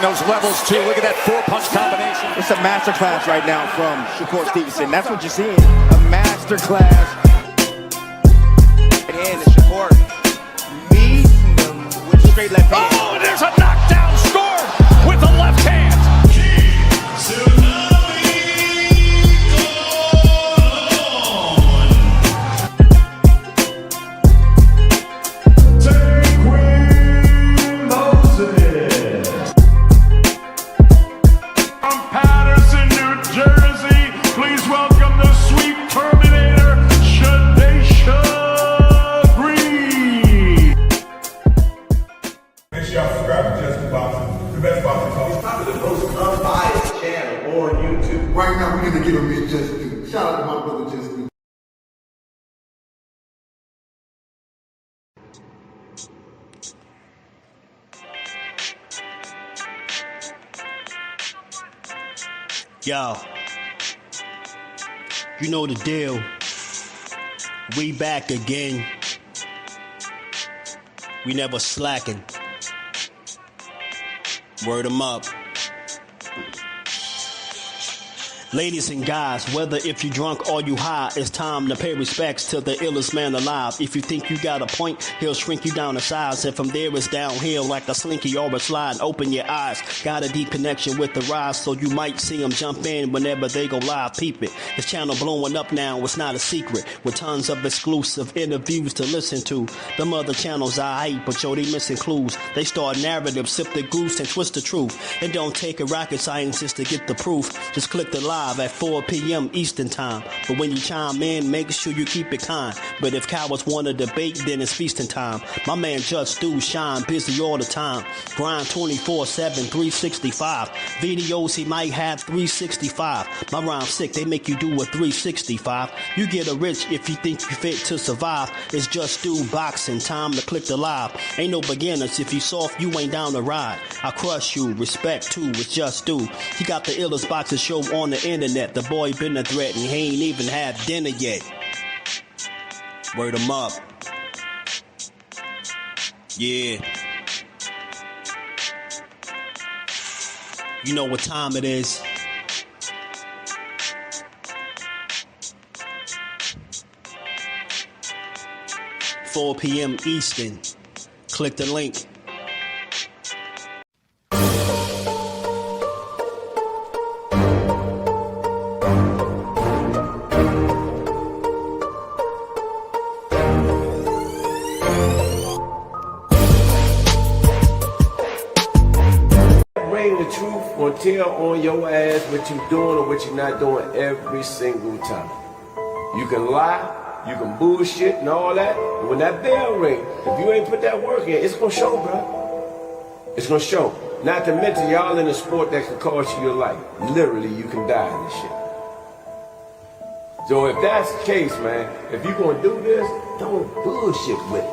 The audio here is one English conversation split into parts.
showing those levels too. Look at that 4-punch combination. It's a masterclass right now from Shakur Stevenson. That's what you're seeing. A masterclass. And Shakur meeting them with straight left hand. Oh, there's a knockdown scored with the left hand. Right now, we're going to give him his just due. Shout out to my brother, Just Due. Yo, you know the deal. We back again. We never slacking. Word 'em up. Ladies and guys, whether if you drunk or you high, it's time to pay respects to the illest man alive. If you think you got a point, he'll shrink you down to size. And from there it's downhill like a slinky or a slide. Open your eyes, got a deep connection with the rise, so you might see him jump in whenever they go live. Peep it, his channel blowing up now, it's not a secret. With tons of exclusive interviews to listen to. Them other channels I hate, but yo, they missing clues. They start narratives, sip the goose and twist the truth. It don't take a rocket scientist to get the proof. Just click the live at 4 p.m. Eastern time. But when you chime in, make sure you keep it kind. But if cowards want to debate, then it's feasting time. My man Just Do shine busy all the time. Grind 24/7, 365. Videos he might have 365. My rhyme's sick, they make you do a 365. You get a rich if you think you fit to survive. It's Just Do boxing, time to click the live. Ain't no beginners, if you soft, you ain't down to ride. I crush you, respect too, it's Just Do. He got the illest boxing show on the internet. The boy been a threat and he ain't even had dinner yet. Word 'em up. Yeah. You know what time it is. $4 p.m. Eastern. Click the link. Or tell on your ass what you doing or what you're not doing every single time. You can lie, you can bullshit and all that, but when that bell ring, if you ain't put that work in, it's gonna show, bro. It's gonna show. Not to mention y'all in a sport that can cost you your life. Literally, you can die in this shit. So if that's the case, man, if you gonna do this, don't bullshit with it.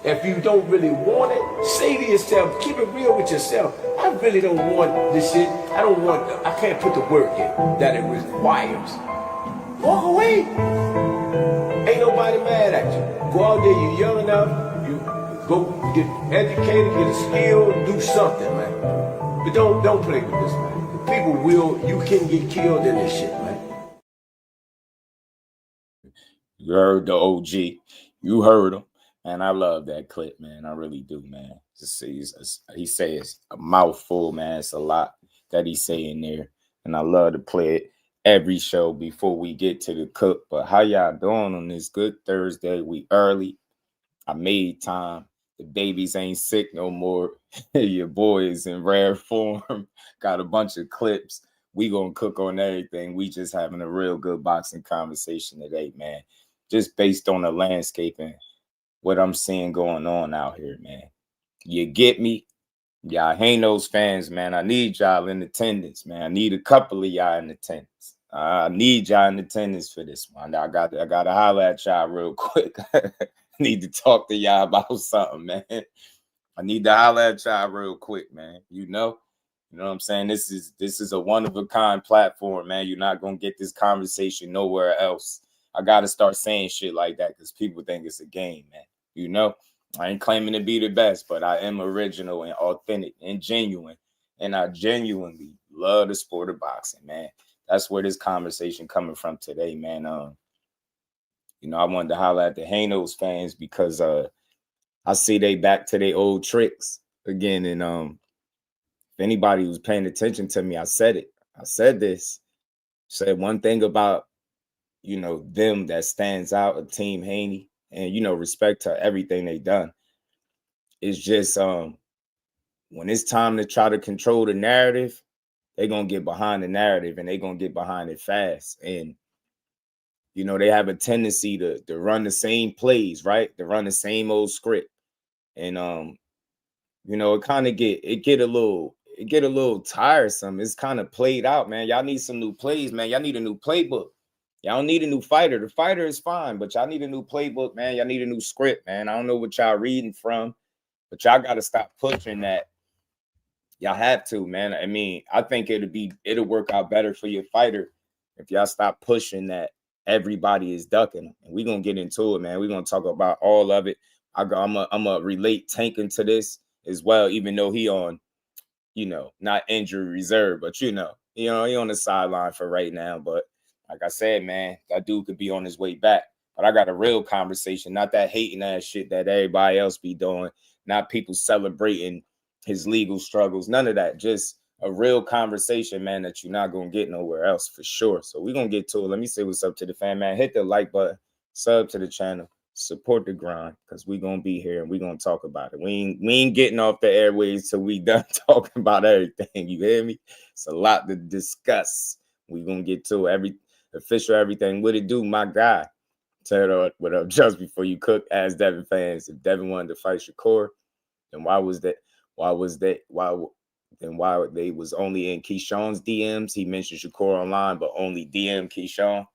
If you don't really want it, say to yourself, keep it real with yourself. I really don't want this shit. I can't put the work in that it requires. Walk away. Ain't nobody mad at you. Go out there, you young enough, you go get educated, get a skill, do something, man. But don't play with this, man. You can get killed in this shit, man. You heard the OG. You heard him. And I love that clip, man. I really do, man. He says a mouthful, man. It's a lot that he's saying there. And I love to play it every show before we get to the cook. But how y'all doing on this good Thursday? We early. I made time. The babies ain't sick no more. Your boy is in rare form. Got a bunch of clips. We gonna cook on everything. We just having a real good boxing conversation today, man. Just based on the landscaping. What I'm seeing going on out here, man. You get me? Y'all Hanos fans, man. I need y'all in attendance, man. I need a couple of y'all in attendance. I need y'all in attendance for this one. I got to holler at y'all real quick. I need to talk to y'all about something, man. I need to holler at y'all real quick, man. You know what I'm saying? This is a one-of-a-kind platform, man. You're not going to get this conversation nowhere else. I got to start saying shit like that because people think it's a game, man. You know, I ain't claiming to be the best, but I am original and authentic and genuine. and I genuinely love the sport of boxing, man. That's where this conversation coming from today, man. You know, I wanted to holler at the Hanos fans because I see they back to their old tricks again. And if anybody was paying attention to me, I said it. I said this. Said one thing about, you know, them that stands out of Team Haney, and, you know, respect to everything they done. It's just when it's time to try to control the narrative, they're going to get behind the narrative, and they're going to get behind it fast. And, you know, they have a tendency to run the same plays, right? To run the same old script. And, you know, it kind of get a little tiresome. It's kind of played out, man. Y'all need some new plays, man. Y'all need a new playbook. Y'all don't need a new fighter. The fighter is fine, but y'all need a new playbook, man. Y'all need a new script, man. I don't know what y'all reading from, but y'all got to stop pushing that. Y'all have to, man. I mean, I think it'll work out better for your fighter if y'all stop pushing that everybody is ducking. And we're going to get into it, man. We're going to talk about all of it. I'm going to relate Tank into this as well, even though he on, you know, not injury reserve, but, you know, he on the sideline for right now. But like I said, man, that dude could be on his way back. But I got a real conversation, not that hating ass shit that everybody else be doing, not people celebrating his legal struggles, none of that. Just a real conversation, man, that you're not going to get nowhere else for sure. So we're going to get to it. Let me say what's up to the fan, man. Hit the like button, sub to the channel, support the grind, because we're going to be here and we're going to talk about it. We ain't getting off the airways till we done talking about everything. You hear me? It's a lot to discuss. We're going to get to everything. What it do, my guy? Tell it what up just before you cook. Ask Devin fans if Devin wanted to fight Shakur, then why they was only in Keyshawn's DMs. He mentioned Shakur online, but only DM Keyshawn.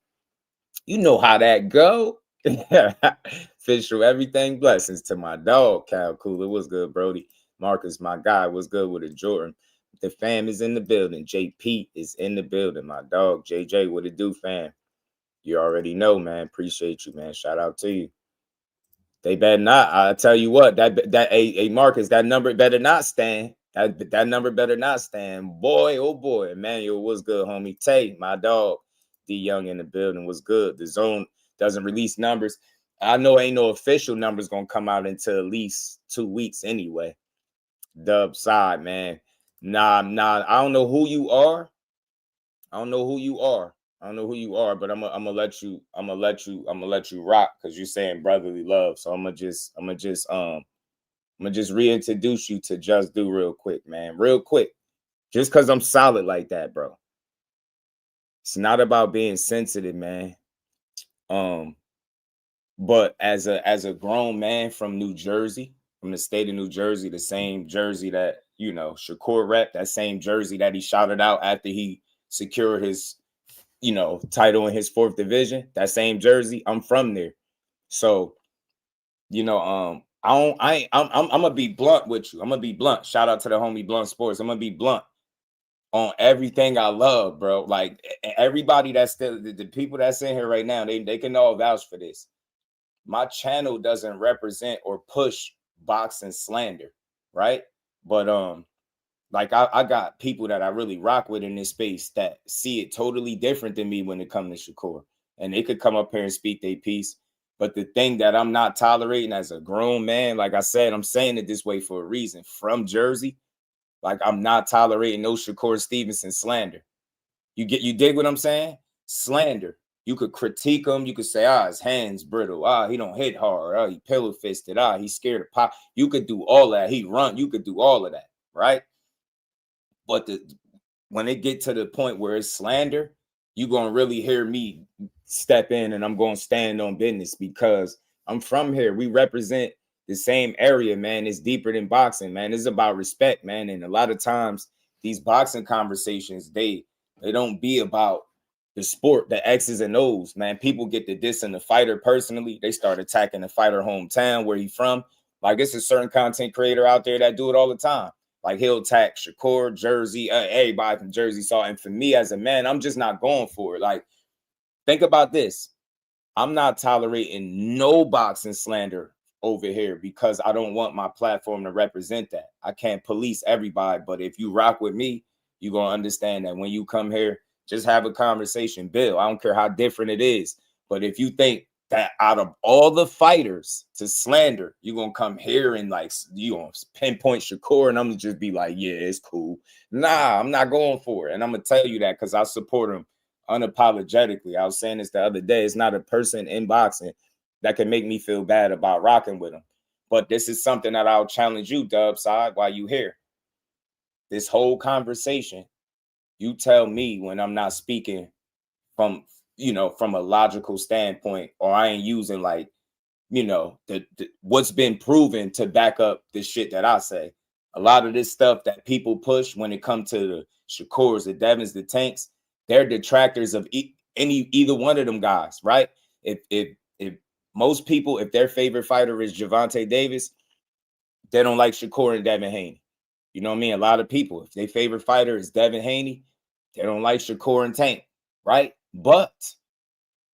You know how that go. Official everything. Blessings to my dog, Cal Cooler. What's good, Brody? Marcus, my guy. What's good with it, Jordan? The fam is in the building. JP is in the building. My dog, JJ. What it do, fam? You already know, man. Appreciate you, man. Shout out to you. They better not. I tell you what, that Marcus, that number better not stand. That number better not stand. Boy, oh boy. Emmanuel, what's good, homie? Tay, my dog. D Young in the building. Was good. The zone doesn't release numbers. I know ain't no official numbers gonna come out until at least 2 weeks anyway. Dub side, man. Nah. I don't know who you are. but I'm gonna let you rock because you're saying brotherly love. So I'm gonna just reintroduce you to Just Do real quick, man. Real quick. Just because I'm solid like that, bro. It's not about being sensitive, man. But as a grown man from New Jersey, from the state of New Jersey, the same jersey that, you know, Shakur rep, that same jersey that he shouted out after he secured his, you know, title in his 4th division, that same jersey, I'm from there. So, you know, I'm gonna be blunt with you. I'm gonna be blunt. Shout out to the homie Blunt Sports. I'm gonna be blunt on everything I love, bro. Like everybody that's still the people that's in here right now, they can all vouch for this. My channel doesn't represent or push boxing slander, right? But like I got people that I really rock with in this space that see it totally different than me when it comes to Shakur. And they could come up here and speak their piece. But the thing that I'm not tolerating as a grown man, like I said, I'm saying it this way for a reason. From Jersey, like I'm not tolerating no Shakur Stevenson slander. You dig what I'm saying? Slander. You could critique him. You could say, his hands brittle. He don't hit hard. He pillow fisted. He's scared of pop. You could do all that. He run. You could do all of that, right? But when it get to the point where it's slander, you're going to really hear me step in and I'm going to stand on business because I'm from here. We represent the same area, man. It's deeper than boxing, man. It's about respect, man. And a lot of times these boxing conversations, they don't be about the sport, the X's and O's, man. People get to dissing the fighter personally. They start attacking the fighter hometown, where he from. Like it's a certain content creator out there that do it all the time. Like he'll attack Shakur, Jersey, everybody from Jersey. So, and for me as a man, I'm just not going for it. Like, think about this. I'm not tolerating no boxing slander over here because I don't want my platform to represent that. I can't police everybody, but if you rock with me, you're going to understand that when you come here, just have a conversation, Bill. I don't care how different it is. But if you think that out of all the fighters to slander, you're going to come here and like, you going to pinpoint Shakur and I'm going to just be like, yeah, it's cool. Nah, I'm not going for it. And I'm going to tell you that because I support him unapologetically. I was saying this the other day. It's not a person in boxing that can make me feel bad about rocking with him. But this is something that I'll challenge you, Dub Side, while you here. This whole conversation, you tell me when I'm not speaking from, from a logical standpoint, or I ain't using like, the what's been proven to back up the shit that I say. A lot of this stuff that people push when it comes to the Shakurs, the Devins, the Tanks, they're detractors of either one of them guys, right? If most people, if their favorite fighter is Gervonta Davis, they don't like Shakur and Devin Haney. You know what I mean? A lot of people, if their favorite fighter is Devin Haney, they don't like Shakur and Tank, right? But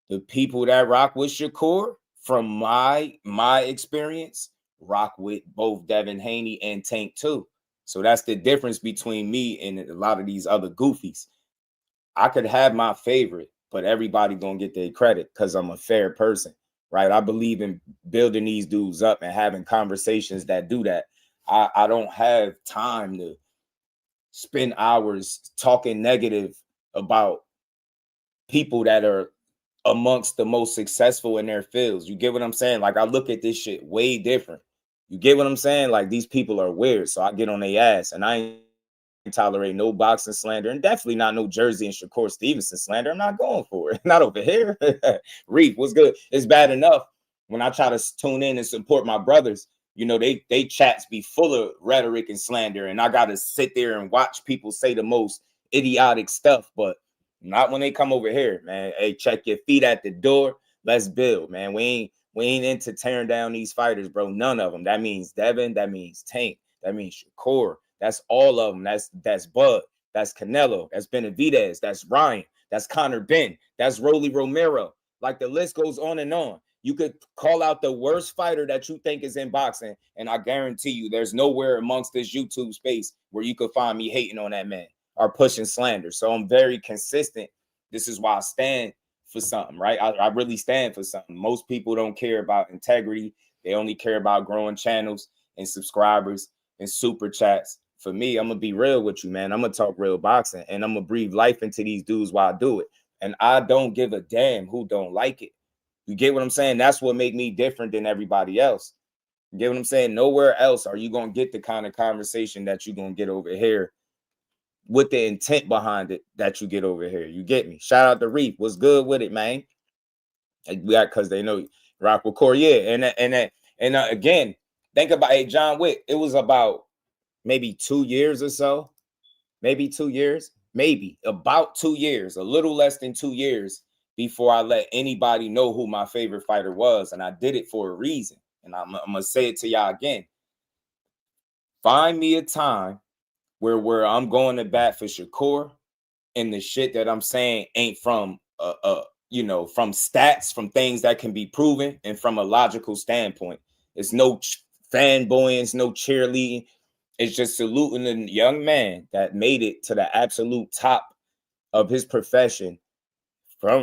the people that rock with Shakur, from my experience, rock with both Devin Haney and Tank too. So that's the difference between me and a lot of these other goofies. I could have my favorite, but everybody gonna get their credit because I'm a fair person, right? I believe in building these dudes up and having conversations that do that. I don't have time to spend hours talking negative about people that are amongst the most successful in their fields. You get what I'm saying? Like, I look at this shit way different. You get what I'm saying? Like, these people are weird, so I get on their ass, and I ain't tolerate no boxing slander, and definitely not no Jersey and Shakur Stevenson slander. I'm not going for it. Not over here. Reef, what's good? It's bad enough when I try to tune in and support my brothers. They chats be full of rhetoric and slander, and I got to sit there and watch people say the most idiotic stuff, but not when they come over here, man. Hey, check your feet at the door. Let's build, man. We ain't into tearing down these fighters, bro. None of them. That means Devin. That means Tank. That means Shakur. That's all of them. That's Bud. That's Canelo. That's Benavidez. That's Ryan. That's Conor Ben. That's Rolly Romero. Like, the list goes on and on. You could call out the worst fighter that you think is in boxing, and I guarantee you there's nowhere amongst this YouTube space where you could find me hating on that man or pushing slander. So I'm very consistent. This is why I stand for something, right? I really stand for something. Most people don't care about integrity. They only care about growing channels and subscribers and super chats. For me, I'm going to be real with you, man. I'm going to talk real boxing, and I'm going to breathe life into these dudes while I do it. And I don't give a damn who don't like it. You get what I'm saying? That's what make me different than everybody else. You get what I'm saying? Nowhere else are you going to get the kind of conversation that you're going to get over here with the intent behind it that you get over here. You get me? Shout out to Reef. What's good with it, man? Because they know rock with Corey. Yeah. And again, think about John Wick. It was about maybe 2 years or so. Maybe 2 years. Maybe about 2 years. A little less than 2 years before I let anybody know who my favorite fighter was. And I did it for a reason. And I'm going to say it to y'all again. Find me a time where I'm going to bat for Shakur and the shit that I'm saying ain't from from stats, from things that can be proven, and from a logical standpoint. It's no fanboying, it's no cheerleading. It's just saluting a young man that made it to the absolute top of his profession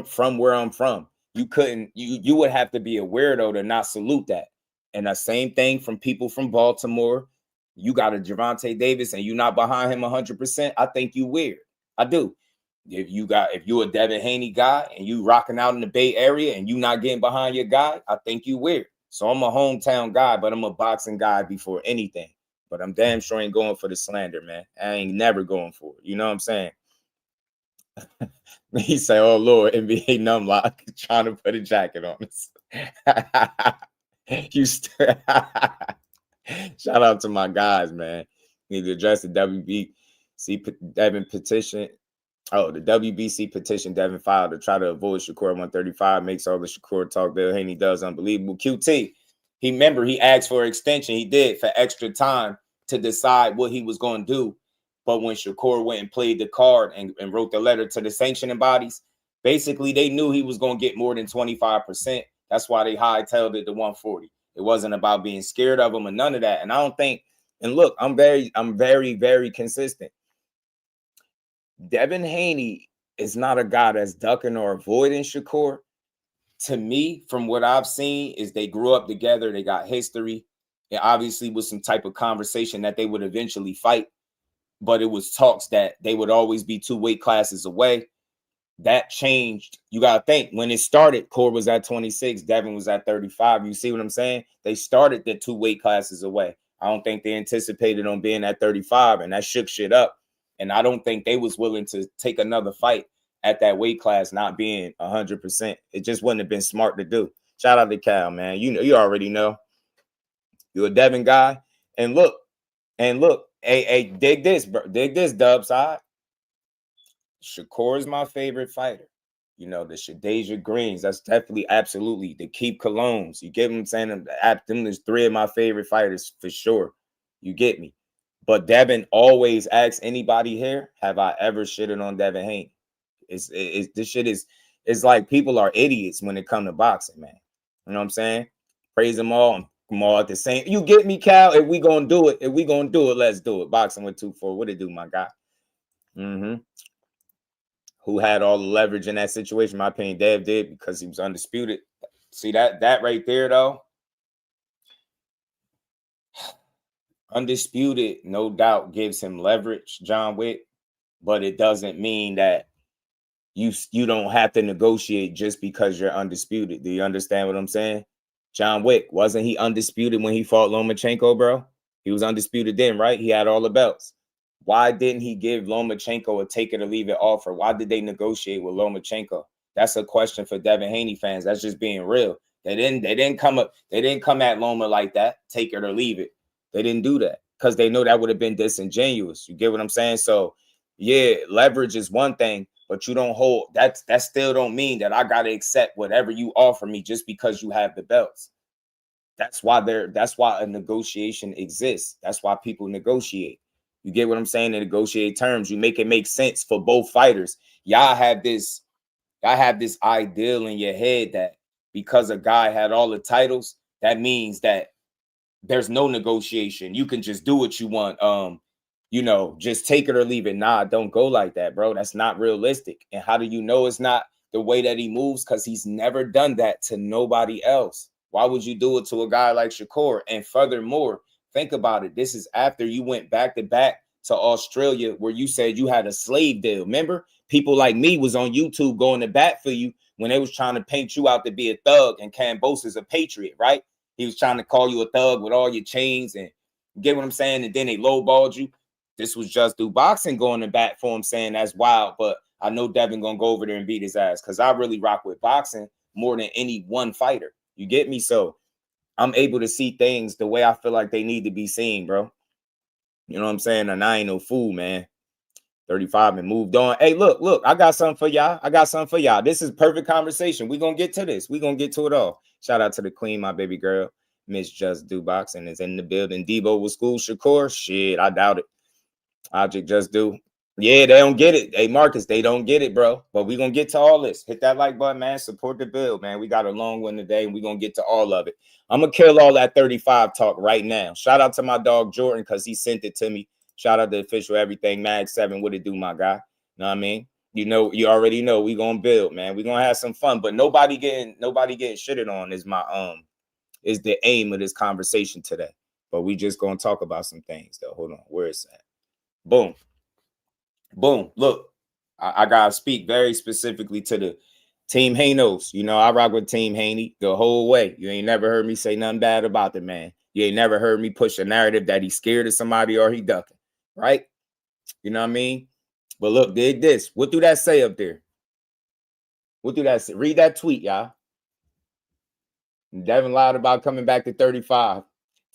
from where I'm from. You would have to be a weirdo to not salute that. And the same thing from people from Baltimore. You got a Gervonta Davis and you not behind him 100%. I think you weird. I do. If you a Devin Haney guy and you rocking out in the Bay Area and you not getting behind your guy, I think you weird. So I'm a hometown guy, but I'm a boxing guy before anything. But I'm damn sure ain't going for the slander, man. I ain't never going for it. You know what I'm saying? He say, "Oh Lord, NBA Numlock trying to put a jacket on us." Shout out to my guys, man. Need to address the WBC Devin petition. Oh, the WBC petition Devin filed to try to avoid Shakur 135 makes all the Shakur talk Bill Haney does unbelievable. QT, he asked for an extension. He did for extra time to decide what he was going to do. But when Shakur went and played the card and wrote the letter to the sanctioning bodies, basically they knew he was going to get more than 25%. That's why they hightailed it to 140. It wasn't about being scared of him or none of that. And I don't think, and look, I'm very, very consistent. Devin Haney is not a guy that's ducking or avoiding Shakur. To me, from what I've seen, is they grew up together. They got history. It obviously was some type of conversation that they would eventually fight, but it was talks that they would always be 2 weight classes away. That changed. You got to think, when it started, Core was at 26, Devin was at 35. You see what I'm saying? They started the 2 weight classes away. I don't think they anticipated on being at 35, and that shook shit up. And I don't think they was willing to take another fight at that weight class not being 100%. It just wouldn't have been smart to do. Shout out to Cal, man. You know, you already know. You're a Devin guy. And look, hey, dig this, bro. Dig this, Dub side. Shakur is my favorite fighter. You know, the Shadeja Greens, that's definitely, absolutely. The Keep Colognes, you get what I'm saying? Them is 3 of my favorite fighters for sure. You get me? But Devin always asks anybody here, have I ever shitted on Devin Haney? This shit is, it's like people are idiots when it comes to boxing, man. You know what I'm saying? Praise them all at the same. You get me, Cal? If we gonna do it, let's do it. Boxing with 2-4. What it do, my guy? Who had all the leverage in that situation? In my opinion, Dev did, because he was undisputed. See that right there, though? Undisputed, no doubt, gives him leverage, John Wick, but it doesn't mean that you don't have to negotiate just because you're undisputed. Do you understand what I'm saying? John Wick, wasn't he undisputed when he fought Lomachenko, bro? He was undisputed then, right? He had all the belts. Why didn't he give Lomachenko a take it or leave it offer? Why did they negotiate with Lomachenko? That's a question for Devin Haney fans. That's just being real. They didn't come at Loma like that, take it or leave it. They didn't do that because they know that would have been disingenuous. You get what I'm saying? So yeah, leverage is one thing, but you don't hold that still don't mean that I gotta accept whatever you offer me just because you have the belts. That's why a negotiation exists. That's why people negotiate. You get what I'm saying? To negotiate terms. You make it make sense for both fighters. Y'all have this ideal in your head that because a guy had all the titles, that means that there's no negotiation. You can just do what you want. You know, just take it or leave it. Nah, don't go like that, bro. That's not realistic. And how do you know it's not the way that he moves? Because he's never done that to nobody else. Why would you do it to a guy like Shakur? And furthermore, think about it. This is after you went back to Australia where you said you had a slave deal. Remember? People like me was on YouTube going to bat for you when they was trying to paint you out to be a thug and Cambosa's a patriot, right? He was trying to call you a thug with all your chains and get what I'm saying? And then they lowballed you. This was Just Do Boxing going to bat for him saying that's wild, but I know Devin going to go over there and beat his ass because I really rock with boxing more than any one fighter. You get me? So I'm able to see things the way I feel like they need to be seen, bro. You know what I'm saying? And I ain't no fool, man. 35 and moved on. Hey, look, I got something for y'all. This is perfect conversation. We're going to get to this. We're going to get to it all. Shout out to the queen, my baby girl. Miss Just Do Boxing is in the building. Debo with school. Shakur, shit, I doubt it. Object Just Do. Yeah, they don't get it. Hey, Marcus, they don't get it, bro. But we're going to get to all this. Hit that like button, man. Support the build, man. We got a long one today, and we're going to get to all of it. I'm going to kill all that 35 talk right now. Shout out to my dog, Jordan, because he sent it to me. Shout out to Official Everything, Mag 7. What it do, my guy? Know what I mean? You already know we going to build, man. We're going to have some fun, but nobody getting shitted on is the aim of this conversation today. But we just going to talk about some things, though. Hold on. Where is that? Boom. Look, I gotta speak very specifically to the Team Hanos. You know, I rock with Team Haney the whole way. You ain't never heard me say nothing bad about the man. You ain't never heard me push a narrative that he's scared of somebody or he ducking, right? You know what I mean? But look, dig this. What do that say up there? What do that say? Read that tweet, y'all. Devin lied about coming back to 35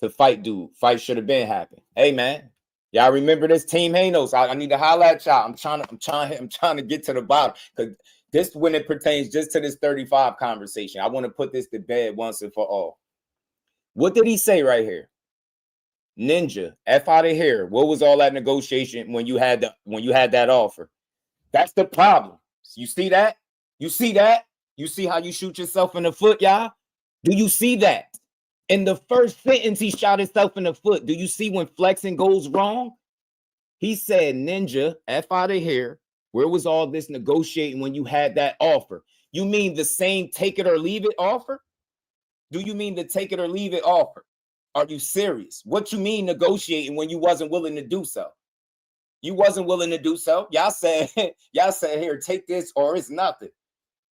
to fight dude. Fight should have been happened. Hey, man. Y'all remember this Team Hanos? I need to holler at y'all. I'm trying to get to the bottom because this when it pertains just to this 35 conversation. I want to put this to bed once and for all. What did he say right here? Ninja, F out of here. What was all that negotiation when you had that offer? That's the problem. You see that? You see that? You see how you shoot yourself in the foot, y'all? Do you see that? In the first sentence, he shot himself in the foot. Do you see when flexing goes wrong? He said, Ninja, F out of here. Where was all this negotiating when you had that offer? You mean the same take it or leave it offer? Do you mean the take it or leave it offer? Are you serious? What you mean negotiating when you wasn't willing to do so? You wasn't willing to do so. Y'all said, here, take this or it's nothing.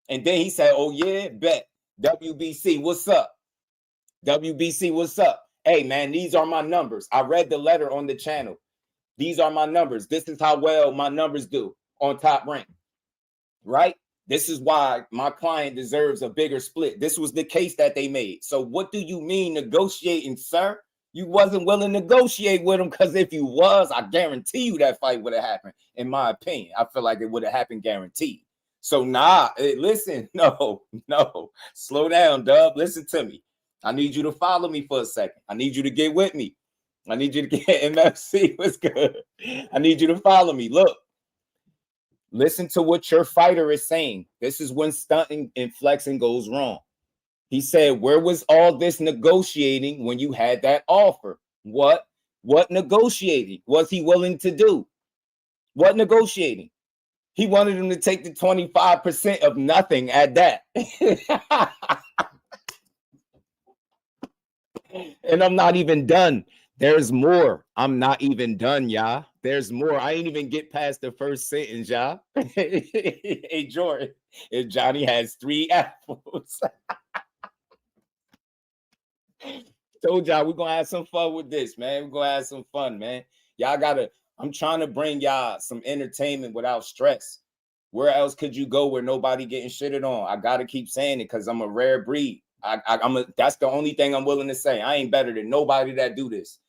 And then he said, oh yeah, bet. WBC, what's up? WBC, what's up? Hey man, these are my numbers. I read the letter on the channel. These are my numbers. This is how well my numbers do on Top Rank, right? This is why my client deserves a bigger split. This was the case that they made. So what do you mean negotiating, sir? You wasn't willing to negotiate with him, because if you was, I guarantee you that fight would have happened. In my opinion, I feel like it would have happened guaranteed. So listen, no, slow down, Dub. Listen to me. I need you to follow me for a second. I need you to get with me. I need you to get MFC. What's good? I need you to follow me. Look, listen to what your fighter is saying. This is when stunting and flexing goes wrong. He said, where was all this negotiating when you had that offer? What negotiating was he willing to do? What negotiating? He wanted him to take the 25% of nothing at that. And I'm not even done. There's more. I'm not even done, y'all. There's more. I ain't even get past the first sentence, y'all. Hey, Jordan, if Johnny has 3 apples. Told y'all we're going to have some fun with this, man. We're going to have some fun, man. Y'all got to, I'm trying to bring y'all some entertainment without stress. Where else could you go where nobody getting shitted on? I got to keep saying it because I'm a rare breed. That's the only thing I'm willing to say. I ain't better than nobody that do this,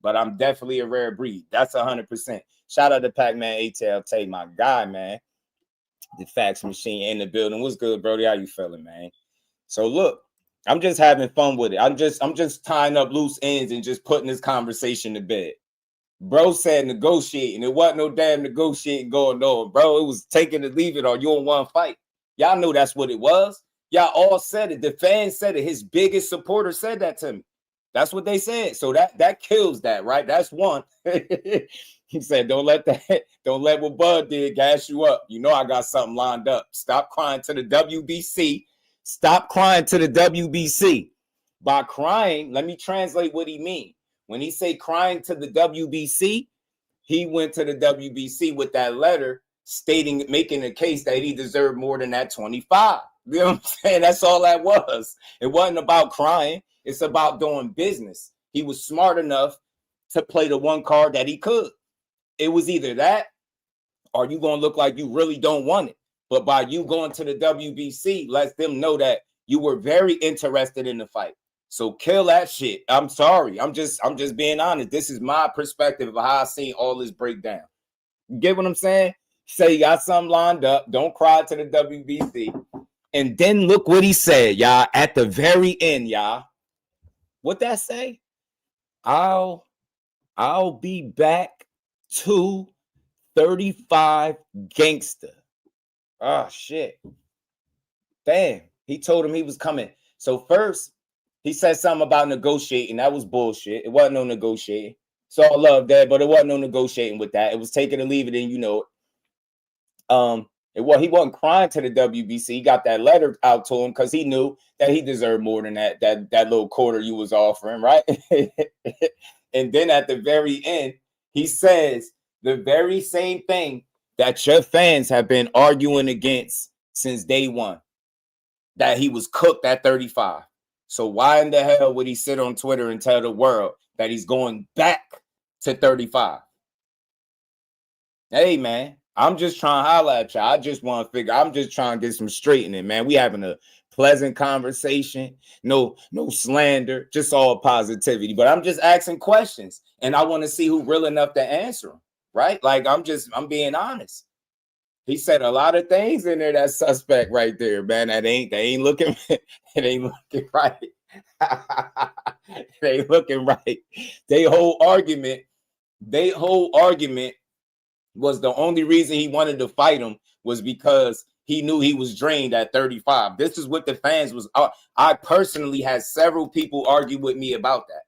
but I'm definitely a rare breed. That's 100%. Shout out to Pac-Man ATL Tay, my guy, man. The fax machine in the building. What's good, Brody? How you feeling, man? So look, I'm just having fun with it. I'm just tying up loose ends and just putting this conversation to bed. Bro said negotiating. It wasn't no damn negotiating going on, bro. It was taking it, leave it, or you on one fight. Y'all know that's what it was. Y'all all said it. The fans said it. His biggest supporter said that to me. That's what they said. So that kills that, right? That's one. He said, don't let what Bud did gas you up. You know I got something lined up. Stop crying to the WBC. Stop crying to the WBC. By crying, let me translate what he means. When he say crying to the WBC, he went to the WBC with that letter stating, making a case that he deserved more than that 25. You know what I'm saying? That's all that was. It wasn't about crying. It's about doing business. He was smart enough to play the one card that he could. It was either that or you going to look like you really don't want it. But by you going to the WBC, lets them know that you were very interested in the fight. So kill that shit. I'm sorry. I'm just being honest. This is my perspective of how I seen all this breakdown. You get what I'm saying? Say you got something lined up. Don't cry to the WBC. And then look what he said, y'all, at the very end, y'all. What that say? I'll be back to 35 gangster. Oh, shit. Damn. He told him he was coming. So first, he said something about negotiating. That was bullshit. It wasn't no negotiating. So I love that, but it wasn't no negotiating with that. It was take it or leave it, and you know it. He wasn't crying to the WBC. He got that letter out to him because he knew that he deserved more than that little quarter you was offering, right? And then at the very end, he says the very same thing that your fans have been arguing against since day one, that he was cooked at 35. So why in the hell would he sit on Twitter and tell the world that he's going back to 35? Hey, man, I'm just trying to holler at y'all. I just want to figure. I'm just trying to get some straightening, man. We having a pleasant conversation. No slander, just all positivity. But I'm just asking questions, and I want to see who real enough to answer them, right? Like I'm being honest. He said a lot of things in there that's suspect right there, man. They ain't looking, it ain't looking right. It ain't looking right. Their whole argument was the only reason he wanted to fight him was because he knew he was drained at 35. This is what the fans was. I personally had several people argue with me about that.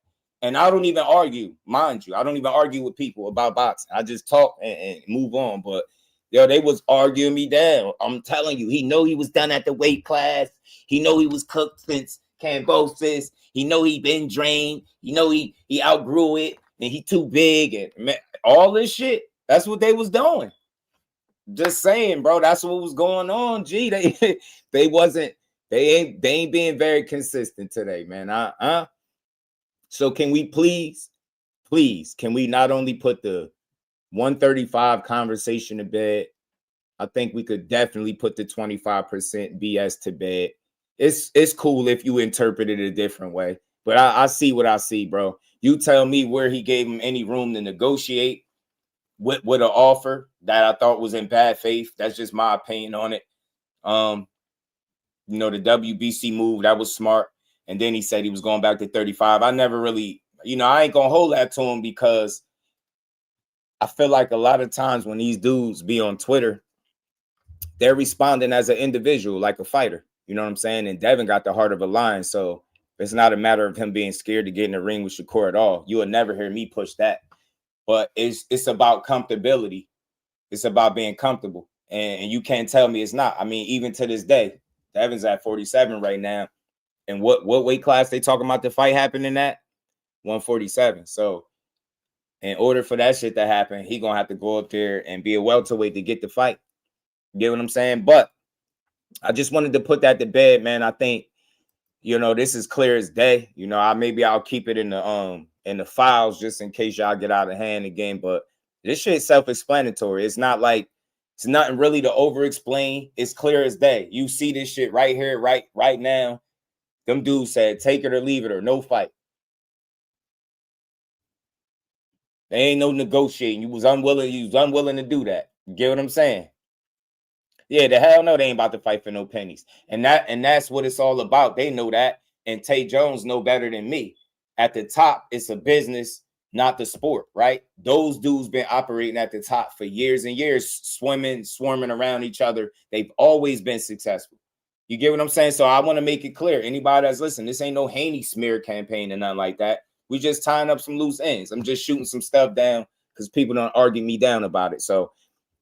And I don't even argue, mind you. I don't even argue with people about boxing. I just talk and move on. But they was arguing me down. I'm telling you, he know he was done at the weight class. He know he was cooked since Cambosis. He know he been drained. He know he outgrew it and he too big and man, all this shit. That's what they was doing. Just saying, bro. That's what was going on. Gee, they ain't being very consistent today, man. So can we please, can we not only put the 135 conversation to bed? I think we could definitely put the 25% BS to bed. It's cool if you interpret it a different way, but I see what I see, bro. You tell me where he gave him any room to negotiate with an offer that I thought was in bad faith. That's just my opinion on it. The WBC move, that was smart. And then he said he was going back to 35. I never really, I ain't going to hold that to him because I feel like a lot of times when these dudes be on Twitter, they're responding as an individual, like a fighter. You know what I'm saying? And Devin got the heart of a lion. So it's not a matter of him being scared to get in the ring with Shakur at all. You will never hear me push that. But it's about comfortability. It's about being comfortable. And you can't tell me it's not. I mean, even to this day, Devin's at 47 right now. And what weight class they talking about the fight happening at? 147. So in order for that shit to happen, he gonna have to go up there and be a welterweight to get the fight. You get what I'm saying? But I just wanted to put that to bed, man. I think, this is clear as day. Maybe I'll keep it in the files just in case y'all get out of hand again. But this shit is self-explanatory. It's not like it's nothing really to over-explain. It's clear as day. You see this shit right here, right now. Them dudes said, take it or leave it or no fight. There ain't no negotiating. You was unwilling to do that. You get what I'm saying? Yeah, the hell no, they ain't about to fight for no pennies. And that's what it's all about. They know that. And Tay Jones know better than me. At the top, it's a business, not the sport, right? Those dudes been operating at the top for years and years, swarming around each other. They've always been successful. You get what I'm saying? So I want to make it clear. Anybody that's listening, this ain't no Haney smear campaign or nothing like that. We just tying up some loose ends. I'm just shooting some stuff down because people don't argue me down about it. So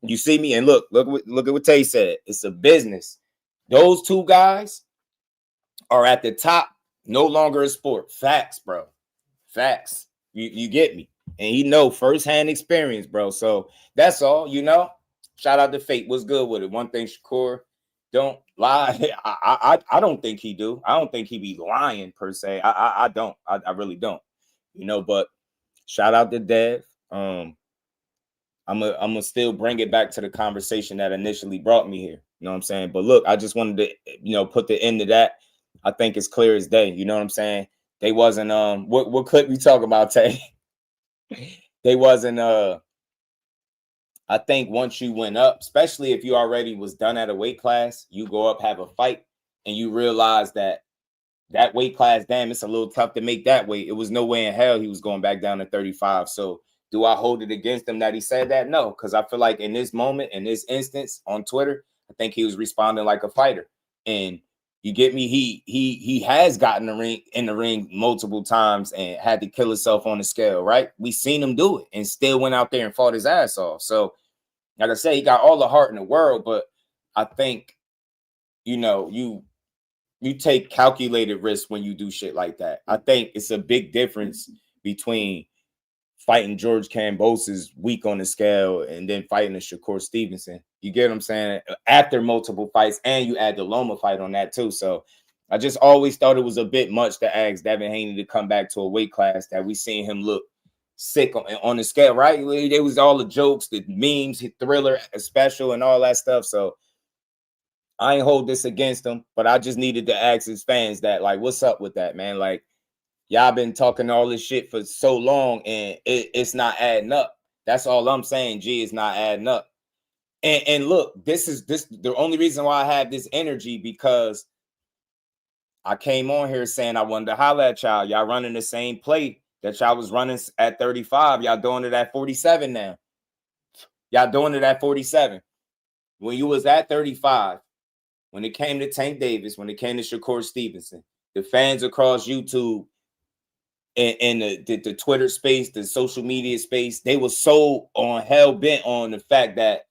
you see me and look at what Tay said. It's a business. Those two guys are at the top, no longer a sport. Facts, bro. Facts. You get me. And he know firsthand experience, bro. So that's all, Shout out to Fate. What's good with it? One thing, Shakur, don't lie. I don't think he do. I don't think he be lying per se. I don't. I really don't. But shout out to Dev. I'm gonna still bring it back to the conversation that initially brought me here. You know what I'm saying? But look, I just wanted to, put the end to that. I think it's clear as day. You know what I'm saying? They wasn't what clip we talking about, Tay? They wasn't I think once you went up, especially if you already was done at a weight class, you go up, have a fight, and you realize that weight class, damn, it's a little tough to make that weight. It was no way in hell he was going back down to 35. So do I hold it against him that he said that? No, because I feel like in this moment, in this instance on Twitter, I think he was responding like a fighter. And you get me? He has gotten in the ring multiple times and had to kill himself on the scale, right? We seen him do it and still went out there and fought his ass off. So, like I say, he got all the heart in the world, but I think, you take calculated risks when you do shit like that. I think it's a big difference between fighting George Kambosos weak on the scale and then fighting a Shakur Stevenson. You get what I'm saying? After multiple fights, and you add the Loma fight on that too. So I just always thought it was a bit much to ask Devin Haney to come back to a weight class that we seen him look sick on the scale, right? There was all the jokes, the memes, Thriller special and all that stuff. So I ain't hold this against him, but I just needed to ask his fans that, like, what's up with that, man? Like, y'all been talking all this shit for so long and it's not adding up. That's all I'm saying, G, it's not adding up. And look, this the only reason why I have this energy, because I came on here saying I wanted to holler at y'all. Y'all running the same play that y'all was running at 35. Y'all doing it at 47 now. Y'all doing it at 47. When you was at 35, when it came to Tank Davis, when it came to Shakur Stevenson, the fans across YouTube and the Twitter space, the social media space, they were so on hell bent on the fact that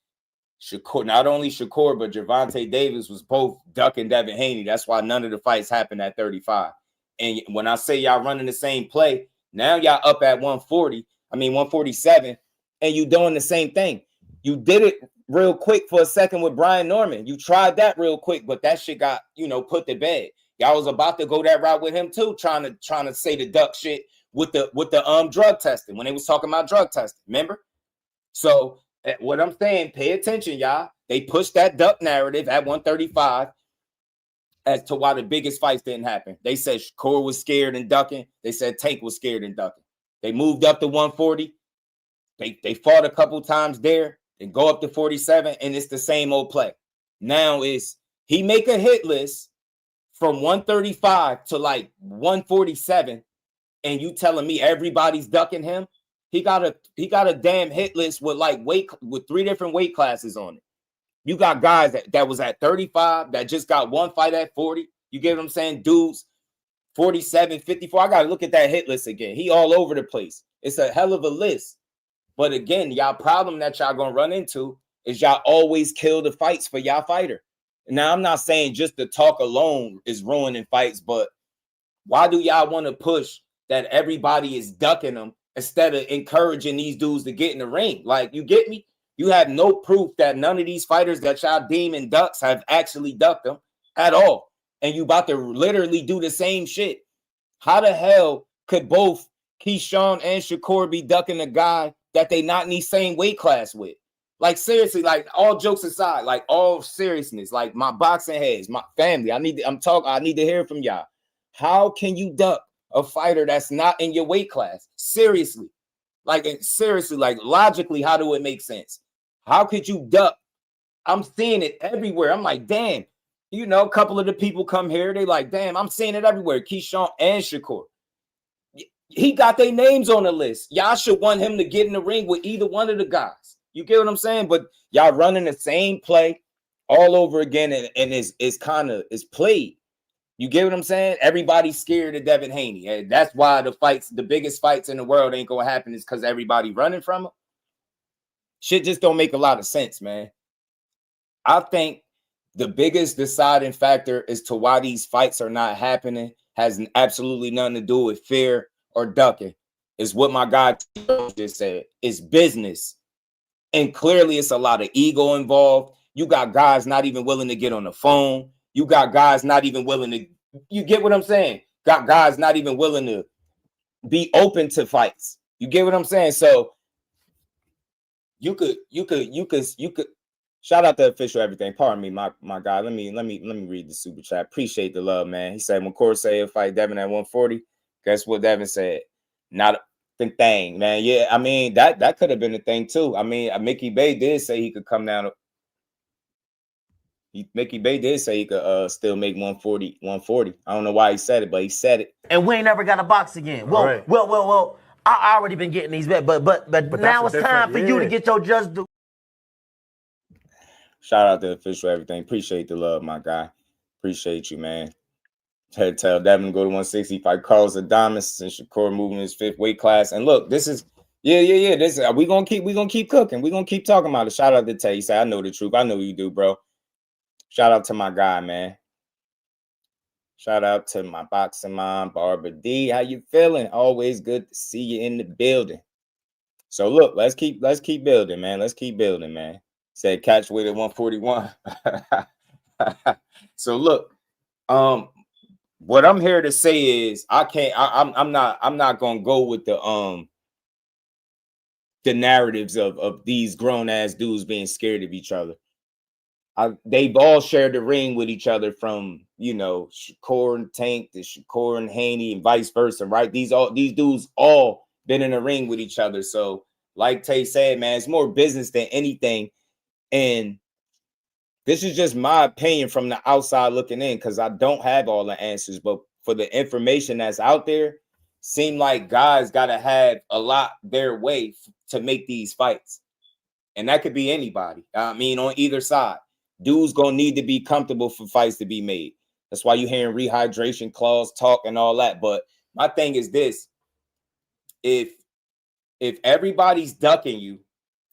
Shakur, not only Shakur, but Gervonta Davis was both ducking Devin Haney. That's why none of the fights happened at 35. And when I say y'all running the same play, now y'all up at 147, and you doing the same thing. You did it real quick for a second with Brian Norman. You tried that real quick, but that shit got, put to bed. Y'all was about to go that route with him too, trying to say the duck shit with the drug testing when they was talking about drug testing. Remember? So what I'm saying, pay attention, y'all. They pushed that duck narrative at 135 as to why the biggest fights didn't happen. They said Shakur was scared and ducking. They said Tank was scared and ducking. They moved up to 140. They fought a couple times there and go up to 47, and it's the same old play. Now is he make a hit list from 135 to like 147, and you telling me everybody's ducking him? He got a damn hit list with with 3 different weight classes on it. You got guys that was at 35 that just got one fight at 40. You get what I'm saying? Dudes, 47, 54. I got to look at that hit list again. He all over the place. It's a hell of a list. But again, y'all problem that y'all going to run into is y'all always kill the fights for y'all fighter. Now, I'm not saying just the talk alone is ruining fights, but why do y'all want to push that everybody is ducking them instead of encouraging these dudes to get in the ring? Like, you get me? You have no proof that none of these fighters that y'all deeming ducks have actually ducked them at all. And you about to literally do the same shit. How the hell could both Keyshawn and Shakur be ducking a guy that they not in the same weight class with? Like, seriously, like, all jokes aside, like, all seriousness, like, my boxing heads, my family, I need to hear from y'all. How can you duck a fighter that's not in your weight class? Seriously, like, logically, how do it make sense? How could you duck? I'm seeing it everywhere. I'm like, damn, a couple of the people come here. They like, damn, I'm seeing it everywhere. Keyshawn and Shakur. He got their names on the list. Y'all should want him to get in the ring with either one of the guys. You get what I'm saying? But y'all running the same play all over again, and it's played. You get what I'm saying? Everybody's scared of Devin Haney. And that's why the biggest fights in the world ain't going to happen, is because everybody running from him. Shit just don't make a lot of sense, man. I think the biggest deciding factor as to why these fights are not happening has absolutely nothing to do with fear or ducking. Is what my guy just said. It's business. And clearly it's a lot of ego involved. You got guys not even willing to get on the phone. You got guys not even willing to, you get what I'm saying? Got guys not even willing to be open to fights. You get what I'm saying? So you could shout out to official everything. Pardon me, my guy. Let me read the super chat. Appreciate the love, man. He said, when Corsair fight Devin at 140, guess what Devin said? Not a thing, man. Yeah, I mean, that could have been a thing too. I mean, Mickey Bay did say he could come down. Mickey Bay did say he could still make 140. I don't know why he said it, but he said it. And we ain't never got a box again. Well, right. well. I already been getting these bets, but now it's time for you to get your just due. Shout out to official everything. Appreciate the love, my guy. Appreciate you, man. Tell Devin to go to 160. Fight Carlos Adames and Shakur moving his 5th weight class. And look, this is This we gonna keep cooking. We gonna keep talking about it. Shout out to Tay. He said, I know the truth. I know you do, bro. Shout out to my guy, man. Shout out to my boxing mom, Barbara D. How you feeling? Always good to see you in the building. So look, let's keep building, man. Let's keep building, man. Said catch weight at 141. So look, what I'm here to say is I'm not gonna go with the narratives of these grown ass dudes being scared of each other. They've all shared the ring with each other, from Shakur and Tank to Shakur and Haney and vice versa, right? These dudes all been in the ring with each other. So like Tay said, man, it's more business than anything. And this is just my opinion from the outside looking in, because I don't have all the answers. But for the information that's out there, seem like guys got to have a lot their way to make these fights. And that could be anybody. I mean, on either side. Dudes gonna need to be comfortable for fights to be made. That's why you're hearing rehydration clause talk and all that. But my thing is this: if everybody's ducking you,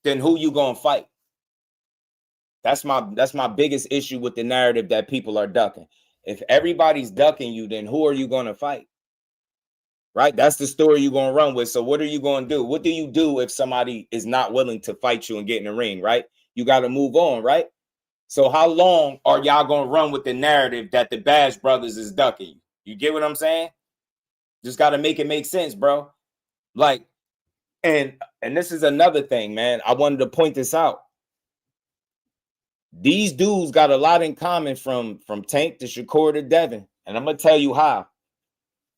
then who you gonna fight? That's my biggest issue with the narrative that people are ducking. If everybody's ducking you, then who are you gonna fight? Right? That's the story you're gonna run with. So what are you gonna do? What do you do if somebody is not willing to fight you and get in the ring? Right? You got to move on, right? So how long are y'all gonna run with the narrative that the Bash Brothers is ducking you? You get what I'm saying? Just got to make it make sense, bro. Like, and this is another thing, man. I wanted to point this out. These dudes got a lot in common from Tank to Shakur to Devin, and I'm gonna tell you how.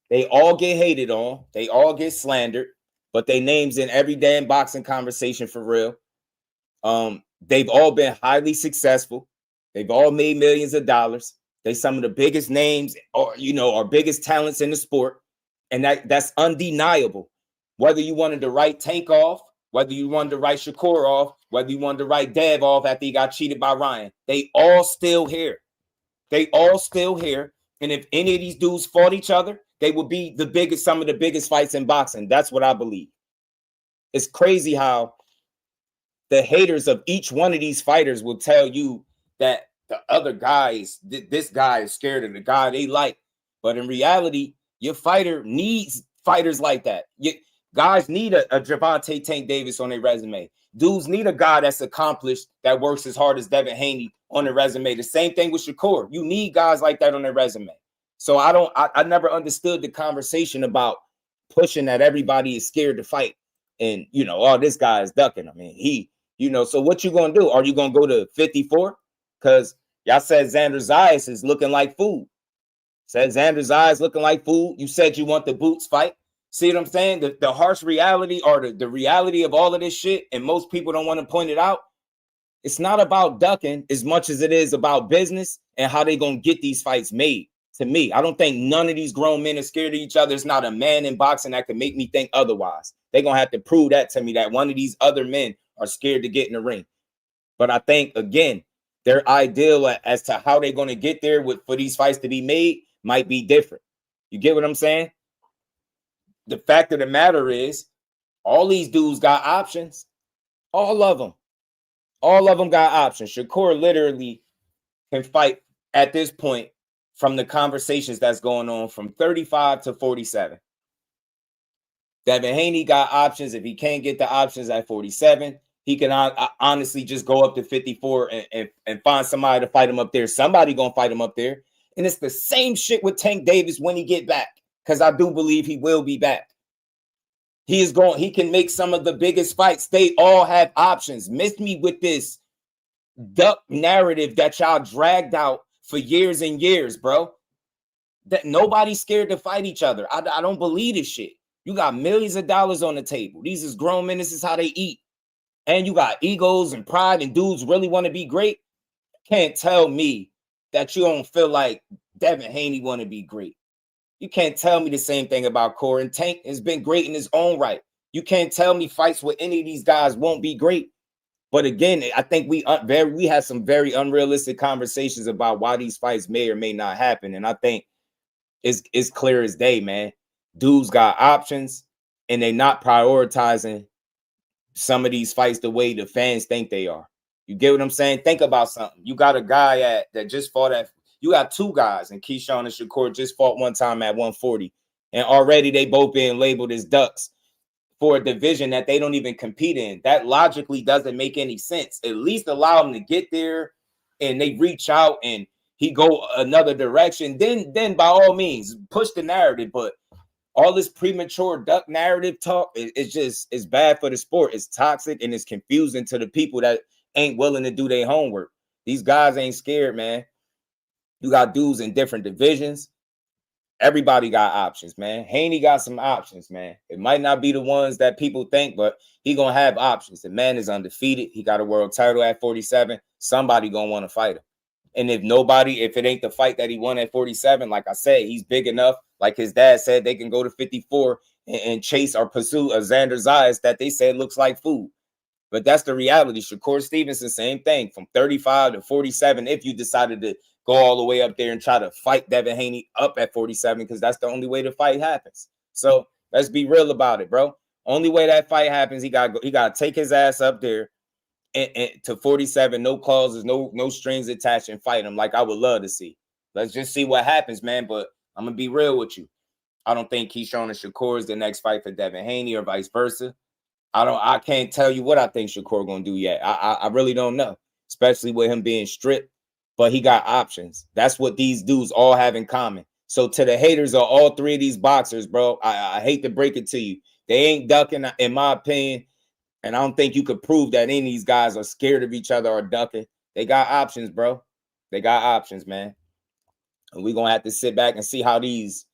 They all get hated on, they all get slandered, but they names in every damn boxing conversation for real. They've all been highly successful. They've all made millions of dollars. They some of the biggest names, or our biggest talents in the sport, and that's undeniable. Whether you wanted to write Tank off, whether you wanted to write Shakur off, whether you wanted to write Dev off after he got cheated by Ryan, they all still here. They all still here. And if any of these dudes fought each other, they would be some of the biggest fights in boxing. That's what I believe. It's crazy how the haters of each one of these fighters will tell you that the other guys, this guy is scared of the guy they like. But in reality, your fighter needs fighters like that. Guys need a Gervonta Tank Davis on their resume. Dudes need a guy that's accomplished, that works as hard as Devin Haney on their resume. The same thing with Shakur. You need guys like that on their resume. So I never understood the conversation about pushing that everybody is scared to fight. And, this guy is ducking. I mean, so what you going to do? Are you going to go to 54? Because y'all said Xander Zayas is looking like food. Said Xander Zayas looking like food. You said you want the Boots fight. See what I'm saying? The harsh reality, or the reality of all of this shit, and most people don't want to point it out, it's not about ducking as much as it is about business and how they going to get these fights made. To me, I don't think none of these grown men are scared of each other. It's not a man in boxing that can make me think otherwise. They're going to have to prove that to me, that one of these other men are scared to get in the ring. But I think, again, their ideal as to how they're going to get there for these fights to be made might be different. You get what I'm saying? The fact of the matter is, all these dudes got options. All of them. All of them got options. Shakur literally can fight at this point from the conversations that's going on from 35 to 47. Devin Haney got options. If he can't get the options at 47, he can honestly just go up to 54 and find somebody to fight him up there. Somebody going to fight him up there. And it's the same shit with Tank Davis when he get back, because I do believe he will be back. He can make some of the biggest fights. They all have options. Miss me with this duck narrative that y'all dragged out for years and years, bro. That nobody's scared to fight each other. I don't believe this shit. You got millions of dollars on the table. These is grown men. This is how they eat. And you got egos and pride, and dudes really want to be great. Can't tell me that you don't feel like Devin Haney want to be great. You can't tell me the same thing about Corey. And Tank has been great in his own right. You can't tell me fights with any of these guys won't be great. But again, I think we had some very unrealistic conversations about why these fights may or may not happen. And I think it's clear as day, man. Dudes got options, and they're not prioritizing some of these fights the way the fans think they are. You get what I'm saying? Think about something. You got a guy that just fought at. You got two guys, and Keyshawn and Shakur just fought one time at 140. And already they both being labeled as ducks for a division that they don't even compete in. That logically doesn't make any sense. At least allow them to get there and they reach out and he go another direction. Then by all means, push the narrative. But all this premature duck narrative talk, it's bad for the sport. It's toxic and it's confusing to the people that ain't willing to do their homework. These guys ain't scared, man. You got dudes in different divisions. Everybody got options, man. Haney got some options, man. It might not be the ones that people think, but he gonna have options. The man is undefeated. He got a world title at 47. Somebody gonna want to fight him. And if it ain't the fight that he won at 47, like I said, he's big enough. Like his dad said, they can go to 54 and chase or pursue a Xander Zayas that they said looks like food. But that's the reality. Shakur Stevenson, same thing, from 35 to 47. If you decided to go all the way up there and try to fight Devin Haney up at 47, because that's the only way the fight happens. So let's be real about it, bro. Only way that fight happens, he got to take his ass up there and to 47, no clauses, no strings attached, and fight him like I would love to see. Let's just see what happens, man. But I'm gonna be real with you. I don't think Keyshawn and Shakur is the next fight for Devin Haney or vice versa. I can't tell you what I think Shakur gonna do yet. I really don't know, especially with him being stripped. But he got options. That's what these dudes all have in common. So to the haters of all three of these boxers, bro, I hate to break it to you. They ain't ducking, in my opinion. And I don't think you could prove that any of these guys are scared of each other or ducking. They got options, bro. They got options, man. And we're gonna have to sit back and see how these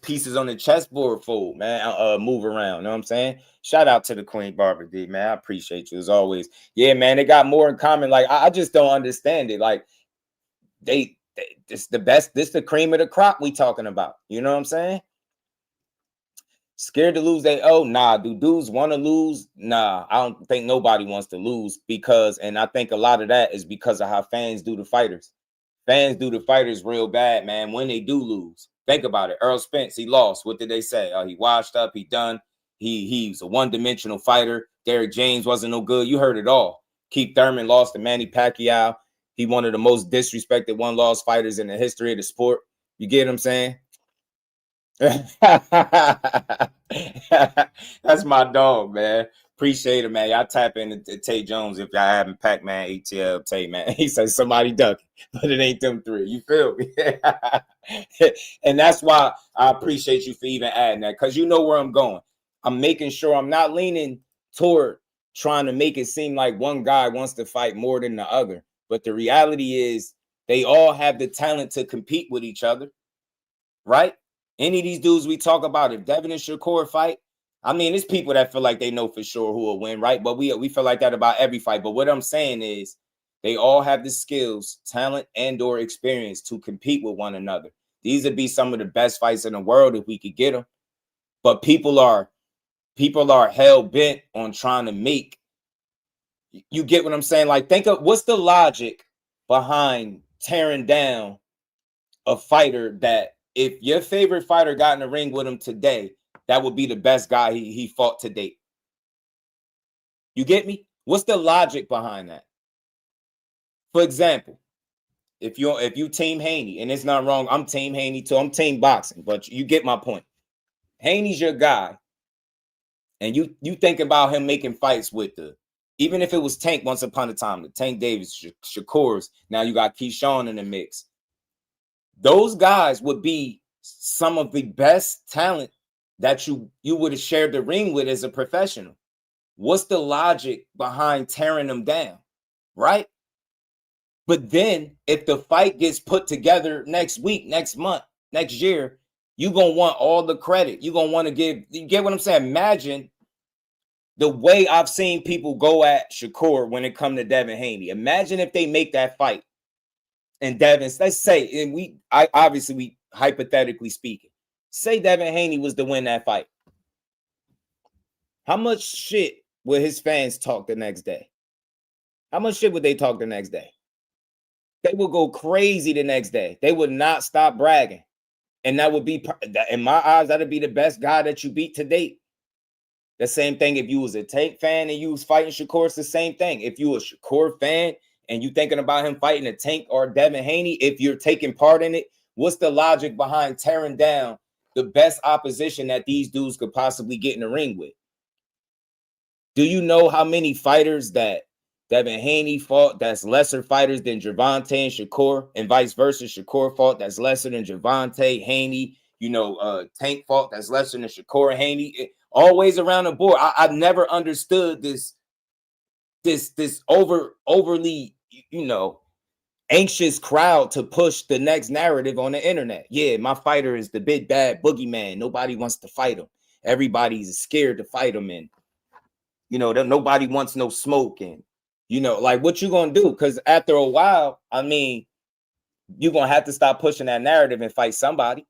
pieces on the chessboard fold, man, move around. You know what I'm saying? Shout out to the Queen Barbara D, man. I appreciate you as always. Yeah, man, they got more in common. Like, I just don't understand it. Like, this the best, this the cream of the crop we talking about. You know what I'm saying? Scared to lose nah. Do dudes want to lose? Nah, I don't think nobody wants to lose because, and I think a lot of that is because of how fans do the fighters. Fans do the fighters real bad, man, when they do lose. Think about it. Earl Spence, he lost. What did they say? He washed up. He done. He's a one-dimensional fighter. Derrick James wasn't no good. You heard it all. Keith Thurman lost to Manny Pacquiao. He one of the most disrespected one-loss fighters in the history of the sport. You get what I'm saying? That's my dog, man. Appreciate it, man. Y'all tap into Tay Jones if y'all haven't. Pac-Man, ATL, Tay, man. He says somebody duck, but it ain't them three. You feel me? And that's why I appreciate you for even adding that, because you know where I'm going. I'm making sure I'm not leaning toward trying to make it seem like one guy wants to fight more than the other. But the reality is they all have the talent to compete with each other, right? Any of these dudes we talk about, if Devin and Shakur fight, I mean, there's people that feel like they know for sure who will win, right? But we feel like that about every fight. But what I'm saying is they all have the skills, talent, and or experience to compete with one another. These would be some of the best fights in the world if we could get them. But people are hell-bent on trying to make, you get what I'm saying? Like, think of what's the logic behind tearing down a fighter that if your favorite fighter got in the ring with him today, that would be the best guy he fought to date. You get me? What's the logic behind that? For example, if you team Haney, and it's not wrong, I'm team Haney too. I'm team boxing, but you get my point. Haney's your guy, and you think about him making fights with even if it was Tank once upon a time, the Tank Davis, Shakur's. Now you got Keyshawn in the mix. Those guys would be some of the best talent that you would have shared the ring with as a professional. What's the logic behind tearing them down, right? But then if the fight gets put together next week, next month, next year, you're going to want all the credit. You're going to want to give, you get what I'm saying? Imagine the way I've seen people go at Shakur when it comes to Devin Haney. Imagine if they make that fight and Devin, let's say, and we hypothetically speaking, say Devin Haney was to win that fight. How much shit would his fans talk the next day? How much shit would they talk the next day? They would go crazy the next day. They would not stop bragging. And that would be, in my eyes, that would be the best guy that you beat to date. The same thing if you was a Tank fan and you was fighting Shakur, it's the same thing. If you a Shakur fan and you thinking about him fighting a Tank or Devin Haney, if you're taking part in it, what's the logic behind tearing down the best opposition that these dudes could possibly get in the ring with? Do you know how many fighters that Devin Haney fought that's lesser fighters than Gervonta and Shakur, and vice versa? Shakur fought that's lesser than Gervonta, Haney, Tank fought that's lesser than Shakur and Haney. Always around the board. I've never understood this overly, anxious crowd to push the next narrative on the internet. Yeah, my fighter is the big bad boogeyman. Nobody wants to fight him. Everybody's scared to fight him, and nobody wants no smoke. And like, what you gonna do? Because after a while, I mean, you're gonna have to stop pushing that narrative and fight somebody.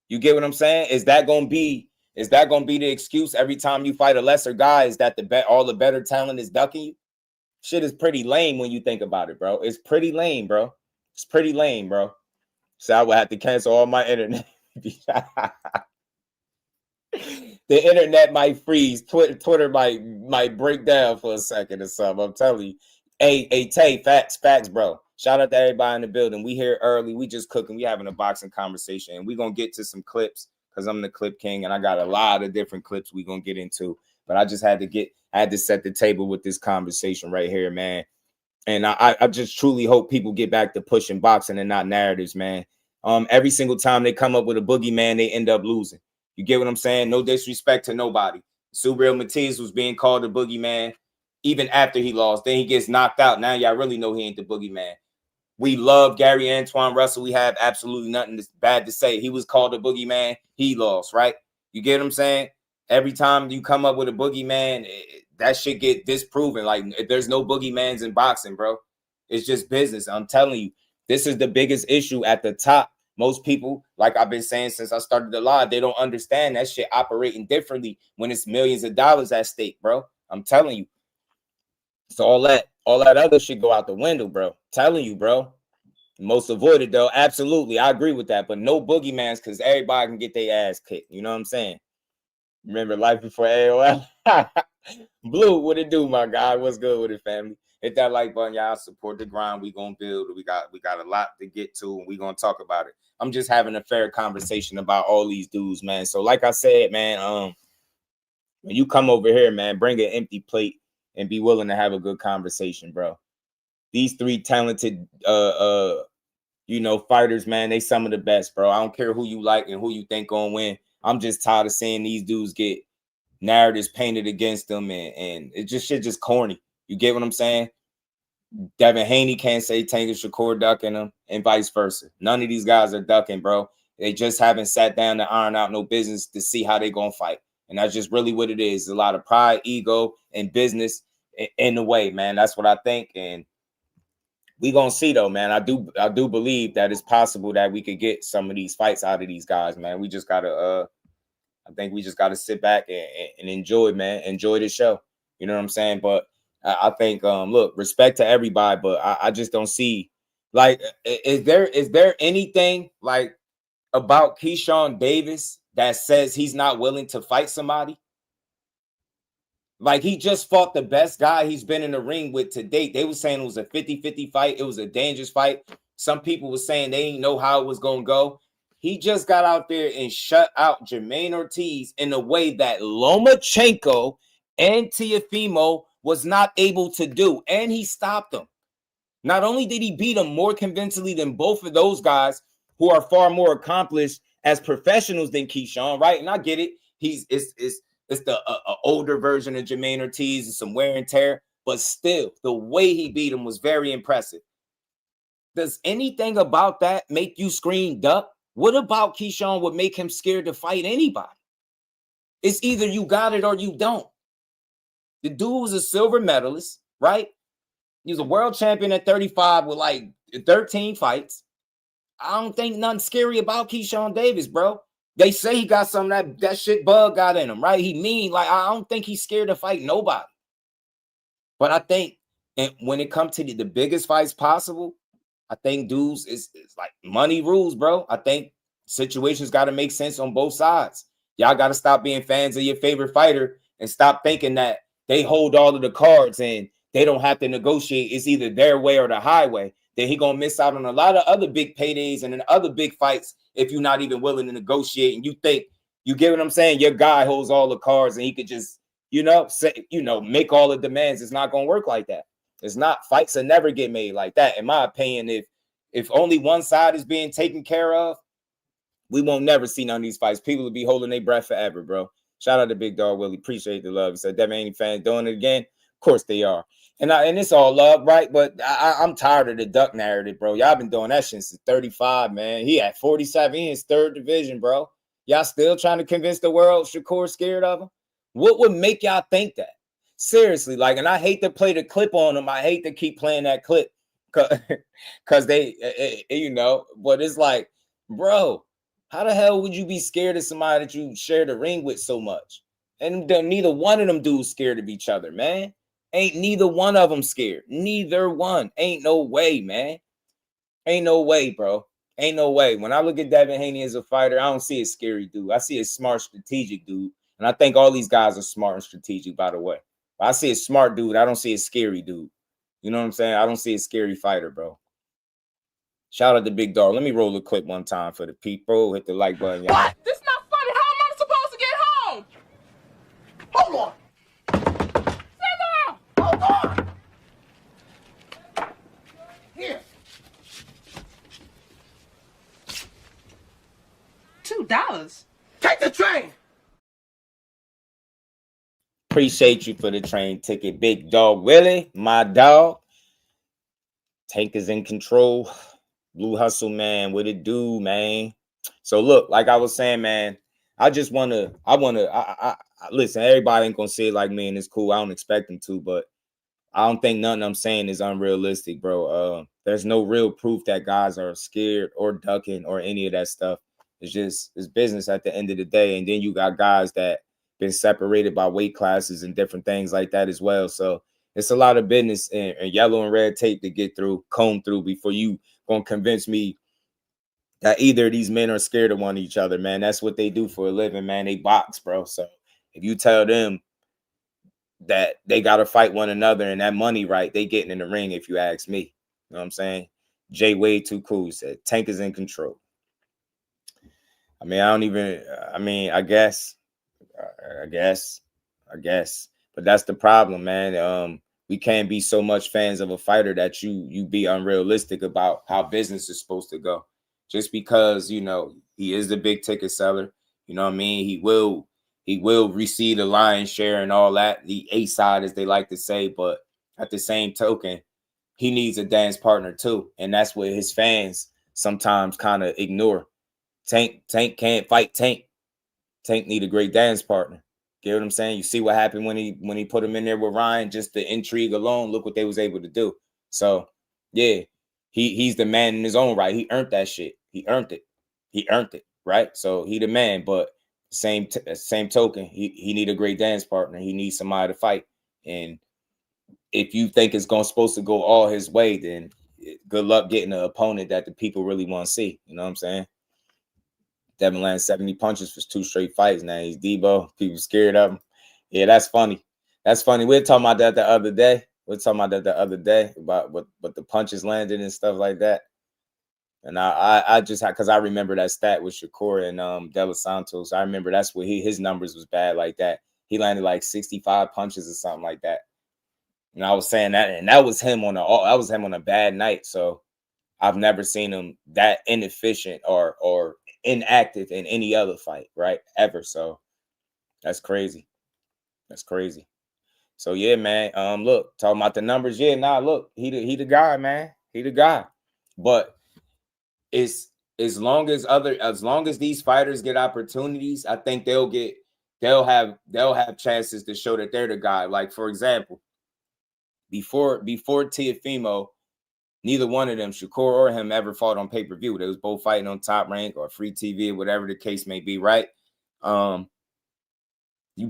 You get what I'm saying? Is that gonna be Is that going to be the excuse every time you fight a lesser guy? Is that all the better talent is ducking you? Shit is pretty lame when you think about it, bro. It's pretty lame, bro. It's pretty lame, bro. So I would have to cancel all my internet. The internet might freeze. Twitter might break down for a second or something. I'm telling you. Hey, Tay, facts, bro. Shout out to everybody in the building. We here early. We just cooking. We having a boxing conversation. And we're going to get to some clips because I'm the clip king. And I got a lot of different clips we're going to get into. But I just had to set the table with this conversation right here, man. And I just truly hope people get back to pushing boxing and not narratives, man. Every single time they come up with a boogeyman, they end up losing. You get what I'm saying? No disrespect to nobody. Subriel Matiz was being called a boogeyman even after he lost. Then he gets knocked out. Now y'all really know he ain't the boogeyman. We love Gary Antoine Russell. We have absolutely nothing bad to say. He was called a boogeyman. He lost, right? You get what I'm saying? Every time you come up with a boogeyman, that shit get disproven. Like, there's no boogeymans in boxing, bro. It's just business. I'm telling you, this is the biggest issue at the top. Most people, like I've been saying since I started the live, they don't understand that shit operating differently when it's millions of dollars at stake, bro. I'm telling you. So all that other shit go out the window, bro. Telling you, bro. Most avoided, though. Absolutely. I agree with that. But no boogeymans because everybody can get their ass kicked. You know what I'm saying? Remember life before AOL? Blue, what it do, my guy? What's good with it, family? Hit that like button, y'all. Support the grind. We gonna build. We got a lot to get to, and we gonna talk about it. I'm just having a fair conversation about all these dudes, man. So, like I said, man, when you come over here, man, bring an empty plate and be willing to have a good conversation, bro. These three talented, fighters, man, they some of the best, bro. I don't care who you like and who you think gonna win. I'm just tired of seeing these dudes get narratives painted against them, and it just corny. You get what I'm saying? Devin Haney can't say Tanker Shakur ducking him, and vice versa. None of these guys are ducking, bro. They just haven't sat down to iron out no business to see how they gonna fight. And that's just really what it is. A lot of pride, ego, and business in the way, man. That's what I think. And we gonna see though, man. I do believe that it's possible that we could get some of these fights out of these guys, man. We just gotta I think we just gotta sit back and enjoy, man. Enjoy the show. You know what I'm saying? But I think look, respect to everybody, but I just don't see, like, is there anything like about Keyshawn Davis that says he's not willing to fight somebody? Like, he just fought the best guy he's been in the ring with to date. They were saying it was a 50-50 fight. It was a dangerous fight. Some people were saying they didn't know how it was going to go. He just got out there and shut out Jermaine Ortiz in a way that Lomachenko and Teofimo was not able to do. And he stopped him. Not only did he beat him more convincingly than both of those guys who are far more accomplished as professionals than Keyshawn, right? And I get it. It's the older version of Jermaine Ortiz and some wear and tear, but still, the way he beat him was very impressive. Does anything about that make you scream duck? What about Keyshawn would make him scared to fight anybody? It's either you got it or you don't. The dude was a silver medalist, right? He was a world champion at 35 with like 13 fights. I don't think nothing scary about Keyshawn Davis, bro. They say he got some of that shit bug got in him, right? He mean, like, I don't think he's scared to fight nobody. But I think when it comes to the biggest fights possible, I think dudes, it's like money rules, bro. I think situations got to make sense on both sides. Y'all got to stop being fans of your favorite fighter and stop thinking that they hold all of the cards and they don't have to negotiate. It's either their way or the highway. Then he going to miss out on a lot of other big paydays and other big fights if you're not even willing to negotiate. And you think, you get what I'm saying? Your guy holds all the cards and he could just, make all the demands. It's not going to work like that. It's not. Fights will never get made like that. In my opinion, if only one side is being taken care of, we won't never see none of these fights. People will be holding their breath forever, bro. Shout out to Big Dog Willie. Appreciate the love. He said, Devin Haney fans doing it again. Of course they are. And it's all love, right? But I'm tired of the duck narrative, bro. Y'all been doing that since 35, man. He at 47. He in his third division, bro. Y'all still trying to convince the world Shakur scared of him? What would make y'all think that? Seriously, like, and I hate to play the clip on them. I hate to keep playing that clip because they, but it's like, bro, How the hell would you be scared of somebody that you share the ring with so much? And neither one of them dudes scared of each other, man. Ain't neither one of them scared. Neither one. Ain't no way, man. Ain't no way, bro. Ain't no way. When I look at Devin Haney as a fighter, I don't see a scary dude. I see a smart, strategic dude. And I think all these guys are smart and strategic, by the way. If I see a smart dude, I don't see a scary dude. You know what I'm saying? I don't see a scary fighter, bro. Shout out to Big Dog. Let me roll a clip one time for the people. Hit the like button, y'all. What? This not funny. How am I supposed to get home? Hold on. Hold on. Here. $2. Take the train. Appreciate you for the train ticket, Big Dog Willie, my dog. Tank is in control. Blue Hustle, man. What it do, man? So look, like I was saying, man, I listen, everybody ain't gonna say it like me, and it's cool. I don't expect them to, but I don't think nothing I'm saying is unrealistic, bro. There's no real proof that guys are scared or ducking or any of that stuff. It's business at the end of the day. And then you got guys that been separated by weight classes and different things like that as well. So it's a lot of business and yellow and red tape to get through, comb through before you gonna convince me that either of these men are scared of one each other, man. That's what they do for a living, man. They box, bro. So if you tell them that they got to fight one another and that money right, they getting in the ring, if you ask me. You know what I'm saying? Jay way too cool said Tank is in control. I guess. But that's the problem, man. We can't be so much fans of a fighter that you be unrealistic about how business is supposed to go. Just because, you know, he is the big ticket seller, you know what I mean? He will receive the lion's share and all that, the A side, as they like to say. But at the same token, he needs a dance partner too. And that's what his fans sometimes kind of ignore. Tank can't fight Tank. Tank need a great dance partner. Get what I'm saying? You see what happened when he put him in there with Ryan, just the intrigue alone. Look what they was able to do. So yeah, he's the man in his own right. He earned that shit. He earned it, right? So he the man. But same token, he need a great dance partner. He needs somebody to fight. And if you think it's supposed to go all his way, then good luck getting an opponent that the people really want to see. You know what I'm saying? Devin landed 70 punches for 2 straight fights. Now he's Debo. People scared of him. Yeah, that's funny. That's funny. We were talking about that the other day. About what the punches landed and stuff like that. And I just had, because I remember that stat with Shakur and De Los Santos. I remember that's what his numbers was bad like that. He landed like 65 punches or something like that. And I was saying that, and that was him on a bad night. So I've never seen him that inefficient or inactive in any other fight, right? Ever. So that's crazy. That's crazy. So yeah, man. Look, talking about the numbers. Yeah, look, he the guy, man. He the guy. But it's as long as these fighters get opportunities, I think they'll have chances to show that they're the guy. Like, for example, before Teofimo, neither one of them, Shakur or him, ever fought on pay-per-view. They was both fighting on Top Rank or free TV or whatever the case may be, right? You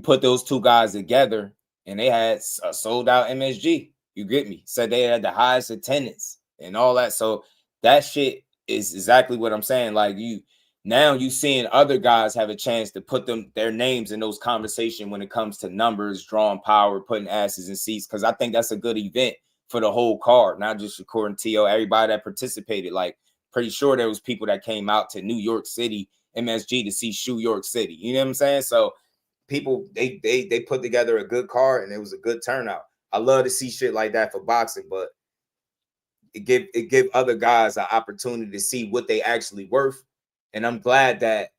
put those two guys together and they had a sold-out MSG. You get me? Said they had the highest attendance and all that. So that shit is exactly what I'm saying. Like, you seeing other guys have a chance to put their names in those conversations when it comes to numbers, drawing power, putting asses in seats, because I think that's a good event for the whole card, not just Shakur and T.O., everybody that participated. Like, pretty sure there was people that came out to New York City, MSG, to see Shoe York City. You know what I'm saying? So people, they put together a good card, and it was a good turnout. I love to see shit like that for boxing, but it give other guys an opportunity to see what they actually worth. And I'm glad that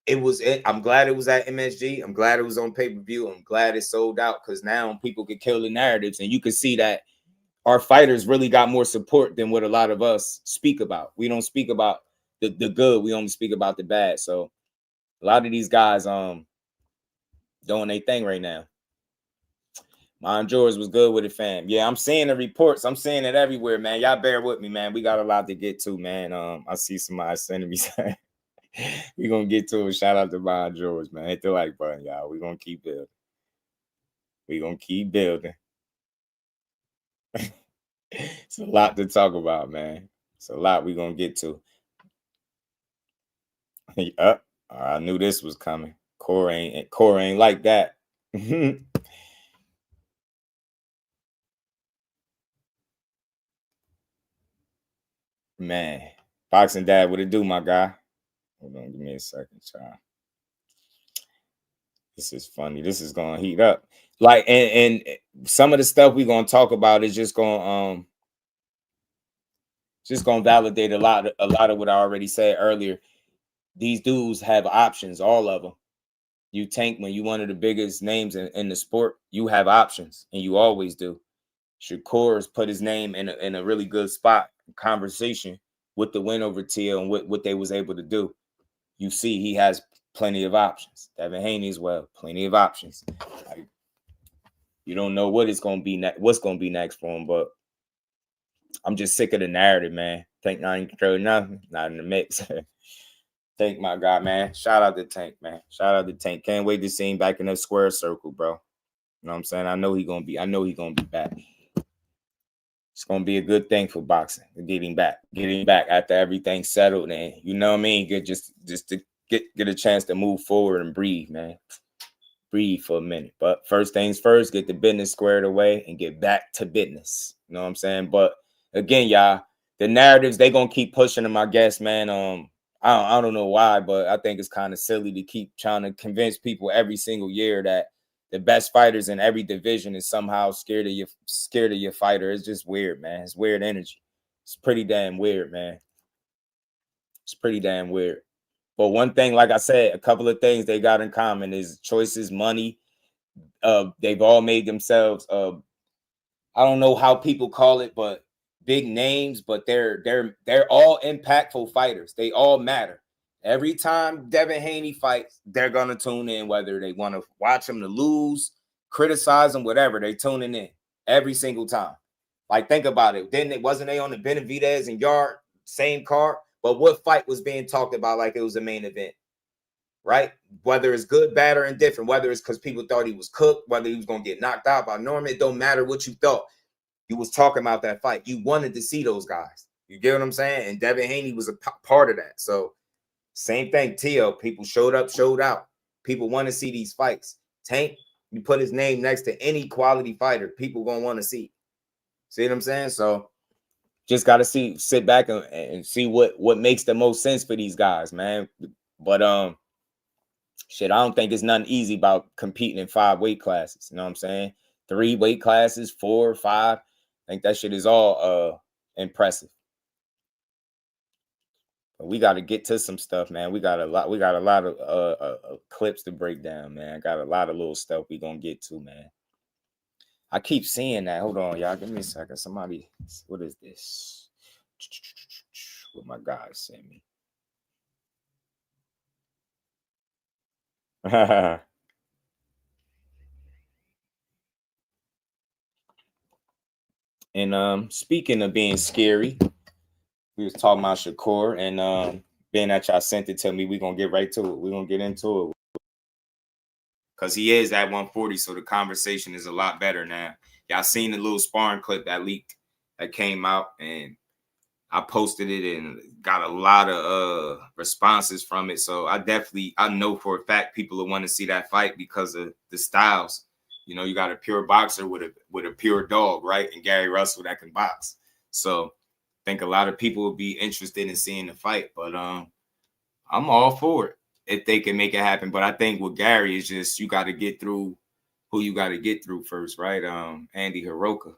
I'm glad it was at MSG. I'm glad it was on pay-per-view. I'm glad it sold out, because now people can kill the narratives, and you can see that our fighters really got more support than what a lot of us speak about. We don't speak about the good. We only speak about the bad. So a lot of these guys doing their thing right now. Mine George was good with it, fam. Yeah, I'm seeing the reports. I'm seeing it everywhere, man. Y'all bear with me, man. We got a lot to get to, man. I see somebody sending me We gonna get to it. Shout out to Brian George, man. Hit the like button, y'all. We gonna keep building. We gonna keep building. It's a lot to talk about, man. It's a lot we gonna get to. I knew this was coming. Core ain't like that. Man, boxing dad, what it do, my guy? Hold on, give me a second, child. This is funny. This is gonna heat up. Like, and some of the stuff we're gonna talk about is just gonna validate a lot of what I already said earlier. These dudes have options, all of them. You Tank, when you one of the biggest names in the sport, you have options, and you always do. Shakur has put his name in a really good spot, conversation with the win over TL and what they was able to do. You see, he has plenty of options. Devin Haney as well, plenty of options. Like, you don't know what it's gonna be what's gonna be next for him, but I'm just sick of the narrative, man. Tank not in control, nothing, not in the mix. Tank, my guy, man. Shout out to Tank, man. Shout out to Tank. Can't wait to see him back in the square circle, bro. You know what I'm saying? I know he's gonna be back. It's gonna be a good thing for boxing. Getting back after everything's settled, and you know what I mean. Good, just to get a chance to move forward and breathe, man. Breathe for a minute. But first things first, get the business squared away and get back to business. You know what I'm saying? But again, y'all, the narratives, they gonna keep pushing them, I guess, man. I don't know why, but I think it's kind of silly to keep trying to convince people every single year that the best fighters in every division is somehow scared of your fighter. It's just weird, man. It's weird energy. It's pretty damn weird, man. It's pretty damn weird. But one thing, like I said, a couple of things they got in common is choices, money. They've all made themselves, I don't know how people call it, but big names, but they're all impactful fighters. They all matter. Every time Devin Haney fights, they're gonna tune in, whether they want to watch him to lose, criticize him, whatever. They tuning in every single time. Like, think about it. Wasn't they on the Benavidez and Yard same card? But what fight was being talked about like it was a main event, right? Whether it's good, bad, or indifferent, whether it's because people thought he was cooked, whether he was gonna get knocked out by Norman, it don't matter what you thought. You was talking about that fight. You wanted to see those guys. You get what I'm saying? And Devin Haney was a part of that. So same thing, TL. People showed up, showed out. People want to see these fights. Tank, you put his name next to any quality fighter, people gonna want to see. See what I'm saying? So just gotta sit back and see what makes the most sense for these guys, man. But shit, I don't think it's nothing easy about competing in 5 weight classes. You know what I'm saying? 3 weight classes, 4, 5. I think that shit is all impressive. But we got to get to some stuff, man. We got a lot of clips to break down, man. Got a lot of little stuff we gonna get to, man. I keep seeing that. Hold on, y'all. Give me a second. Somebody, what is this? What my guys sent me. And speaking of being scary, we was talking about Shakur, and being that y'all sent it to me, we're gonna get right to it. We're gonna get into it. Because he is at 140, so the conversation is a lot better now. Y'all seen the little sparring clip that leaked, that came out, and I posted it and got a lot of responses from it. So I know for a fact people will want to see that fight because of the styles. You know, you got a pure boxer with a pure dog, right? And Gary Russell that can box. So I think a lot of people will be interested in seeing the fight. But I'm all for it if they can make it happen. But I think with Gary is just you got to get through who you got to get through first, right? Andy Hiroka.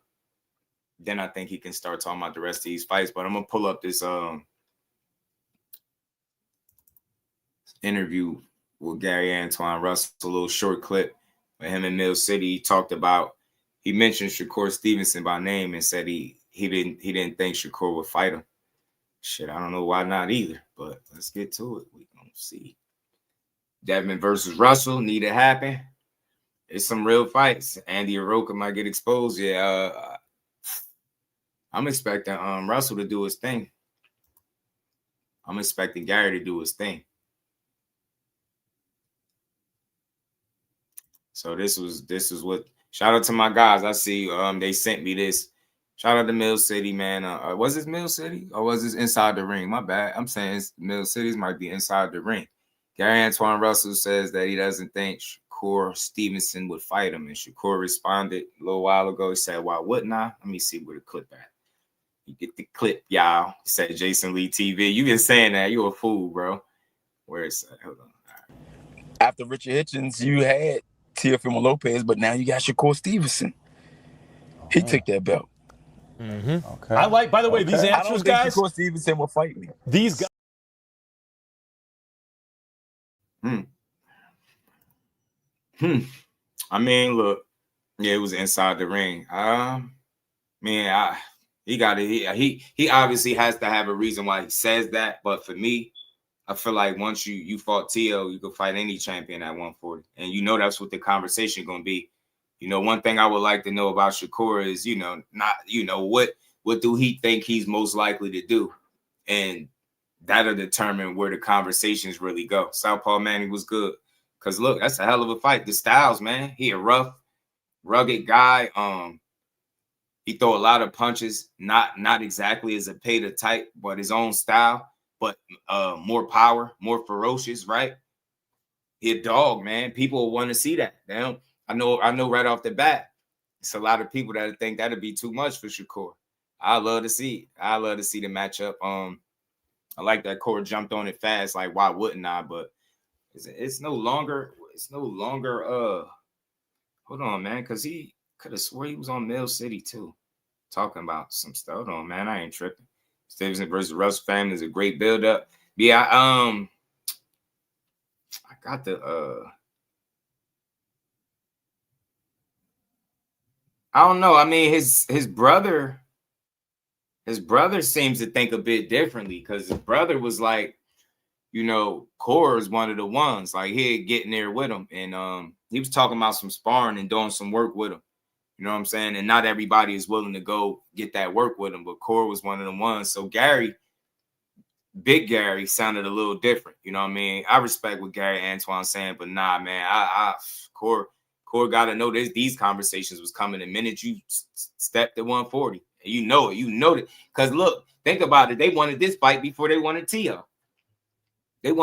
Then I think he can start talking about the rest of these fights. But I'm gonna pull up this interview with Gary Antoine Russell, a little short clip with him in Mill City. He mentioned Shakur Stevenson by name and said he didn't think Shakur would fight him. Shit, I don't know why not either, but let's get to it. We gonna see. Devin versus Russell, need it happen. It's some real fights. Andy Hiroka might get exposed. Yeah, I'm expecting Russell to do his thing. I'm expecting Gary to do his thing. So this is what. Shout out to my guys. I see they sent me this. Shout out to Mill City, man. Was this Mill City or was this Inside the Ring? My bad. I'm saying Mill Cities might be Inside the Ring. Gary Antoine Russell says that he doesn't think Shakur Stevenson would fight him. And Shakur responded a little while ago. He said, why wouldn't I? Let me see where the clip at. You get the clip, y'all. He said Jason Lee TV. You been saying that. You a fool, bro. Where is that? Hold on. Right. After Richard Hitchens, you had Teofimo Lopez, but now you got Shakur Stevenson. He took that belt. Mm-hmm. Okay. I like, by the way, these answers, I don't think guys. Shakur Stevenson will fight me. These guys. I mean, look, yeah, it was Inside the Ring. He obviously has to have a reason why he says that. But for me, I feel like once you fought Tio, you could fight any champion at 140. And you know that's what the conversation gonna be. You know, one thing I would like to know about Shakur is, what do he think he's most likely to do? And that'll determine where the conversations really go. Southpaw Manny was good. Because, look, that's a hell of a fight. The styles, man. He a rough, rugged guy. He throw a lot of punches, not exactly as a Peta type, but his own style, but more power, more ferocious, right? He a dog, man. People want to see that. I know right off the bat, it's a lot of people that think that'd be too much for Shakur. I love to see it. I love to see the matchup. I like that Core jumped on it fast. Like, why wouldn't I? But it's no longer. Hold on, man, because he could have swore he was on Mill City too, talking about some stuff. Hold on, man, I ain't tripping. Stevenson versus Russell family is a great build-up. Yeah, I got the I don't know. I mean, his brother seems to think a bit differently because his brother was like, Core is one of the ones. Like, he'd get in there with him. And he was talking about some sparring and doing some work with him. You know what I'm saying? And not everybody is willing to go get that work with him, but Core was one of the ones. So Big Gary sounded a little different. You know what I mean? I respect what Gary Antoine's saying, but nah, man, Core got to know these conversations was coming the minute you stepped at 140. And you know it. Because look, think about it. They wanted this fight before they wanted Tio. It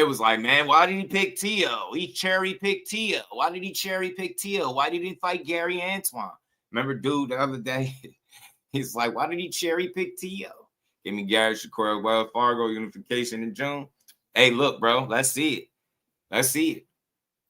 was like, man, why did he pick Tio? He cherry-picked Tio. Why did he cherry-pick Tio? Why did he fight Gary Antoine? Remember, dude, the other day, he's like, why did he cherry-pick Tio? Give me Gary Shakur, Wells Fargo unification in June. Hey, look, bro, let's see it.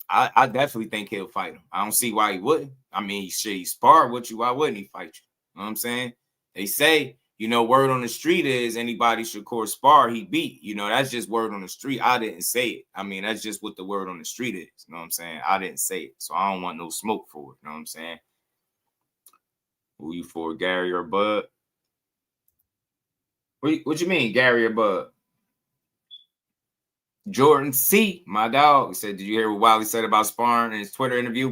I definitely think he'll fight him. I don't see why he wouldn't. I mean, he sparred with you. Why wouldn't he fight you? You know what I'm saying? They say, word on the street is anybody Shakur spar, he beat. That's just word on the street. I didn't say it. I mean, that's just what the word on the street is. You know what I'm saying? I didn't say it. So I don't want no smoke for it. You know what I'm saying? Who you for, Gary or Bud? What you mean, Gary or Bud? Jordan C, my dog, said, did you hear what Wiley said about sparring in his Twitter interview?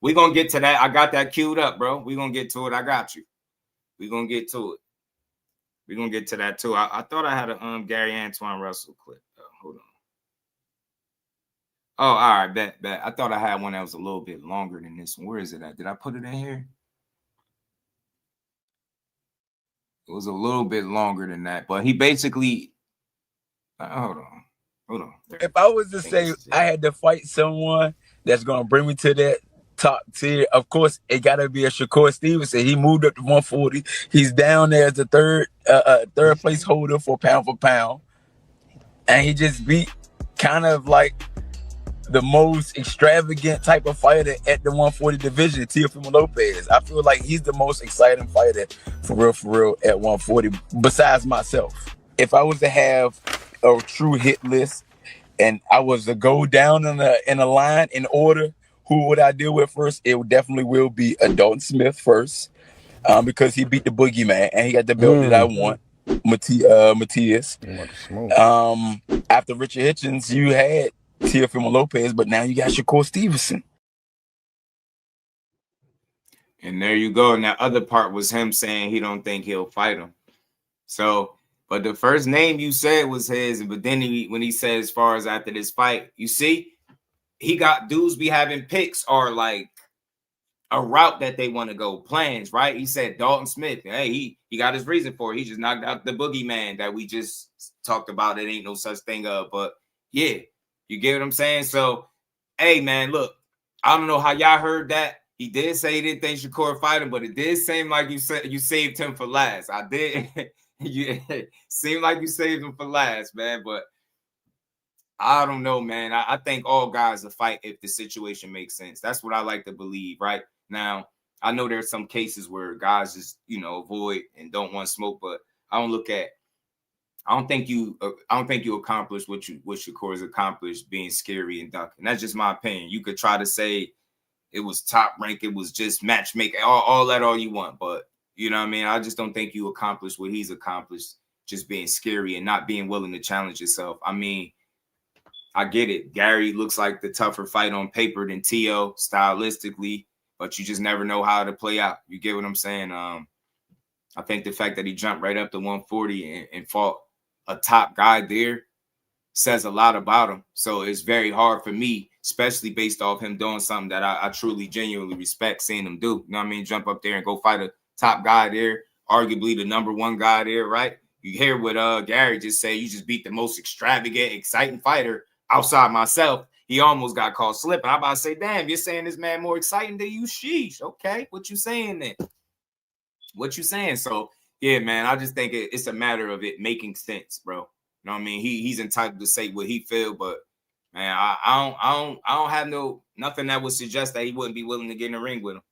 We gonna get to that. I got that queued up, bro. We gonna get to it. I got you. We gonna get to it. We gonna get to that too. I thought I had a Gary Antoine Russell clip. Hold on. Oh, all right, bet. I thought I had one that was a little bit longer than this one. Where is it at? Did I put it in here? It was a little bit longer than that, but he basically. Hold on. If I was to say I had to fight someone that's going to bring me to that top tier, of course, it got to be a Shakur Stevenson. He moved up to 140. He's down there as the third place holder for pound. And he just beat kind of like the most extravagant type of fighter at the 140 division, Teofimo Lopez. I feel like he's the most exciting fighter for real at 140, besides myself. If I was to have a true hit list and I was to go down in a line in order, who would I deal with first? It definitely will be a Dalton Smith first, because he beat the boogeyman and he got the belt that I want, Matias. After Richard Hitchens, you had Teofimo Lopez, but now you got Shakur Stevenson. And there you go. And that other part was him saying he don't think he'll fight him. So, but the first name you said was his, but then when he said as far as after this fight, you see, he got dudes be having picks or like a route that they want to go, plans, right? He said Dalton Smith. Hey, he got his reason for it. He just knocked out the boogeyman that we just talked about. It ain't no such thing of, but yeah, you get what I'm saying? So, hey, man, look, I don't know how y'all heard that. He did say he didn't think Shakur would fight him, but it did seem like you said you saved him for last. I did. Seemed like you saved him for last, man, but I don't know, man. I think all guys will fight if the situation makes sense. That's what I like to believe, right? Now, I know there's some cases where guys just, avoid and don't want smoke, but I don't think you accomplished what Shakur has accomplished, being scary and ducking. That's just my opinion. You could try to say it was top rank, it was just matchmaking, all that all you want, but you know what I mean? I just don't think you accomplished what he's accomplished, just being scary and not being willing to challenge yourself. I mean, I get it. Gary looks like the tougher fight on paper than T.O. stylistically, but you just never know how to play out. You get what I'm saying? I think the fact that he jumped right up to 140 and fought a top guy there says a lot about him. So it's very hard for me, especially based off him doing something that I truly, genuinely respect seeing him do. You know what I mean? Jump up there and go fight a top guy there, arguably the #1 guy there, right? You hear what Gary just said. You just beat the most extravagant, exciting fighter outside myself. He almost got caught slipping. I'm about to say, damn, you're saying this man more exciting than you? Sheesh. Okay, what you saying then? What you saying? So, yeah, man, I just think it's a matter of it making sense, bro. You know what I mean? He's entitled to say what he feel, but man, I don't have nothing that would suggest that he wouldn't be willing to get in the ring with him.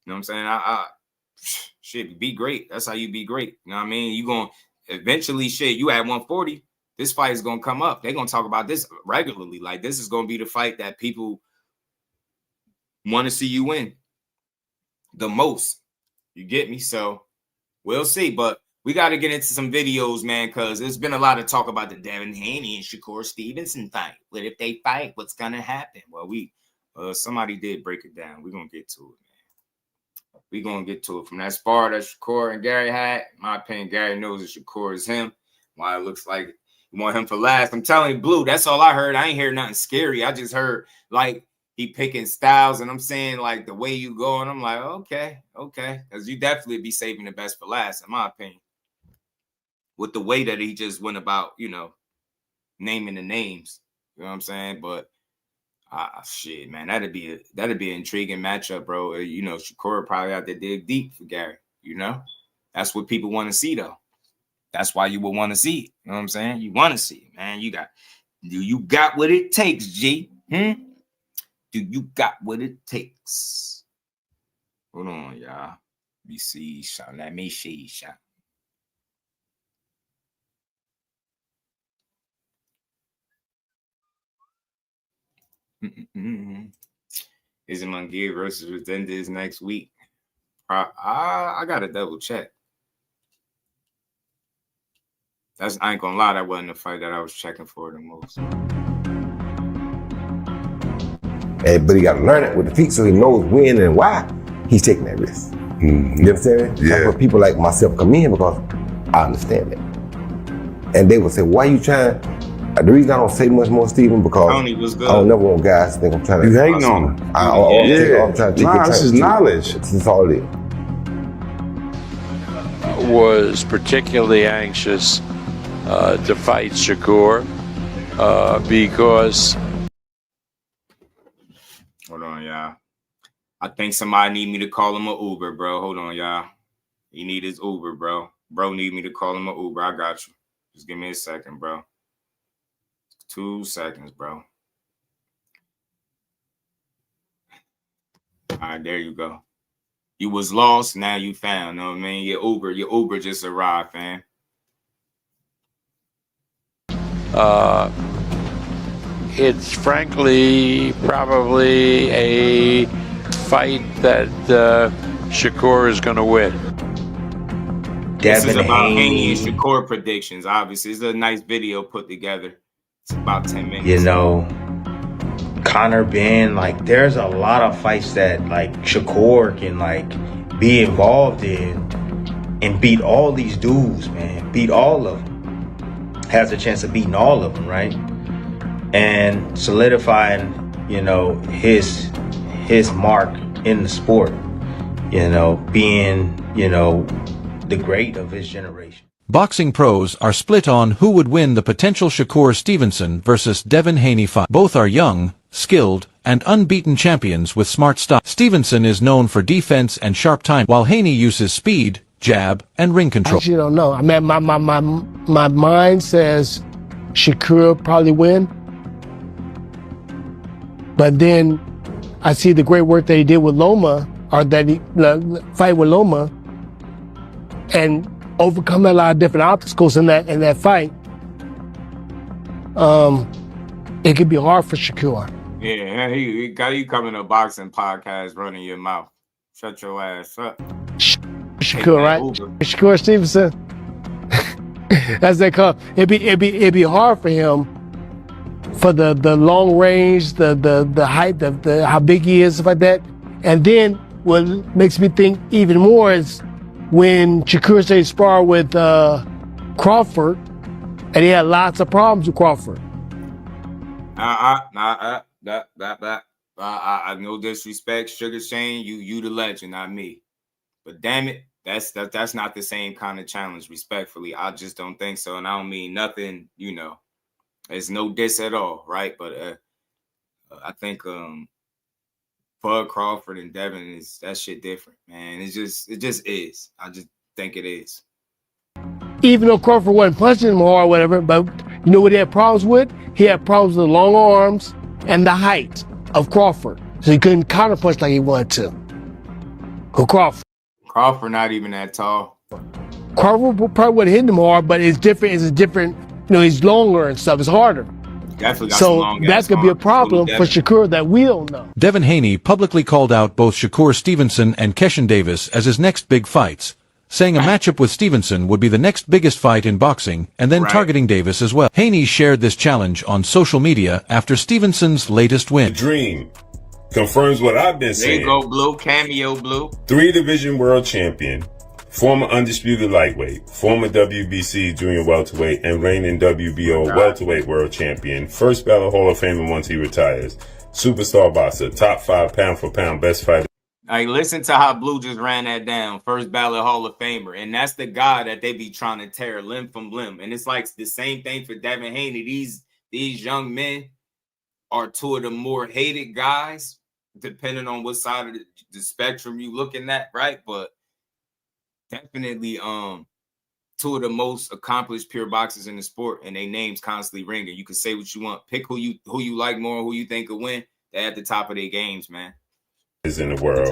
You know what I'm saying? Shit, be great. That's how you be great. You know what I mean? You going to eventually, shit, you at 140, this fight is going to come up. They're going to talk about this regularly. Like, this is going to be the fight that people want to see you win the most. You get me? So we'll see. But we got to get into some videos, man, because there's been a lot of talk about the Devin Haney and Shakur Stevenson fight. But if they fight, what's going to happen? Well, somebody did break it down. We're going to get to it, man. We're going to get to it. From that spar that Shakur and Gary had, in my opinion, Gary knows that Shakur is him. Why it looks like you want him for last. I'm telling you, Blue, that's all I heard. I ain't hear nothing scary. I just heard, like, he picking styles, and I'm saying, like, the way you go, and I'm like, okay. Because you definitely be saving the best for last, in my opinion. With the way that he just went about, naming the names. You know what I'm saying? But shit, man, that'd be an intriguing matchup, bro. Shakur probably out there dig deep for Gary. That's what people want to see, though. That's why you would want to see it. You know what I'm saying? You want to see it, man. Do you got what it takes, G? Do you got what it takes? Hold on, y'all. Let me see, shot. Is it Munguia versus Resendez next week? I gotta double check. I ain't gonna lie, that wasn't the fight that I was checking for the most. Hey, but he gotta learn it with the feet so he knows when and why he's taking that risk. Mm-hmm. You understand? Yeah. That's where people like myself come in, because I understand it. And they will say, why you trying? The reason I don't say much more, Steven, because Tony was good. I don't never want guys to think I'm trying to. You hating on him. I'm trying to take this is knowledge. That's all it is. Was particularly anxious to fight Shakur because. Hold on, y'all. I think somebody need me to call him an Uber, bro. Hold on, y'all. He need his Uber, bro. Bro need me to call him an Uber. I got you. Just give me a second, bro. 2 seconds, bro. All right, there you go. You was lost, now you found. Know what I mean? Your Uber just arrived, fam. It's frankly probably a fight that Shakur is going to win. This is about Haney and Shakur predictions, obviously. It's a nice video put together. It's about 10 minutes. Conor Ben, like, there's a lot of fights that, like, Shakur can, like, be involved in and beat all these dudes, man. Beat all of them. Has a chance of beating all of them, right? and solidifying, his mark in the sport, being, the great of his generation. Boxing pros are split on who would win the potential Shakur Stevenson versus Devin Haney fight. Both are young, skilled, and unbeaten champions with smart style. Stevenson is known for defense and sharp time, while Haney uses speed, jab, and ring control. I actually don't know. I mean, my mind says Shakur probably win, but then I see the great work that he did with Loma, or that he fight with Loma, and overcome a lot of different obstacles in that fight. It could be hard for Shakur. Yeah, he got you coming to a boxing podcast running your mouth. Shut your ass up. Shakur, right? Shakur Stevenson. That's that call. It'd be hard for him for the long range, the height, the how big he is, stuff like that. And then what makes me think even more is when Shakur say spar with Crawford, and he had lots of problems with Crawford. No disrespect, Sugar Shane, you the legend, not me. But damn it, that's not the same kind of challenge, respectfully. I just don't think so. And I don't mean nothing, There's no diss at all, right? But I think Bud Crawford and Devin is that shit different, man. It just is. I just think it is. Even though Crawford wasn't punching him hard or whatever, but you know what he had problems with? He had problems with the long arms and the height of Crawford. So he couldn't counterpunch like he wanted to. Crawford not even that tall. Crawford probably would have hit him hard, but it's different. It's a different, he's longer and stuff. It's harder. Definitely got so long that could be a problem for Shakur that we don't know. Devin Haney publicly called out both Shakur Stevenson and Keshawn Davis as his next big fights, saying a matchup with Stevenson would be the next biggest fight in boxing, and then targeting Davis as well. Haney shared this challenge on social media after Stevenson's latest win. The Dream confirms what I've been saying. There you go, Blue. Cameo, Blue. 3-division world champion, former undisputed lightweight, former WBC junior welterweight, and reigning WBO welterweight world champion, first ballot Hall of Famer once he retires, superstar boxer, top 5 pound for pound best fighter. Like, listen to how Blue just ran that down. First ballot Hall of Famer. And that's the guy that they be trying to tear limb from limb. And it's like the same thing for Devin Haney. These young men are two of the more hated guys, depending on what side of the spectrum you looking at, right? But definitely two of the most accomplished pure boxers in the sport, and their names constantly ringing. You can say what you want. Pick who you like more, who you think will win. They're at the top of their games, man. Is in the world.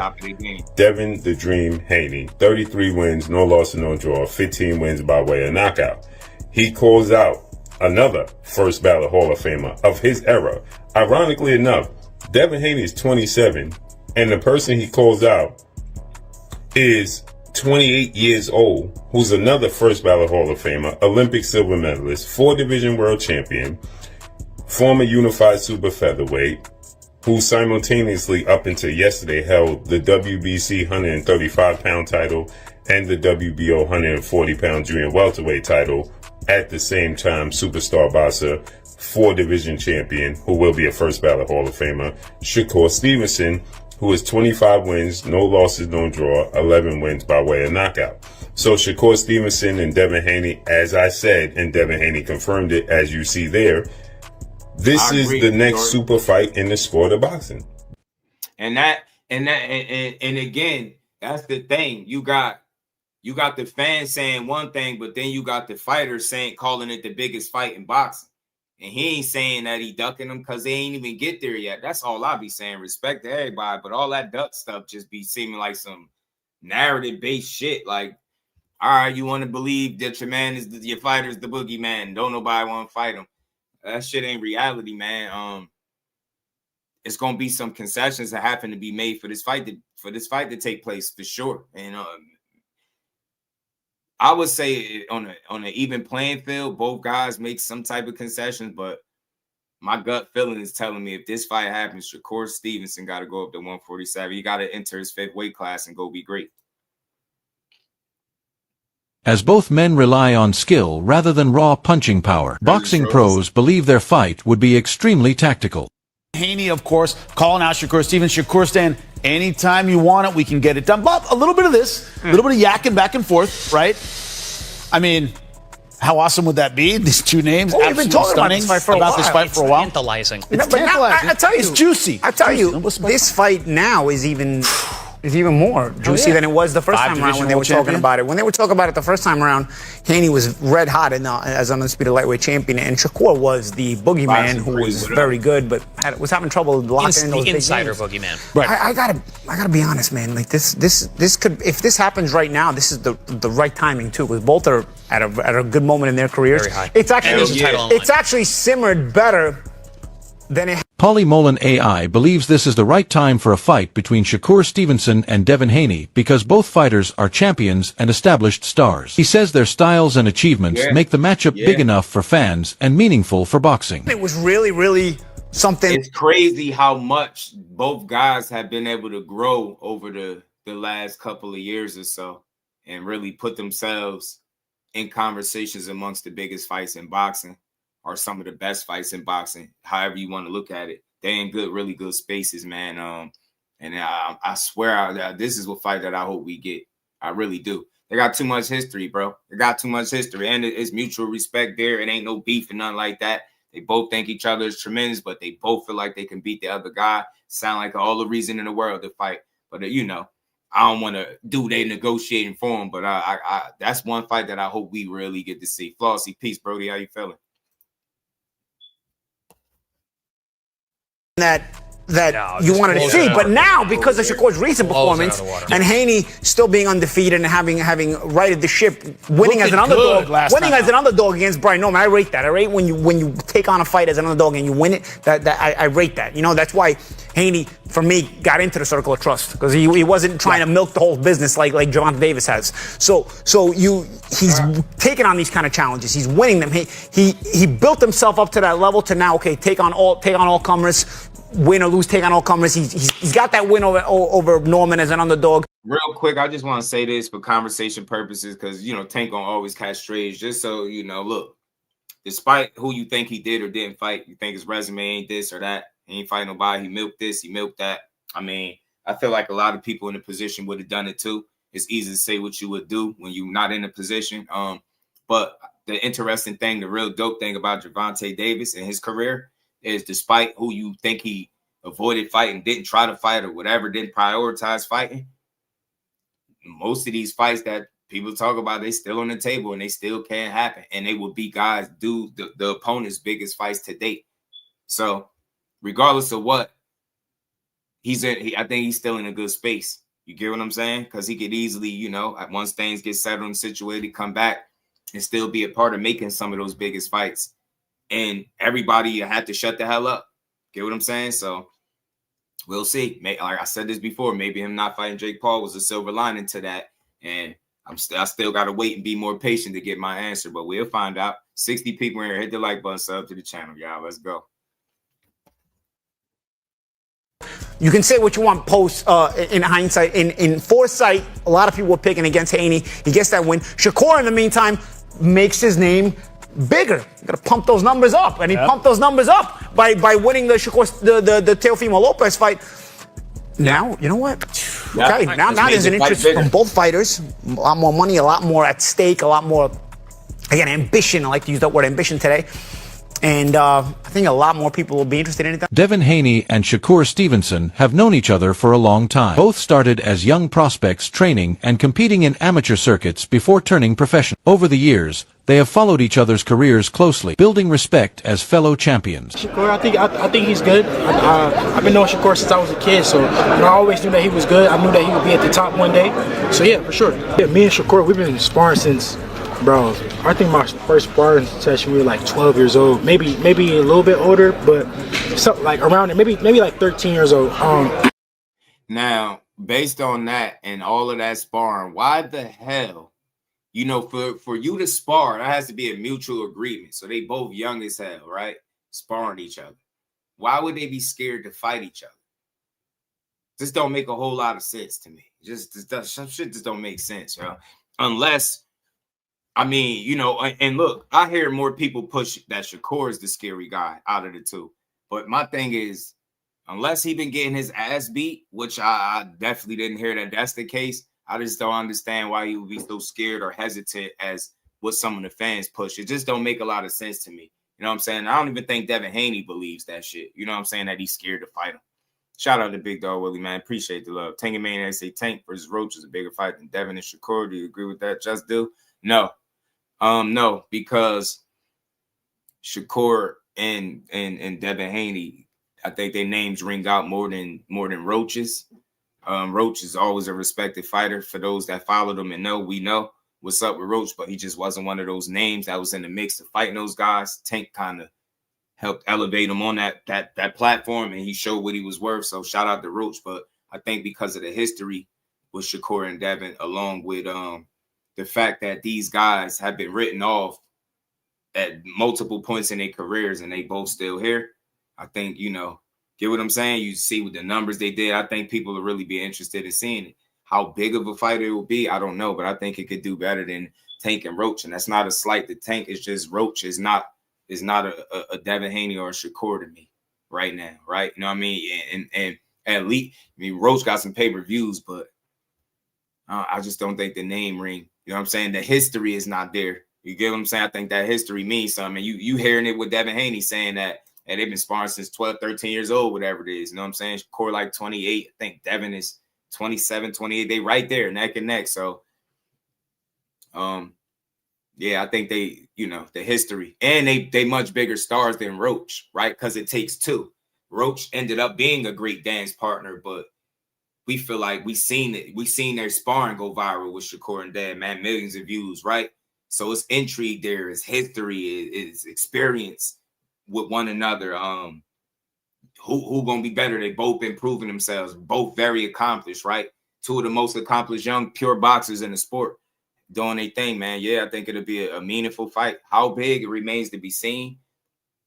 Devin the Dream Haney, 33 wins, no loss and no draw, 15 wins by way of knockout. He calls out another first ballot Hall of Famer of his era. Ironically enough, Devin Haney is 27, and the person he calls out is 28 years old, who's another first ballot Hall of Famer, Olympic silver medalist, 4-division world champion, former unified super featherweight, who simultaneously up until yesterday held the WBC 135-pound title and the WBO 140-pound junior welterweight title. At the same time, superstar boxer, 4-division champion, who will be a first ballot Hall of Famer, Shakur Stevenson, who is 25 wins, no losses, no draw, 11 wins by way of knockout. So Shakur Stevenson and Devin Haney, as I said, and Devin Haney confirmed it, as you see there, this is the next super fight in the sport of boxing. And again, that's the thing. You got the fans saying one thing, but then you got the fighters calling it the biggest fight in boxing. And he ain't saying that he ducking them because they ain't even get there yet. That's all I be saying. Respect to everybody, but all that duck stuff just be seeming like some narrative-based shit. Like, all right, you want to believe that your fighter's the boogeyman. Don't nobody want to fight him. That shit ain't reality, man. It's gonna be some concessions that happen to be made for this fight to take place for sure. And I would say on an even playing field, both guys make some type of concessions, but my gut feeling is telling me if this fight happens, Shakur Stevenson got to go up to 147. He got to enter his 5th weight class and go be great. as both men rely on skill rather than raw punching power. Boxing pros believe their fight would be extremely tactical. Haney, of course, calling out Shakur Stevenson. Shakur saying, anytime you want it, we can get it done. But a little bit of this, a little bit of yakking back and forth, right? I mean, how awesome would that be? These two names, we've been talking about this fight for a while. This fight for a while. Tantalizing. It's tantalizing. I tell you, it's juicy. I tell you, this fight now is even more juicy than it was the first time around when they were talking about it. When they were talking about it the first time around, Haney was red hot as undisputed lightweight champion, and Shakur was the boogeyman who was very good, but was having trouble locking in those big insider games. boogeyman. Right. I gotta be honest, man. Like this could, if this happens right now, this is the right timing too, because both are at a good moment in their careers. Very high. It's actually simmered better than it. Paulie Mullen AI believes this is the right time for a fight between Shakur Stevenson and Devin Haney because both fighters are champions and established stars. He says their styles and achievements make the matchup big enough for fans and meaningful for boxing. It was really, really something. It's crazy how much both guys have been able to grow over the last couple of years or so and really put themselves in conversations amongst the biggest fights in boxing. Are some of the best fights in boxing, however you want to look at it. They in really good spaces, man. And I swear this is a fight that I hope we get. I really do. They got too much history, bro. They got too much history, and it's mutual respect there. It ain't no beef and nothing like that. They both think each other is tremendous, but they both feel like they can beat the other guy. Sound like all the reason in the world to fight. But I don't want to do they negotiating for him, but I that's one fight that I hope we really get to see. Flossie, peace, Brody. How you feeling? that you wanted to see. But now, because of Shakur's recent performance and Haney still being undefeated and having righted the ship, winning as an underdog against Brian Norman, I rate that. I rate when you take on a fight as an underdog and you win it. I rate that. That's why Haney, for me, got into the circle of trust because he wasn't trying to milk the whole business like Gervonta Davis has. So he's taking on these kind of challenges. He's winning them. He built himself up to that level to now, okay, take on all comers. Win or lose, take on all comers. He's got that win over Norman as an underdog. Real quick, I just want to say this for conversation purposes because, Tank gonna always catch strays. Just so look, despite who you think he did or didn't fight, you think his resume ain't this or that, he ain't fight nobody, he milked this, he milked that. I mean, I feel like a lot of people in the position would have done it too. It's easy to say what you would do when you're not in a position. But the interesting thing, the real dope thing about Gervonta Davis and his career is despite who you think he avoided fighting, didn't try to fight or whatever, didn't prioritize fighting, most of these fights that people talk about, they still on the table and they still can happen. And they will be guys do the opponent's biggest fights to date. So regardless of what, I think he's still in a good space. You get what I'm saying? Because he could easily, once things get settled and situated, come back and still be a part of making some of those biggest fights. And everybody had to shut the hell up. Get what I'm saying? So we'll see. Like I said this before, maybe him not fighting Jake Paul was a silver lining to that. And I still got to wait and be more patient to get my answer. But we'll find out. 60 people in here. Hit the like button, sub to the channel, y'all. Let's go. You can say what you want post in hindsight. In foresight, a lot of people were picking against Haney. He gets that win. Shakur, in the meantime, makes his name bigger. You got to pump those numbers up, and he pumped those numbers up by winning the Teofimo Lopez fight. Now, you know what? Okay, now there's an interest from both fighters. A lot more money, a lot more at stake, a lot more, again, ambition. I like to use that word ambition today. And I think a lot more people will be interested in it. Devin Haney and Shakur Stevenson have known each other for a long time. Both started as young prospects training and competing in amateur circuits before turning professional. Over the years, they have followed each other's careers closely, building respect as fellow champions. Shakur, I think he's good. I've been knowing Shakur since I was a kid, so I always knew that he was good. I knew that he would be at the top one day. So yeah, for sure. Yeah, me and Shakur, we've been sparring since, bro, I think my first sparring session we were like 12 years old, maybe a little bit older, but something like around it, maybe like 13 years old. Now, based on that and all of that sparring, why the hell, for you to spar, that has to be a mutual agreement. So they both young as hell, right? Sparring each other. Why would they be scared to fight each other? This don't make a whole lot of sense to me. Some shit just don't make sense, yo. Unless I mean, you know, and look, I hear more people push that Shakur is the scary guy out of the two. But my thing is, unless he been getting his ass beat, which I definitely didn't hear that that's the case, I just don't understand why he would be so scared or hesitant as what some of the fans push. It just don't make a lot of sense to me. You know what I'm saying? I don't even think Devin Haney believes that shit. You know what I'm saying? That he's scared to fight him. Shout out to Big Dog Willie, man. Appreciate the love. Tank and Maniac say Tank versus Roach is a bigger fight than Devin and Shakur. Do you agree with that? Just do? No. No, because Shakur and Devin Haney, I think their names ring out more than Roach's. Roach is always a respected fighter. For those that follow them and know, we know what's up with Roach, but he just wasn't one of those names that was in the mix of fighting those guys. Tank kind of helped elevate him on that platform, and he showed what he was worth. So shout out to Roach. But I think because of the history with Shakur and Devin, along with the fact that these guys have been written off at multiple points in their careers and they both still here, I think, you know, get what I'm saying? You see with the numbers they did, I think people will really be interested in seeing it. How big of a fighter it will be, I don't know, but I think it could do better than Tank and Roach. And that's not a slight to Tank. It's just Roach is not a Devin Haney or a Shakur to me right now, right? You know what I mean? And at least, I mean, Roach got some pay-per-views, but I just don't think the name ring. You know what I'm saying? The history is not there. You get what I'm saying? I think that history means something. You hearing it with Devin Haney saying that and they've been sparring since 12, 13 years old, whatever it is. You know what I'm saying? Shakur like 28. I think Devin is 27, 28. They right there, neck and neck. So, yeah, I think they, you know, the history. And they much bigger stars than Roach, right? Because it takes two. Roach ended up being a great dance partner, but we feel like we seen it. We seen their sparring go viral with Shakur and Dev, man, millions of views, right? So it's intrigue there, it's history, it's experience with one another. Who gonna be better? They both been proving themselves, both very accomplished, right? Two of the most accomplished young pure boxers in the sport doing their thing, man. Yeah, I think it'll be a meaningful fight. How big it remains to be seen,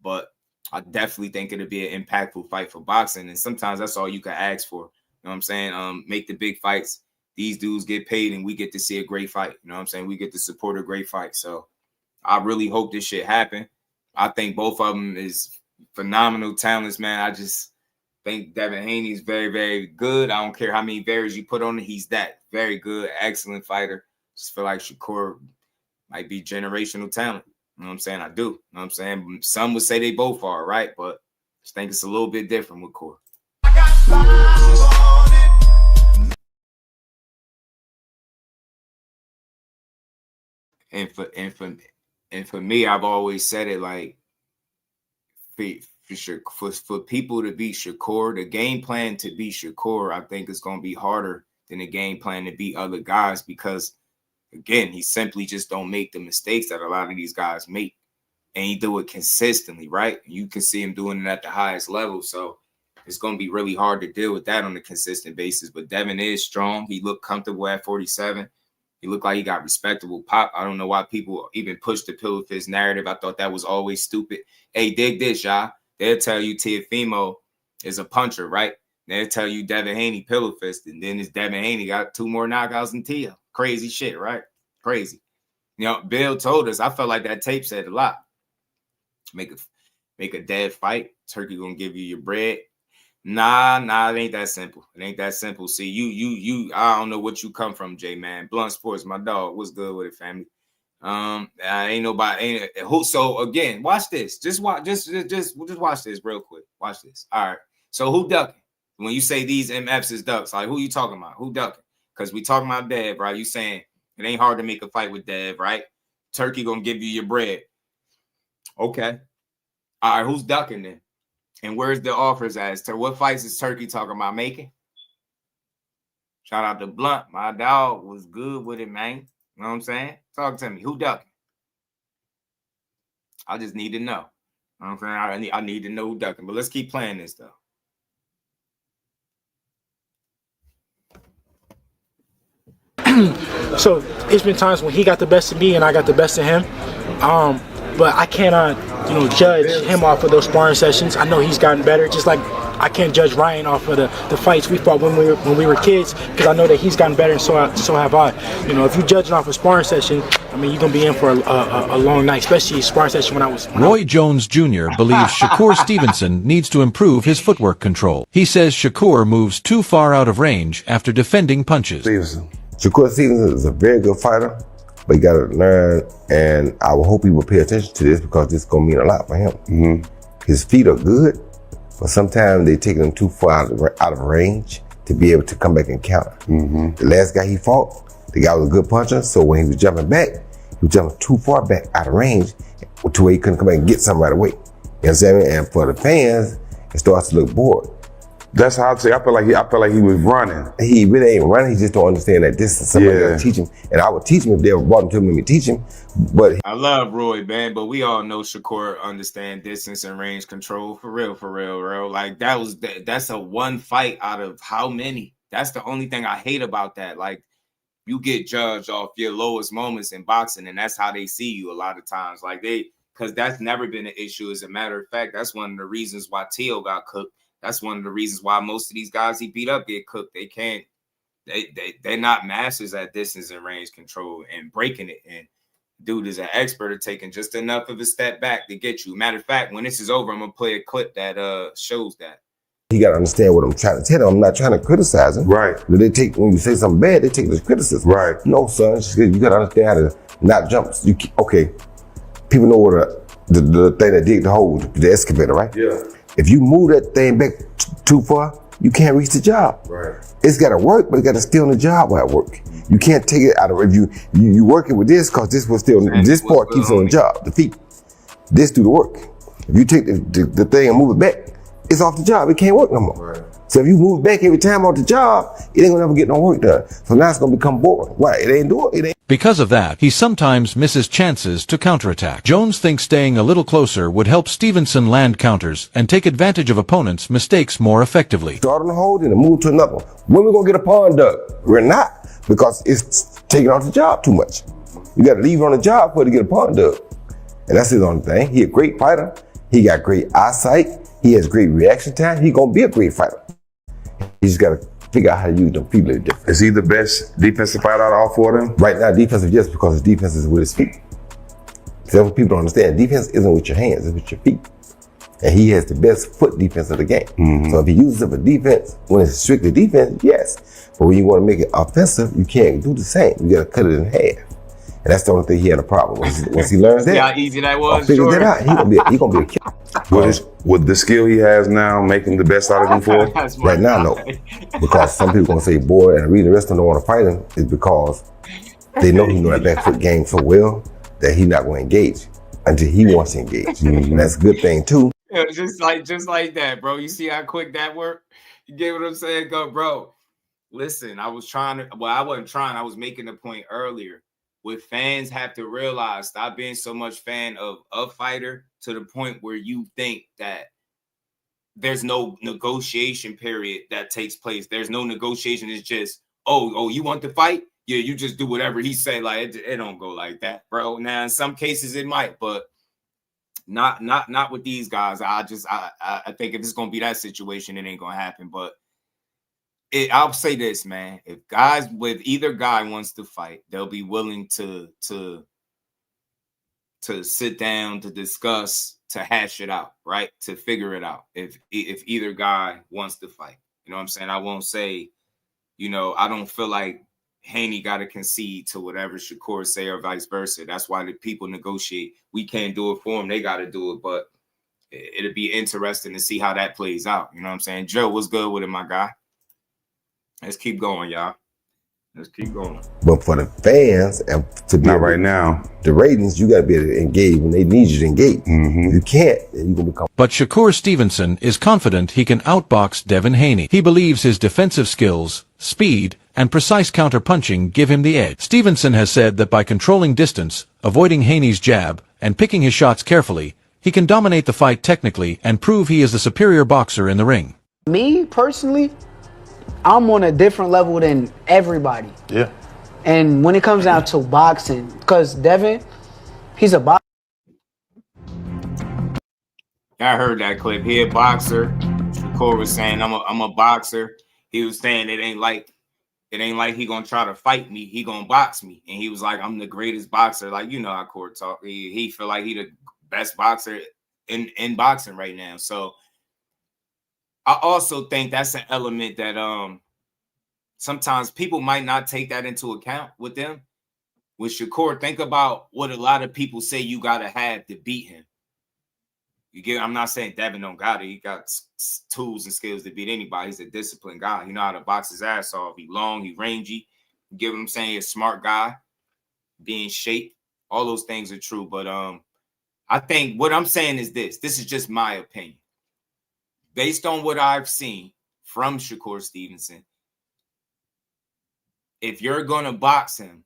but I definitely think it'll be an impactful fight for boxing. And sometimes that's all you can ask for. You know what I'm saying? Make the big fights. These dudes get paid and we get to see a great fight. You know what I'm saying? We get to support a great fight. So I really hope this shit happen. I think both of them is phenomenal talents, man. I just think Devin Haney is very, very good. I don't care how many variants you put on it. He's that very good, excellent fighter. Just feel like Shakur might be generational talent. You know what I'm saying? I do. You know what I'm saying? Some would say they both are, right? But I just think it's a little bit different with Core. And for me, I've always said it like for people to beat Shakur, the game plan to beat Shakur, I think is going to be harder than the game plan to beat other guys because, again, he simply just don't make the mistakes that a lot of these guys make, and he do it consistently, right? You can see him doing it at the highest level, so it's going to be really hard to deal with that on a consistent basis. But Devin is strong. He looked comfortable at 47. He looked like he got respectable pop. I don't know why people even push the pillow fist narrative. I thought that was always stupid. Hey, dig this, y'all. They'll tell you Teofimo is a puncher, right? They'll tell you Devin Haney pillow fist, and then this Devin Haney got 2 more knockouts than Teo. Crazy shit, right? Crazy. You know, Bill told us, I felt like that tape said a lot. Make a dead fight. Turkey gonna give you your bread. Nah, it ain't that simple. It ain't that simple. See, you, I don't know what you come from, J-Man. Blunt Sports, my dog. What's good with it, family? Ain't nobody, who, so again, watch this. Just watch this real quick. Watch this. All right. So who ducking? When you say these MFs is ducks, like who you talking about? Who ducking? Because we talking about Dev, right? You saying it ain't hard to make a fight with Dev, right? Turkey gonna give you your bread. Okay. All right, who's ducking then? And where's the offers as to what fights is Turkey talking about making? Shout out to Blunt. My dog was good with it, man. You know what I'm saying? Talk to me. Who ducking? I just need to know. You know what I'm saying? I need to know who ducking. But let's keep playing this, though. So it's been times when he got the best of me and I got the best of him. But I cannot, judge him off of those sparring sessions. I know he's gotten better. Just like I can't judge Ryan off of the fights we fought when we were kids, because I know that he's gotten better, and so have I. You know, if you judging off a sparring session, I mean, you're gonna be in for a long night, especially a sparring session when I was. Roy Jones Jr. believes Shakur Stevenson needs to improve his footwork control. He says Shakur moves too far out of range after defending punches. Shakur Stevenson is a very good fighter, but you got to learn, and I will hope he will pay attention to this, because this is going to mean a lot for him. His feet are good, but sometimes they take him too far out of range to be able to come back and counter. The last guy he fought, the guy was a good puncher, so when he was jumping back, he was jumping too far back out of range to where he couldn't come back and get something right away. You understand me? And for the fans, it starts to look bored. That's how I'd say. I feel like he was running. He really ain't running. He just don't understand that this is somebody that teach him. And I would teach him if they brought him to me. Let me teach him. But I love Roy, man. But we all know Shakur understand distance and range control for real. Like that's a one fight out of how many? That's the only thing I hate about that. Like, you get judged off your lowest moments in boxing, and that's how they see you a lot of times. Like because that's never been an issue. As a matter of fact, that's one of the reasons why Teo got cooked. That's one of the reasons why most of these guys he beat up get cooked. They can't. They're not masters at distance and range control and breaking it. And dude is an expert at taking just enough of a step back to get you. Matter of fact, when this is over, I'm gonna play a clip that shows that. You got to understand what I'm trying to tell him. I'm not trying to criticize him. Right. When you say something bad, they take this criticism. Right. No, son, you got to understand how to not jump. Okay, people know what the thing that dig the hole, the excavator, right? Yeah. If you move that thing back too far, you can't reach the job. Right. It's got to work, but it got to stay on the job while it work. You can't take it out of if you working with this, because this will still this part keeps on the job, the feet. This do the work. If you take the thing and move it back, it's off the job. It can't work no more. Right. So if you move back every time off the job, it ain't gonna ever get no work done. So now it's gonna become boring. Why? It ain't doing it. Because of that, he sometimes misses chances to counterattack. Jones thinks staying a little closer would help Stevenson land counters and take advantage of opponents' mistakes more effectively. Start on the hold and move to another one. When we gonna get a pawn dug? We're not, because it's taking off the job too much. You gotta leave on the job for it to get a pawn dug. And that's his only thing. He a great fighter. He got great eyesight. He has great reaction time. He gonna be a great fighter. He just gotta figure out how to use them feet a little different. Is he the best defensive fighter out of all four of them? Right now, defensive, yes, because his defense is with his feet. That's what people don't understand. Defense isn't with your hands, it's with your feet. And he has the best foot defense of the game. So if he uses it for defense, when it's strictly defense, yes. But when you want to make it offensive, you can't do the same. You gotta cut it in half. And that's the only thing he had a problem with. Once he learns that, See how easy that was? figure that out, he gonna be a killer. With the skill he has now, making the best out of them four? Right now, no. Because some people gonna say, boy, and the reason the rest of them don't want to fight him is because they know he know that back foot game so well that he's not going to engage until he wants to engage. And that's a good thing too. Yeah, just like that, bro. You see how quick that worked? You get what I'm saying? Go, bro. Listen, I wasn't trying. I was making the point earlier. What fans have to realize, stop being so much fan of a fighter to the point where you think that there's no negotiation period that takes place. There's no negotiation. It's just, oh, you want to fight? Yeah, you just do whatever he say. Like it don't go like that, bro. Now in some cases it might, but not with these guys. I think if it's gonna be that situation, it ain't gonna happen. But I'll say this, man. If either guy wants to fight, they'll be willing to sit down, to discuss, to hash it out, right? To figure it out. If either guy wants to fight, you know what I'm saying? I won't say, I don't feel like Haney got to concede to whatever Shakur say or vice versa. That's why the people negotiate. We can't do it for them. They got to do it. But it'll be interesting to see how that plays out. You know what I'm saying? Joe, what's good with it, my guy? Let's keep going, y'all. Let's keep going. But for the fans, and to be not right now, the ratings, you got to be able to engage when they need you to engage. You can't, then you're gonna become. But Shakur Stevenson is confident he can outbox Devin Haney. He believes his defensive skills, speed, and precise counter-punching give him the edge. Stevenson has said that by controlling distance, avoiding Haney's jab, and picking his shots carefully, he can dominate the fight technically and prove he is the superior boxer in the ring. Me, personally, I'm on a different level than everybody. Yeah. And when it comes down to boxing, because Devin, he's a boxer. I heard that clip. He a boxer. Shakur was saying, I'm a boxer. He was saying it ain't like he gonna try to fight me. He gonna box me. And he was like, I'm the greatest boxer. Like, you know how Court talk. He feel like he the best boxer in boxing right now. So I also think that's an element that sometimes people might not take that into account with them. With Shakur, think about what a lot of people say you gotta have to beat him. I'm not saying Devin don't got it. He got tools and skills to beat anybody. He's a disciplined guy. He know how to box his ass off. He long, he rangy. You get what I'm saying? He's a smart guy, being shaped. All those things are true. But I think what I'm saying is this. This is just my opinion. Based on what I've seen from Shakur Stevenson, if you're going to box him,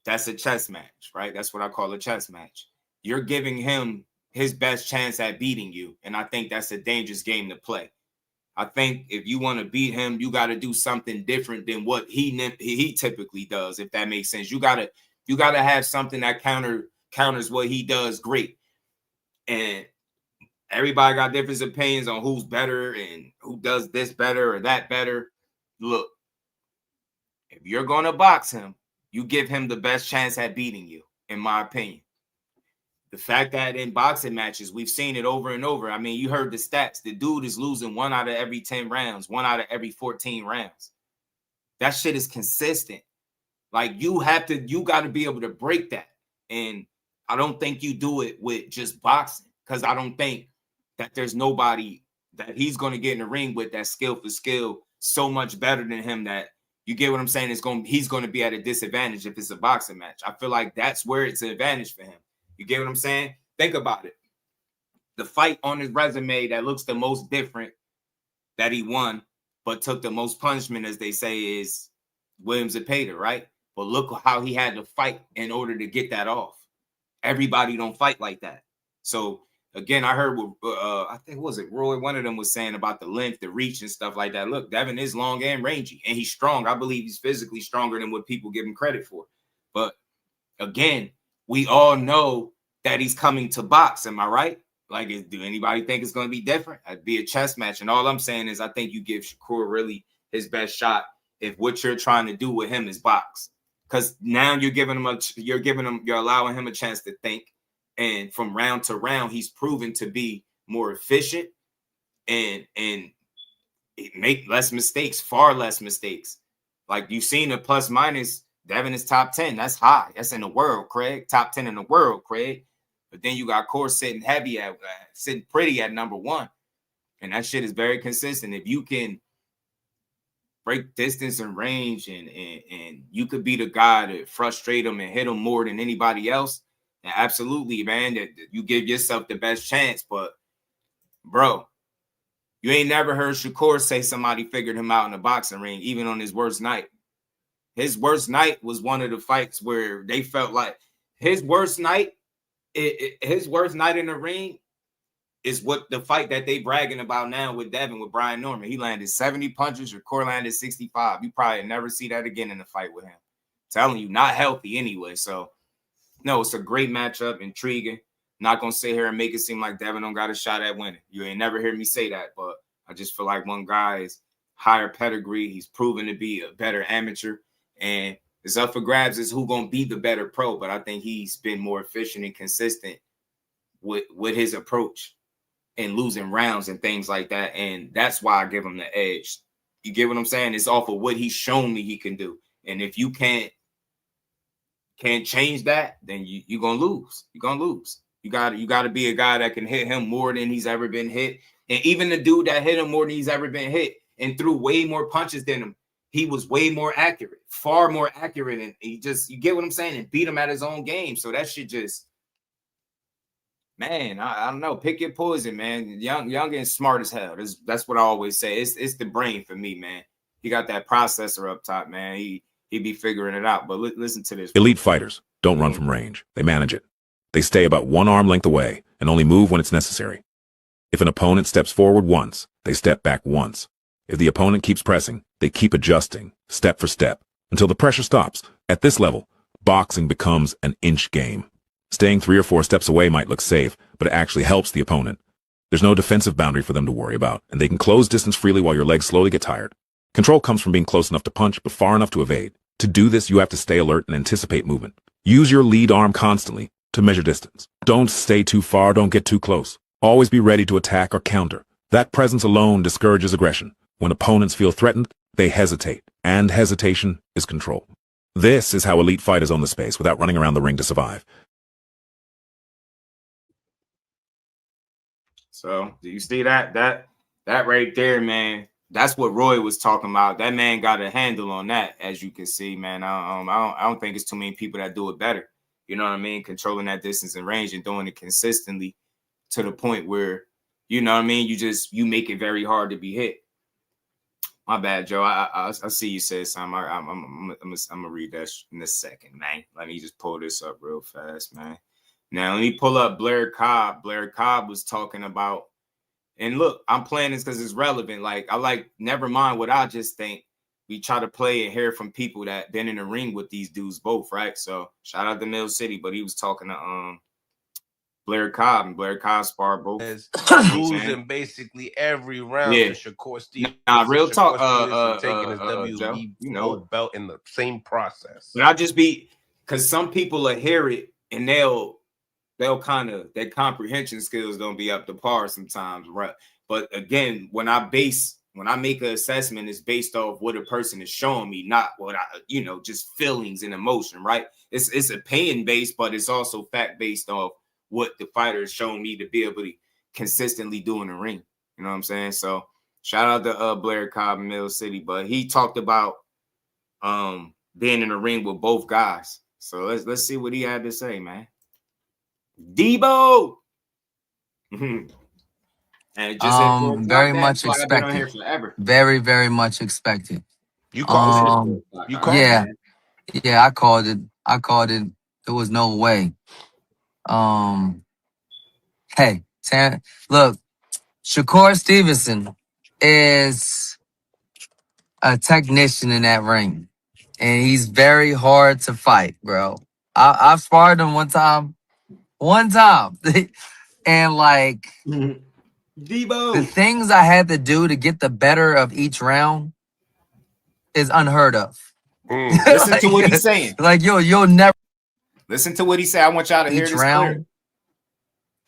that's a chess match, right? That's what I call a chess match. You're giving him his best chance at beating you. And I think that's a dangerous game to play. I think if you want to beat him, you got to do something different than what he typically does, if that makes sense. You got to have something that counters what he does great. And everybody got different opinions on who's better and who does this better or that better. Look, if you're going to box him, you give him the best chance at beating you, in my opinion. The fact that in boxing matches, we've seen it over and over. I mean, you heard the stats. The dude is losing 1 out of every 10 rounds, 1 out of every 14 rounds. That shit is consistent. Like, you got to be able to break that. And I don't think you do it with just boxing, because I don't think that there's nobody that he's going to get in the ring with that skill for skill so much better than him that, you get what I'm saying, he's going to be at a disadvantage if it's a boxing match. I feel like that's where it's an advantage for him. You get what I'm saying? Think about it. The fight on his resume that looks the most different that he won, but took the most punishment, as they say, is Williams Zepeda, right? But look how he had to fight in order to get that off. Everybody don't fight like that. So, again, I heard what I think, was it Roy? One of them was saying about the length, the reach, and stuff like that. Look, Devin is long and rangy, and he's strong. I believe he's physically stronger than what people give him credit for. But, again, we all know that he's coming to box. Am I right? Like, do anybody think it's going to be different? It'd be a chess match. And all I'm saying is I think you give Shakur really his best shot if what you're trying to do with him is box. Because now you're allowing him a chance to think. And from round to round, he's proven to be more efficient and make less mistakes, far less mistakes. Like, you've seen the plus minus. Devin is top 10. That's high. That's in the world, Craig. Top 10 in the world, Craig. But then you got Core sitting pretty at number 1. And that shit is very consistent. If you can break distance and range and you could be the guy to frustrate him and hit him more than anybody else, then absolutely, man, that you give yourself the best chance. But, bro, you ain't never heard Shakur say somebody figured him out in the boxing ring, even on his worst night. His worst night was one of the fights where they felt like his worst night in the ring is what the fight that they bragging about now with Devin, with Brian Norman. He landed 70 punches, Shakur landed 65. You probably never see that again in a fight with him. Telling you, not healthy anyway. So, no, it's a great matchup, intriguing. Not going to sit here and make it seem like Devin don't got a shot at winning. You ain't never hear me say that, but I just feel like one guy is higher pedigree. He's proven to be a better amateur. And it's up for grabs is who going to be the better pro. But I think he's been more efficient and consistent with his approach and losing rounds and things like that. And that's why I give him the edge. You get what I'm saying? It's off of what he's shown me he can do. And if you can't change that, then you're going to lose. You're going to lose. You got to be a guy that can hit him more than he's ever been hit. And even the dude that hit him more than he's ever been hit and threw way more punches than him, he was way more accurate, far more accurate. And you get what I'm saying? And beat him at his own game. So that shit just, man, I don't know. Pick your poison, man. Young and smart as hell. That's what I always say. It's the brain for me, man. He got that processor up top, man. He be figuring it out. But listen to this. Elite fighters don't run from range. They manage it. They stay about 1 arm length away and only move when it's necessary. If an opponent steps forward once, they step back once. If the opponent keeps pressing, they keep adjusting, step for step, until the pressure stops. At this level, boxing becomes an inch game. Staying 3 or 4 steps away might look safe, but it actually helps the opponent. There's no defensive boundary for them to worry about, and they can close distance freely while your legs slowly get tired. Control comes from being close enough to punch, but far enough to evade. To do this, you have to stay alert and anticipate movement. Use your lead arm constantly to measure distance. Don't stay too far, don't get too close. Always be ready to attack or counter. That presence alone discourages aggression. When opponents feel threatened, they hesitate, and hesitation is control. This is how elite fighters own the space without running around the ring to survive. So, do you see that right there, man? That's what Roy was talking about. That man got a handle on that, as you can see, man. I don't think it's too many people that do it better. You know what I mean? Controlling that distance and range and doing it consistently to the point where, you know what I mean? You make it very hard to be hit. My bad, Joe. I see you said something. I'm gonna read that in a second, man. Let me just pull this up real fast, man. Now let me pull up Blair Cobb. Blair Cobb was talking about, and look, I'm playing this because it's relevant. Never mind what I just think. We try to play and hear from people that been in the ring with these dudes both, right? So shout out to Mill City, but he was talking to Blair Cobb, and Blair Cobb sparred both. Losing basically every round to Shakur Stevenson. Nah, real talk. Taking his WE belt in the same process. But I just because some people will hear it and they'll kind of, their comprehension skills don't be up to par sometimes, right? But again, when I make an assessment, it's based off what a person is showing me, not what just feelings and emotion, right? It's opinion based, but it's also fact based off what the fighter is showing me to be able to consistently do in the ring. You know what I'm saying? So shout out to Blair Cobb in Mill City, but he talked about being in the ring with both guys. So let's see what he had to say, man. Debo. And just very much expected. Very, very much expected. You called it. You called it. Yeah, I called it. There was no way. Hey, look, Shakur Stevenson is a technician in that ring, and he's very hard to fight, bro. I've sparred him one time, and like Debo, the things I had to do to get the better of each round is unheard of. Listen to what he's saying. Like you'll never listen to what he said. I want y'all to hear each this round clear.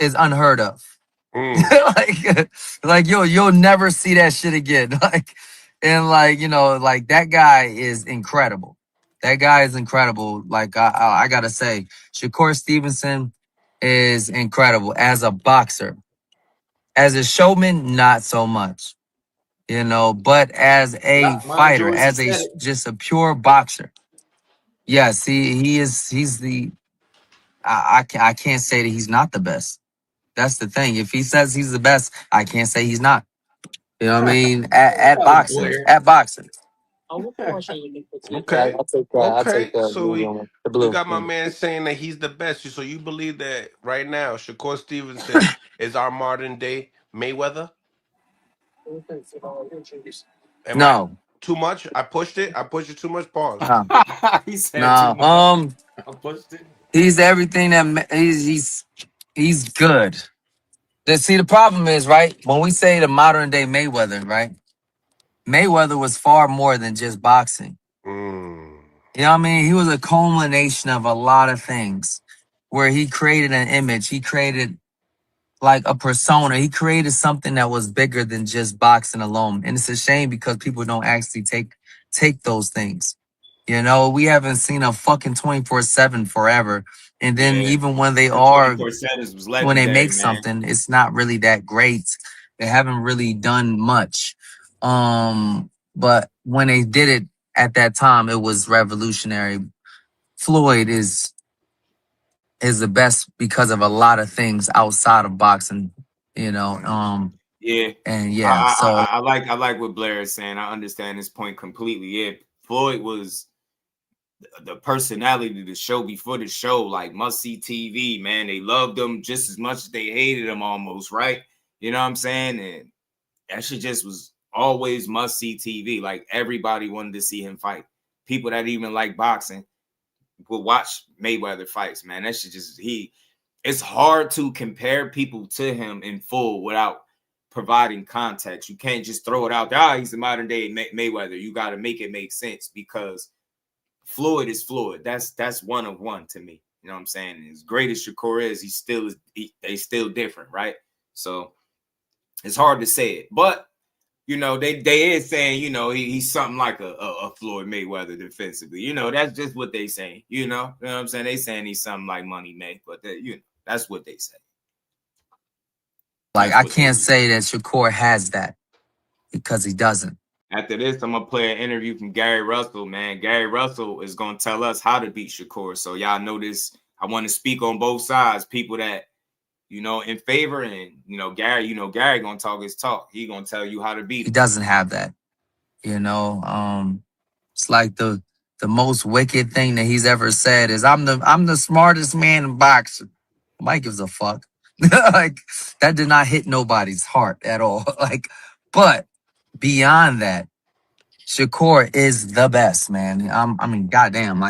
Is unheard of. like you'll never see that shit again. Like that guy is incredible. That guy is incredible. Like I gotta say, Shakur Stevenson is incredible as a boxer. As a showman, not so much. But as a fighter, as just a pure boxer. Yes, he's the I can't say that he's not the best. That's the thing. If he says he's the best, I can't say he's not. You know what I mean? At boxing. Okay. So we got my man saying that he's the best. So you believe that right now, Shakur Stevenson is our modern day Mayweather? No. Too much? I pushed it too much. Pause. He said too much. I pushed it. He's everything that he's good. See, the problem is, right? When we say the modern day Mayweather, right? Mayweather was far more than just boxing. You know what I mean? He was a culmination of a lot of things where he created an image. He created like a persona. He created something that was bigger than just boxing alone. And it's a shame because people don't actually take those things. We haven't seen a fucking 24/7 forever. And then even when they when they make something, it's not really that great. They haven't really done much. But when they did it at that time, it was revolutionary. Floyd is the best because of a lot of things outside of boxing, Yeah. And yeah, I like what Blair is saying. I understand his point completely. Yeah, Floyd was the personality of the show before the show, like must-see TV, man. They loved him just as much as they hated him almost, right? You know what I'm saying? And that shit just was always must-see TV. Like everybody wanted to see him fight. People that even like boxing would watch Mayweather fights, man. That shit just it's hard to compare people to him in full without providing context. You can't just throw it out there. He's the modern day Mayweather. You got to make it make sense because fluid is fluid. That's one of one to me. You know what I'm saying? As great as Shakur is, they still different, right? So it's hard to say it, but you know they is saying he's something like a Floyd Mayweather defensively. That's just what they say. You know what I'm saying? They saying he's something like Money May, but that's what they say. Like I can't say that Shakur has that because he doesn't. After this, I'm going to play an interview from Gary Russell, man. Gary Russell is going to tell us how to beat Shakur. So y'all know this. I want to speak on both sides. People that, in favor and, Gary going to talk his talk. He going to tell you how to beat him. He doesn't have that. It's like the most wicked thing that he's ever said is I'm the smartest man in boxing. Nobody gives a fuck. Like that did not hit nobody's heart at all. But beyond that, Shakur is the best, man. I mean, goddamn,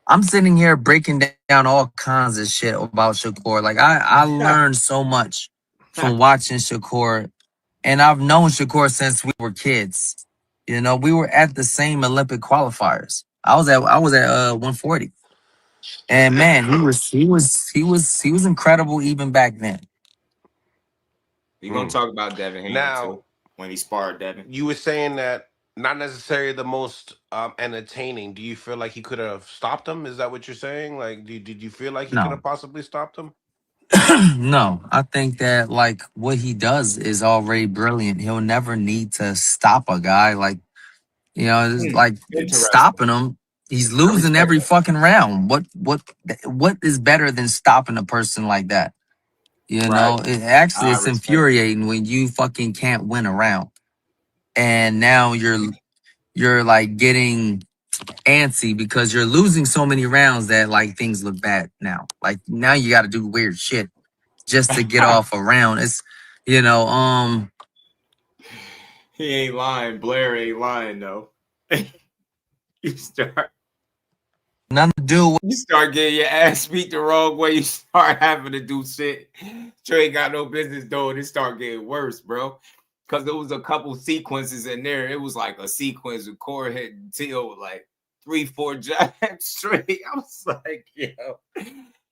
I'm sitting here breaking down all kinds of shit about Shakur. Like I learned so much from watching Shakur, and I've known Shakur since we were kids. We were at the same Olympic qualifiers. I was at 140, and man, he was incredible even back then. You're gonna talk about Devin Haney too when he sparred Devin. You were saying that not necessarily the most entertaining. Do you feel like he could have stopped him? Is that what you're saying? Like, did you feel like he could have possibly stopped him? No, I think that what he does is already brilliant. He'll never need to stop a guy. Stopping him. He's losing every fucking round. What is better than stopping a person like that? It's infuriating when you fucking can't win a round. And now you're like getting antsy because you're losing so many rounds that things look bad now. Like now you got to do weird shit just to get off a round. It's He ain't lying. Blair ain't lying though. You start nothing to do with you start getting your ass beat the wrong way. You start having to do shit you ain't got no business doing. It start getting worse, bro. Because there was a couple sequences in there. It was like a sequence with core hitting Till 3-4 jabs straight. I was like,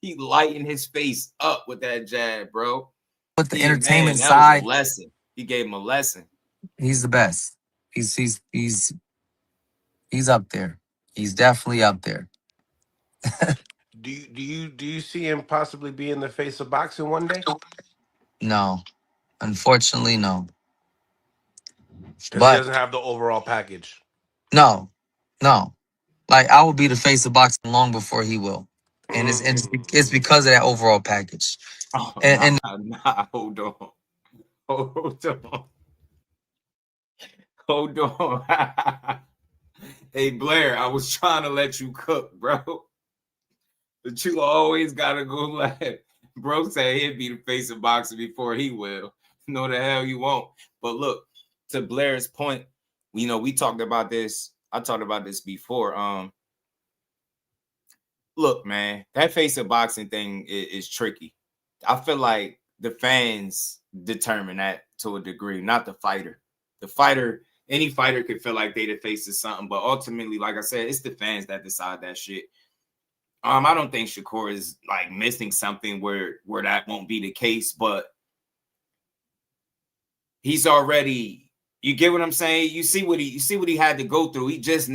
he lighting his face up with that jab, bro. With the entertainment side, was a lesson. He gave him a lesson. He's the best. He's up there. He's definitely up there. Do you see him possibly being the face of boxing one day? No, unfortunately, no. Because he doesn't have the overall package. No. I will be the face of boxing long before he will, and it's because of that overall package. Hold on. Hey Blair, I was trying to let you cook, bro. But you always gotta go laugh. Bro said he'd be the face of boxing before he will. No, the hell you won't. But look, to Blair's point, we talked about this. I talked about this before. Look, man, that face of boxing thing is tricky. I feel like the fans determine that to a degree, not the fighter. The fighter, any fighter could feel like they the face of something, but ultimately, like I said, it's the fans that decide that shit. I don't think Shakur is missing something where that won't be the case, but he's already, you get what I'm saying? You see what he had to go through. They just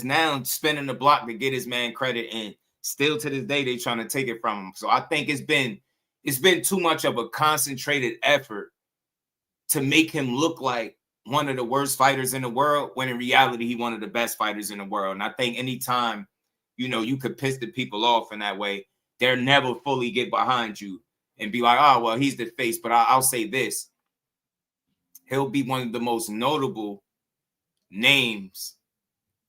now spinning the block to get his man credit, and still to this day they trying to take it from him. So I think it's been too much of a concentrated effort to make him look like one of the worst fighters in the world, when in reality he's one of the best fighters in the world. And I think anytime you could piss the people off in that way, they'll never fully get behind you and be like, oh, well, he's the face. But I'll say this. He'll be one of the most notable names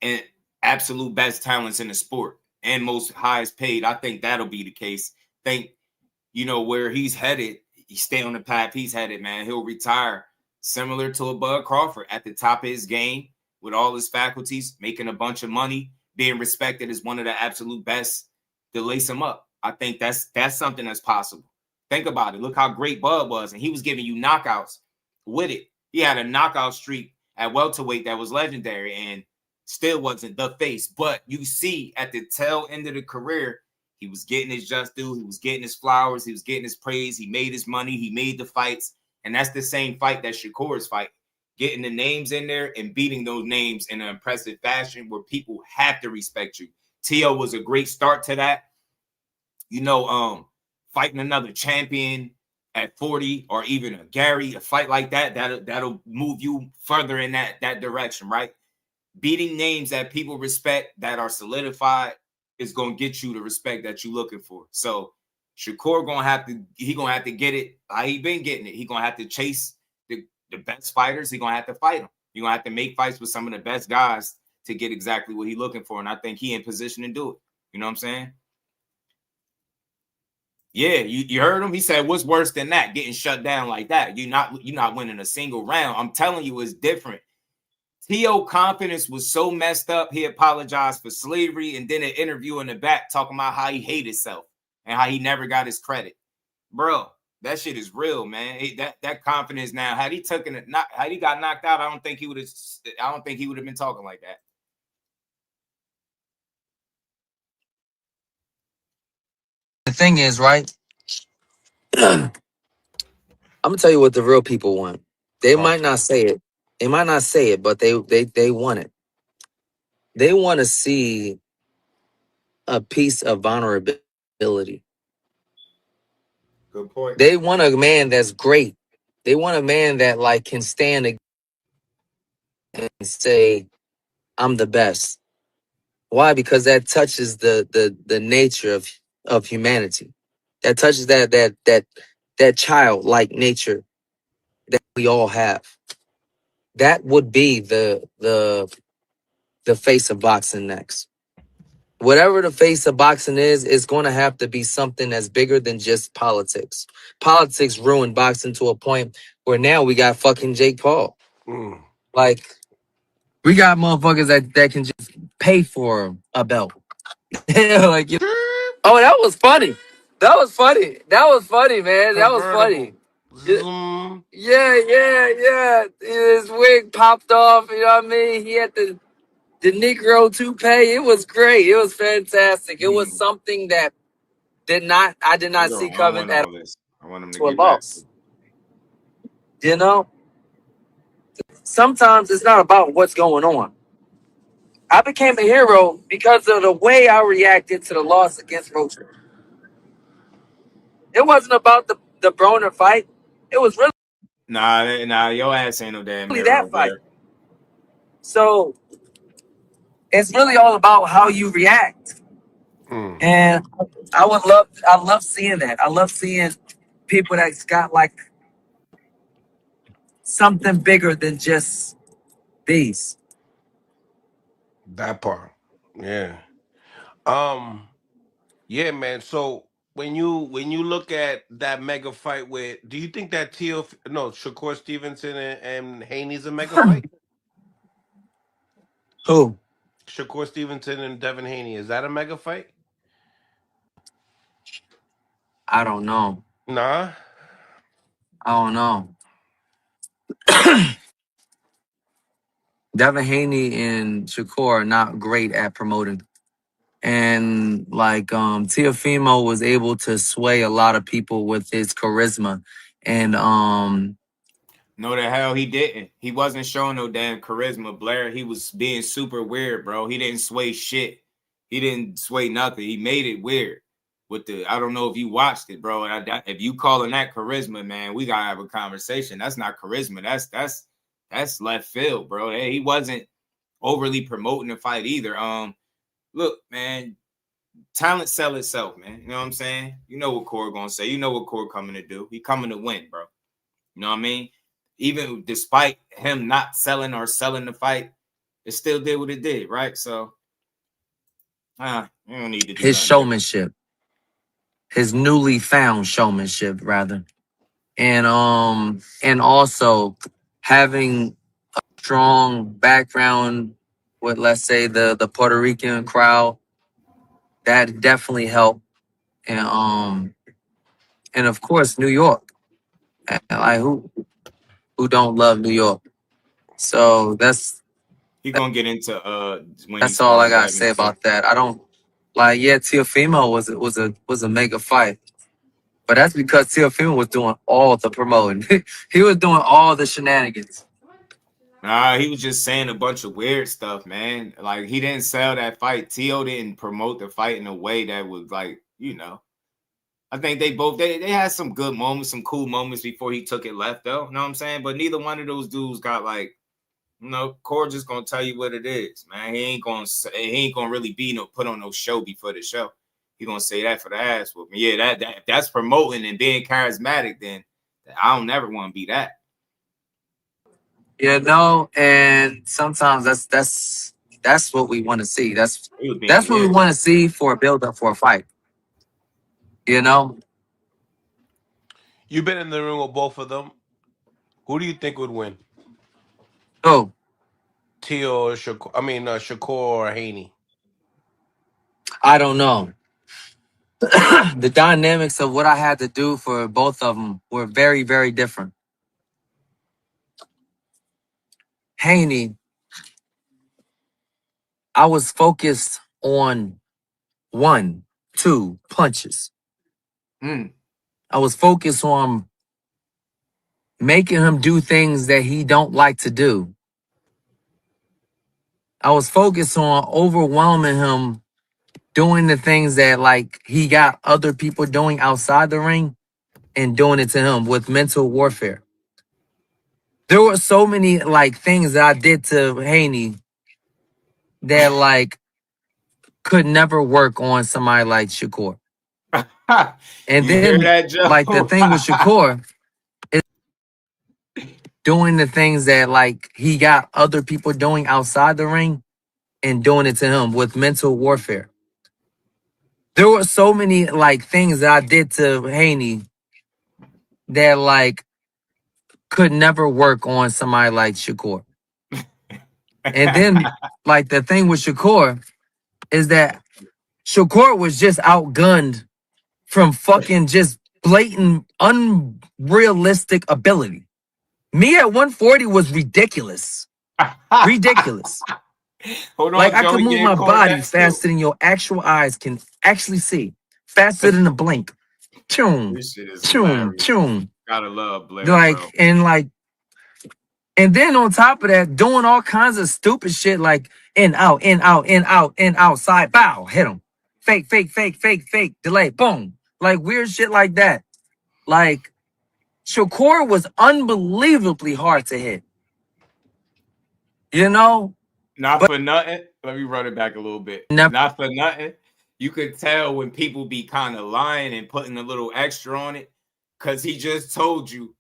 and absolute best talents in the sport and most highest paid. I think that'll be the case. Where he's headed, he stay on the path he's headed, man. He'll retire similar to a Bud Crawford at the top of his game with all his faculties, making a bunch of money, being respected as one of the absolute best to lace him up. I think that's something that's possible. Think about it. Look how great Bud was, and he was giving you knockouts with it. He had a knockout streak at welterweight that was legendary, and still wasn't the face. But you see, at the tail end of the career, he was getting his just due. He was getting his flowers. He was getting his praise. He made his money. He made the fights, and that's the same fight that Shakur's fight. Getting the names in there and beating those names in an impressive fashion where people have to respect you. T.O. was a great start to that. Fighting another champion at 40 or even a Gary, a fight like that'll move you further in that direction, right? Beating names that people respect that are solidified is going to get you the respect that you're looking for. So Shakur gonna have to get it how he been getting it. He gonna have to chase the best fighters. He gonna have to fight them. You're gonna have to make fights with some of the best guys to get exactly what he's looking for. And I think he in position to do it. You know what I'm saying? Yeah, you heard him. He said, "What's worse than that? Getting shut down like that? You're not winning a single round." I'm telling you, it's different. T.O. confidence was so messed up. He apologized for slavery, and then an interview in the back talking about how he hated himself and how he never got his credit, bro. That shit is real, man. That confidence now. Had he got knocked out, I don't think he would have been talking like that. The thing is, right? I'm gonna tell you what the real people want. They might not say it. They might not say it, but they want it. They want to see a piece of vulnerability. Good point. They want a man that's great. They want a man that can stand and say, "I'm the best." Why? Because that touches the nature of humanity. That touches that childlike nature that we all have. That would be the face of boxing next. Whatever the face of boxing is going to have to be something that's bigger than just politics. Politics ruined boxing to a point where now we got fucking Jake Paul. We got motherfuckers that can just pay for a belt. Oh, that was funny. That was funny, man. That was funny. Yeah. His wig popped off, you know what I mean? He had the Negro toupee. It was great. It was fantastic. It was something that I did not see coming at all. I want him to To a get back. loss. You know? Sometimes it's not about what's going on. I became a hero because of the way I reacted to the loss against Rocha. It wasn't about the Broner fight. It was really Nah, your ass ain't no damn hero, that fight. Blair. So it's really all about how you react. And I love seeing that. I love seeing people that's got something bigger than just these. That part. Yeah. Yeah, man. So when you look at that mega fight do you think that Shakur Stevenson and Haney's a mega fight? Who? Shakur Stevenson and Devin Haney. Is that a mega fight? I don't know. Nah. I don't know. Devin Haney and Shakur are not great at promoting. And Teofimo was able to sway a lot of people with his charisma. And No, the hell he didn't. He wasn't showing no damn charisma, Blair. He was being super weird, bro. He didn't sway shit. He didn't sway nothing. He made it weird. I don't know if you watched it, bro. If you calling that charisma, man, we gotta have a conversation. That's not charisma. That's left field, bro. He wasn't overly promoting the fight either. Look, man, talent sell itself, man. You know what I'm saying? You know what Core gonna say. You know what Core coming to do. He coming to win, bro. You know what I mean? Even despite him not selling the fight, it still did what it did, right? So, you don't need to do his nothing. showmanship, his newly found showmanship, rather, and also having a strong background with, let's say, the Puerto Rican crowd, that definitely helped. and of course New York. And like who don't love New York? So that's gonna get into when that's all I gotta say about that. I don't like Teofimo was a mega fight. But that's because Teofimo was doing all the promoting. He was doing all the shenanigans. Nah, he was just saying a bunch of weird stuff, man. Like he didn't sell that fight. Teo didn't promote the fight in a way that was like, I think they had some good moments, some cool moments before he took it left, though. You know what I'm saying? But neither one of those dudes got like, Core just gonna tell you what it is, man. He ain't gonna really put on no show before the show. He gonna say that for the ass whooping. Yeah, that's promoting and being charismatic. Then I don't never want to be that. And sometimes that's what we want to see. That's what we want to see for a build up for a fight. You've been in the room with both of them. Who do you think would win? Who? Teo or Shakur? Shakur or Haney? I don't know. The dynamics of what I had to do for both of them were very, very different. Haney, I was focused on 1, 2 punches. I was focused on making him do things that he don't like to do. I was focused on overwhelming him, doing the things that like he got other people doing outside the ring and doing it to him with mental warfare. There were so many like things that I did to Haney that like could never work on somebody like Shakur. And then like the thing with Shakur is doing the things that like he got other people doing outside the ring and doing it to him with mental warfare. There were so many like things that I did to Haney that like could never work on somebody like Shakur. And then like the thing with Shakur is that Shakur was just outgunned from fucking just blatant unrealistic ability. Me at 140 was ridiculous. Ridiculous. Hold on, like I Joey, could move getting my caught body back faster than your actual eyes can actually see. Faster than a blink. Choom. This shit is Choom. hilarious. Choom. Gotta love Blair, Like bro. and then on top of that, doing all kinds of stupid shit like in, out, side, bow, hit him. Fake, delay, boom. Like weird shit like that. Like Shakur was unbelievably hard to hit. Not for nothing. Let me run it back a little bit. Not for nothing. You could tell when people be kind of lying and putting a little extra on it, because he just told you,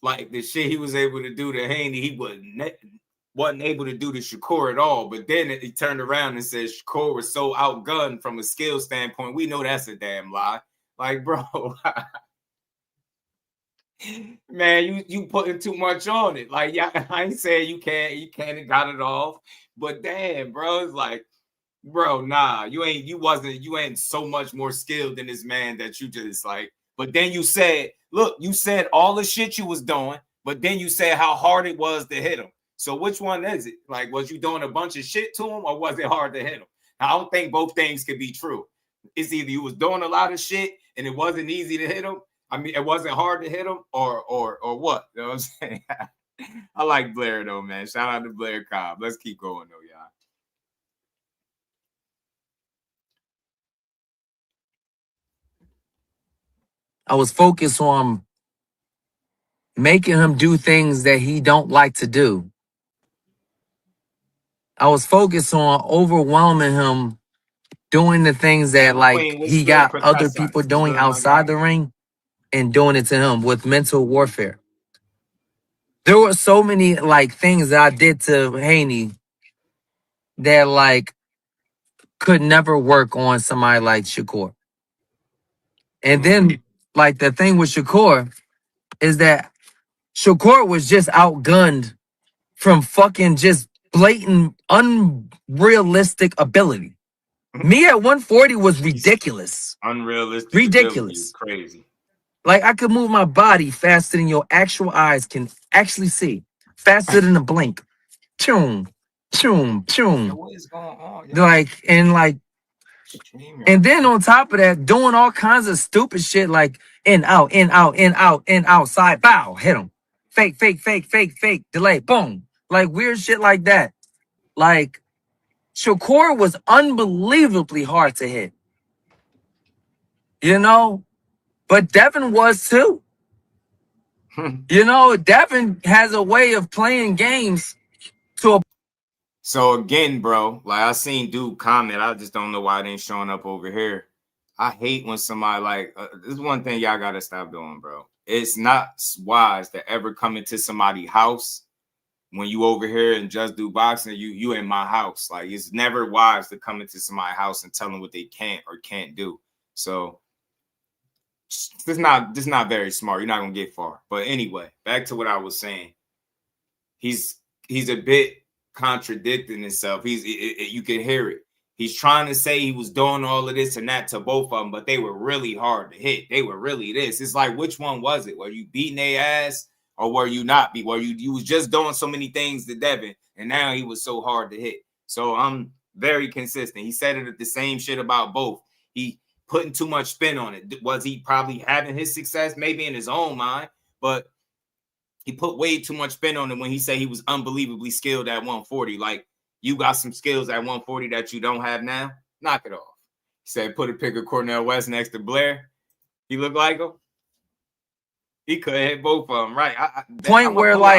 like the shit he was able to do to Haney, he wasn't able to do to Shakur at all. But then he turned around and said Shakur was so outgunned from a skill standpoint. We know that's a damn lie. Like, bro, man, you putting too much on it. Like, yeah, I ain't saying you can't got it off, but damn, bro, it's like, bro, nah, you ain't so much more skilled than this man that you just like. But then you said, look, you said all the shit you was doing, but then you said how hard it was to hit him. So which one is it? Like, was you doing a bunch of shit to him, or was it hard to hit him? I don't think both things could be true. It's either you was doing a lot of shit and it wasn't easy to hit him. I mean, it wasn't hard to hit him, or what? You know what I'm saying? I like Blair though, man. Shout out to Blair Cobb. Let's keep going though, y'all. I was focused on making him do things that he don't like to do. I was focused on overwhelming him, doing the things that like he got other people doing outside the ring and doing it to him with mental warfare. There were so many like things that I did to Haney that like could never work on somebody like Shakur. And then like the thing with Shakur is that Shakur was just outgunned from fucking just blatant unrealistic ability. Me at 140 was ridiculous. Unrealistic. Ridiculous. Crazy. Like I could move my body faster than your actual eyes can actually see. Faster than a blink. Choom, choom, choom. What is going on? And then on top of that, doing all kinds of stupid shit like in, out, in, out, in, out, in, outside, bow, hit him. Fake, fake, fake, fake, fake, delay, boom. Like weird shit like that. Like Shakur was unbelievably hard to hit. You know? But Devin was too. You know, Devin has a way of playing games to a. So again, bro, like I seen dude comment, I just don't know why it ain't showing up over here. I hate when somebody like this is one thing y'all gotta stop doing, bro. It's not wise to ever come into somebody's house when you over here and just do boxing. You in my house, like it's never wise to come into somebody's house and tell them what they can't or can't do. So. This is not very smart. You're not gonna get far. But anyway, back to what I was saying. He's a bit contradicting himself. You can hear it. He's trying to say he was doing all of this and that to both of them, but they were really hard to hit. They were really this. It's like, which one was it? Were you beating their ass or were you not? Were you was just doing so many things to Devin and now he was so hard to hit. So I'm very consistent. He said it the same shit about both. He putting too much spin on it. Was he probably having his success? Maybe in his own mind, but he put way too much spin on it when he said he was unbelievably skilled at 140. Like, you got some skills at 140 that you don't have now? Knock it off. He said, put a pic of Cornell West next to Blair. He looked like him. He could hit both of them, right? I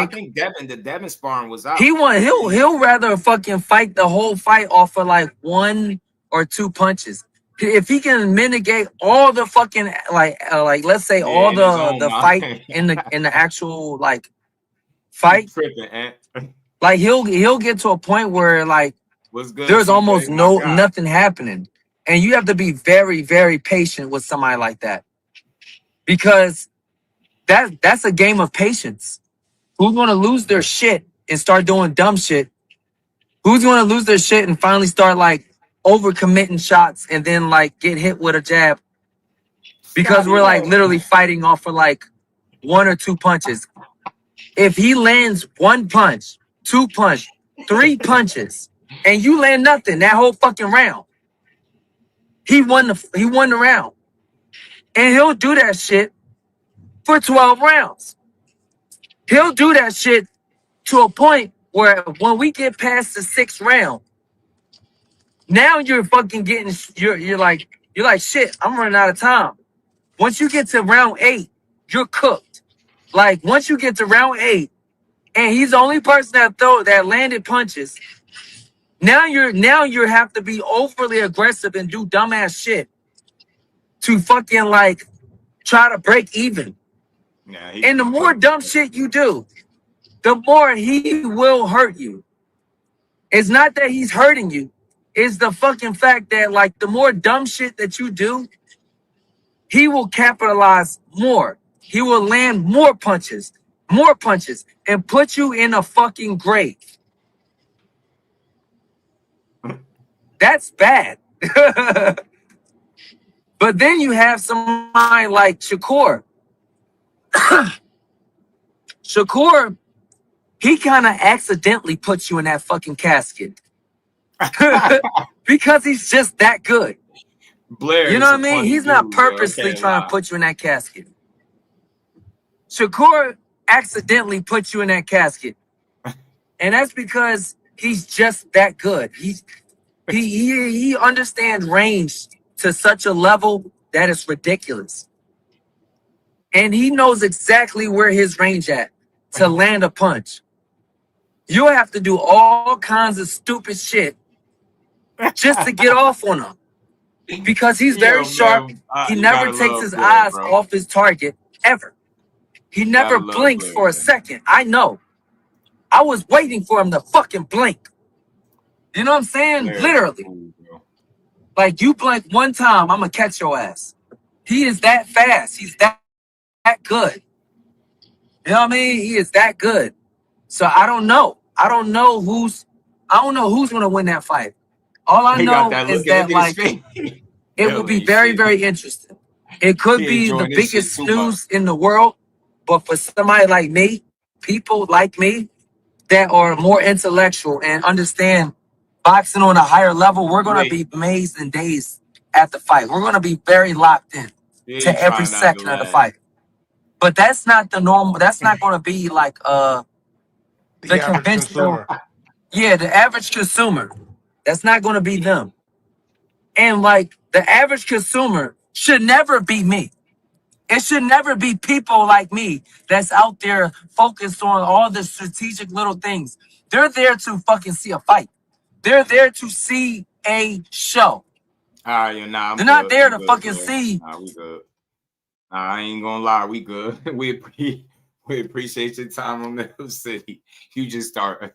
think the Devin sparring was out. He'll rather fucking fight the whole fight off of like 1 or 2 punches. If he can mitigate all the fucking like let's say all the fight in the actual like fight, like he'll get to a point where like there's almost nothing happening, and you have to be very, very patient with somebody like that because that's a game of patience. Who's gonna lose their shit and start doing dumb shit? Who's gonna lose their shit and finally start like overcommitting shots and then like get hit with a jab because we're like literally fighting off for like 1 or 2 punches. If he lands 1 punch, 2 punch, 3 punches, and you land nothing that whole fucking round, he won the round. And he'll do that shit for 12 rounds. He'll do that shit to a point where when we get past the 6th round, now you're fucking getting, you're like, shit, I'm running out of time. Once you get to round 8, you're cooked. Like, once you get to round 8, and he's the only person that landed punches, now you have to be overly aggressive and do dumbass shit to fucking, like, try to break even. Yeah, and the more dumb shit you do, the more he will hurt you. It's not that he's hurting you. It's the fucking fact that, like, the more dumb shit that you do, he will capitalize more. He will land more punches, and put you in a fucking grave. That's bad. But then you have somebody like Shakur. Shakur, he kind of accidentally puts you in that fucking casket. Because he's just that good. Blair, you know what I mean? He's not purposely trying to put you in that casket. Shakur accidentally puts you in that casket. And that's because he's just that good. He understands range to such a level that is ridiculous. And he knows exactly where his range at to land a punch. You'll have to do all kinds of stupid shit just to get off on him. Because he's very sharp. He never takes his eyes off his target, ever. He never blinks for a second. I know. I was waiting for him to fucking blink. You know what I'm saying? Literally. Like, you blink one time, I'm going to catch your ass. He is that fast. He's that good. You know what I mean? He is that good. So I don't know. I don't know who's going to win that fight. All I He got know that is look at that like his face. it would be very, very interesting. It could He be the enjoying this shit biggest too much. snooze in the world, but for somebody like me, people like me that are more intellectual and understand boxing on a higher level, we're gonna be amazed and dazed at the fight. We're gonna be very locked in He to every trying not to second of the laugh. fight. But that's not the normal. That's not gonna be like the average conventional. consumer. Yeah, the average consumer. That's not gonna be them. And like the average consumer should never be me. It should never be people like me that's out there focused on all the strategic little things. They're there to fucking see a fight. They're there to see a show. Yeah, nah, I'm They're good. not there I'm to good, fucking Blair. see. Nah, we good. Nah, I ain't gonna lie, we good. We appreciate your time on Middle City. You just start.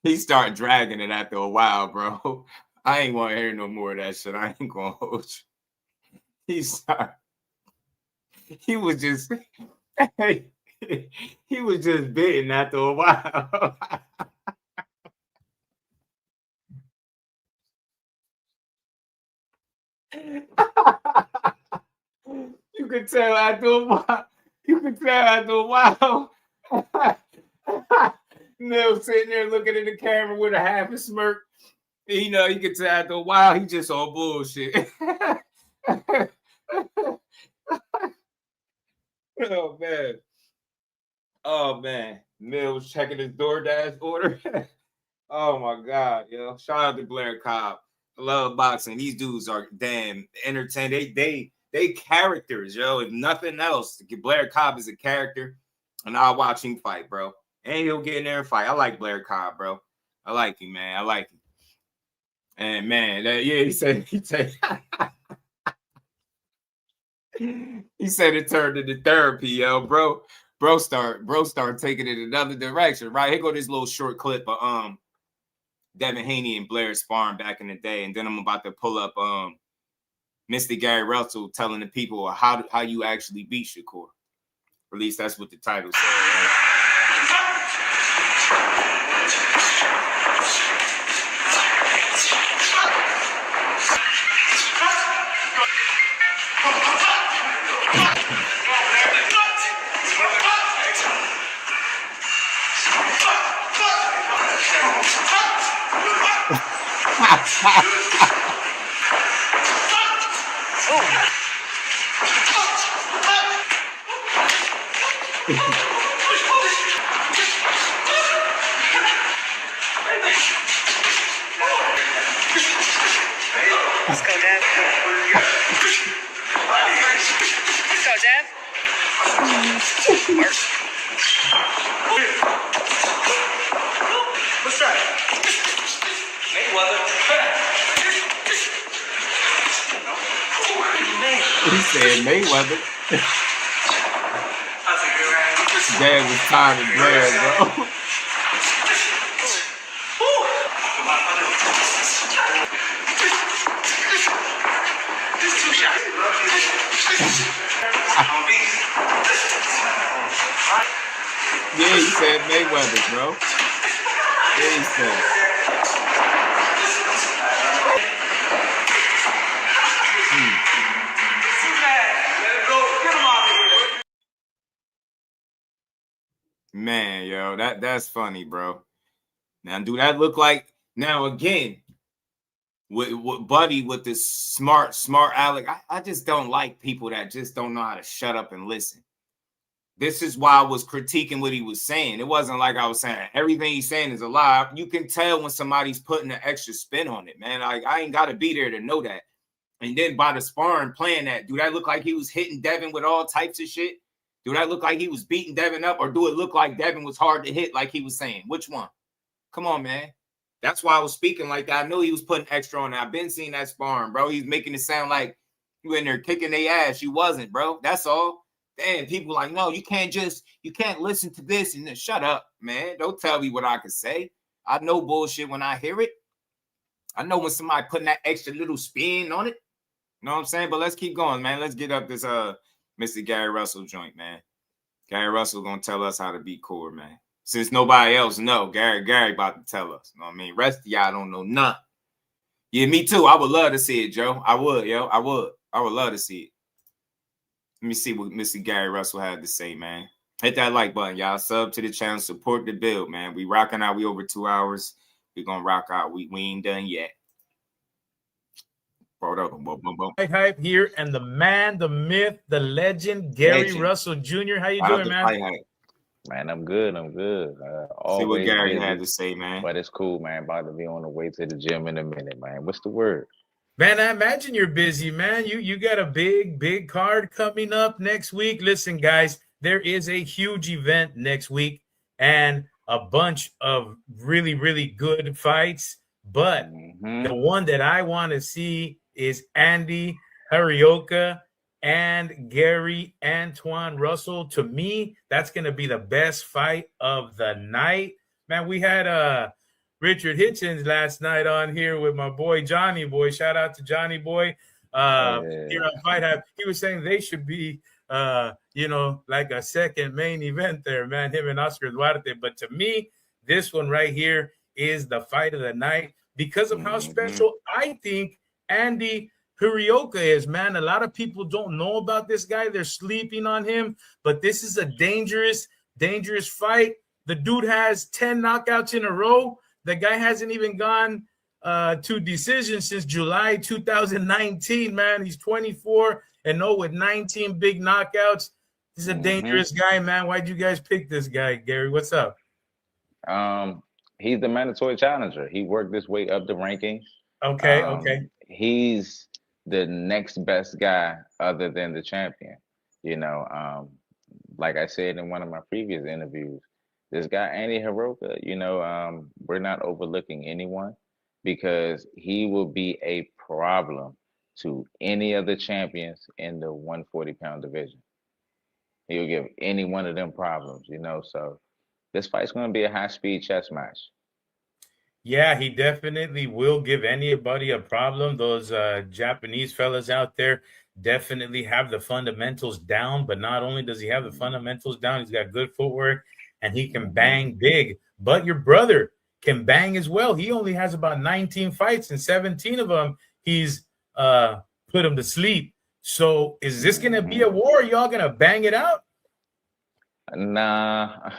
He start dragging it after a while, bro. I ain't want to hear no more of that shit. I ain't gonna hold you. He was just he was just bitten after a while. You could tell after a while. You could tell after a while. Neil sitting there looking at the camera with a half a smirk. You know, you could tell after a while he just on bullshit. Oh man. Oh man. Mill was checking his DoorDash order. Oh my God, yo. Shout out to Blair Cobb. I love boxing. These dudes are damn entertaining. They characters, yo. If nothing else, Blair Cobb is a character, and I'll watch him fight, bro. And he'll get in there and fight. I like Blair Cobb, bro. I like him, man. I like him. And man, he said he said it turned into therapy, yo, bro. Bro start taking it another direction, right? Here go this little short clip of Devin Haney and Blair sparring back in the day, and then I'm about to pull up Mr. Gary Russell telling the people how you actually beat Shakur. At least that's what the title said, right? Let's go, Dev. Let's go, Dev. What's that? Mayweather. He said Mayweather. Dad was tired of Blair, bro. Yeah, he said Mayweather, bro. Yeah, he said. Man, yo, that's funny, bro. Now, do that look like now again? With Buddy with this smart Alec, I just don't like people that just don't know how to shut up and listen. This is why I was critiquing what he was saying. It wasn't like I was saying everything he's saying is a lie. You can tell when somebody's putting an extra spin on it, man. Like I ain't got to be there to know that. And then by the sparring playing that, do that look like he was hitting Devin with all types of shit? Do that look like he was beating Devin up, or do it look like Devin was hard to hit like he was saying? Which one? Come on, man. That's why I was speaking like that. I knew he was putting extra on that. I've been seeing that sparring, bro. He's making it sound like you in there kicking their ass. You wasn't, bro. That's all. Damn, people like, no, you can't listen to this and then shut up, man. Don't tell me what I can say. I know bullshit when I hear it. I know when somebody putting that extra little spin on it. You know what I'm saying? But let's keep going, man. Let's get up this Mr. Gary Russell joint, man. Gary Russell gonna tell us how to beat Core, man. Since nobody else know, Gary about to tell us. You know what I mean? Rest of y'all don't know nothing. Yeah, me too. I would love to see it, Joe. I would, yo. I would love to see it. Let me see what Mr. Gary Russell had to say, man. Hit that like button, y'all. Sub to the channel. Support the build, man. We rocking out. We over 2 hours. We gonna rock out. We ain't done yet. Hype here, and the man, the myth, the legend, Gary Russell Jr. How you doing, man? Man, I'm good. See what Gary had to say, man. But it's cool, man. About to be on the way to the gym in a minute, man. What's the word? Man, I imagine you're busy, man. You got a big card coming up next week. Listen, guys, there is a huge event next week and a bunch of really, really good fights. But the one that I want to see is Andy Harioka and Gary Antoine Russell. To me, that's going to be the best fight of the night. Man, we had Richard Hitchens last night on here with my boy Johnny Boy. Shout out to Johnny Boy. Here on Fight Hype. He was saying they should be, like a second main event there, man, him and Oscar Duarte. But to me, this one right here is the fight of the night because of how special I think Andy Harioka is, man. A lot of people don't know about this guy. They're sleeping on him, but this is a dangerous fight. The dude has 10 knockouts in a row. The guy hasn't even gone to decision since July 2019, man. He's 24-0 with 19 big knockouts. He's a dangerous guy, man. Why'd you guys pick this guy, Gary? What's up? He's the mandatory challenger. He worked his way up the rankings. Okay. He's the next best guy other than the champion. Like I said in one of my previous interviews, this guy, Andy Harioka, we're not overlooking anyone because he will be a problem to any of the champions in the 140-pound division. He'll give any one of them problems, so this fight's going to be a high-speed chess match. Yeah, he definitely will give anybody a problem. Those Japanese fellas out there definitely have the fundamentals down, but not only does he have the fundamentals down, he's got good footwork and he can bang big. But your brother can bang as well. He only has about 19 fights and 17 of them he's put him to sleep. So is this going to be a war? Y'all going to bang it out? Nah.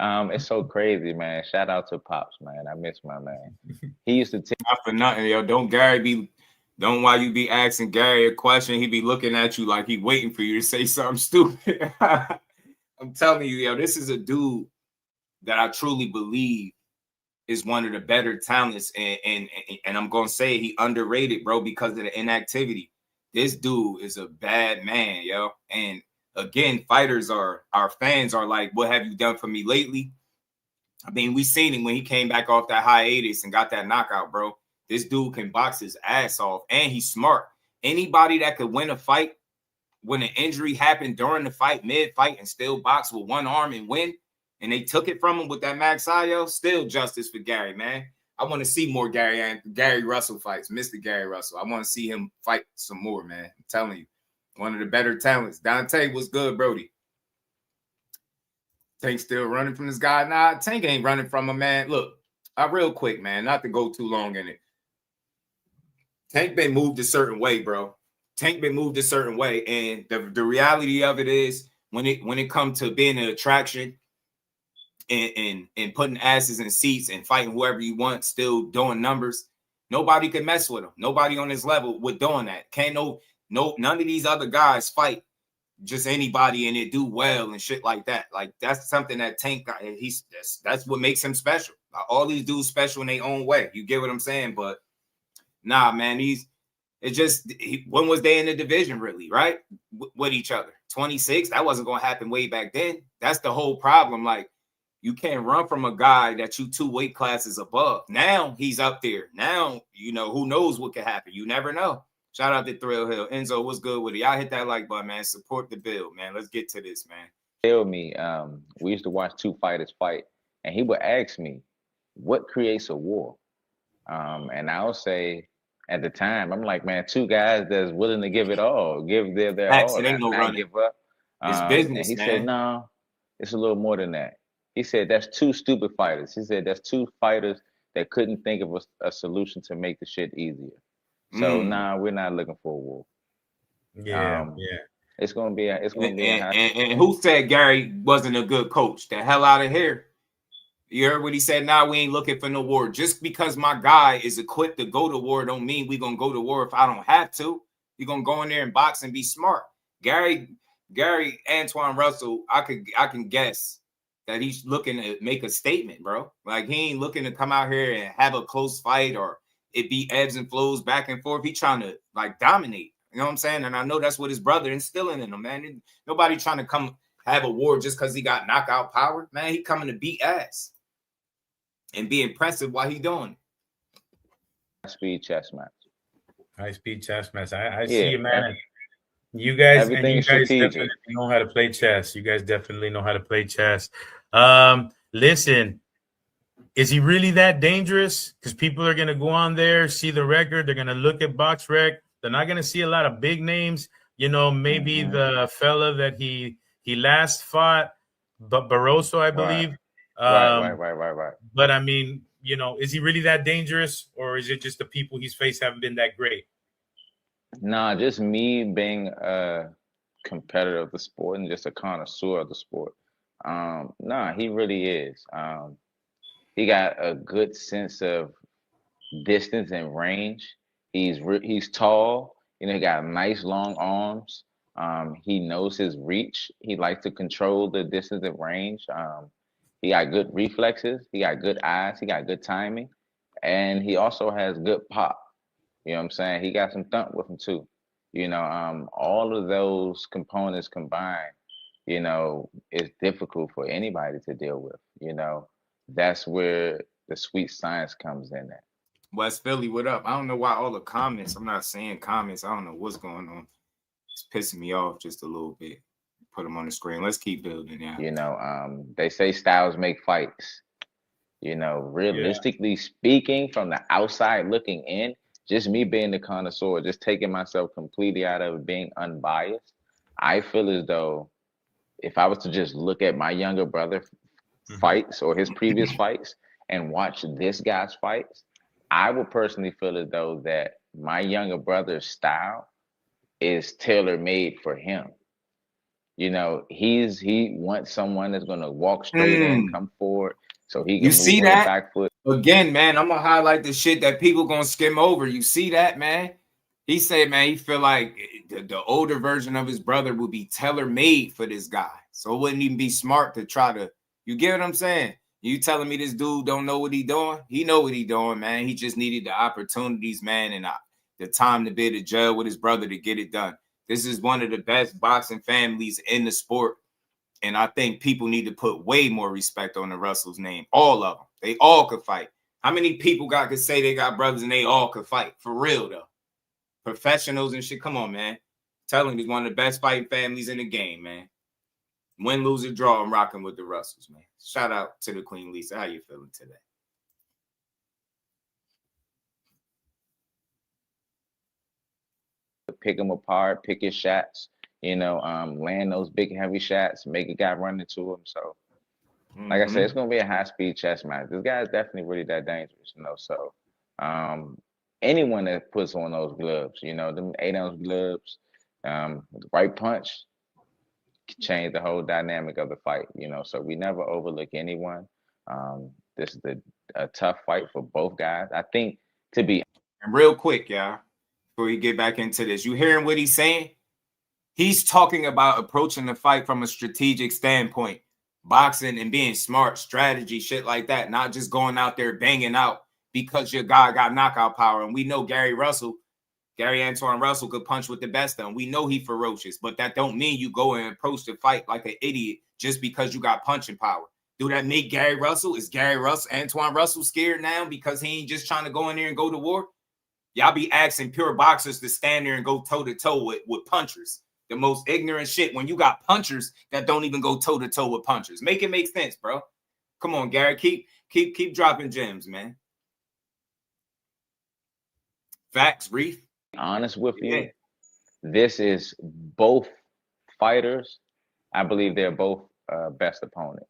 It's so crazy, man. Shout out to Pops, man. I miss my man. He used to not for nothing, yo. Don't while you be asking Gary a question, he be looking at you like he waiting for you to say something stupid. I'm telling you, yo, this is a dude that I truly believe is one of the better talents, and I'm gonna say he underrated, bro, because of the inactivity. This dude is a bad man, yo. And again, our fans are like, what have you done for me lately? I mean, we seen him when he came back off that hiatus and got that knockout, bro. This dude can box his ass off, and he's smart. Anybody that could win a fight when an injury happened during the fight, mid-fight, and still box with one arm and win, and they took it from him with that Max Sayo, still justice for Gary, man. I want to see more Gary Russell fights, Mr. Gary Russell. I want to see him fight some more, man. I'm telling you. One of the better talents. Dante was good, Brody. Tank still running from this guy. Nah, Tank ain't running from him, man. Look, real quick, man, not to go too long in it. Tank been moved a certain way, bro. Tank been moved a certain way. And the reality of it is when it comes to being an attraction and putting asses in seats and fighting whoever you want, still doing numbers, nobody can mess with him. Nobody on his level with doing that. None of these other guys fight just anybody and it do well and shit like that. Like that's something that Tank got. That's what makes him special. All these dudes special in their own way. You get what I'm saying? But nah, man, when was they in the division really, right? With each other? 26? That wasn't gonna happen way back then. That's the whole problem. Like you can't run from a guy that you 2 weight classes above. Now he's up there. Now who knows what could happen. You never know. Shout out to Thrill Hill. Enzo, what's good with it? Y'all hit that like button, man. Support the build, man. Let's get to this, man. Tell me, we used to watch 2 fighters fight, and he would ask me, what creates a war? And I would say, at the time, I'm like, man, 2 guys that's willing to give it all, give their all, it ain't no running. Give up. It's business, and he said, no, it's a little more than that. He said that's two stupid fighters. He said that's two fighters that couldn't think of a solution to make the shit easier. So nah, we're not looking for a war. Yeah. It's gonna be a and who said Gary wasn't a good coach? The hell out of here. You heard what he said? Nah, we ain't looking for no war. Just because my guy is equipped to go to war don't mean we gonna go to war if I don't have to. You're gonna go in there and box and be smart. Gary Antoine Russell, I can guess that he's looking to make a statement, bro. Like he ain't looking to come out here and have a close fight or it be ebbs and flows back and forth. He trying to like dominate. You know what I'm saying? And I know that's what his brother instilling in him, man. Nobody trying to come have a war just because he got knockout power. Man, he coming to beat ass and be impressive while he doing it. High-speed chess match. High-speed chess match. I see you, man. You guys definitely know how to play chess. You guys definitely know how to play chess. Listen, is he really that dangerous? Because people are going to go on there, see the record. They're going to look at BoxRec. They're not going to see a lot of big names. You know, maybe the fella that he last fought, but Barroso, I believe. Right. But I mean, you know, is he really that dangerous, or is it just the people he's faced haven't been that great? Nah, just me being a competitor of the sport and just a connoisseur of the sport. Nah, he really is. He got a good sense of distance and range. He's tall. You know, he got nice long arms. He knows his reach. He likes to control the distance and range. He got good reflexes. He got good eyes. He got good timing, and he also has good pop. You know what I'm saying? He got some thump with him too. You know, all of those components combined, you know, it's difficult for anybody to deal with. You know, that's where the sweet science comes in at. West Philly, what up? I don't know why all the comments, I'm not saying comments. I don't know what's going on. It's pissing me off just a little bit. Put them on the screen. Let's keep building now. You know, they say styles make fights. You know, realistically speaking, from the outside looking in, just me being the connoisseur, just taking myself completely out of being unbiased, I feel as though if I was to just look at my younger brother fights or his previous fights and watch this guy's fights, I would personally feel as though that my younger brother's style is tailor-made for him. You know, he wants someone that's going to walk straight in, come forward, so he can You see move on that? the back foot. Again, man, I'm gonna highlight the shit that people gonna skim over. You see that, man? He said, man, he feel like the older version of his brother would be tailor-made for this guy. So it wouldn't even be smart to try to, you get what I'm saying? You telling me this dude don't know what he doing? He know what he doing, man. He just needed the opportunities, man, and the time to be able to gel with his brother to get it done. This is one of the best boxing families in the sport. And I think people need to put way more respect on the Russell's name. All of them. They all could fight. How many people could say they got brothers and they all could fight? For real, though. Professionals and shit. Come on, man. Telling you, he's one of the best fighting families in the game, man. Win, lose, or draw, I'm rocking with the Russells, man. Shout out to the Queen Lisa. How you feeling today? Pick him apart, pick his shots, you know, land those big heavy shots, make a guy run into him. So, like I said, it's gonna be a high-speed chess match. This guy is definitely really that dangerous, you know. So, anyone that puts on those gloves, you know, them 8-ounce gloves, the right punch can change the whole dynamic of the fight, you know. So we never overlook anyone. This is a tough fight for both guys. I think to be real quick, y'all, before we get back into this, you hearing what he's saying? He's talking about approaching the fight from a strategic standpoint, boxing and being smart, strategy, shit like that, not just going out there banging out because your guy got knockout power. And we know Gary Antoine Russell could punch with the best of them. We know he ferocious, but that don't mean you go and approach the fight like an idiot just because you got punching power. Do that make Gary Russell? Is Antoine Russell scared now because he ain't just trying to go in there and go to war? Y'all be asking pure boxers to stand there and go toe-to-toe with punchers. The most ignorant shit when you got punchers that don't even go toe-to-toe with punchers. Make it make sense, bro. Come on, Gary. Keep dropping gems, man. Facts, Reef. Honest with you, this is both fighters. I believe they're both best opponents.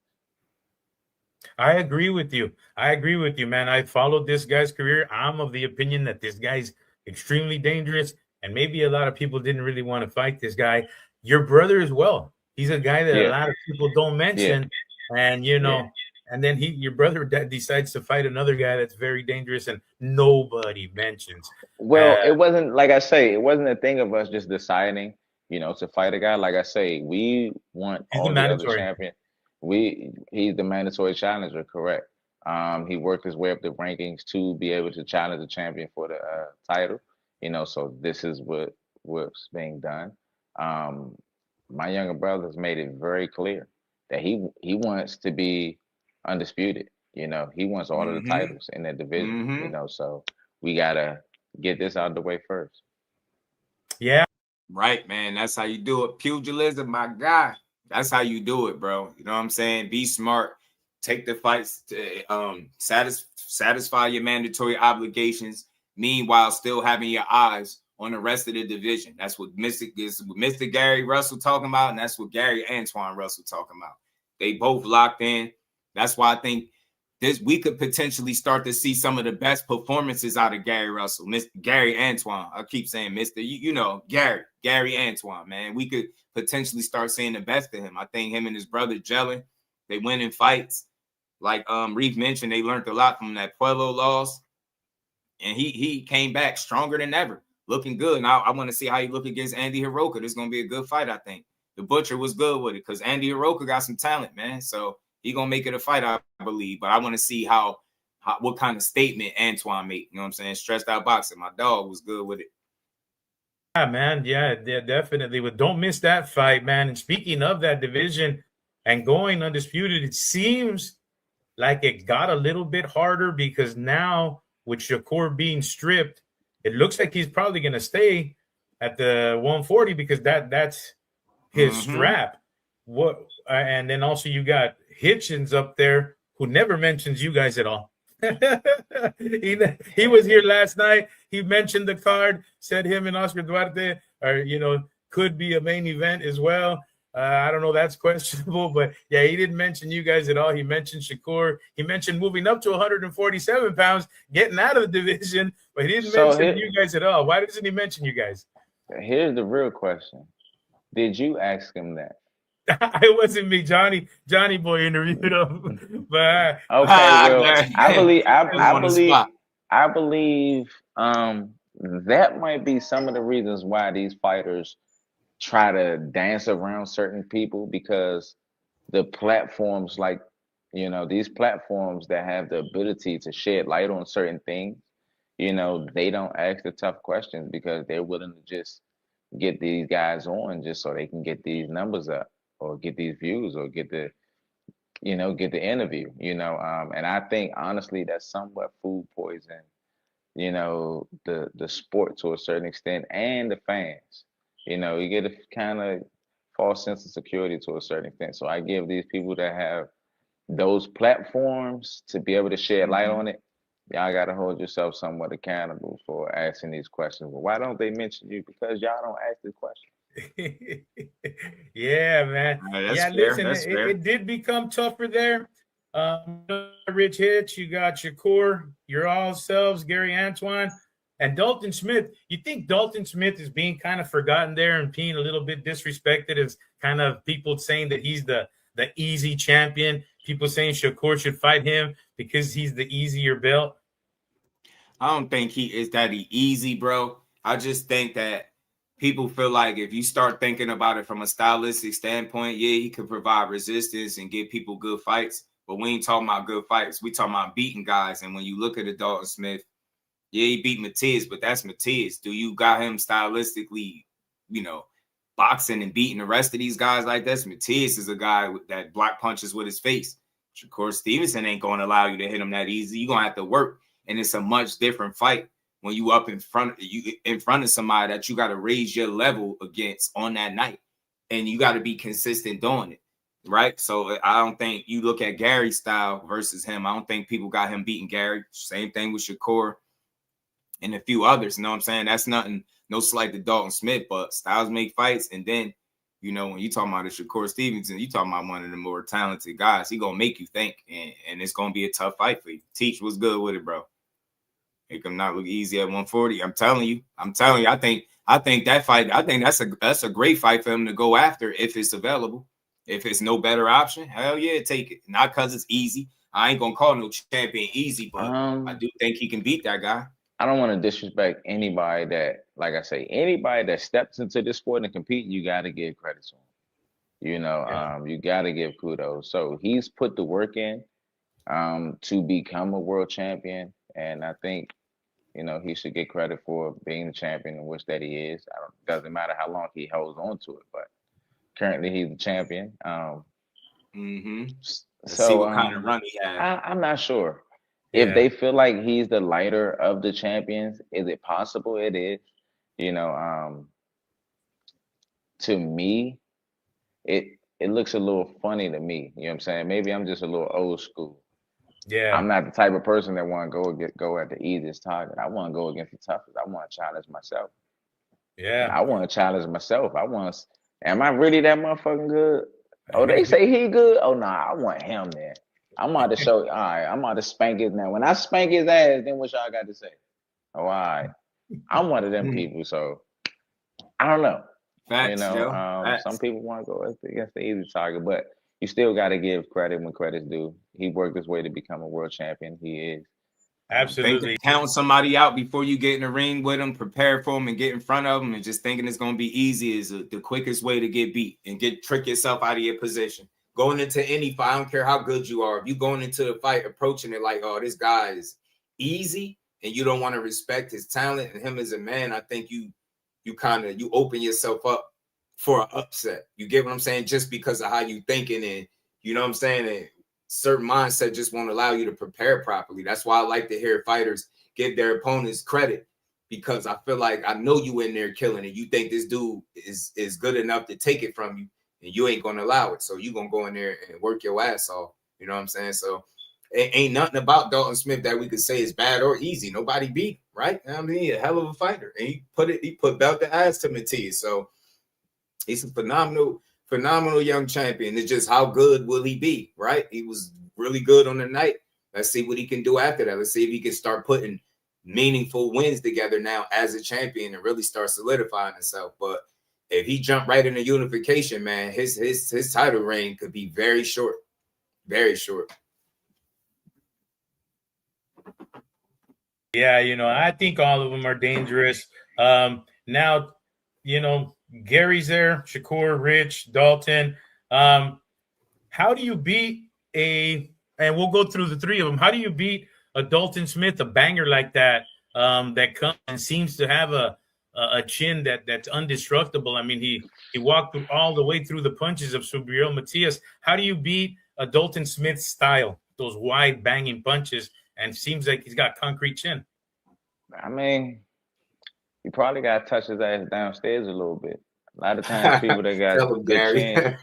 I agree with you. I agree with you, man. I followed this guy's career. I'm of the opinion that this guy's extremely dangerous, and maybe a lot of people didn't really want to fight this guy. Your brother as well. He's a guy that a lot of people don't mention, and you know, and then your brother decides to fight another guy that's very dangerous, and nobody mentions. Well, it wasn't, like I say, it wasn't a thing of us just deciding, to fight a guy. Like I say, we want all the other champions. He's the mandatory challenger, correct? He worked his way up the rankings to be able to challenge the champion for the title. So this is what's being done. My younger brother has made it very clear that he wants to be undisputed. He wants all of the titles in that division. So we gotta get this out of the way first. Yeah. Right, man. That's how you do it. Pugilism, my guy. That's how you do it, bro. You know what I'm saying? Be smart. Take the fights to satisfy your mandatory obligations. Meanwhile, still having your eyes on the rest of the division. That's what Mr. Gary Russell talking about, and that's what Gary Antoine Russell talking about. They both locked in. That's why I think we could potentially start to see some of the best performances out of Gary Russell, Mr. Gary Antoine. I keep saying Mr. Gary Antoine, man. We could potentially start seeing the best of him. I think him and his brother gelling. They win in fights. Like Reef mentioned, they learned a lot from that Pueblo loss. And he came back stronger than ever, looking good. And I want to see how he look against Andy Hiroka. This is going to be a good fight, I think. The Butcher was good with it because Andy Hiroka got some talent, man. So he going to make it a fight, I believe. But I want to see what kind of statement Antoine made. You know what I'm saying? Stressed out boxing. My dog was good with it. Yeah, man. Yeah, definitely. But don't miss that fight, man. And speaking of that division and going undisputed, it seems like it got a little bit harder because now with Shakur being stripped, it looks like he's probably going to stay at the 140 because that's his strap. And then also you got Hitchens up there who never mentions you guys at all. he was here last night. He mentioned the card, said him and Oscar Duarte could be a main event as well. I don't know, that's questionable, but yeah, he didn't mention you guys at all. He mentioned Shakur. He mentioned moving up to 147 pounds, getting out of the division, but he didn't mention you guys at all. Why doesn't he mention you guys? Here's the real question. Did you ask him that? It wasn't me. Johnny Boy interviewed him. But I believe that might be some of the reasons why these fighters try to dance around certain people, because the platforms these platforms that have the ability to shed light on certain things, they don't ask the tough questions because they're willing to just get these guys on just so they can get these numbers up or get these views or get the interview, and I think honestly that's somewhat food poison, the sport to a certain extent and the fans. You get a kind of false sense of security to a certain extent. So I give these people that have those platforms to be able to shed light on it. Y'all got to hold yourself somewhat accountable for asking these questions. Well, why don't they mention you? Because y'all don't ask the question. Yeah, man. Listen, it did become tougher there. Rich Hitch, you got Shakur, your all selves, Gary Antoine, and Dalton Smith. You think Dalton Smith is being kind of forgotten there and being a little bit disrespected as kind of people saying that he's the easy champion, people saying Shakur should fight him because he's the easier belt? I don't think he is that easy, bro. I just think that people feel like if you start thinking about it from a stylistic standpoint, yeah, he could provide resistance and give people good fights. But we ain't talking about good fights. We talking about beating guys. And when you look at a Dalton Smith, yeah, he beat Matias, but that's Matias. Do you got him stylistically, boxing and beating the rest of these guys like this? Matias is a guy that block punches with his face. Shakur Stevenson ain't going to allow you to hit him that easy. You're going to have to work. And it's a much different fight when you up in front of somebody that you got to raise your level against on that night. And you got to be consistent doing it, right? So I don't think you look at Gary's style versus him. I don't think people got him beating Gary. Same thing with Shakur and a few others. You know what I'm saying? That's nothing, no slight to Dalton Smith, but styles make fights. And then You know, when you talking about a Shakur Stevenson, you talking about one of the more talented guys. He gonna make you think, and it's gonna be a tough fight for you. Teach was good with it, bro. It can not look easy at 140. I'm telling you. I think that fight. I think that's a great fight for him to go after if it's available. If it's no better option, hell yeah, take it. Not because it's easy. I ain't gonna call no champion easy, but I do think he can beat that guy. I don't want to disrespect anybody that, like I say, anybody that steps into this sport and compete, you got to give credit to him. You know, you got to give kudos. So he's put the work in to become a world champion, and I think, you know, he should get credit for being the champion in which that he is. Doesn't matter how long he holds on to it, but currently he's the champion. Let's see what kind of run he has. I'm not sure. If they feel like he's the lighter of the champions, is it possible? It is. You know, to me, it looks a little funny to me. You know what I'm saying? Maybe I'm just a little old school. Yeah. I'm not the type of person that want to go at the easiest target. I want to go against the toughest. I want to challenge myself. Yeah. I want to challenge myself. Am I really that motherfucking good? Oh, they say he good? Oh, nah, I want him, man. I'm about to show you. All right, I'm about to spank his now. When I spank his ass, then what y'all got to say? Oh, all right. I'm one of them people, so I don't know. Facts, you know, some people want to go against the easy target, but you still got to give credit when credit's due. He worked his way to become a world champion. He is. Absolutely. Count somebody out before you get in the ring with him, prepare for him, and get in front of him, and just thinking it's going to be easy is the quickest way to get beat and trick yourself out of your position. Going into any fight, I don't care how good you are. If you're going into the fight, approaching it like, oh, this guy is easy, and you don't want to respect his talent and him as a man, I think you open yourself up for an upset. You get what I'm saying? Just because of how you thinking, and you know what I'm saying? And certain mindset just won't allow you to prepare properly. That's why I like to hear fighters give their opponents credit, because I feel like I know you in there killing it. You think this dude is good enough to take it from you, and you ain't gonna allow it. So you gonna go in there and work your ass off. You know what I'm saying? So it ain't nothing about Dalton Smith that we could say is bad or easy. Nobody beat him, right? I mean, a hell of a fighter. And he put belt to ass to Matias. So he's a phenomenal young champion. It's just how good will he be, right? He was really good on the night. Let's see what he can do after that. Let's see if he can start putting meaningful wins together now as a champion and really start solidifying himself. But if he jumped right into unification, man, his title reign could be very short. Very short. Yeah, you know, I think all of them are dangerous. Now, you know, Gary's there, Shakur, Rich, Dalton. How do you beat and we'll go through the three of them. How do you beat a Dalton Smith, a banger like that, that comes and seems to have a chin that's indestructible? I mean, he walked all the way through the punches of Subriel Matias. How do you beat a Dalton Smith style, those wide banging punches, and seems like he's got concrete chin? I mean, you probably got to touch his ass downstairs a little bit. A lot of times, people that got good chin,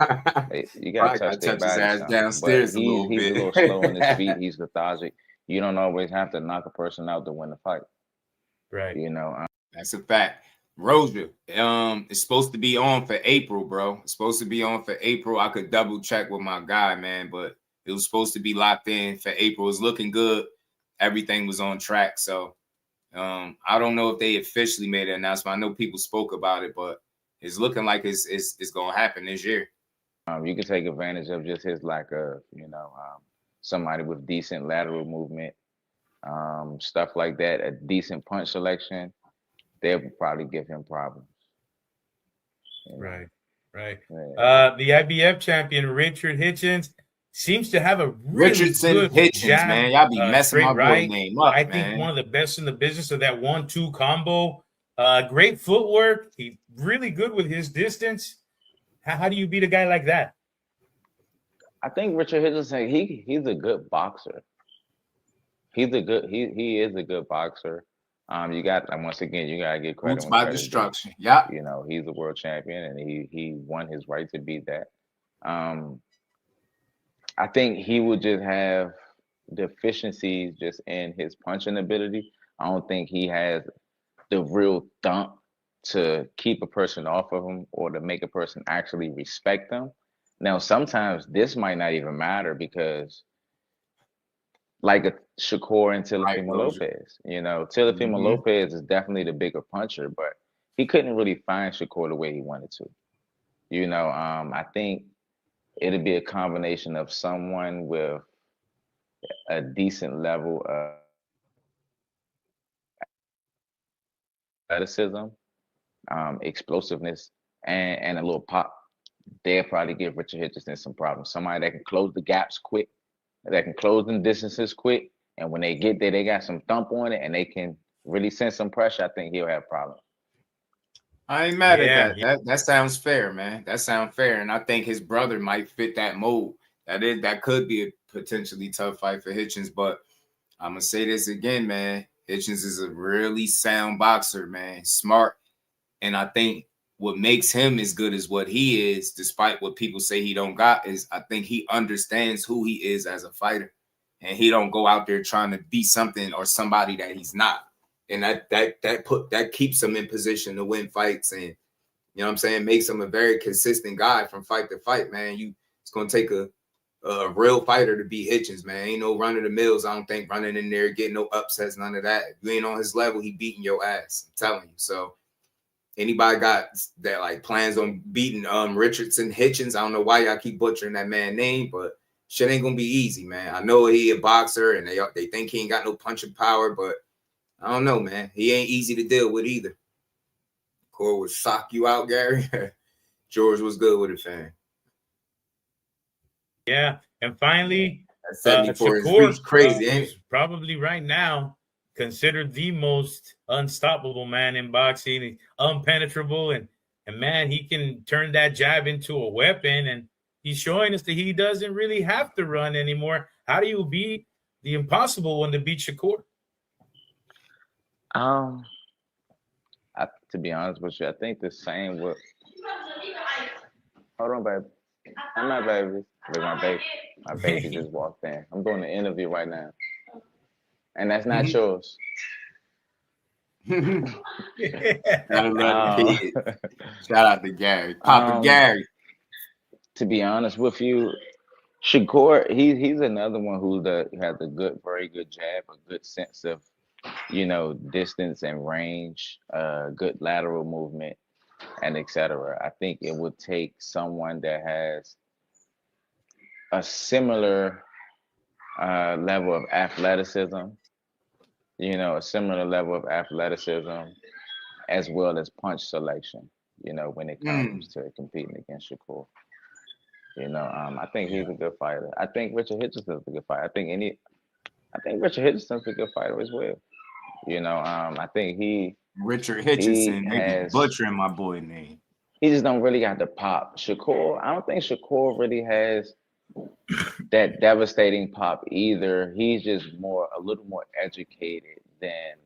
you got to touch their body downstairs a little bit. He's a little slow on his feet. He's lethargic. You don't always have to knock a person out to win the fight. Right. You know. That's a fact. Rozier, it's supposed to be on for April, bro. It's supposed to be on for April. I could double check with my guy, man, but it was supposed to be locked in for April. It's looking good. Everything was on track. So I don't know if they officially made an announcement. I know people spoke about it, but it's looking like it's going to happen this year. You can take advantage of just his lack of, somebody with decent lateral movement, stuff like that, a decent punch selection. They would probably give him problems. Right. Yeah. The IBF champion, Richard Hitchens, seems to have a really Richardson good Hitchens, jab, man. Y'all be messing my boy right name up, I man. think one of the best in the business of that 1-2 combo. Great footwork. He's really good with his distance. How do you beat a guy like that? I think Richard Hitchens, he's a good boxer. He is a good boxer. You got, once again, you gotta give credit. Roots by destruction. Yeah. You know, he's a world champion, and he won his right to beat that. I think he would just have deficiencies just in his punching ability. I don't think he has the real thump to keep a person off of them or to make a person actually respect them. Now, sometimes this might not even matter because like a Shakur and Teofimo Lopez, you know, Teofimo Lopez is definitely the bigger puncher, but he couldn't really find Shakur the way he wanted to. You know, I think it'd be a combination of someone with a decent level of athleticism, explosiveness, and a little pop. They'll probably give Richard Hitchens some problems. Somebody that can close the gaps quick, that can close them distances quick, and when they get there, they got some thump on it, and they can really send some pressure. I think he'll have problems. I ain't mad at that. That sounds fair, man. That sounds fair, and I think his brother might fit that mold. That could be a potentially tough fight for Hitchens, but I'm gonna say this again, man. Hitchens is a really sound boxer, man. Smart, and I think what makes him as good as what he is, despite what people say he don't got, is I think he understands who he is as a fighter, and he don't go out there trying to be something or somebody that he's not. And that keeps him in position to win fights, and you know what I'm saying, makes him a very consistent guy from fight to fight, man. It's gonna take a real fighter to beat Hitchens, man. Ain't no running the mills. I don't think running in there, getting no upsets, none of that. If you ain't on his level, he beating your ass. I'm telling you. So anybody got that like plans on beating Richardson Hitchens? I don't know why y'all keep butchering that man's name, but shit ain't gonna be easy, man. I know he a boxer and they think he ain't got no punching power, but I don't know, man. He ain't easy to deal with either. Core would shock you out, Gary. George was good with it, fam. Yeah, and finally, Shakur is crazy. Is probably right now considered the most unstoppable man in boxing. He's unpenetrable, and man, he can turn that jab into a weapon. And he's showing us that he doesn't really have to run anymore. How do you beat the impossible one to beat Shakur? To be honest with you, I think the same with. Hold on, baby. I'm not baby. Look, my baby just walked in. I'm doing an interview right now, and that's not yours. Shout out to Gary, Papa Gary. To be honest with you, Shakur, he's another one who has a very good jab, a good sense of, you know, distance and range, good lateral movement, and etc. I think it would take someone that has a similar level of athleticism, you know, as well as punch selection, you know, when it comes to competing against Shakur. You know, I think he's a good fighter. I think Richard Hitchens is a good fighter. I think Richard Hitchens is a good fighter as well. You know, I think Richard Hitchens, they butchering my boy name. He just don't really got the pop. Shakur, I don't think Shakur really has that devastating pop either. He's just a little more educated than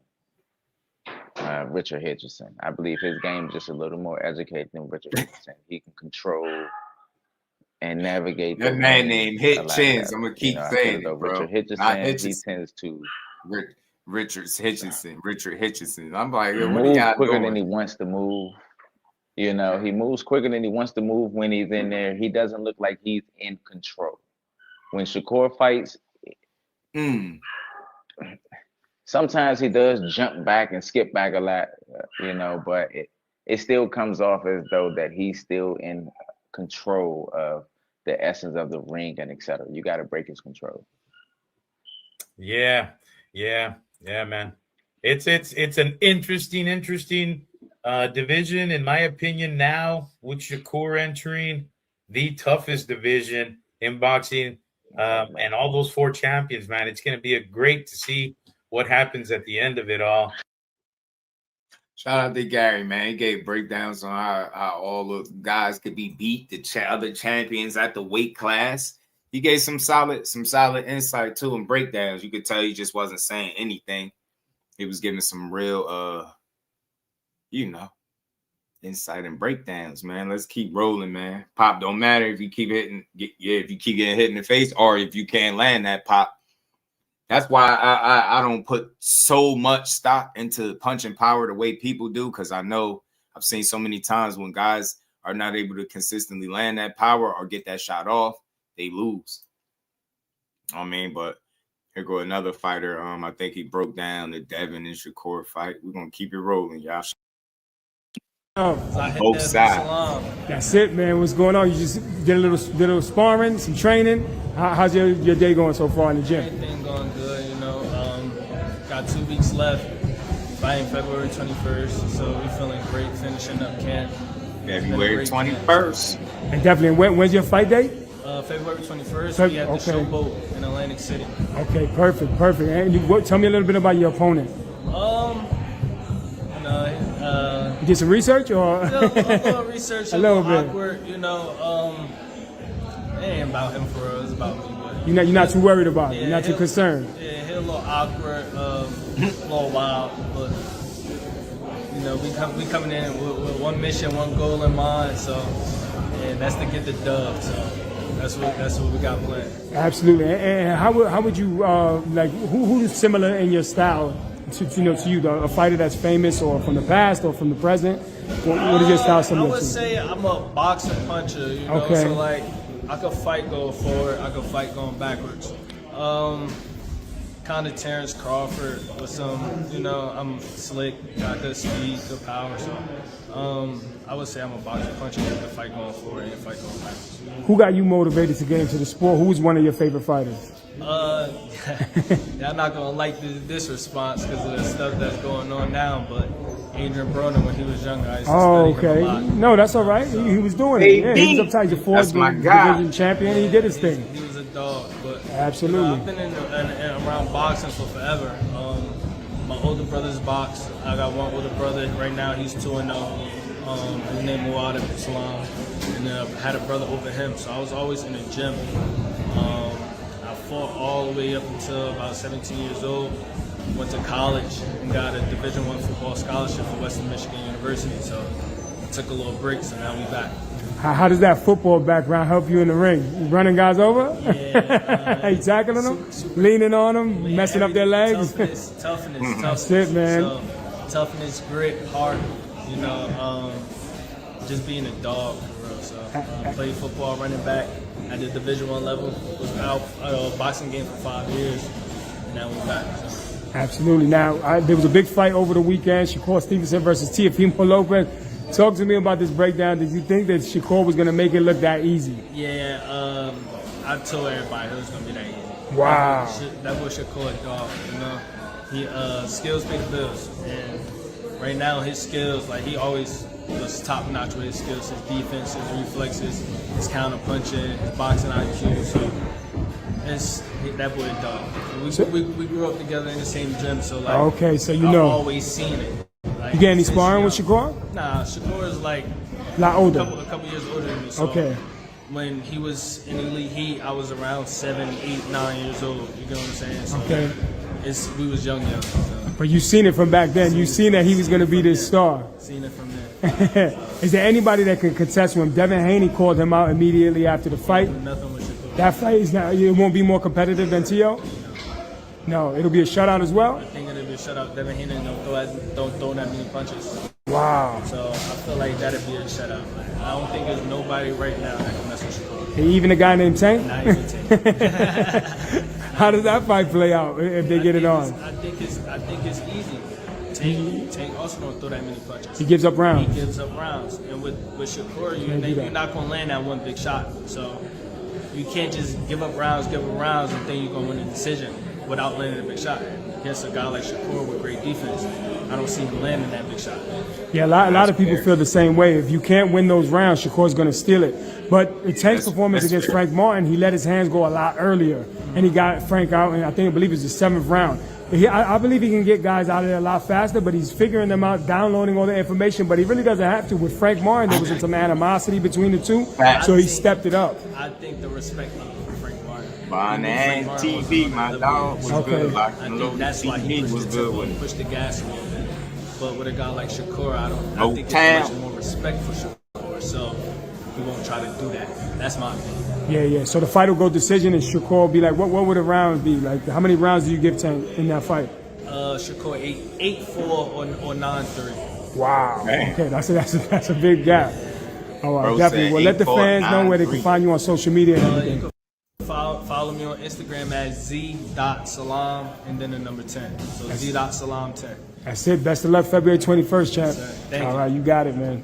Richard Hitchens. I believe his game is just a little more educated than Richard Hitchens. He can control and navigate. That man named Hitchens. I'm gonna keep saying it, bro. Richard Hitchens, he tends to Richard Hitchens. I'm like, he what do y'all quicker doing? than he wants to move. You know, he moves quicker than he wants to move when he's in there. He doesn't look like he's in control. When Shakur fights, sometimes he does jump back and skip back a lot, you know, but it still comes off as though that he's still in control of the essence of the ring and etc. You got to break his control. Yeah, man. It's an interesting division, in my opinion, now with Shakur entering the toughest division in boxing, and all those 4 champions, man. It's going to be great to see what happens at the end of it all. Shout out to Gary, man. He gave breakdowns on how all the guys could be beat, the other champions at the weight class. He gave some solid insight too and breakdowns. You could tell he just wasn't saying anything. He was giving some real insight and breakdowns, man. Let's keep rolling, man. Pop don't matter if you keep getting hit in the face or if you can't land that pop. That's why I don't put so much stock into punching power the way people do, because I know I've seen so many times when guys are not able to consistently land that power or get that shot off, they lose. I mean, but here go another fighter. I think he broke down the Devin and Shakur fight. We're gonna keep it rolling, y'all. Both sides. That's it, man. What's going on? You just did a little sparring, some training. How's your day going so far in the gym? Everything going good, you know. Got 2 weeks left. Fighting February 21st, so we're feeling great finishing up camp. February 21st. And definitely, when's your fight date? February 21st, we at the Showboat in Atlantic City. Okay, perfect. And tell me a little bit about your opponent. You did some research, or? A little research, a little bit. Awkward, you know. It ain't about him for real, it's about me. But you're not too worried about it. You're not too concerned. Yeah, he's a little awkward, a little wild, but you know, we coming in with one mission, one goal in mind. So, and that's to get the dub. So. That's what we got planned. Absolutely. And how would you like who's similar in your style to you, a fighter that's famous or from the past or from the present? What is your style similar to? I would say I'm a boxer puncher. You know, so like I could fight going forward, I could fight going backwards. Kind of Terence, Crawford with some, you know, I'm slick, got good speed, good power. So I would say I'm a boxer puncher with the fight going forward and fight going backwards. Who got you motivated to get into the sport? Who was one of your favorite fighters? Y'all not gonna like this response because of the stuff that's going on now, but Adrian Broner, when he was younger, I used to study him a lot. No, that's all right. He was doing it. Yeah, he was up to fourth division champion. He did his thing. He was a dog, but absolutely. You know, I've been in around boxing for forever. My older brother's box. I got one older brother right now. He's 2-0. His name Muad Islam, and I had a brother over him. So I was always in the gym. I fought all the way up until about 17 years old. Went to college and got a Division I football scholarship for Western Michigan University. So I took a little break. So now we back. How does that football background help you in the ring? You running guys over? Yeah. You tackling them? Leaning on them? Messing up their legs? Toughness. That's it, man. So, toughness, grit, heart. You know, just being a dog for real. So played football, running back at the Division I level. Was out boxing game for 5 years, and now we're back. So. Absolutely. Now there was a big fight over the weekend: Shakur Stevenson versus Teofimo Lopez. Talk to me about this breakdown. Did you think that Shakur was going to make it look that easy? Yeah, I told everybody it was going to be that easy. Wow. That was Shakur, dog. You know, he skills pay the bills, and right now his skills, like he always was top notch with his skills, his defense, his reflexes, his counter punching, his boxing IQ. So it's that boy a dog. We grew up together in the same gym, so like okay, so you I've know. always seen it. Like, you get any sparring with Shakur? Nah, Shakur is like a lot older. A couple years older than me. So okay. When he was in elite heat, I was around 7, 8, 9 years old. You get what I'm saying? So okay. We was young. So. But you seen it from back then. You seen that he was going to be this star. Seen it from there. Is there anybody that can contest him? Devin Haney called him out immediately after the fight. Nothing with Shakur. That fight is not. It won't be more competitive than Tio. No, it'll be a shutout as well. I think it'll be a shutout. Devin Haney don't throw that many punches. Wow. So I feel like that'd be a shutout. I don't think there's nobody right now that can mess with Shakur. Even a guy named Tank? Not even Tank. How does that fight play out if they get it on? I think it's easy. Tank also don't throw that many punches. He gives up rounds. He gives up rounds. And with Shakur, you're not going to land that one big shot. So you can't just give up rounds, and think you're going to win a decision without landing a big shot. Against a guy like Shakur with great defense, I don't see him landing that big shot. Yeah, a lot of people feel the same way. If you can't win those rounds, Shakur's going to steal it. But Tank's performance against Frank Martin, he let his hands go a lot earlier, and he got Frank out, and I believe it was the 7th round. I believe he can get guys out of there a lot faster, but he's figuring them out, downloading all the information, but he really doesn't have to. With Frank Martin, there was some animosity between the two, so he stepped it up. I think the respect for Frank Martin. And TV, my dog, was good. I think that's why he pushed the gas a little bit. But with a guy like Shakur, I think there's much more respect for Shakur, so we won't try to do that. That's my opinion. Yeah. So the fight will go decision, and Shakur will be like, what would a round be? Like, how many rounds do you give Tank in that fight? Shakur 8-4 or 9-3. Wow. Man. Okay, that's a big gap. All right, Bro definitely. said Well, let the fans know where they 8-4-9-3. can find you on social media and You everything. can follow me on Instagram at z.salam and then the number 10. So z.salam10. That's it. Best of luck February 21st, champ. Thank All you. right, you got it, man.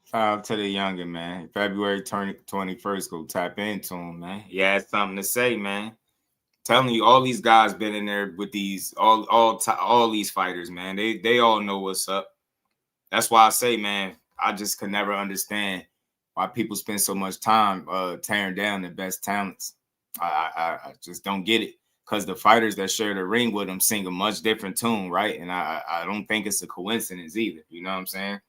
Shout out to the youngin, man. February 21st, go tap into him, man. He had something to say, man. Telling you, all these guys been in there with these all these fighters, man. They all know what's up. That's why I say, man, I just could never understand why people spend so much time tearing down the best talents. I just don't get it. Because the fighters that share the ring with them sing a much different tune, right? And I don't think it's a coincidence either. You know what I'm saying?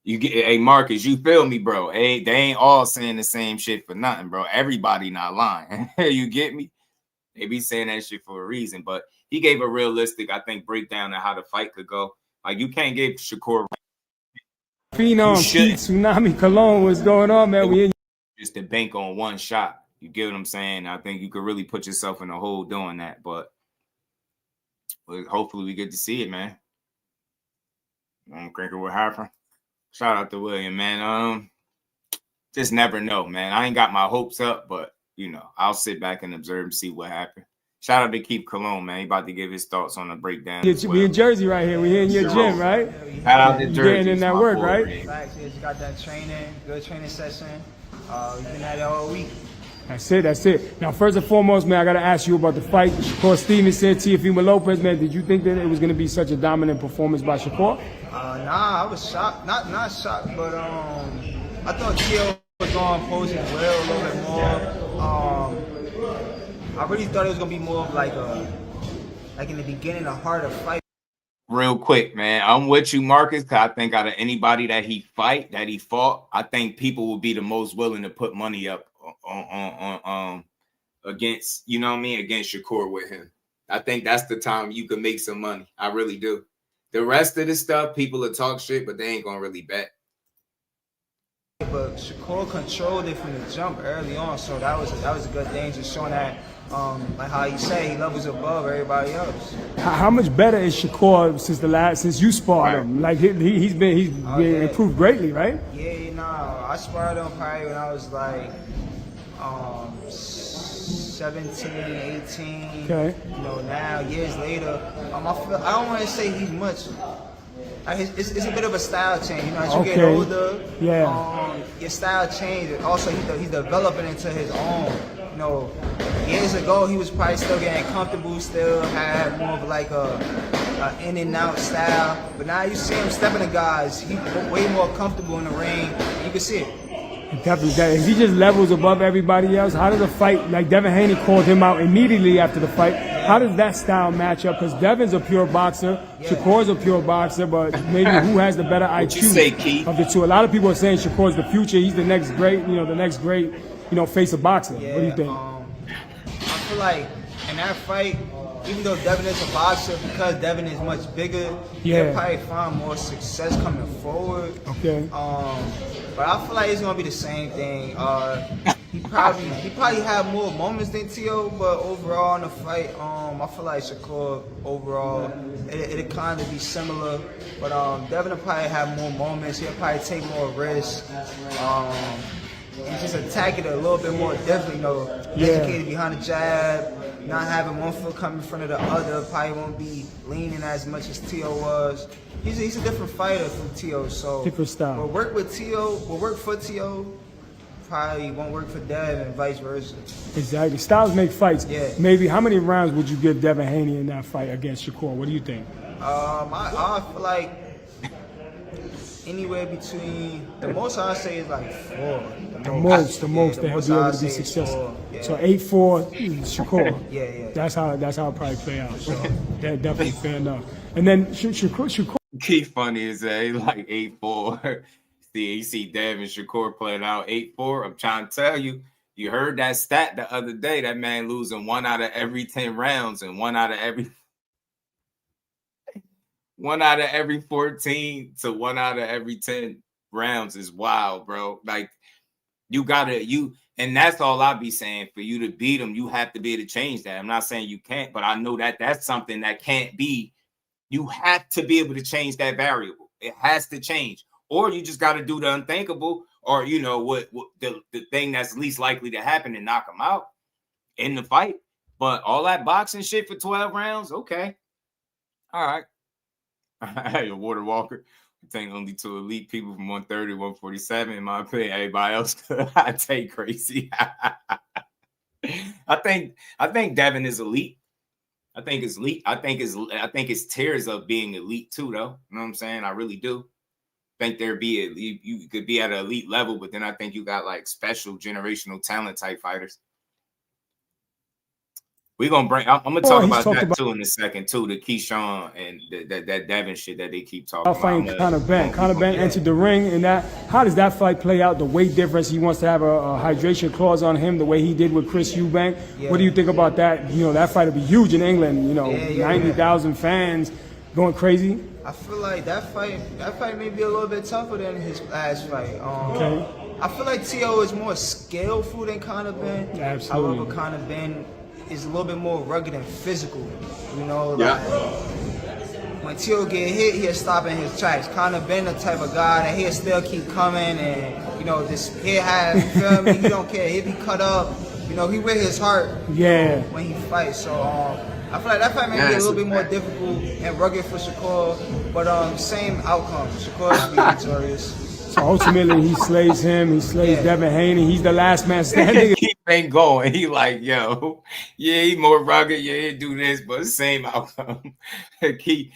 You get, hey Marcus, you feel me, bro? Hey, they ain't all saying the same shit for nothing, bro. Everybody not lying. You get me? They be saying that shit for a reason. But he gave a realistic, I think, breakdown of how the fight could go. Like, you can't give Shakur. Phenom, Pete, Tsunami, Cologne, what's going on, man? We in Just to bank on one shot. You get what I'm saying? I think you could really put yourself in a hole doing that. But hopefully we get to see it, man. I'm cranking what happened. Shout out to William, man. Just never know, man. I ain't got my hopes up, but you know, I'll sit back and observe and see what happened. Shout out to Keep Cologne, man. He about to give his thoughts on the breakdown. We in Jersey right here. We here in your gym, right? Shout out to Jersey. Getting in that work, right? Facts, just got that training, good training session. We've been at it all week. That's it. That's it. Now, first and foremost, man, I got to ask you about the fight. Shakur Stevenson, Teofimo Lopez, man. Did you think that it was going to be such a dominant performance by Shakur? Nah, I was shocked. Not shocked, but I thought Teo was going to pose as well a little bit more. I really thought it was going to be more of like in the beginning, a harder fight. Real quick, man. I'm with you, Marcus, because I think out of anybody that he fought, I think people will be the most willing to put money up on against, you know what I mean, against Shakur with him. I think that's the time you can make some money. I really do. The rest of the stuff, people will talk shit, but they ain't gonna really bet. But Shakur controlled it from the jump early on, so that was a good thing, just showing that like how you say, he levels above everybody else. How much better is Shakur since you sparred him? Like he's been improved greatly, right? Yeah, I sparred him probably when I was like 17, 18. Okay. You know, now years later, I don't want to say he's much. It's a bit of a style change, you know. As you get older, your style changes. Also, he's developing into his own. You know, years ago he was probably still getting comfortable, still had more of like a in and out style. But now you see him stepping to guys, he's way more comfortable in the ring. You can see it. Definitely. He just levels above everybody else. How does a fight, like Devin Haney called him out immediately after the fight, how does that style match up? Because Devin's a pure boxer, Shakur's a pure boxer, but maybe who has the better IQ of the two? A lot of people are saying Shakur's the future. He's the next great, face of boxing. Yeah, what do you think? I feel like in that fight, even though Devin is a boxer, because Devin is much bigger, he'll probably find more success coming forward. Okay. But I feel like it's gonna be the same thing. He probably had more moments than Teo, but overall in the fight, I feel like Shakur overall it'll kind of be similar. But Devin will probably have more moments. He'll probably take more risks. And just attack it a little bit more differently, educated behind the jab, not having one foot come in front of the other, probably won't be leaning as much as Teo was. He's a different fighter from Teo, so different style. We'll work with Teo, we'll work for Teo, probably won't work for Dev and vice versa. Exactly. Styles make fights. Yeah. Maybe how many rounds would you give Devin Haney in that fight against Shakur? What do you think? I feel like anywhere between, the most I'd say is like 4. The most that he'll be able to be successful. So 8-4 Shakur. Yeah. That's how it'll probably play out. So that's definitely fair enough. And then Shakur. Key funny is that he's like 8-4. You see Devin Shakur playing out 8-4. I'm trying to tell you, you heard that stat the other day. That man losing 1 out of every 10 rounds and 1 out of every 14 to 1 out of every 10 rounds is wild, bro. Like and that's all I be saying. For you to beat him, you have to be able to change that. I'm not saying you can't, but I know that that's something that can't be. You have to be able to change that variable. It has to change. Or you just got to do the unthinkable, or you know what the thing that's least likely to happen and knock him out in the fight. But all that boxing shit for 12 rounds, okay. All right. Hey, Water Walker. I think only two elite people from 130 to 147. In my opinion, everybody else I take crazy. I think Devin is elite. I think it's elite. I think it's tiers of being elite too, though. You know what I'm saying? I really do. Think there be you could be at an elite level, but then I think you got like special generational talent type fighters. We're gonna bring. I'm gonna talk about that too in a second too. The Keyshawn and that Devin shit that they keep talking about. Fighting Conor Ben. Conor Ben entered the ring, and how does that fight play out? The weight difference. He wants to have a hydration clause on him, the way he did with Chris Eubank. Yeah. What do you think about that? You know, that fight will be huge in England. You know, 90,000 fans going crazy. I feel like that fight may be a little bit tougher than his last fight. Okay. I feel like T.O. is more skillful than Conor Ben. Absolutely. However, Conor Ben is a little bit more rugged and physical, you know. Like, when T.O. get hit, he'll stop in his tracks. Conor Ben the type of guy that he'll still keep coming, and you know, he'll have, you feel me? He don't care. He'll be cut up. You know, he wear his heart. Yeah. When he fights, so I feel like that fight may be a little bit more difficult and rugged for Shakur, but same outcome. Shakur should be victorious. So ultimately, he slays him. He slays Devin Haney. He's the last man standing. Keep ain't going. He like, yo, yeah, he more rugged. Yeah, he do this, but same outcome. keep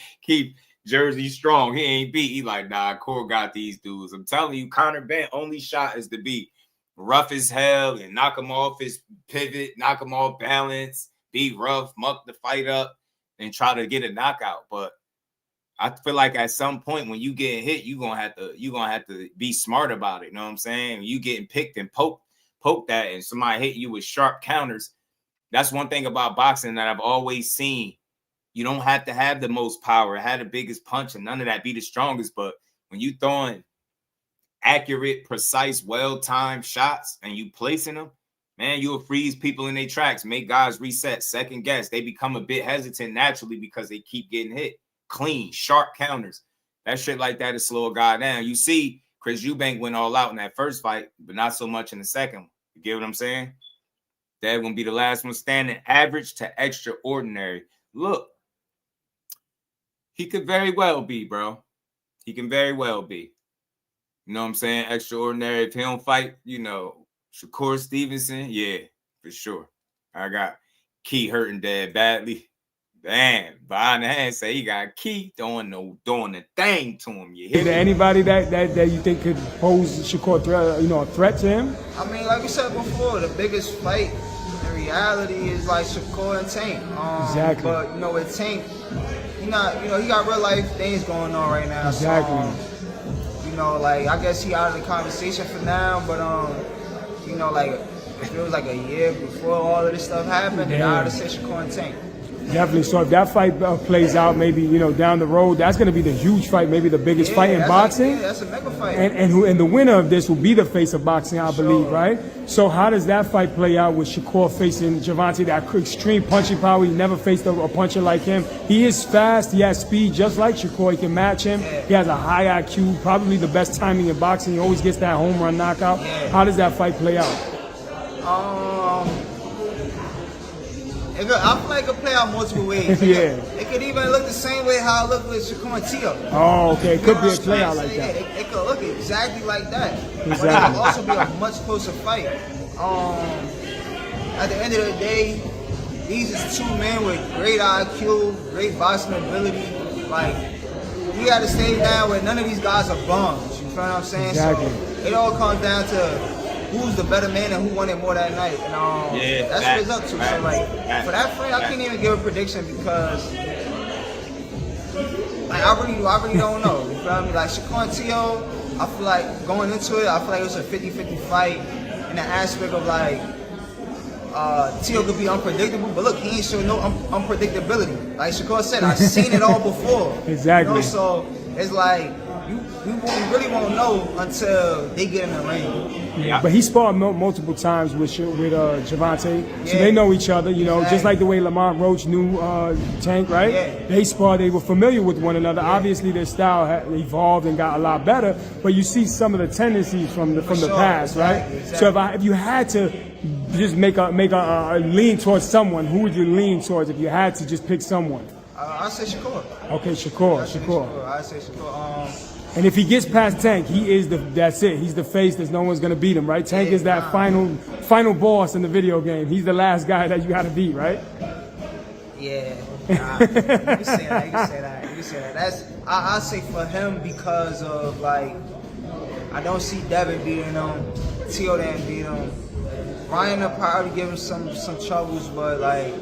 Jersey strong. He ain't beat. He like, nah, Core got these dudes. I'm telling you, Conor Ben only shot is to be rough as hell and knock him off his pivot, knock him off balance, be rough, muck the fight up, and try to get a knockout. But I feel like at some point when you get hit, you're gonna have to be smart about it. You know what I'm saying? You getting picked and poked that, and somebody hit you with sharp counters. That's one thing about boxing that I've always seen. You don't have to have the most power, have the biggest punch, and none of that, be the strongest. But when you throwing accurate, precise, well-timed shots and you placing them, man, you'll freeze people in their tracks, make guys reset, second guess. They become a bit hesitant naturally because they keep getting hit. Clean, sharp counters. That shit like that is slow a guy down. You see, Chris Eubank went all out in that first fight, but not so much in the second one. You get what I'm saying? That gonna be the last one standing. Average to extraordinary. Look, he could very well be, bro. He can very well be. You know what I'm saying? Extraordinary. If he don't fight, you know, Shakur Stevenson, yeah, for sure. I got Key hurting dead badly. Damn, behind the hand say he got Key doing the thing to him. You hear Is there anybody that you think could pose Shakur a threat to him? I mean, like we said before, the biggest fight in reality is like Shakur and Tank. Exactly. But you know, with Tank, he got real life things going on right now. Exactly. So, you know, like I guess he out of the conversation for now, but you know, like if it was like a year before all of this stuff happened, then I would have said Shakur and Tank. Definitely. So if that fight plays out, maybe down the road, that's going to be the huge fight, maybe the biggest fight in boxing. That's a mega fight. And the winner of this will be the face of boxing, I believe, right? So how does that fight play out with Shakur facing Gervonta? That extreme punching power. He never faced a puncher like him. He is fast. He has speed, just like Shakur. He can match him. He has a high IQ, probably the best timing in boxing. He always gets that home run knockout. How does that fight play out? I feel like it could play out multiple ways. It could even look the same way how it looked with Shakur and T.O. Oh, okay. It could be a play out like that. It could look exactly like that. Exactly. But it could also be a much closer fight. At the end of the day, these is two men with great IQ, great boxing ability. Like, we got to stay down where none of these guys are bums. You feel what I'm saying? Exactly. So it all comes down to who's the better man and who won it more that night. And that's what it's up to. So like for that fight, I can't even give a prediction because like I really don't know. You feel me? Like Shakur and T.O., I feel like going into it, I feel like it was a 50-50 fight in the aspect of like T.O. could be unpredictable, but look, he ain't show no unpredictability. Like Shakur said, I've seen it all before. Exactly. So it's like we really won't know until they get in the ring. Yeah, but he sparred multiple times with Gervonta, so they know each other. You know, just like the way Lamont Roach knew Tank, right? Yeah. They sparred. They were familiar with one another. Yeah. Obviously, their style had evolved and got a lot better. But you see some of the tendencies from the past, right? Exactly. So if you had to just make a lean towards someone, who would you lean towards if you had to just pick someone? I'd say Shakur. Okay, Shakur. I'd say Shakur. And if he gets past Tank, that's it. He's the face that no one's gonna beat him, right? Tank is that final boss in the video game. He's the last guy that you gotta beat, right? Yeah. You can say that. I say for him because of like I don't see Devin beating him, T.O. didn't beat him. Ryan will probably give him some troubles, but like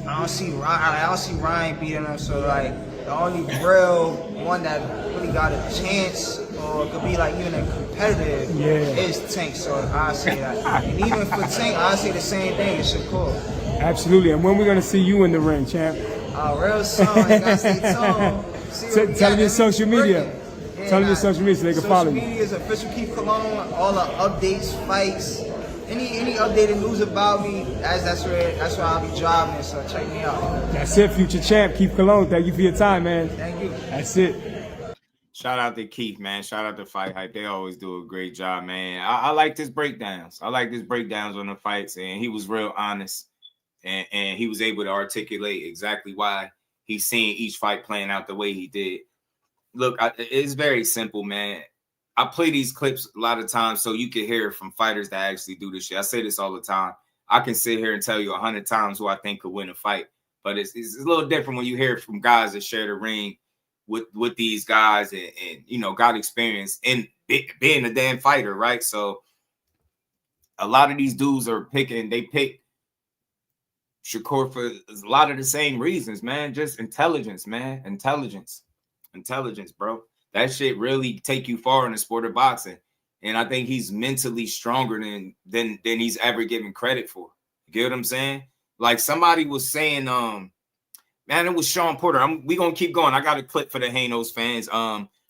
I don't see Ryan beating him. So like the only real one that really got a chance or could be like even a competitor is Tank. So I say that. And even for Tank, I say the same thing as Shakur. Absolutely. And when we're gonna see you in the ring, champ? Real soon. You gotta stay tuned. Tell them your social media. Tell them your social media so they can follow you. Social media is official Keith Cologne. All the updates, fights, any updated news about me. That's where I'll be driving. So check me out. That's it, future champ Keith Cologne. Thank you for your time, man. Thank you. That's it. Shout out to Keith, man. Shout out to Fight Hype. They always do a great job, man. I like his breakdowns. I like his breakdowns on the fights, and he was real honest, and he was able to articulate exactly why he's seeing each fight playing out the way he did. Look, it's very simple, man. I play these clips a lot of times so you can hear from fighters that actually do this shit. I say this all the time. I can sit here and tell you 100 times who I think could win a fight, but it's a little different when you hear from guys that share the ring with these guys and you know got experience in being a damn fighter, right? So a lot of these dudes they pick Shakur for a lot of the same reasons, man. Just intelligence, man. Intelligence, bro. That shit really take you far in the sport of boxing. And I think he's mentally stronger than he's ever given credit for. You get what I'm saying? Like somebody was saying, man, it was Sean Porter. We gonna keep going. I got a clip for the Hanos fans.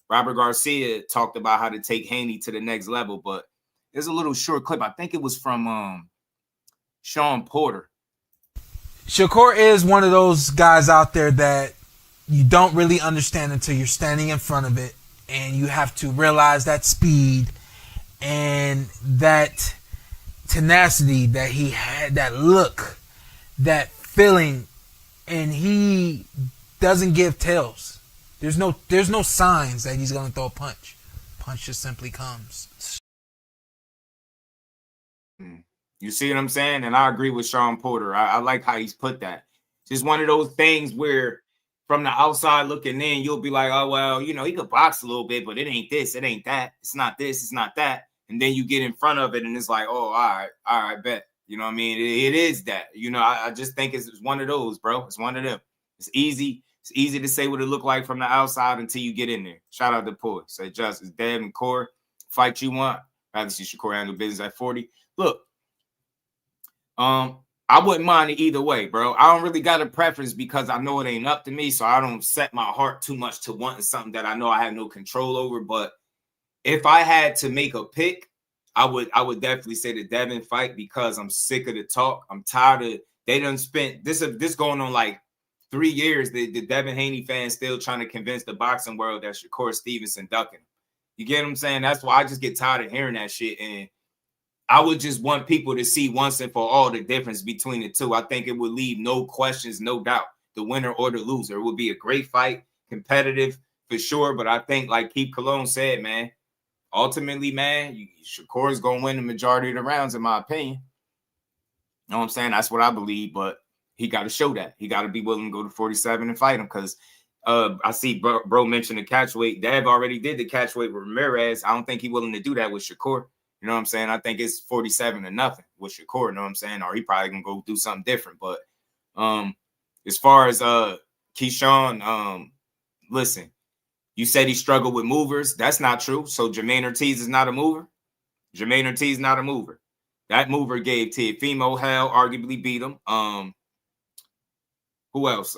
Robert Garcia talked about how to take Haney to the next level, but there's a little short clip. I think it was from Sean Porter. Shakur is one of those guys out there that you don't really understand until you're standing in front of it, and you have to realize that speed and that tenacity that he had, that look, that feeling, and he doesn't give tells. There's no signs that he's going to throw a punch. Punch just simply comes. You see what I'm saying? And I agree with Sean Porter. I like how he's put that. Just one of those things where from the outside looking in, you'll be like, oh, well, you know, he could box a little bit, but it ain't this, it ain't that. It's not this, it's not that. And then you get in front of it and it's like, oh, all right, bet. You know what I mean? It is that. You know, I just think it's one of those, bro. It's one of them. It's easy. It's easy to say what it looked like from the outside until you get in there. Shout out to Poy. Say, Justice, Dad and Core, fight you want. Rather see Shakur handle business at 40. Look, I wouldn't mind it either way, bro. I don't really got a preference because I know it ain't up to me, so I don't set my heart too much to wanting something that I know I have no control over. But if I had to make a pick, I would definitely say the Devin fight because I'm sick of the talk. I'm tired of they done spent this going on like 3 years. The Devin Haney fans still trying to convince the boxing world that Shakur Stevenson ducking him. You get what I'm saying? That's why I just get tired of hearing that shit. And I would just want people to see once and for all the difference between the two. I think it would leave no questions, no doubt, the winner or the loser. It would be a great fight, competitive for sure. But I think, like Keith Cologne said, man, ultimately, man, Shakur is going to win the majority of the rounds, in my opinion. You know what I'm saying? That's what I believe. But he got to show that. He got to be willing to go to 47 and fight him because I see bro mention the catch weight. Dev already did the catch weight with Ramirez. I don't think he's willing to do that with Shakur. You know what I'm saying? I think it's 47 to nothing with Shakur, you know what I'm saying? Or he probably gonna go do something different. But as far as Keyshawn, listen, you said he struggled with movers. That's not true. So Jermaine Ortiz is not a mover. Jermaine Ortiz is not a mover. That mover gave Teofimo hell, arguably beat him. Who else?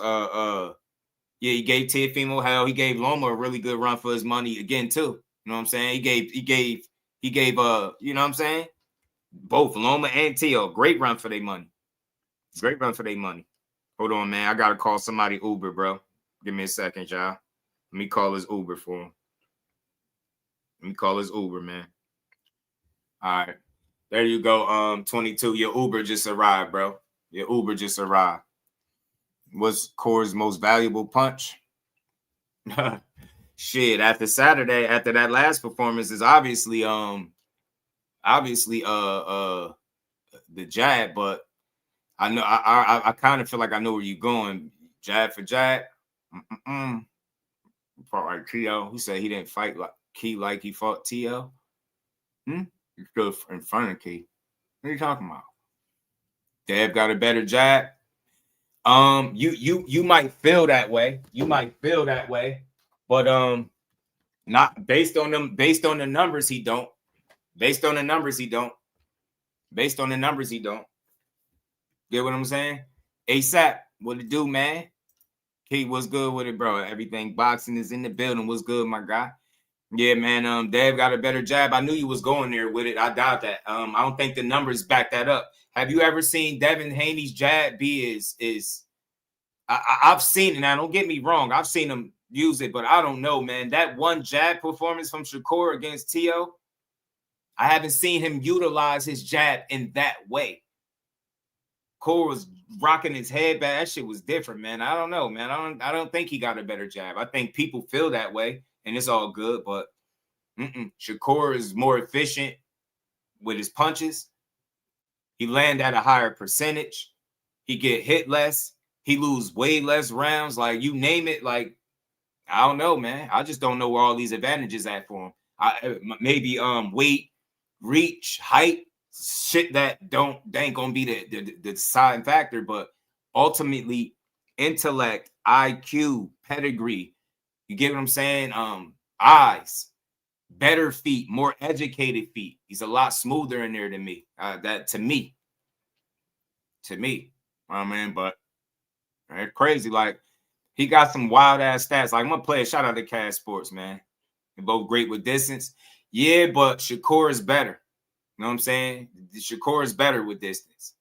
Yeah, he gave Teofimo hell. He gave Loma a really good run for his money again too. You know what I'm saying? He gave you know what I'm saying? Both Loma and Teo, great run for their money. Great run for their money. Hold on, man. I gotta call somebody Uber, bro. Give me a second, y'all. Let me call his Uber for him. Let me call his Uber, man. All right. There you go. 22. Your Uber just arrived, bro. Your Uber just arrived. What's Core's most valuable punch? Shit, after Saturday, after that last performance, is obviously the jab, but I know I kind of feel like I know where you're going. Jab for jab. Like T.O. He said he didn't fight like Key like he fought T.O. He stood in front of Key. What are you talking about? Dev got a better jab. You might feel that way. You might feel that way, but not based on them. Based on the numbers, he don't. Based on the numbers, he don't. Based on the numbers, he don't. Get what I'm saying? ASAP, what it do, man? Key, what's good with it, bro? Everything boxing is in the building. What's good, my guy? Yeah, man. Dev got a better jab. I knew you was going there with it. I doubt that. I don't think the numbers back that up. Have you ever seen Devin Haney's jab be I've seen it. Now, don't get me wrong. I've seen him use it, but I don't know, man. That one jab performance from Shakur against T.O., I haven't seen him utilize his jab in that way. Core was rocking his head back. That shit was different, man. I don't know, man. I don't think he got a better jab. I think people feel that way, and it's all good, but Shakur is more efficient with his punches. He land at a higher percentage. He get hit less. He lose way less rounds. Like, you name it. Like, I don't know, man. I just don't know where all these advantages at for him. Maybe weight, reach, height, shit that ain't gonna be the deciding factor. But ultimately, intellect, IQ, pedigree. You get what I'm saying? Eyes, better feet, more educated feet. He's a lot smoother in there than me. To me, I mean, but it's crazy. Like, he got some wild ass stats. Like, I'm gonna play a shout out to Cash Sports, man. They're both great with distance. Yeah, but Shakur is better. You know what I'm saying? Shakur is better with distance.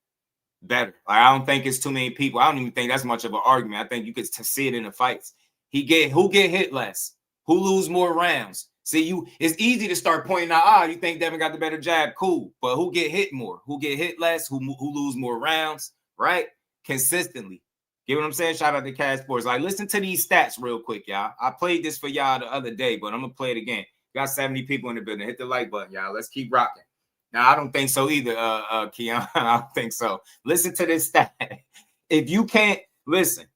Better. Like, I don't think it's too many people. I don't even think that's much of an argument. I think you could see it in the fights. Who get hit less? Who lose more rounds? See, it's easy to start pointing out, you think Devin got the better jab, cool. But who get hit more? Who get hit less? Who lose more rounds, right? Consistently. Get what I'm saying? Shout out to Cash Sports. Like, listen to these stats real quick, y'all. I played this for y'all the other day, but I'm going to play it again. Got 70 people in the building. Hit the like button, y'all. Let's keep rocking. Now, I don't think so either, Keon. I don't think so. Listen to this stat. If you can't, listen,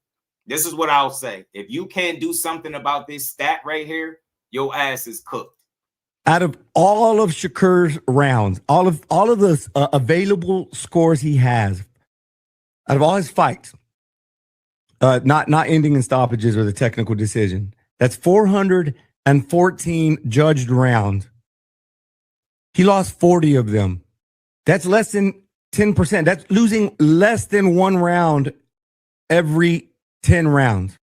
this is what I'll say. If you can't do something about this stat right here, your ass is cooked. Out of all of Shakur's rounds, all of the available scores he has, out of all his fights, not ending in stoppages or the technical decision, that's 414 judged rounds. He lost 40 of them. That's less than 10%. That's losing less than one round every 10 rounds.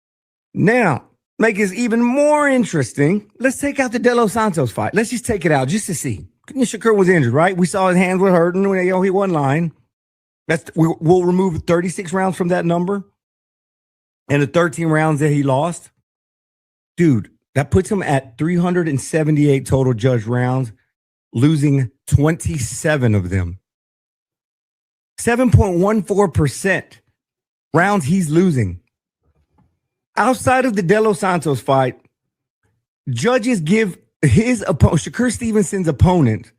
Now, make it even more interesting. Let's take out the De Los Santos fight. Let's just take it out just to see. Shakur was injured, right? We saw his hands were hurting. He won line. We'll remove 36 rounds from that number and the 13 rounds that he lost. Dude, that puts him at 378 total judged rounds, losing 27 of them. 7.14% rounds he's losing. Outside of the De Los Santos fight, judges give his opponent, Shakur Stevenson's opponent,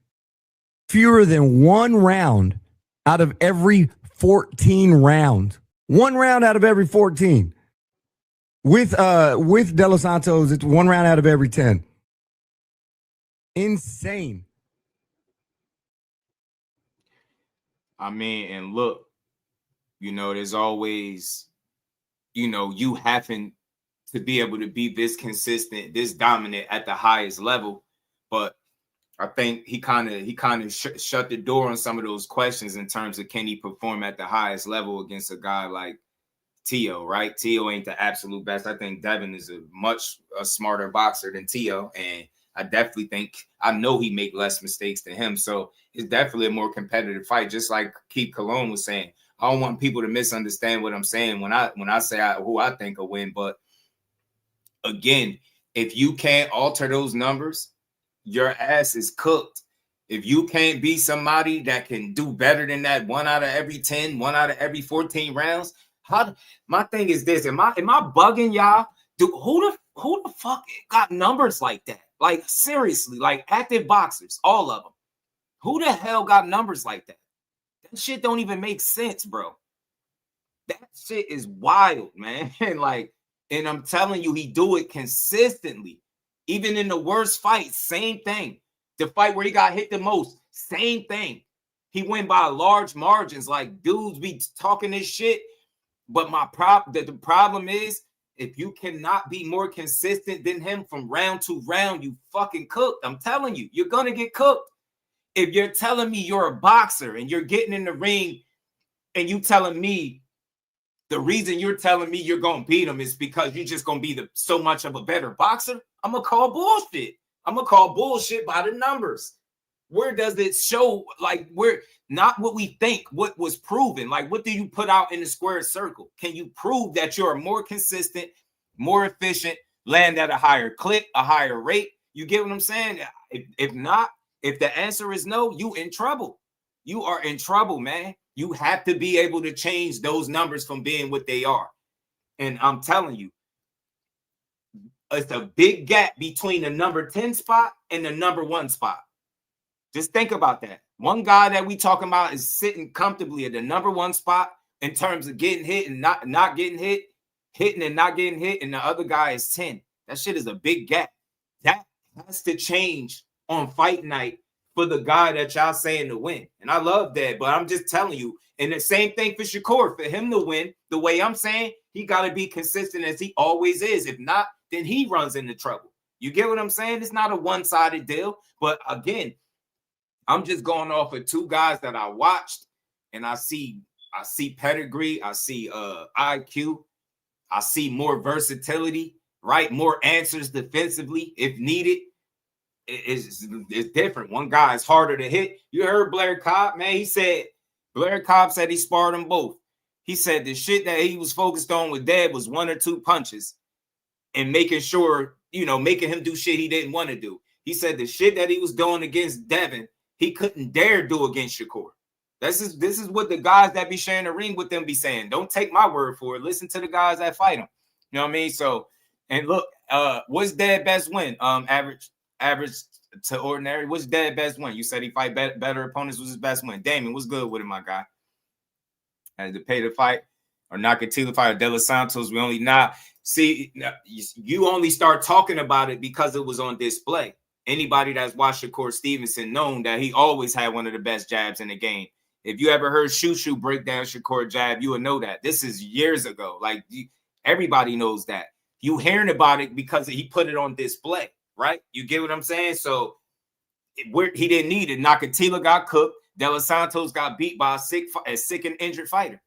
fewer than one round out of every 14 rounds. One round out of every 14. With De Los Santos, it's one round out of every 10. Insane. I mean, and look, there's always, you having to be able to be this consistent, this dominant at the highest level. But I think he kind of shut the door on some of those questions in terms of can he perform at the highest level against a guy like Tio, right? Tio ain't the absolute best. I think Devin is a much smarter boxer than Tio, and I definitely think I know he make less mistakes than him. So it's definitely a more competitive fight. Just like Keith Cologne was saying, I don't want people to misunderstand what I'm saying when I say who I think will win. But again, if you can't alter those numbers, your ass is cooked. If you can't be somebody that can do better than that 1 out of every 10, 1 out of every 14 rounds, my thing is this: am I bugging y'all? Who the fuck got numbers like that? Like seriously, like active boxers, all of them. Who the hell got numbers like that? That shit don't even make sense, bro. That shit is wild, man. Like, and I'm telling you, he do it consistently. Even in the worst fights, same thing. The fight where he got hit the most, same thing. He went by large margins. Like, dudes be talking this shit. But the problem is, if you cannot be more consistent than him from round to round, you fucking cooked. I'm telling you, you're going to get cooked. If you're telling me you're a boxer and you're getting in the ring and you telling me the reason you're telling me you're going to beat him is because you're just going to be so much of a better boxer, I'm going to call bullshit. I'm going to call bullshit by the numbers. Where does it show, like, where, not what we think, what was proven? Like, what do you put out in the square circle? Can you prove that you're more consistent, more efficient, land at a higher clip, a higher rate? You get what I'm saying? If not, if the answer is no, you in trouble. You are in trouble, man. You have to be able to change those numbers from being what they are. And I'm telling you, it's a big gap between the number 10 spot and the number 1 spot. Just think about that. One guy that we talking about is sitting comfortably at the number 1 spot in terms of getting hit and not getting hit, hitting and not getting hit, and the other guy is 10. That shit is a big gap. That has to change on fight night for the guy that y'all saying to win. And I love that, but I'm just telling you, and the same thing for Shakur. For him to win, the way I'm saying, he got to be consistent as he always is. If not, then he runs into trouble. You get what I'm saying? It's not a one-sided deal. But again, I'm just going off of 2 guys that I watched, and I see pedigree, I see IQ, I see more versatility, right? More answers defensively if needed. It's different. One guy is harder to hit. You heard Blair Cobb, man. Blair Cobb said he sparred them both. He said the shit that he was focused on with Dad was 1 or 2 punches and making sure, making him do shit he didn't want to do. He said the shit that he was doing against Devin, he couldn't dare do against Shakur. This is what the guys that be sharing the ring with them be saying. Don't take my word for it. Listen to the guys that fight him. You know what I mean? So, and look, what's Dad's best win? Average to ordinary. What's Dad's best win? You said he fight better opponents was his best win. Damon, what's good with it, my guy? Had to pay the fight or Nakatila fight or De Los Santos. We only not see you only start talking about it because it was on display. Anybody that's watched Shakur Stevenson known that he always had one of the best jabs in the game. If you ever heard Shushu break down Shakur jab, you would know that. This is years ago. Like, everybody knows that. You hearing about it because he put it on display, right? You get what I'm saying? So he didn't need it. Nakatila got cooked. De Los Santos got beat by a sick and injured fighter.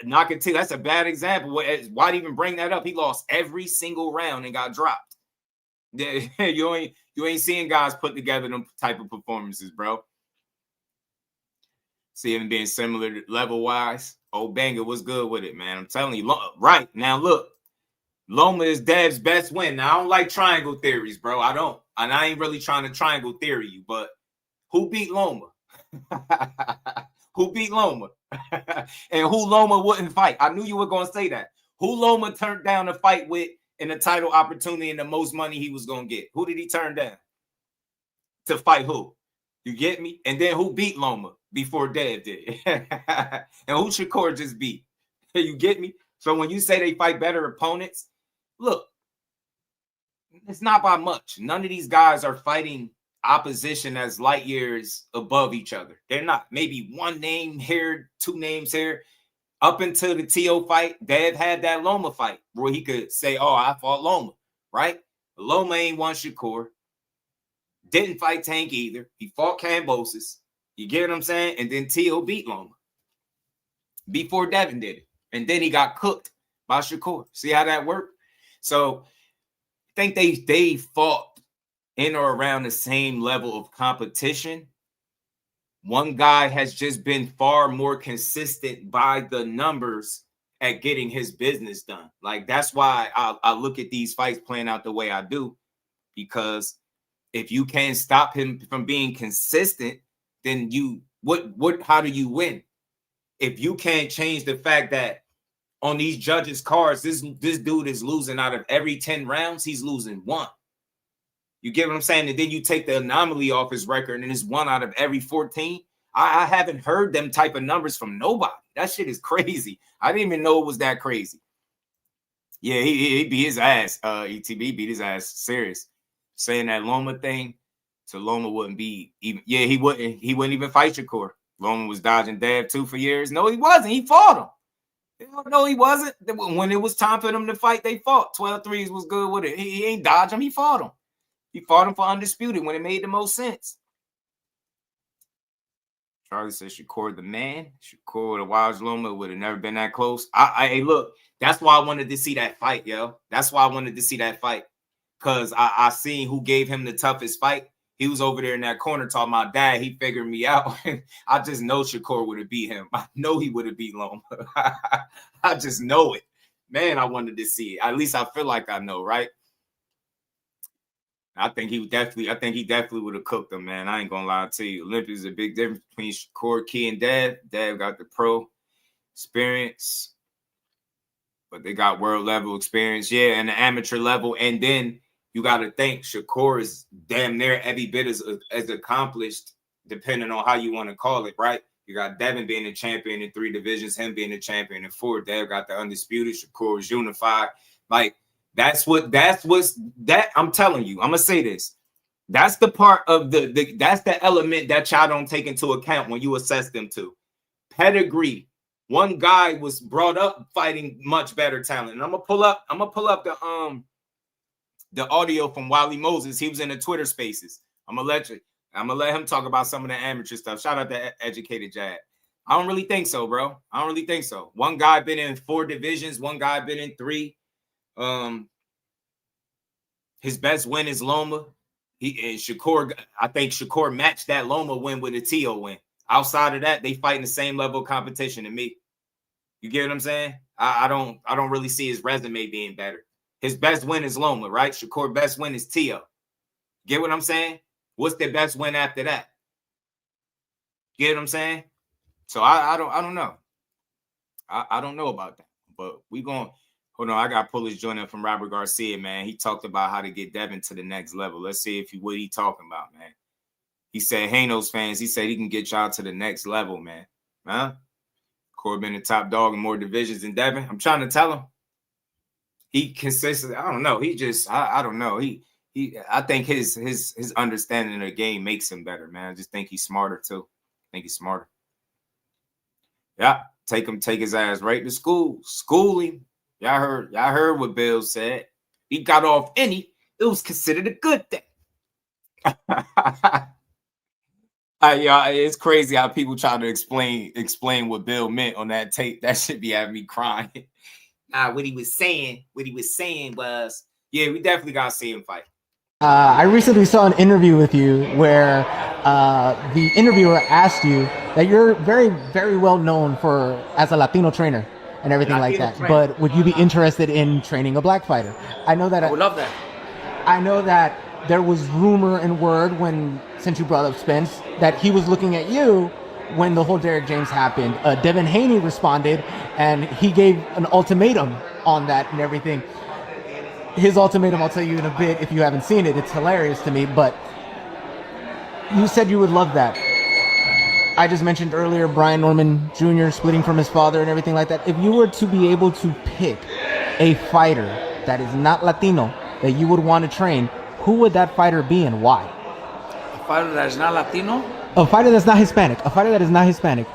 Nakatila, that's a bad example. Why even bring that up? He lost every single round and got dropped. You ain't seeing guys put together them type of performances, bro. See him being similar level wise. Old Banger, what's good with it, man? I'm telling you, right now, look, Loma is Dev's best win. Now I don't like triangle theories, bro. I don't, and I ain't really trying to triangle theory you. But who beat Loma? Who beat Loma? And who Loma wouldn't fight? I knew you were gonna say that. Who Loma turned down to fight with? In the title opportunity and the most money he was going to get. Who did he turn down? To fight who? You get me? And then who beat Loma before Dev did? And who Shakur just beat? You get me? So when you say they fight better opponents, look, it's not by much. None of these guys are fighting opposition that's light years above each other. They're not. Maybe 1 name here, 2 names here. Up until the T.O. fight, Dev had that Loma fight where he could say, oh, I fought Loma, right? Loma ain't won Shakur. Didn't fight Tank either. He fought Cambosis. You get what I'm saying? And then T.O. beat Loma before Devin did it. And then he got cooked by Shakur. See how that worked? So I think they fought in or around the same level of competition. One guy has just been far more consistent by the numbers at getting his business done. Like, that's why I look at these fights playing out the way I do, because if you can't stop him from being consistent, then how do you win? If you can't change the fact that on these judges' cards, this dude is losing out of every 10 rounds, he's losing 1. You get what I'm saying? And then you take the anomaly off his record and it's 1 out of every 14. I haven't heard them type of numbers from nobody. That shit is crazy. I didn't even know it was that crazy. Yeah, he beat his ass. ETB beat his ass serious. Saying that Loma thing, so Loma wouldn't be even. Yeah, he wouldn't even fight Shakur. Loma was dodging Dev too for years. No, he wasn't. He fought him. No, he wasn't. When it was time for them to fight, they fought. 12 threes was good with it. He ain't dodge him. He fought him. He fought him for undisputed when it made the most sense. Charlie says Shakur the man. Shakur the Wild Loma would have never been that close. Hey, look, that's why I wanted to see that fight, yo. That's why I wanted to see that fight. Because I seen who gave him the toughest fight. He was over there in that corner talking about dad. He figured me out. I just know Shakur would have beat him. I know he would have beat Loma. I just know it. Man, I wanted to see it. At least I feel like I know, right? I think he definitely would have cooked him, man. I ain't gonna lie to you. Olympics is a big difference between Shakur, Key, and Dev. Dev got the pro experience, but they got world level experience, yeah, and the amateur level. And then you got to think Shakur is damn near every bit as accomplished, depending on how you want to call it, right? You got Devin being a champion in 3 divisions, him being a champion in 4. Dev got the undisputed. Shakur is unified. Like, that's what I'm telling you. I'm gonna say this. That's the part of that's the element that y'all don't take into account when you assess them to. Pedigree. One guy was brought up fighting much better talent. And I'm gonna pull up the audio from Wiley Moses. He was in the Twitter spaces. I'm gonna let him talk about some of the amateur stuff. Shout out to Educated Jad. I don't really think so, bro. I don't really think so. One guy been in 4 divisions, one guy been in 3. His best win is Loma. Shakur, I think Shakur matched that Loma win with a T.O. win. Outside of that, they fight in the same level of competition to me. You get what I'm saying? I don't really see his resume being better. His best win is Loma, right? Shakur best win is T.O. Get what I'm saying? What's their best win after that? Get what I'm saying? So I don't know. I don't know about that. But we going. Hold on, I got to pull his joint up from Robert Garcia, man. He talked about how to get Devin to the next level. Let's see what he talking about, man. He said, Hanos fans, he said he can get y'all to the next level, man. Huh? Corbin the top dog in more divisions than Devin. I'm trying to tell him. He consistent. I don't know. He just, I don't know. I think his understanding of the game makes him better, man. I just think he's smarter, too. I think he's smarter. Yeah, take his ass right to school. School him. Y'all heard what Bill said. He got off it was considered a good thing. Y'all, it's crazy how people try to explain what Bill meant on that tape. That should be having me crying. What he was saying was, yeah, we definitely gotta see him fight. I recently saw an interview with you where the interviewer asked you that you're very, very well known as a Latino trainer and everything like that. But would you be interested in training a black fighter? I know that I would love that. I know that there was rumor and word since you brought up Spence, that he was looking at you when the whole Derrick James happened. Devin Haney responded and he gave an ultimatum on that and everything. His ultimatum, I'll tell you in a bit if you haven't seen it. It's hilarious to me, but you said you would love that. I just mentioned earlier Brian Norman Jr. splitting from his father and everything like that. If you were to be able to pick a fighter that is not Latino that you would want to train, who would that fighter be and why? A fighter that is not Latino? A fighter that's not Hispanic. A fighter that is not Hispanic.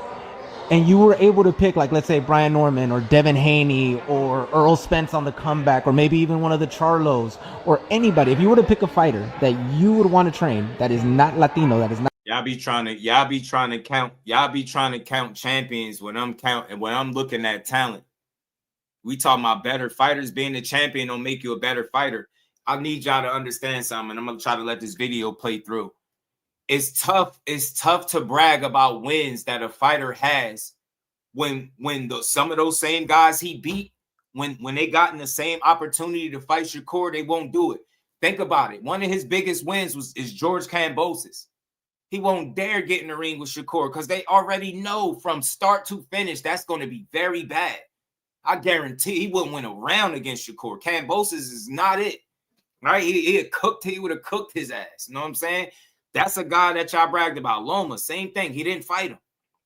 And you were able to pick, like, let's say Brian Norman or Devin Haney or Earl Spence on the comeback, or maybe even one of the Charlos or anybody. If you were to pick a fighter that you would want to train that is not Latino, that is not. Y'all be trying to count champions when I'm looking at talent. We talking about better fighters. Being the champion don't make you a better fighter. I need y'all to understand something. I'm gonna try to let this video play through. It's tough. It's tough to brag about wins that a fighter has when some of those same guys he beat, when they got in the same opportunity to fight Shakur, they won't do it. Think about it. One of his biggest wins is George Kambosos. He won't dare get in the ring with Shakur because they already know from start to finish that's going to be very bad. I guarantee he wouldn't win a round against Shakur. Kambosos is not it, right? He would have cooked his ass. You know what I'm saying? That's a guy that y'all bragged about. Loma, same thing. He didn't fight him.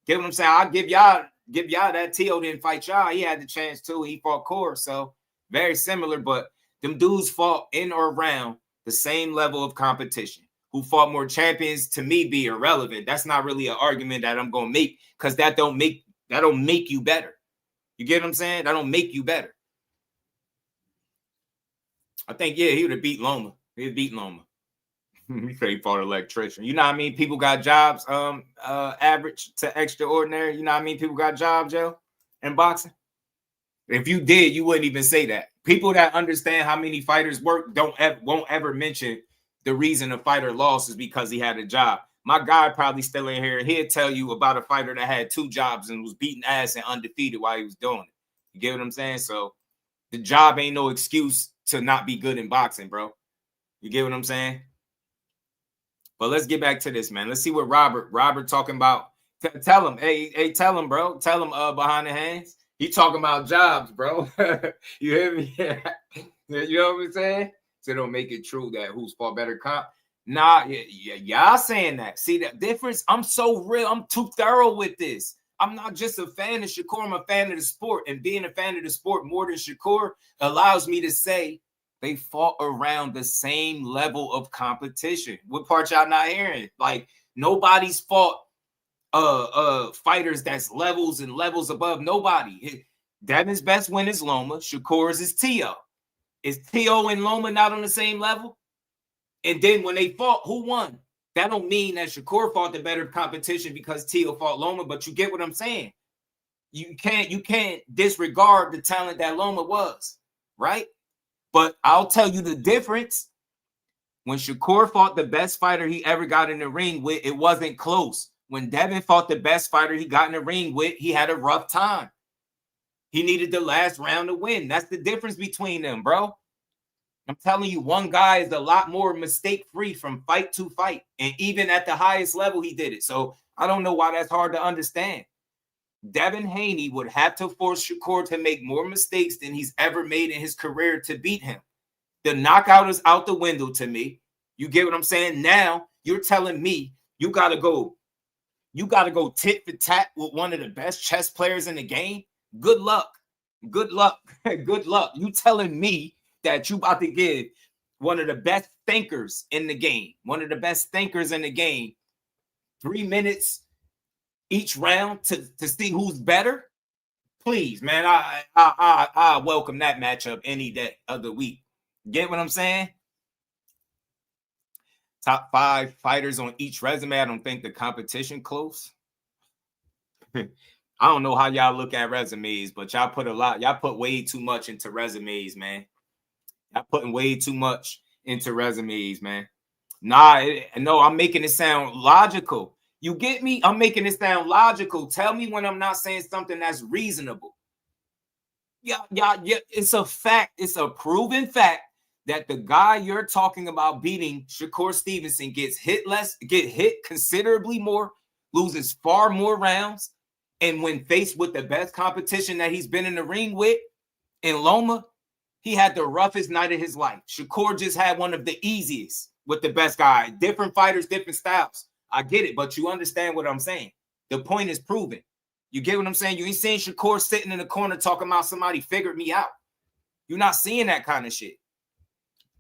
Get what I'm saying? I'll give y'all that T.O. didn't fight y'all. He had the chance too. He fought Core, so very similar. But them dudes fought in or around the same level of competition. Who fought more champions to me be irrelevant. That's not really an argument that I'm gonna make because that don't make you better. You get what I'm saying? That don't make you better. I think he would have beat Loma. He'd beat Loma. He said he fought an electrician. You know what I mean? People got jobs, average to extraordinary. You know what I mean? People got jobs, Joe, in boxing. If you did, you wouldn't even say that. People that understand how many fighters work won't ever mention the reason a fighter lost is because he had a job. My guy probably still in here. He'll tell you about a fighter that had 2 jobs and was beating ass and undefeated while he was doing it. You get what I'm saying? So the job ain't no excuse to not be good in boxing, bro. You get what I'm saying? But let's get back to this, man. Let's see what Robert talking about. Tell him, hey, tell him, bro. Tell him behind the hands. He talking about jobs, bro. You hear me? You know what I'm saying? So don't make it true that who's fought better comp. Nah, y'all saying that. See the difference? I'm so real. I'm too thorough with this. I'm not just a fan of Shakur. I'm a fan of the sport. And being a fan of the sport more than Shakur allows me to say they fought around the same level of competition. What part y'all not hearing? Like nobody's fought fighters that's levels and levels above nobody. Devin's best win is Loma. Shakur's is T.O. Is T.O. and Loma not on the same level? And then when they fought, who won? That don't mean that Shakur fought the better competition because T.O. fought Loma, but you get what I'm saying. You can't disregard the talent that Loma was, right? But I'll tell you the difference. When Shakur fought the best fighter he ever got in the ring with, it wasn't close. When Devin fought the best fighter he got in the ring with, he had a rough time. He needed the last round to win. That's the difference between them, bro. I'm telling you, one guy is a lot more mistake-free from fight to fight. And even at the highest level, he did it. So I don't know why that's hard to understand. Devin Haney would have to force Shakur to make more mistakes than he's ever made in his career to beat him. The knockout is out the window to me. You get what I'm saying? Now you're telling me you gotta go tit for tat with one of the best chess players in the game. Good luck. Good luck. Good luck. You telling me that you about to give one of the best thinkers in the game, 3 minutes each round to see who's better? Please, man, I welcome that matchup any day of the week. Get what I'm saying? Top 5 fighters on each resume. I don't think the competition close. I don't know how y'all look at resumes, but y'all put way too much into resumes, man. Y'all putting way too much into resumes, man. No, I'm making it sound logical. You get me? I'm making it sound logical. Tell me when I'm not saying something that's reasonable. Yeah, it's a fact. It's a proven fact that the guy you're talking about beating, Shakur Stevenson, gets hit considerably more, loses far more rounds. And when faced with the best competition that he's been in the ring with in Loma, he had the roughest night of his life. Shakur just had one of the easiest with the best guy. Different fighters, different styles. I get it, but you understand what I'm saying. The point is proven. You get what I'm saying? You ain't seeing Shakur sitting in the corner talking about somebody figured me out. You're not seeing that kind of shit.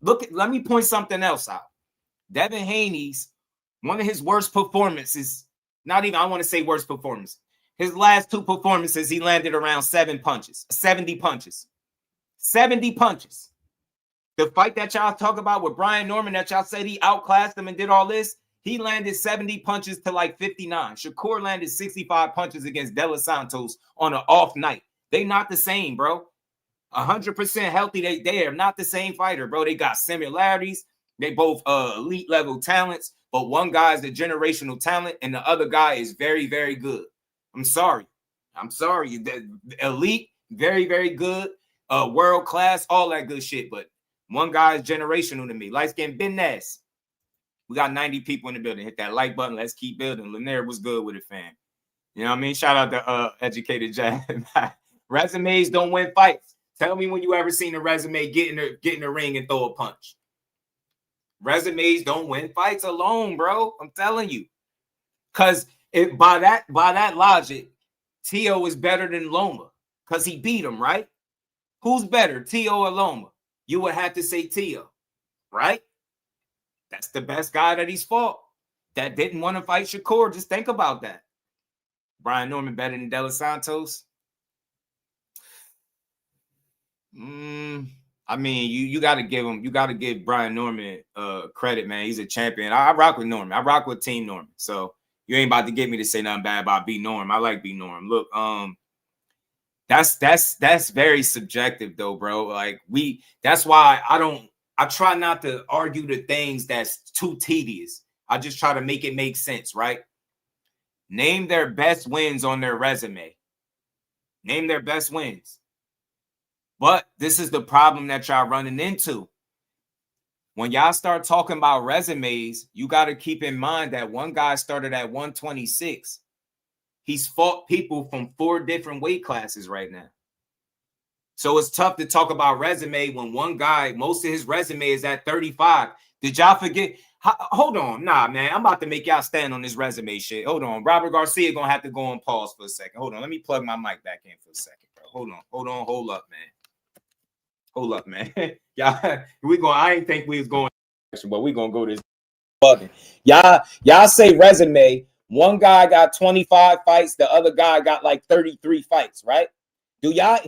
Let me point something else out. Devin Haney's, one of his worst performances, I want to say worst performance. His last 2 performances, he landed around 70 punches. 70 punches. The fight that y'all talk about with Brian Norman that y'all said he outclassed him and did all this, he landed 70 punches to like 59. Shakur landed 65 punches against De Los Santos on an off night. They not the same, bro. 100% healthy. They are not the same fighter, bro. They got similarities. They both elite level talents, but one guy is the generational talent and the other guy is very, very good. I'm sorry. The elite, very, very good, world class, all that good shit. But one guy is generational to me. Light skin business. We got 90 people in the building. Hit that like button. Let's keep building. Lanier was good with it, fam. You know what I mean? Shout out to Educated Jazz. Resumes don't win fights. Tell me when you ever seen a resume get in the ring and throw a punch. Resumes don't win fights alone, bro. I'm telling you. Because by that logic, Tio is better than Loma. Because he beat him, right? Who's better, Tio or Loma? You would have to say Tio, right? That's the best guy that he's fought. That didn't want to fight Shakur. Just think about that. Brian Norman better than De Los Santos? I mean, you got to give Brian Norman credit, man. He's a champion. I rock with Norman. I rock with Team Norman. So you ain't about to get me to say nothing bad about B Norm. I like B Norm. Look, that's very subjective though, bro. Like that's why I try not to argue the things that's too tedious. I just try to make it make sense, right? Name their best wins on their resume. Name their best wins. But this is the problem that y'all running into. When y'all start talking about resumes, you got to keep in mind that one guy started at 126. He's fought people from 4 different weight classes right now. So it's tough to talk about resume when one guy, most of his resume is at 35. Did y'all forget? Hold on. Nah, man. I'm about to make y'all stand on this resume shit. Hold on. Robert Garcia going to have to go on pause for a second. Hold on. Let me plug my mic back in for a second, bro. Hold up, man. Y'all, I ain't think we was going, but we going to go this bugging. Y'all say resume. One guy got 25 fights. The other guy got like 33 fights, right? Do y'all,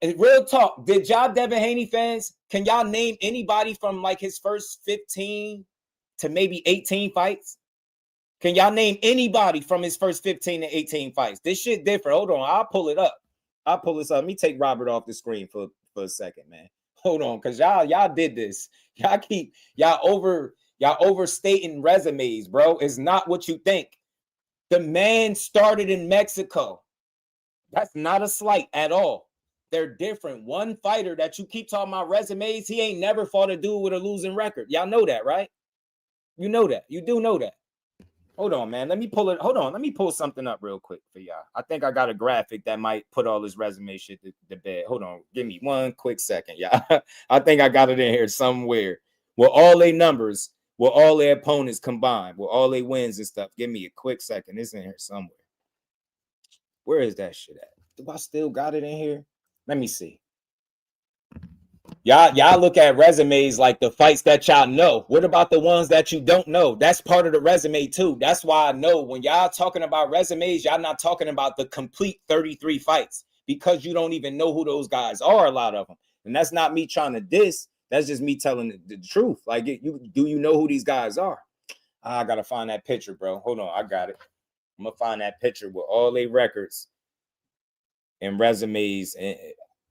real talk, did y'all Devin Haney fans, can y'all name anybody from like his first 15 to maybe 18 fights? Can y'all name anybody from his first 15 to 18 fights? This shit different. Hold on. I'll pull it up. Let me take Robert off the screen for a second, man. Hold on, because y'all did this. Y'all overstating resumes, bro. It's not what you think. The man started in Mexico. That's not a slight at all. They're different. One fighter that you keep talking about resumes, he ain't never fought a dude with a losing record. Y'all know that, right? You know that. You do know that. Hold on, man. Let me pull something up real quick for y'all. I think I got a graphic that might put all this resume shit to bed. Hold on. Give me one quick second, y'all. I think I got it in here somewhere. With all their numbers, with all their opponents combined, with all their wins and stuff. Give me a quick second. It's in here somewhere. Where is that shit at? Do I still got it in here? Let me see. Y'all look at resumes like the fights that y'all know. What about the ones that you don't know? That's part of the resume too. That's why I know when y'all talking about resumes, y'all not talking about the complete 33 fights because you don't even know who those guys are, a lot of them. And that's not me trying to diss. That's just me telling the truth. Like, do you know who these guys are? I got to find that picture, bro. Hold on. I got it. I'm going to find that picture with all their records and resumes and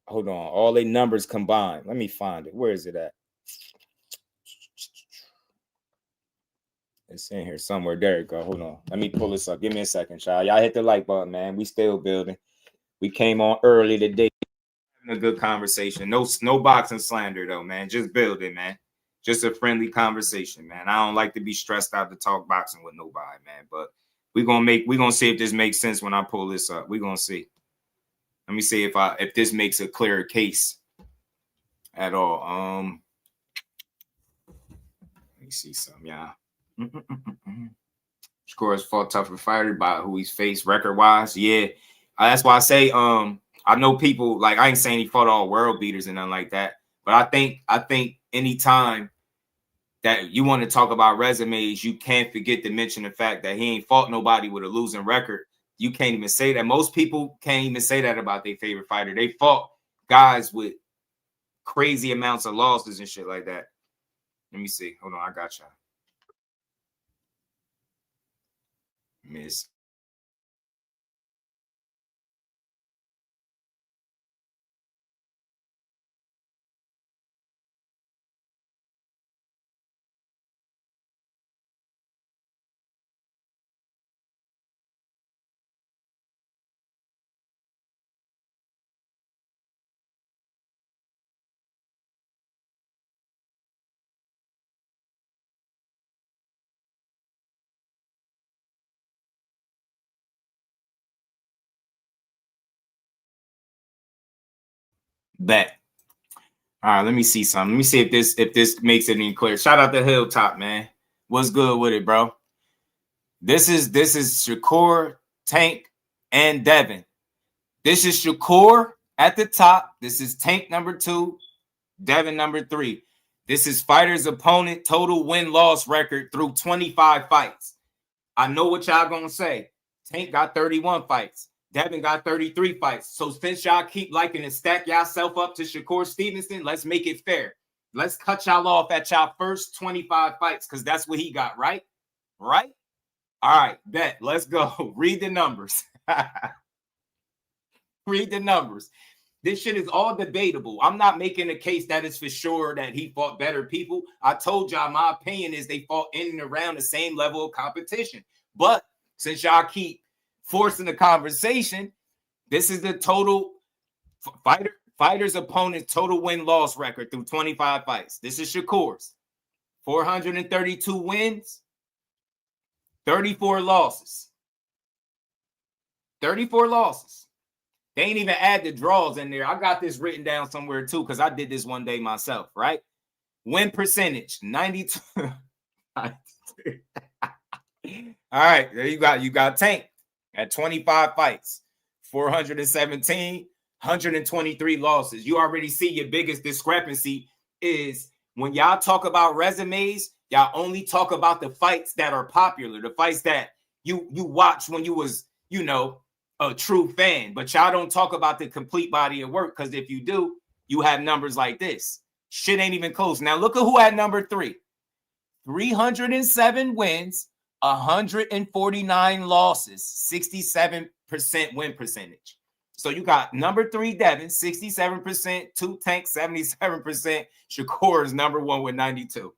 hold on, all their numbers combined. Let me find it. Where is it at? It's in here somewhere. There you go. Hold on. Let me pull this up. Give me a second, child. Y'all hit the like button, man. We still building. We came on early today. Having a good conversation. No boxing slander though, man. Just building, man. Just a friendly conversation, man. I don't like to be stressed out to talk boxing with nobody, man. But we're gonna see if this makes sense when I pull this up. We're gonna see. Let me see if this makes a clearer case at all. Let me see something, y'all. Shakur has fought tougher fighter by who he's faced record-wise. Yeah, that's why I say I know people like I ain't saying he fought all world beaters and nothing like that, but I think anytime that you want to talk about resumes, you can't forget to mention the fact that he ain't fought nobody with a losing record. You can't even say that. Most people can't even say that about their favorite fighter. They fought guys with crazy amounts of losses and shit like that. Let me see. Hold on. I got y'all. Miss. Bet. All right, let me see something. Let me see if this makes it any clear. Shout out to Hilltop, man. What's good with it, bro? This is Shakur, Tank, and Devin. This is Shakur at the top. This is Tank number 2, Devin number 3. This is fighter's opponent total win-loss record through 25 fights. I know what y'all gonna say. Tank got 31 fights. Devin got 33 fights. So since y'all keep liking to stack yourself up to Shakur Stevenson, let's make it fair. Let's cut y'all off at y'all first 25 fights because that's what he got, right? Right? All right, bet. Let's go. Read the numbers. Read the numbers. This shit is all debatable. I'm not making a case that it's for sure that he fought better people. I told y'all my opinion is they fought in and around the same level of competition. But since y'all keep forcing the conversation, this is the total fighter's opponent's total win-loss record through 25 fights. This is Shakur's. 432 wins, 34 losses. 34 losses. They ain't even add the draws in there. I got this written down somewhere too because I did this one day myself, right? Win percentage, 92. All right, there you got. You got Tank at 25 fights, 417, 123 losses. You already see your biggest discrepancy is when y'all talk about resumes, y'all only talk about the fights that are popular, the fights that you watched when you was, you know, a true fan, but y'all don't talk about the complete body of work because if you do, you have numbers like this. Shit ain't even close. Now look at who had number 3. 307 wins, 149 losses, 67% win percentage. So you got number 3, Devin, 67%, 2 Tank, 77%. Shakur is number 1 with 92.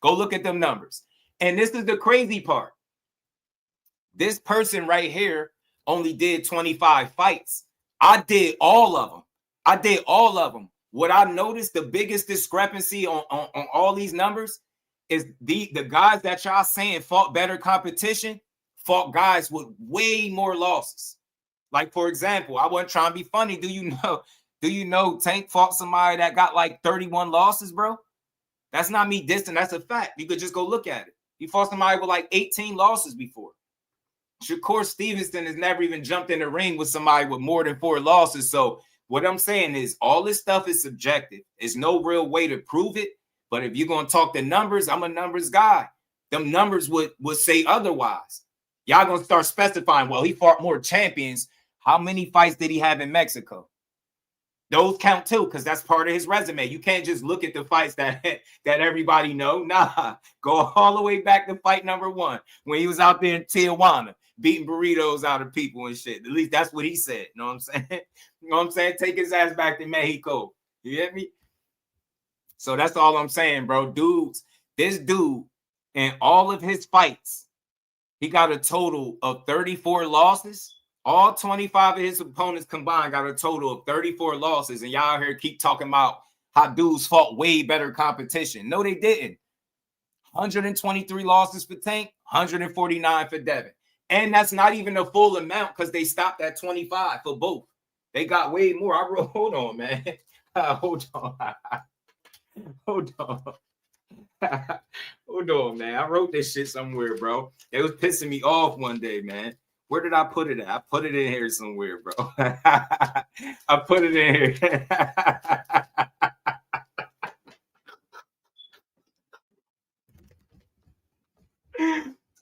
Go look at them numbers. And this is the crazy part. This person right here only did 25 fights. I did all of them. What I noticed, the biggest discrepancy on all these numbers is the guys that y'all saying fought better competition, fought guys with way more losses. Like, for example, I wasn't trying to be funny. Do you know Tank fought somebody that got like 31 losses, bro? That's not me dissing. That's a fact. You could just go look at it. He fought somebody with like 18 losses before. Shakur Stevenson has never even jumped in the ring with somebody with more than 4 losses. So what I'm saying is all this stuff is subjective. There's no real way to prove it. But if you're going to talk the numbers, I'm a numbers guy. Them numbers would say otherwise. Y'all going to start specifying, well, he fought more champions. How many fights did he have in Mexico? Those count too, because that's part of his resume. You can't just look at the fights that everybody know. Nah, go all the way back to fight number 1 when he was out there in Tijuana beating burritos out of people and shit. At least that's what he said. You know what I'm saying? You know what I'm saying? Take his ass back to Mexico. You get me? So that's all I'm saying, bro. This dude in all of his fights, he got a total of 34 losses. All 25 of his opponents combined got a total of 34 losses. And y'all here keep talking about how dudes fought way better competition. No, they didn't. 123 losses for Tank, 149 for Devin. And that's not even the full amount because they stopped at 25 for both. They got way more. Hold on, man. Hold on. Hold on. Hold on, man. I wrote this shit somewhere, bro. It was pissing me off one day, man. Where did I put it at? I put it in here somewhere, bro. I put it in here.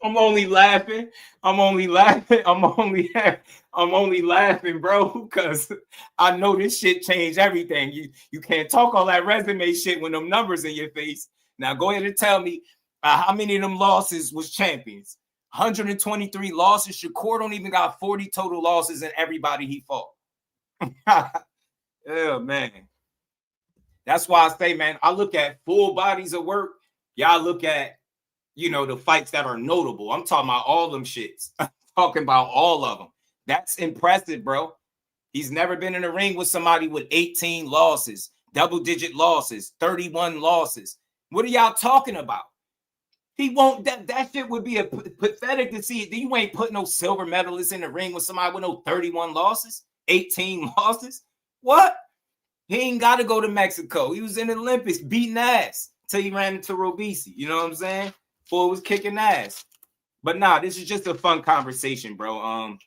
I'm only laughing, bro, because I know this shit changed everything. You can't talk all that resume shit when them numbers in your face. Now go ahead and tell me how many of them losses was champions. 123 losses. Shakur don't even got 40 total losses in everybody he fought. Oh, man. That's why I say, man, I look at full bodies of work. Y'all look at, the fights that are notable. I'm talking about all them shits. I'm talking about all of them. That's impressive, bro. He's never been in a ring with somebody with 18 losses, double-digit losses, 31 losses. What are y'all talking about? He won't. That shit would be pathetic to see. You ain't put no silver medalists in the ring with somebody with no 31 losses, 18 losses. What? He ain't got to go to Mexico. He was in the Olympics beating ass till he ran into Robisi. You know what I'm saying? Boy was kicking ass. But nah, this is just a fun conversation, bro.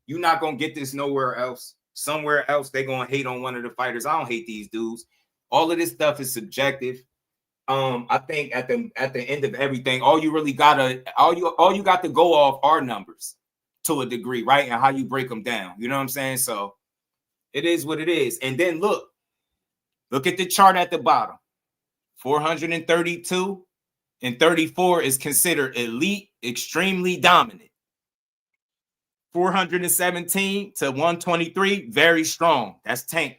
You're not gonna get this nowhere else. Somewhere else, they're gonna hate on one of the fighters. I don't hate these dudes. All of this stuff is subjective. I think at the end of everything, all you got to go off are numbers to a degree, right? And how you break them down. You know what I'm saying? So it is what it is. And then look at the chart at the bottom. 432 and 34 is considered elite, extremely dominant. 417 to 123, very strong. That's Tank.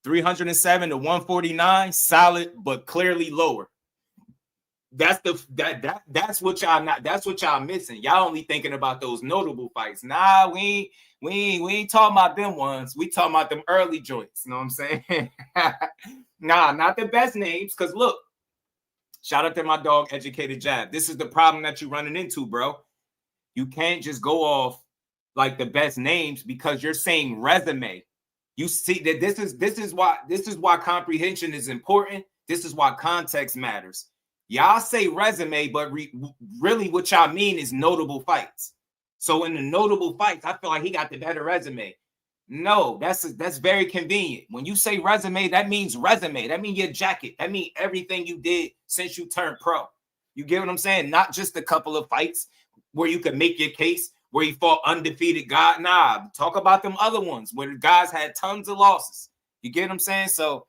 307 to 149, solid but clearly lower. That's what y'all missing. Y'all only thinking about those notable fights. Nah, we ain't talking about them ones. We talking about them early joints. You know what I'm saying? Nah, not the best names. Because look, shout out to my dog, Educated Jab. This is the problem that you're running into, bro. You can't just go off like the best names because you're saying resume. You see that this is why comprehension is important. This is why context matters. Y'all say resume, but really what y'all mean is notable fights. So in the notable fights, I feel like he got the better resume. No, that's very convenient. When you say resume, that means resume. That means your jacket. That means everything you did since you turned pro. You get what I'm saying? Not just a couple of fights where you could make your case, where you fought undefeated guy. Nah, talk about them other ones where the guys had tons of losses. You get what I'm saying? So,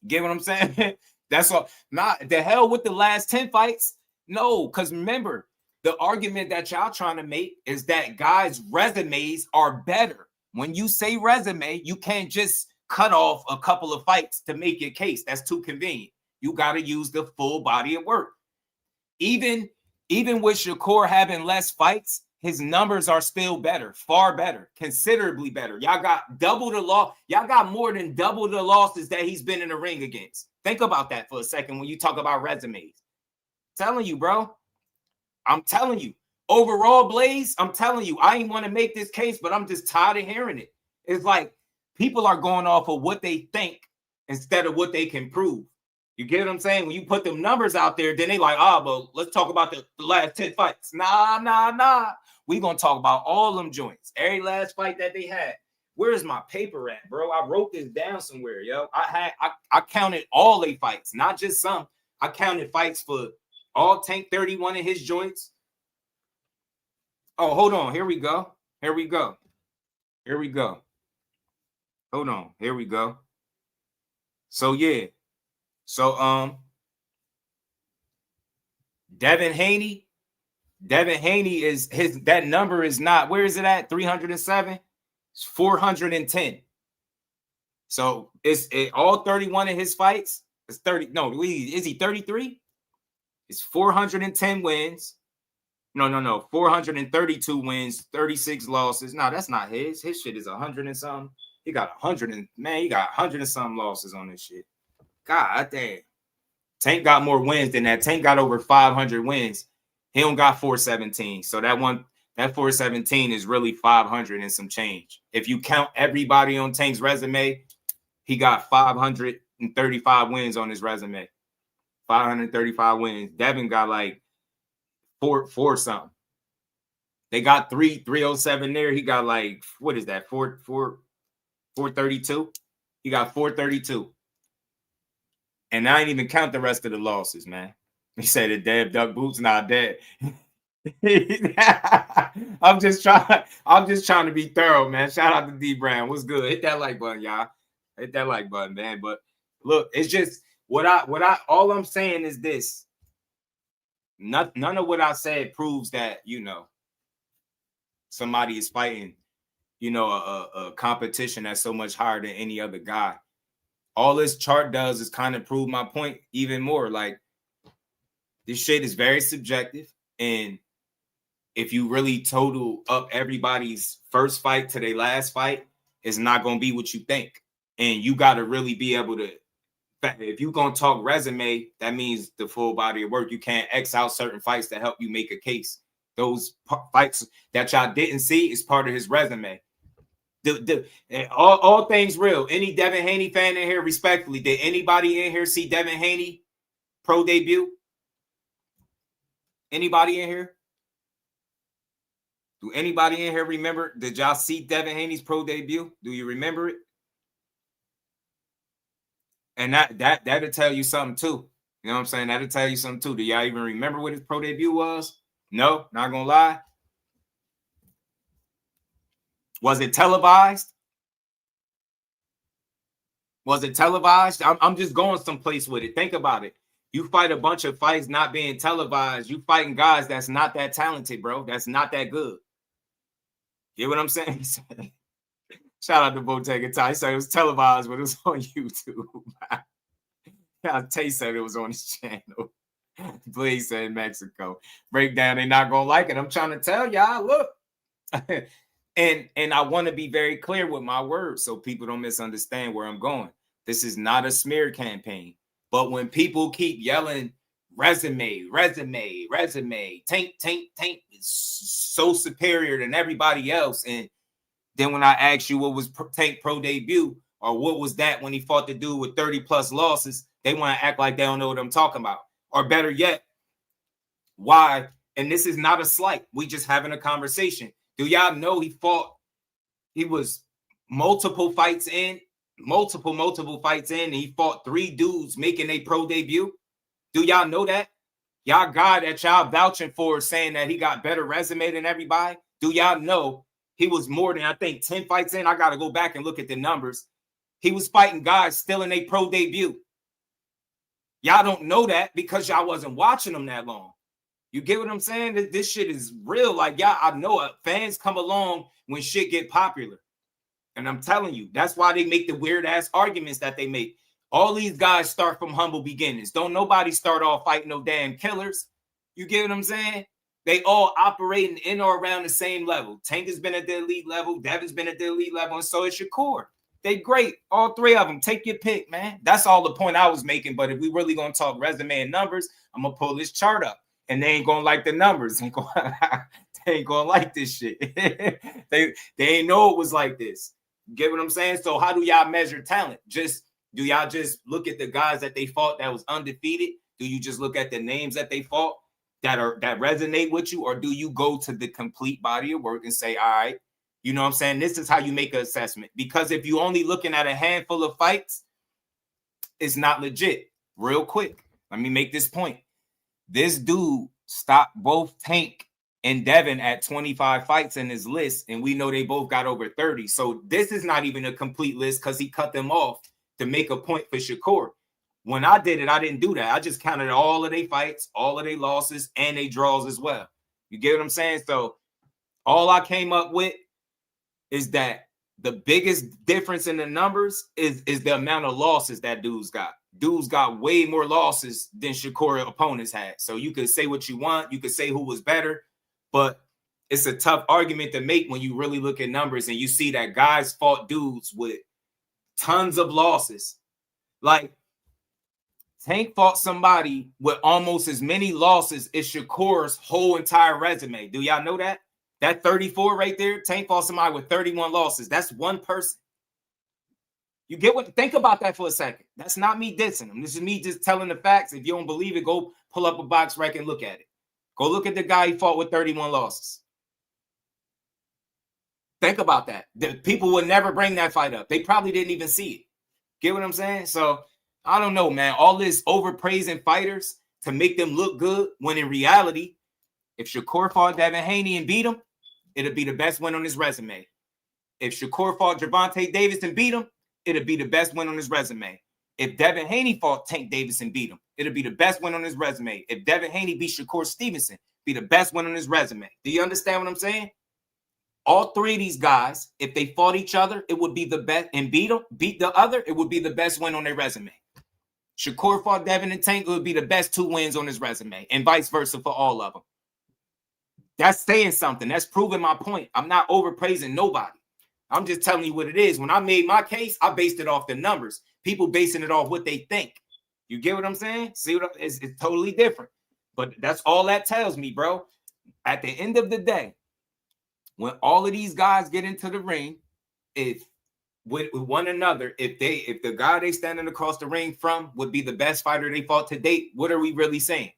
you get what I'm saying? That's all. Not the hell with the last 10 fights. No, because remember, the argument that y'all trying to make is that guys' resumes are better. When you say resume, you can't just cut off a couple of fights to make your case. That's too convenient. You got to use the full body of work. Even with Shakur having less fights, his numbers are still better, far better, considerably better. Y'all got double the loss. Y'all got more than double the losses that he's been in the ring against. Think about that for a second when you talk about resumes. I'm telling you, bro. I'm telling you. Overall, Blaze, I'm telling you, I ain't want to make this case, but I'm just tired of hearing it. It's like people are going off of what they think instead of what they can prove. You get what I'm saying? When you put them numbers out there, then they like, but let's talk about the last 10 fights. Nah. We gonna talk about all them joints. Every last fight that they had. Where's my paper at, bro? I wrote this down somewhere, yo. I counted all they fights, not just some. I counted fights for all Tank 31 in his joints. Oh, hold on. Here we go. Hold on. Here we go. So yeah. So Devin Haney is that number is not, where is it at? 307? It's 410. So it's all 31 of his fights. It's 30. No, is he 33? It's 410 wins. No. 432 wins, 36 losses. No, that's not his. His shit is 100 and something. He got 100 and something losses on this shit. God damn. Tank got more wins than that. Tank got over 500 wins. He don't got 417. So that 417 is really 500 and some change. If you count everybody on Tank's resume, he got 535 wins on his resume. 535 wins. Devin got like four something. They got 307 there. He got like, what is that? 432. He got 432. And I ain't even count the rest of the losses, man. He said the dead duck boots not dead. I'm just trying to be thorough, man. Shout out to D Brown. What's good? Hit that like button, y'all. Hit that like button, man. But look, it's just all I'm saying is this. None of what I said proves that, somebody is fighting, a competition that's so much higher than any other guy. All this chart does is kind of prove my point even more. Like, this shit is very subjective. And if you really total up everybody's first fight to their last fight, it's not going to be what you think. And you got to really be able to, if you're going to talk resume, that means the full body of work. You can't X out certain fights to help you make a case. Those fights that y'all didn't see is part of his resume. All things real. Any Devin Haney fan in here, respectfully, did anybody in here see Devin Haney pro debut? Anybody in here? Do anybody in here remember? Did y'all see Devin Haney's pro debut? Do you remember it? And that'll tell you something too. You know what I'm saying? That'll tell you something too. Do y'all even remember what his pro debut was? No, not gonna lie. Was it televised? Was it televised? I'm just going someplace with it. Think about it. You fight a bunch of fights not being televised. You fighting guys that's not that talented, bro. That's not that good. You get what I'm saying? Shout out to Bottega Ty. He said it was televised, but it was on YouTube. Tay said it was on his channel. Please said Mexico. Breakdown, they not gonna like it. I'm trying to tell y'all, look. And I want to be very clear with my words so people don't misunderstand where I'm going. This is not a smear campaign. But when people keep yelling resume, Tank is so superior than everybody else. And then when I ask you what was Tank pro debut or what was that when he fought the dude with 30 plus losses, they want to act like they don't know what I'm talking about. Or better yet, why? And this is not a slight. We just having a conversation. Do y'all know he was multiple fights in, and he fought 3 dudes making a pro debut? Do y'all know that? Y'all guy that y'all vouching for saying that he got better resume than everybody? Do y'all know he was more than, I think, 10 fights in? I got to go back and look at the numbers. He was fighting guys still in a pro debut. Y'all don't know that because y'all wasn't watching them that long. You get what I'm saying? This shit is real. Like, y'all, I know it. Fans come along when shit get popular. And I'm telling you, that's why they make the weird-ass arguments that they make. All these guys start from humble beginnings. Don't nobody start off fighting no damn killers. You get what I'm saying? They all operating in or around the same level. Tank has been at the elite level. Devin's been at the elite level. And so is Shakur. They great. All 3 of them. Take your pick, man. That's all the point I was making. But if we really going to talk resume and numbers, I'm going to pull this chart up. And they ain't going to like the numbers. They ain't going to like this shit. they ain't know it was like this. Get what I'm saying? So how do y'all measure talent? Do y'all just look at the guys that they fought that was undefeated? Do you just look at the names that they fought that resonate with you? Or do you go to the complete body of work and say, all right, you know what I'm saying? This is how you make an assessment. Because if you only looking at a handful of fights, it's not legit. Real quick, let me make this point. This dude stopped both Tank and Devin at 25 fights in his list, and we know they both got over 30. So this is not even a complete list because he cut them off to make a point for Shakur. When I did it, I didn't do that. I just counted all of their fights, all of their losses, and their draws as well. You get what I'm saying? So all I came up with is that the biggest difference in the numbers is the amount of losses that dudes got. Dudes got way more losses than Shakur opponents had. So you could say what you want. You could say who was better. But it's a tough argument to make when you really look at numbers and you see that guys fought dudes with tons of losses. Like, Tank fought somebody with almost as many losses as Shakur's whole entire resume. Do y'all know that? That 34 right there, Tank fought somebody with 31 losses. That's one person. You get what? Think about that for a second. That's not me dissing him. This is me just telling the facts. If you don't believe it, go pull up a box rec and look at it. Go look at the guy he fought with 31 losses. Think about that. The people would never bring that fight up. They probably didn't even see it. Get what I'm saying? So, I don't know, man. All this overpraising fighters to make them look good, when in reality, if Shakur fought Devin Haney and beat him, it'll be the best win on his resume. If Shakur fought Gervonta Davis and beat him, it'll be the best win on his resume. If Devin Haney fought Tank Davis and beat him, it'll be the best win on his resume. If Devin Haney beat Shakur Stevenson, be the best win on his resume. Do you understand what I'm saying? All 3 of these guys, if they fought each other, it would be the best, and beat the other, it would be the best win on their resume. Shakur fought Devin and Tank, it would be the best 2 wins on his resume, and vice versa for all of them. That's saying something. That's proving my point. I'm not overpraising nobody. I'm just telling you what it is. When I made my case, I based it off the numbers. People basing it off what they think. You get what I'm saying? See what it's totally different. But that's all that tells me, bro. At the end of the day, when all of these guys get into the ring, with one another, if the guy they standing across the ring from would be the best fighter they fought to date, what are we really saying?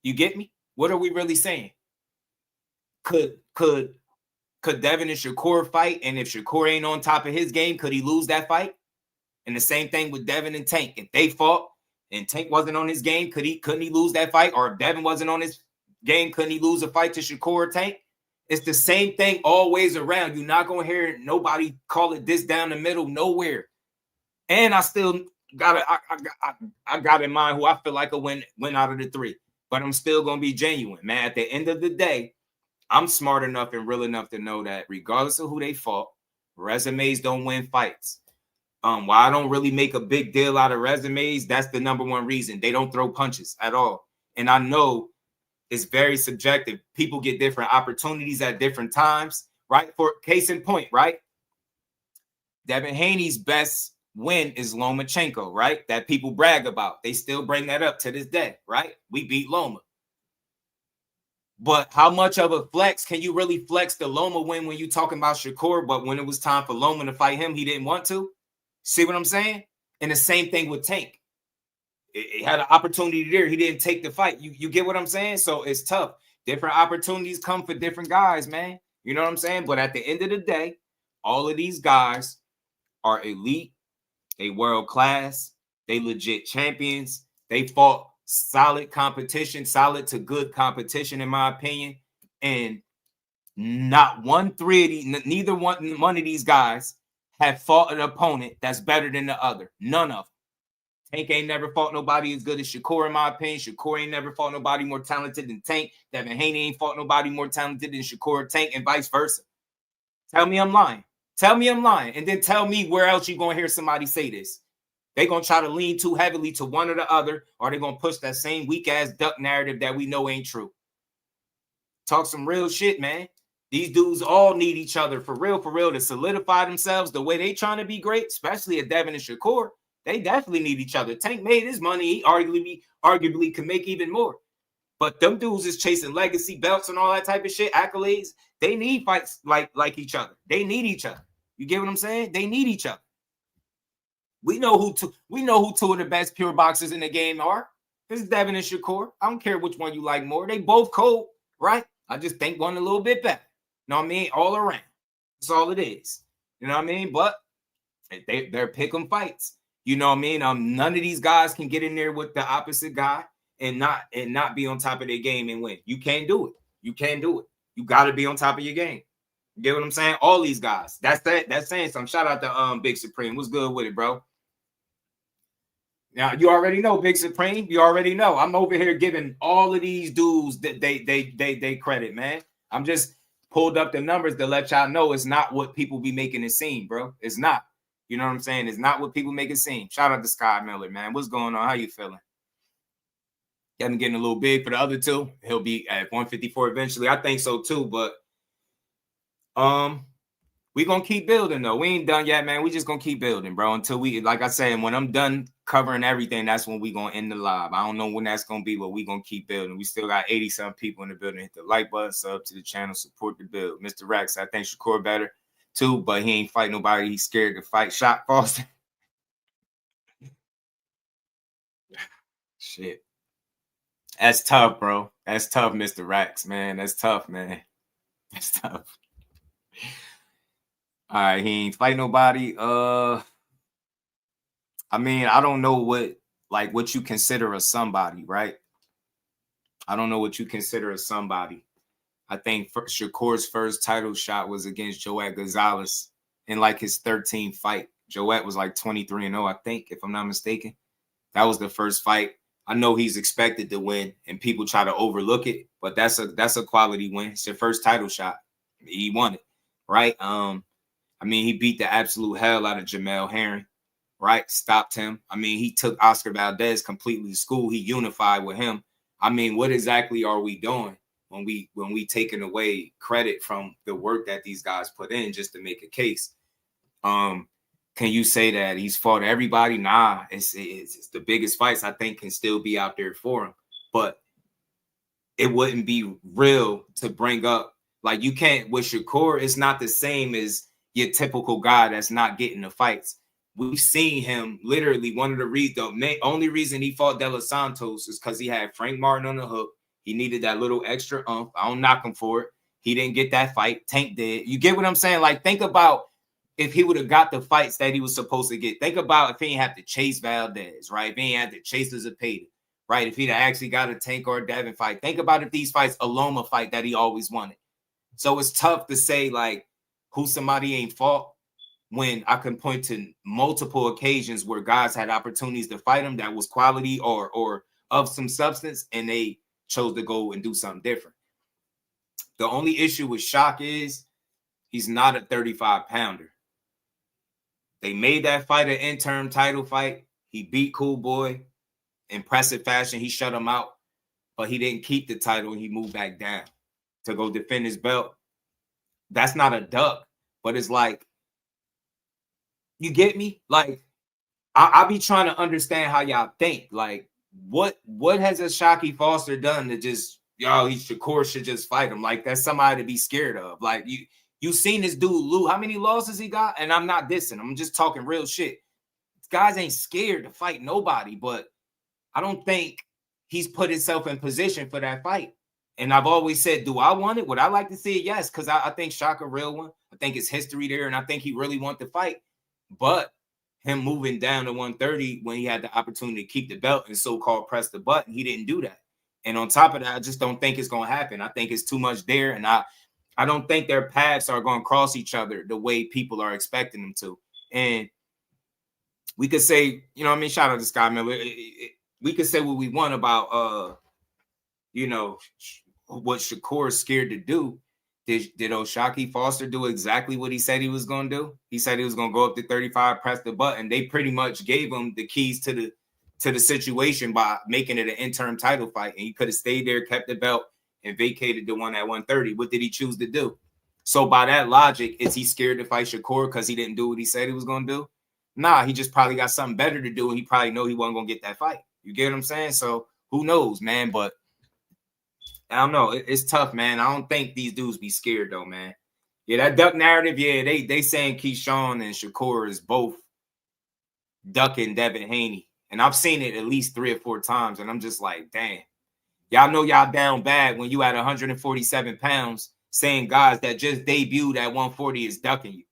You get me? What are we really saying? Could Devin and Shakur fight? And if Shakur ain't on top of his game, could he lose that fight? And the same thing with Devin and Tank. If they fought and Tank wasn't on his game, couldn't he lose that fight? Or if Devin wasn't on his game, couldn't he lose a fight to Shakur or Tank? It's the same thing always around. You're not gonna hear nobody call it this down the middle nowhere. And I still got I got in mind who I feel like a win out of the three. But I'm still gonna be genuine, man. At the end of the day, I'm smart enough and real enough to know that regardless of who they fought, resumes don't win fights. Why I don't really make a big deal out of resumes, that's the number one reason. They don't throw punches at all. And I know it's very subjective. People get different opportunities at different times, right? For case in point, right? Devin Haney's best win is Lomachenko, right? That people brag about. They still bring that up to this day, right? We beat Loma. But how much of a flex can you really flex the Loma win when you're talking about Shakur, but when it was time for Loma to fight him, he didn't want to? See what I'm saying? And the same thing with Tank. It had an opportunity there. He didn't take the fight. You get what I'm saying? So it's tough. Different opportunities come for different guys, man. You know what I'm saying? But at the end of the day, all of these guys are elite. They world class. They legit champions. They fought solid competition, solid to good competition, in my opinion. And not neither one of these guys have fought an opponent that's better than the other. None of them. Tank ain't never fought nobody as good as Shakur, in my opinion. Shakur ain't never fought nobody more talented than Tank. Devin Haney ain't fought nobody more talented than Shakur or Tank, and vice versa. Tell me I'm lying. Tell me I'm lying. And then tell me where else you going to hear somebody say this. They going to try to lean too heavily to one or the other, or they going to push that same weak-ass duck narrative that we know ain't true. Talk some real shit, man. These dudes all need each other for real, to solidify themselves the way they trying to be great, especially at Devin and Shakur. They definitely need each other. Tank made his money. He arguably can make even more. But them dudes is chasing legacy belts and all that type of shit, accolades. They need fights like each other. They need each other. You get what I'm saying? They need each other. We know who two of the best pure boxers in the game are. This is Devin and Shakur. I don't care which one you like more. They both cold, right? I just think one a little bit better. You know what I mean? All around. That's all it is. You know what I mean? But they're pick 'em fights. You know what I mean? None of these guys can get in there with the opposite guy and not be on top of their game and win. You can't do it. You can't do it. You got to be on top of your game. You get what I'm saying? All these guys. That's saying something. Shout out to Big Supreme. What's good with it, bro? Now you already know Big Supreme. You already know. I'm over here giving all of these dudes that they credit, man. I'm just pulled up the numbers to let y'all know it's not what people be making it seem, bro. It's not. You know what I'm saying? It's not what people make it seem. Shout out to Sky Miller, man. What's going on? How you feeling? Kevin getting a little big for the other two. He'll be at 154 eventually. I think so too, but we gonna keep building though. We ain't done yet, man. We just gonna keep building, bro. Until we, like I said, when I'm done covering everything, that's when we gonna end the live. I don't know when that's gonna be, but we gonna keep building. We still got 80-some people in the building. Hit the like button, sub to the channel, support the build. Mr. Rex, I think Shakur better too, but he ain't fight nobody. He's scared to fight. Shot Foster. Shit. That's tough, bro. That's tough, Mr. Rex, man. That's tough, man. That's tough. All right, he ain't fight nobody. I mean, I don't know what you consider a somebody, right? I don't know what you consider a somebody. I think Shakur's first title shot was against Joet Gonzalez in like his 13th fight. Joet was like 23-0, I think, if I'm not mistaken. That was the first fight. I know he's expected to win, and people try to overlook it, but that's a quality win. It's your first title shot. He won it, right? I mean, he beat the absolute hell out of Jamel Herring, right? Stopped him. I mean, he took Oscar Valdez completely to school. He unified with him. I mean, what exactly are we doing when we taking away credit from the work that these guys put in just to make a case? Can you say that he's fought everybody? Nah, it's the biggest fights I think can still be out there for him. But it wouldn't be real to bring up, like, you can't, with Shakur, it's not the same as your typical guy that's not getting the fights. We've seen him literally one of the only reason he fought De Los Santos is because he had Frank Martin on the hook. He needed that little extra umph. I don't knock him for it. He didn't get that fight. Tank did. You get what I'm saying? Like, think about if he would have got the fights that he was supposed to get. Think about if he didn't have to chase Valdez, right? If he didn't have to chase Zepeda, right? If he'd actually got a Tank or a Devin fight. Think about if these fights, a Loma fight that he always wanted. So it's tough to say, like, who somebody ain't fought when I can point to multiple occasions where guys had opportunities to fight him that was quality or of some substance, and they chose to go and do something different. The only issue with Shock is he's not a 35-pounder. They made that fight an interim title fight. He beat Cool Boy. Impressive fashion. He shut him out, but he didn't keep the title, and he moved back down to go defend his belt. That's not a duck, but it's like, you get me? Like, I be trying to understand how y'all think. Like, what has a Shocky Foster done to just, Shakur should just fight him? Like, that's somebody to be scared of. Like, you seen this dude, Lou. How many losses he got? And I'm not dissing. I'm just talking real shit. Guys ain't scared to fight nobody, but I don't think he's put himself in position for that fight. And I've always said, do I want it? Would I like to see it? Yes, because I think Shock a real one. I think it's history there, and I think he really wants to fight. But him moving down to 130 when he had the opportunity to keep the belt and so-called press the button, he didn't do that. And on top of that, I just don't think it's going to happen. I think it's too much there, and I don't think their paths are going to cross each other the way people are expecting them to. And we could say, shout out to Scott Miller. We could say what we want about, what Shakur is scared to do. Did O'Shaquie Foster do exactly what he said he was going to do? He said he was going to go up to 35, press the button. They pretty much gave him the keys to the situation by making it an interim title fight. And he could have stayed there, kept the belt, and vacated the one at 130. What did he choose to do? So by that logic, is he scared to fight Shakur because he didn't do what he said he was going to do? Nah, he just probably got something better to do, and he probably know he wasn't going to get that fight. You get what I'm saying? So who knows, man? But I don't know. It's tough, man. I don't think these dudes be scared, though, man. Yeah, that duck narrative, yeah, they saying Keyshawn and Shakur is both ducking Devin Haney. And I've seen it at least 3 or 4 times, and I'm just like, damn. Y'all know y'all down bad when you at 147 pounds saying guys that just debuted at 140 is ducking you.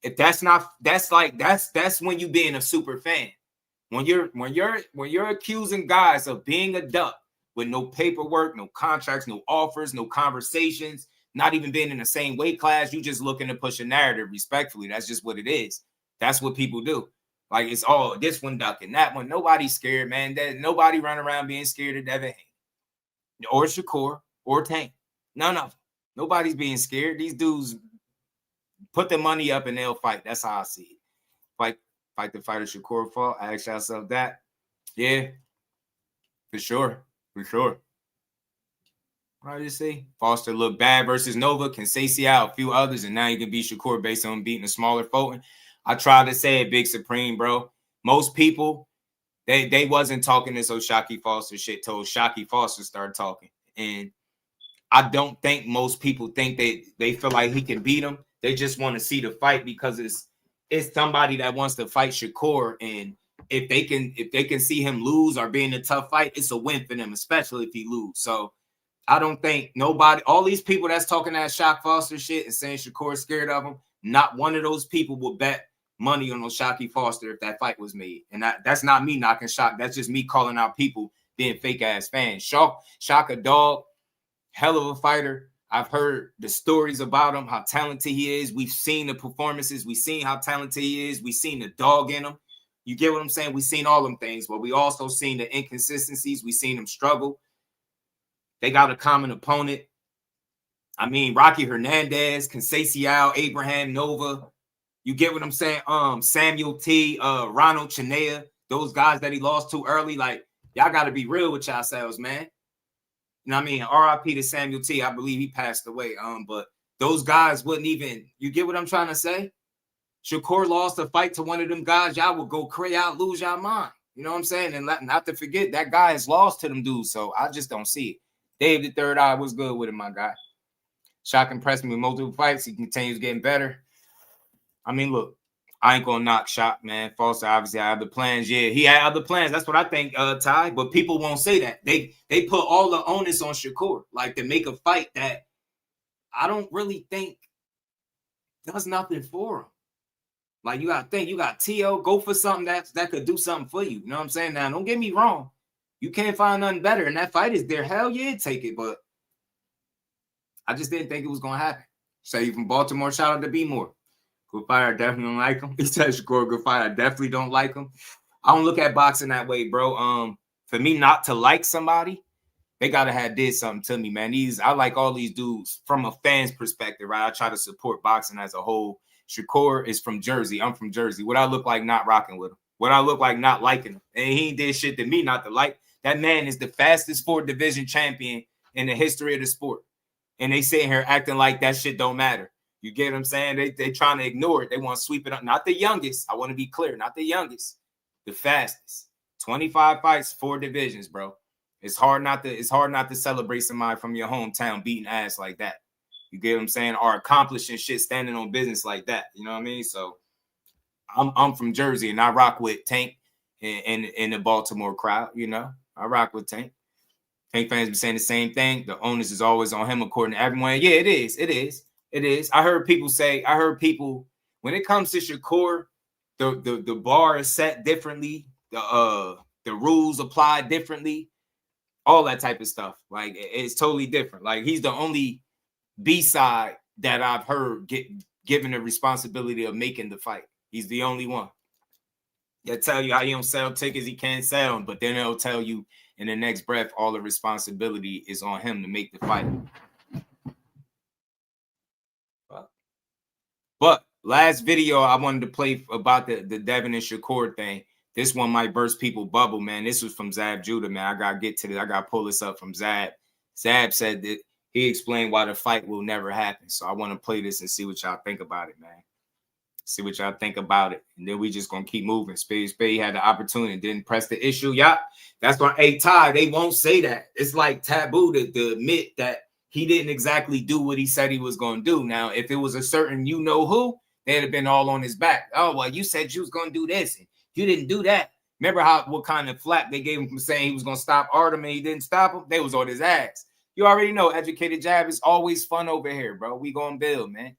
If that's when you being a super fan. When you're accusing guys of being a duck, with no paperwork, no contracts, no offers, no conversations, not even being in the same weight class, you just looking to push a narrative respectfully. That's just what it is. That's what people do. Like, it's all this one ducking, that one. Nobody's scared, man. Nobody run around being scared of Devin Haney or Shakur or Tank. None of them. Nobody's being scared. These dudes put the money up and they'll fight. That's how I see it. Fight the fighter Shakur fought. I asked yourself that. Yeah, for sure. For sure. What did you say? Foster looked bad versus Nova, Conceição, a few others, and now you can beat Shakur based on beating a smaller Fulton. I tried to say it, Big Supreme, bro. Most people, they wasn't talking this O'Shaquie Foster shit till O'Shaquie Foster started talking. And I don't think most people think they feel like he can beat him. They just want to see the fight because it's somebody that wants to fight Shakur, and if they can see him lose or be in a tough fight, it's a win for them, especially if he lose. So I don't think all these people that's talking that Shock Foster shit and saying Shakur's scared of him, not one of those people would bet money on O'Shaquie Foster if that fight was made. And that's not me knocking Shock. That's just me calling out people being fake ass fans. Shock a dog, hell of a fighter. I've heard the stories about him, how talented he is. We've seen the performances. We've seen how talented he is. We've seen the dog in him. You get what I'm saying? We've seen all them things, but we also seen the inconsistencies. We've seen them struggle. They got a common opponent. I mean, Rocky Hernandez, Conceição, Abraham Nova. You get what I'm saying? Samuel T, Ronald Chinea, those guys that he lost to early. Like, y'all got to be real with yourselves, man. You know what I mean? RIP to Samuel T. I believe he passed away. But those guys wouldn't even, you get what I'm trying to say? Shakur lost a fight to one of them guys, y'all would go crazy out, lose y'all mind. You know what I'm saying? And not to forget, that guy is lost to them dudes, so I just don't see it. Dave the Third Eye, what's good with him, my guy? Shock impressed me with multiple fights. He continues getting better. I mean, look, I ain't gonna knock Shot, man. Foster obviously had other plans. Yeah, he had other plans. That's what I think, Ty. But people won't say that. They put all the onus on Shakur, like to make a fight that I don't really think does nothing for him. Like you gotta think, you got T.O. go for something that could do something for you. You know what I'm saying? Now, don't get me wrong. You can't find nothing better, and that fight is there. Hell yeah, take it. But I just didn't think it was gonna happen. Say you from Baltimore, shout out to B More. Good fight, I definitely don't like him. He said Shakur, good fight, I definitely don't like him. I don't look at boxing that way, bro. For me not to like somebody, they gotta have did something to me, man. I like all these dudes from a fan's perspective, right? I try to support boxing as a whole. Shakur is from Jersey. I'm from Jersey. What I look like not rocking with him? What I look like not liking him? And he did shit to me not to like. That man is the fastest 4 division champion in the history of the sport. And they sitting here acting like that shit don't matter. You get what I'm saying? They trying to ignore it. They want to sweep it up. Not the youngest. I want to be clear. Not the youngest. The fastest. 25 fights, 4 divisions, bro. It's hard not to celebrate somebody from your hometown beating ass like that. You get what I'm saying? Or accomplishing shit, standing on business like that. You know what I mean? So I'm from Jersey and I rock with Tank in the Baltimore crowd, you know. I rock with Tank. Tank fans be saying the same thing. The onus is always on him according to everyone. Yeah, it is. It is. It is. I heard people when it comes to Shakur, the bar is set differently. The rules apply differently. All that type of stuff. Like it's totally different. Like he's the only B-side that I've heard given the responsibility of making the fight. He's the only one. They'll tell you how he don't sell tickets, he can't sell them, but then they'll tell you in the next breath all the responsibility is on him to make the fight. But last video I wanted to play about the Devin and Shakur thing. This one might burst people bubble, man. This was from Zab Judah, man. I got to get to this. I got to pull this up from Zab. Zab said that he explained why the fight will never happen. So I want to play this and see what y'all think about it, man. See what y'all think about it. And then we just going to keep moving. Spade had the opportunity, didn't press the issue. Yeah, that's why, hey, Ty, they won't say that. It's like taboo to admit that he didn't exactly do what he said he was going to do. Now, if it was a certain you-know-who, they'd have been all on his back. Oh, well, you said you was going to do this, and you didn't do that. Remember what kind of flack they gave him from saying he was going to stop Artem and he didn't stop him? They was on his ass. You already know Educated Jab is always fun over here, bro. We going to build, man.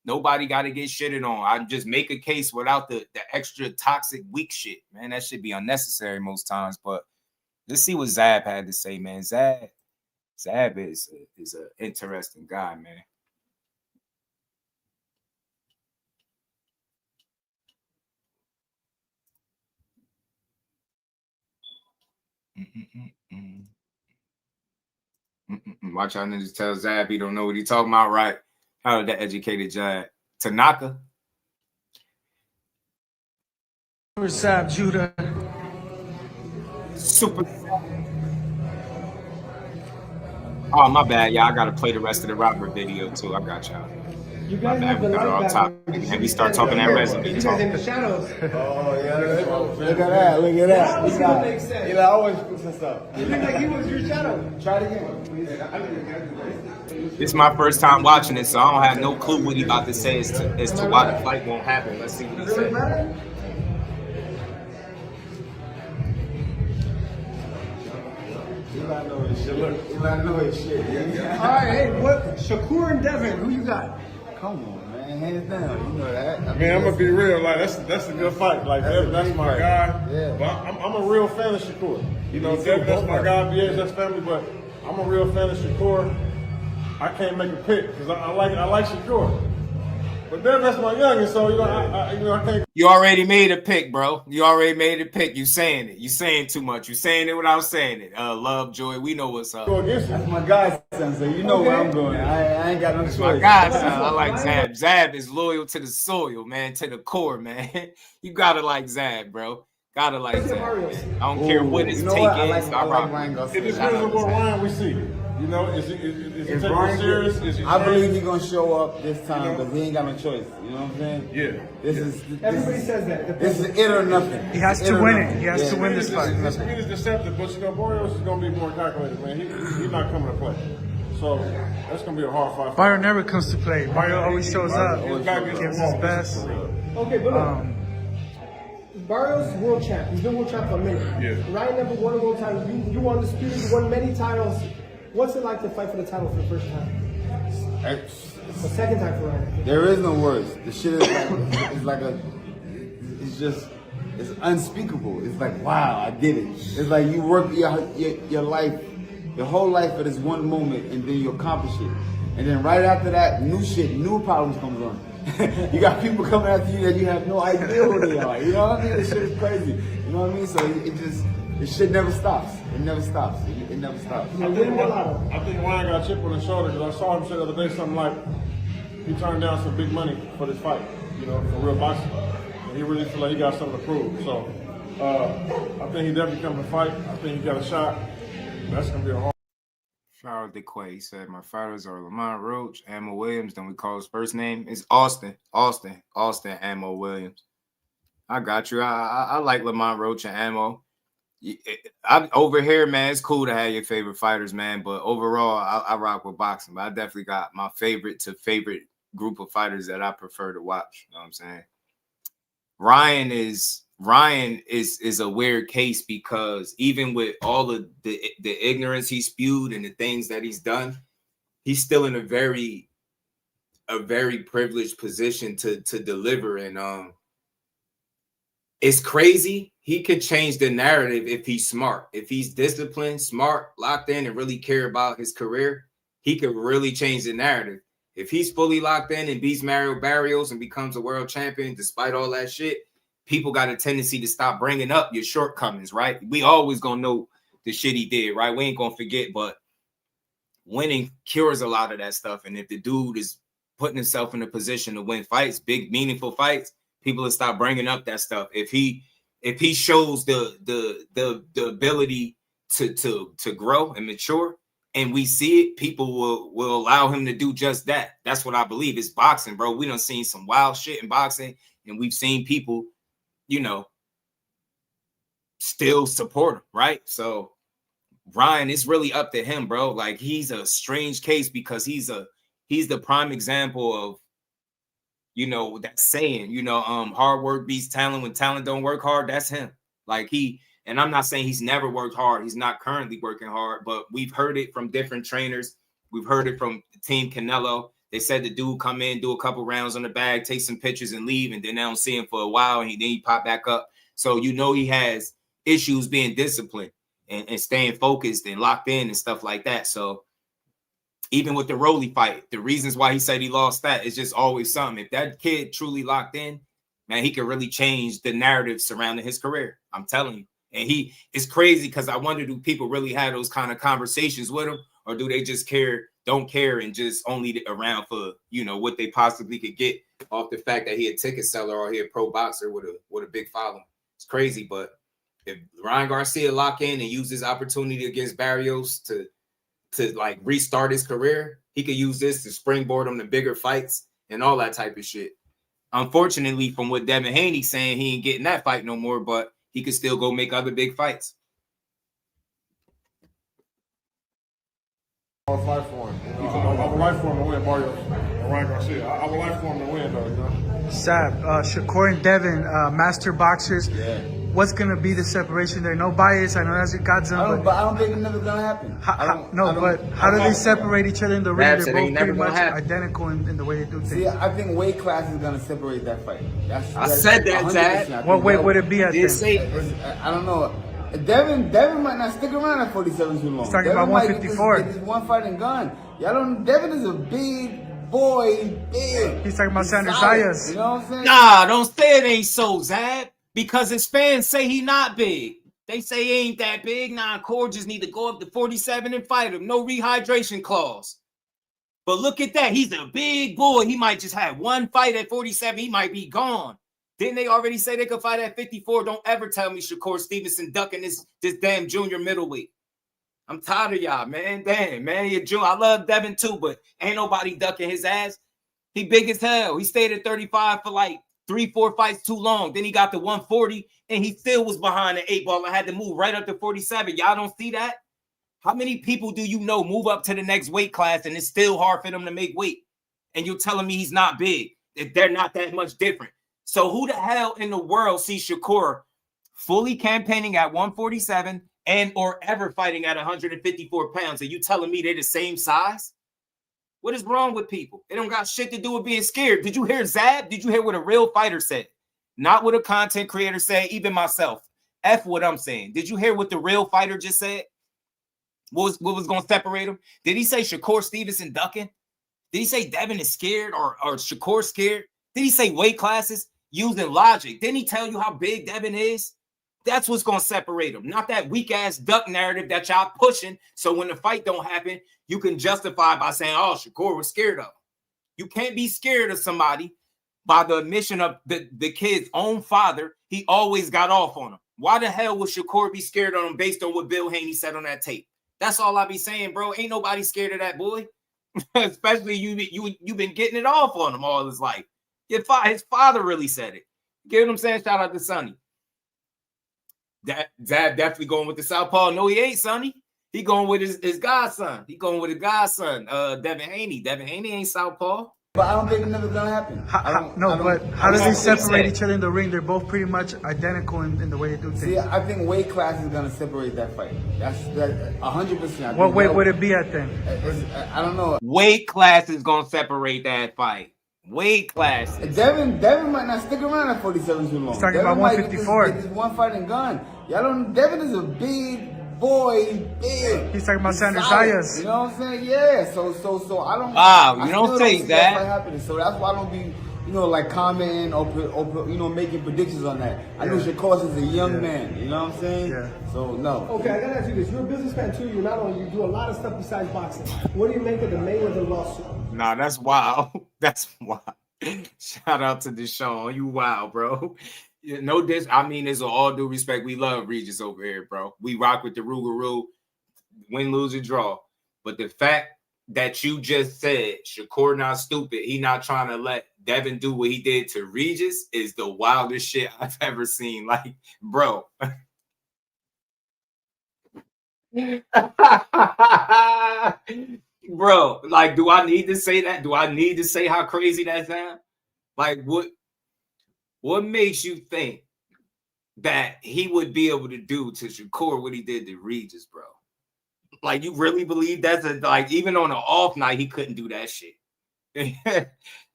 Nobody got to get shitted on. I just make a case without the extra toxic weak shit, man. That should be unnecessary most times. But let's see what Zab had to say, man. Zab is an interesting guy, man. Watch out, niggas tell Zab he don't know what he talking about, right? How did that Educated Jab? Tanaka. Zab Judah. Super. Oh, my bad, y'all. I gotta play the rest of the Robert video too. I got y'all. You My guys bad, have we the got light all top. back. And we start talking that resume. You guys in the shadows. Oh, yeah. Look at that. Look at that. This don't make sense. Eli always puts us up. You look like he was your shadow. Try it again. This is my first time watching it, so I don't have no clue what he about to say as to why the fight won't happen. Let's see what he says. Eli know his shit. Look, Eli know his shit. All right, hey, what? Shakur and Devin, who you got? Come on, man. Hands down. You know that. I mean, I'm gonna be real. Like that's a good fight. Like that's my guy. Yeah. But I'm a real fan of Shakur. You know, Devin, that's my guy. BH, that's family. But I'm a real fan of Shakur. I can't make a pick because I like Shakur. But then that's my youngest, so I can't. You already made a pick, bro. You already made a pick. You saying it. You saying too much. You saying it without saying it. Love, joy. We know what's up. That's my godson, so you know where I'm going. I ain't got no choice. My godson. I like Zab. Zab is loyal to the soil, man, to the core, man. You gotta like Zab, bro. Gotta like Zab. Man. I don't care what his take is. I rock. It depends on what Ryan we see. You know, is he taking it serious? I believe he's gonna show up this time because he ain't got no choice. You know what I'm saying? Yeah. Everybody says that. This is it or nothing. He has to win it. He has to win this fight. The speed is deceptive, but Boreos is gonna be more calculated, man. He's not coming to play. So that's gonna be a hard fight. Byron never comes to play. Byron always shows up, gives his best. Okay, but look, Barrios world champ. He's been world champ for a minute. Yeah. Ryan never won a world title. You won undisputed. You won many titles. What's it like to fight for the title for the first time? The second time for Ryan. There is no words. The shit is it's unspeakable. It's like, wow, I did it. It's like you work your life, your whole life for this one moment, and then you accomplish it. And then right after that, new problems comes on. You got people coming after you that you have no idea who they are. You know what I mean? This shit is crazy. You know what I mean? So the shit never stops. It never stops. It never stops. I think Ryan got a chip on his shoulder because I saw him say the other day something like he turned down some big money for this fight, you know, for real boxing. And he really feel like he got something to prove. So I think he definitely come to fight. I think he got a shot. That's gonna be a hard. Shout out to Quay. He said, my fighters are Lamont Roach, Ammo Williams. Don't we call his first name? It's Austin, Ammo Williams. I got you. I like Lamont Roach and Ammo. Over here, man, it's cool to have your favorite fighters, man. But overall, I rock with boxing. But I definitely got my favorite group of fighters that I prefer to watch. You know what I'm saying? Ryan is a weird case because even with all of the ignorance he spewed and the things that he's done, he's still in a very privileged position to deliver. And it's crazy. He could change the narrative if he's smart. If he's disciplined, smart, locked in, and really care about his career, he could really change the narrative. If he's fully locked in and beats Mario Barrios and becomes a world champion, despite all that shit, people got a tendency to stop bringing up your shortcomings, right? We always gonna know the shit he did, right? We ain't gonna forget, but winning cures a lot of that stuff. And if the dude is putting himself in a position to win fights, big, meaningful fights, people will stop bringing up that stuff. If he shows the ability to grow and mature, and we see it, people will allow him to do just that. That's what I believe. It's boxing, bro. We done seen some wild shit in boxing, and we've seen people, you know, still support him, right? So Ryan, it's really up to him, bro. Like, he's a strange case because he's the prime example of, you know, that saying, you know, hard work beats talent. When talent don't work hard, that's him. Like, and I'm not saying he's never worked hard. He's not currently working hard, but we've heard it from different trainers. We've heard it from Team Canelo. They said the dude come in, do a couple rounds on the bag, take some pictures and leave, and then they don't see him for a while, and then he pop back up. So you know he has issues being disciplined and staying focused and locked in and stuff like that. So even with the Rolly fight, the reasons why he said he lost that is just always something. If that kid truly locked in, man, he could really change the narrative surrounding his career. I'm telling you. And it's crazy because I wonder, do people really have those kind of conversations with him, or do they just don't care and just only around for, you know, what they possibly could get off the fact that he a ticket seller or he a pro boxer with a big following? It's crazy. But if Ryan Garcia lock in and use this opportunity against Barrios to like restart his career, he could use this to springboard him to bigger fights and all that type of shit. Unfortunately, from what Devin Haney saying, he ain't getting that fight no more, but he could still go make other big fights. I would fight for him. I would like for him to win, Barrios or Ryan Garcia. I would like for him to win, though, you know? Sab, Shakur and Devin, master boxers. Yeah. What's going to be the separation there? No bias. I know that's your Godzilla. But I don't think it's never going to happen. How do they separate each other in the ring? They're both pretty much identical in the way they do things. See, I think weight class is going to separate that fight. I said that, Tad. What weight would it be at then? I don't know. Devin might not stick around at 47 too long. He's talking about 154. Get this one fight and gone. Devin is a big boy, big. He's talking about Sanders Zayas. You know what I'm saying? Nah, don't say it ain't so, Zab. Because his fans say he not big. They say he ain't that big. Nah, Core just need to go up to 47 and fight him. No rehydration clause. But look at that. He's a big boy. He might just have one fight at 47. He might be gone. Didn't they already say they could fight at 54? Don't ever tell me Shakur Stevenson ducking this damn junior middleweight. I'm tired of y'all, man. Damn, man. I love Devin too, but ain't nobody ducking his ass. He big as hell. He stayed at 35 for like 3-4 fights too long. Then he got to 140, and he still was behind the 8 ball and had to move right up to 47. Y'all don't see that? How many people do you know move up to the next weight class and it's still hard for them to make weight? And you're telling me he's not big, that they're not that much different. So who the hell in the world sees Shakur fully campaigning at 147 and or ever fighting at 154 pounds? Are you telling me they're the same size? What is wrong with people? They don't got shit to do with being scared. Did you hear Zab? Did you hear what a real fighter said? Not what a content creator said, even myself. F what I'm saying. Did you hear what the real fighter just said? What was going to separate him? Did he say Shakur Stevenson ducking? Did he say Devin is scared or Shakur scared? Did he say weight classes? Using logic. Didn't he tell you how big Devin is? That's what's going to separate him. Not that weak-ass duck narrative that y'all pushing. So when the fight don't happen, you can justify by saying, oh, Shakur was scared of him. You can't be scared of somebody by the admission of the kid's own father. He always got off on him. Why the hell would Shakur be scared of him based on what Bill Haney said on that tape? That's all I be saying, bro. Ain't nobody scared of that boy. Especially you've been getting it off on him all his life. His father really said it. Get what I'm saying? Shout out to Sonny. Zab definitely going with the southpaw. No, he ain't, Sonny. He going with his godson. He going with his godson, Devin Haney. Devin Haney ain't southpaw. But I don't think it's never gonna happen. How do they separate each other in the ring? They're both pretty much identical in the way they do things. See, I think weight class is gonna separate that fight. That's 100%. What weight would it be at then? I don't know. Weight class is gonna separate that fight. Weight class. Devin might not stick around at 47 too long. He's talking about 154. Get this one fight and gone. Y'all don't. Devin is a big boy, big. He's talking about Sanders Zayas. You know what I'm saying? Yeah. So I don't. Wow, you don't say that. Fight happening. So that's why I don't be, like commenting or making predictions on that. I know Shakur is a young man. You know what I'm saying? Yeah. So no. Okay, I gotta ask you this. You're a businessman too. You're not only, you do a lot of stuff besides boxing. What do you make of the Mayweather lawsuit? Nah, that's wild. That's wild. Shout out to Deshaun. You wild, bro. No, I mean, it's all due respect. We love Regis over here, bro. We rock with the Rougarou, win, lose, or draw. But the fact that you just said Shakur not stupid, he not trying to let Devin do what he did to Regis is the wildest shit I've ever seen. Like, bro. Bro, like, do I need to say that? Do I need to say how crazy that sounds? Like, what makes you think that he would be able to do to Shakur what he did to Regis, bro? Like, you really believe that's even on an off night, he couldn't do that shit?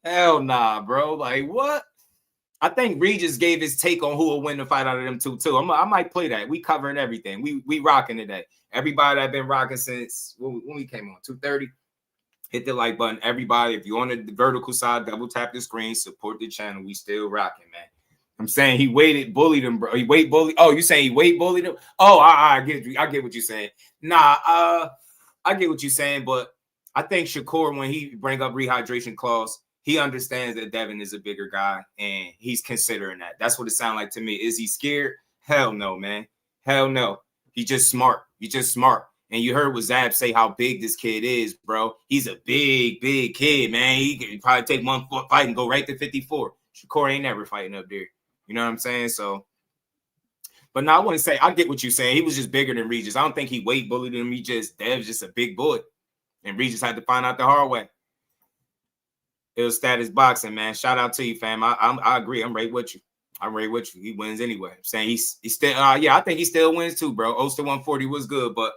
Hell nah, bro. Like, what? I think Regis gave his take on who will win the fight out of them two, too. I might play that. We covering everything. We rocking today. Everybody that been rocking since when we came on, 2:30, hit the like button. Everybody, if you're on the vertical side, double tap the screen, support the channel. We still rocking, man. I'm saying he bullied him, bro. Oh, you saying he bullied him? Oh, I get you. I get what you're saying. Nah, I get what you're saying, but I think Shakur, when he bring up rehydration clause, he understands that Devin is a bigger guy, and he's considering that. That's what it sounds like to me. Is he scared? Hell no, man. Hell no. He's just smart. He's just smart. And you heard what Zab say how big this kid is, bro. He's a big, big kid, man. He could probably take one fight and go right to 54. Shakur ain't never fighting up there. You know what I'm saying? So, but no, I wouldn't say, I get what you're saying. He was just bigger than Regis. I don't think he weight bullied him. Dev's just a big boy. And Regis had to find out the hard way. It was status boxing, man. Shout out to you, fam. I agree. I'm right with you. He wins anyway. I'm saying he's still, I think he still wins too, bro. Oster 140 was good, but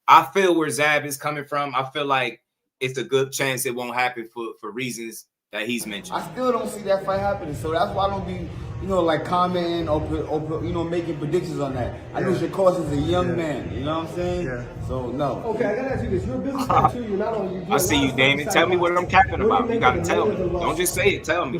I feel where Zab is coming from. I feel like it's a good chance it won't happen for reasons that he's mentioned. I still don't see that fight happening, so that's why I don't be, like commenting or making predictions on that. I know Shakur is a young man, you know what I'm saying? Yeah. So no. Okay, I gotta ask you this. You're a businessman too. You're not only. I see you, Damon. Tell me what I'm capping about. You gotta tell me. Don't just say it. Tell me.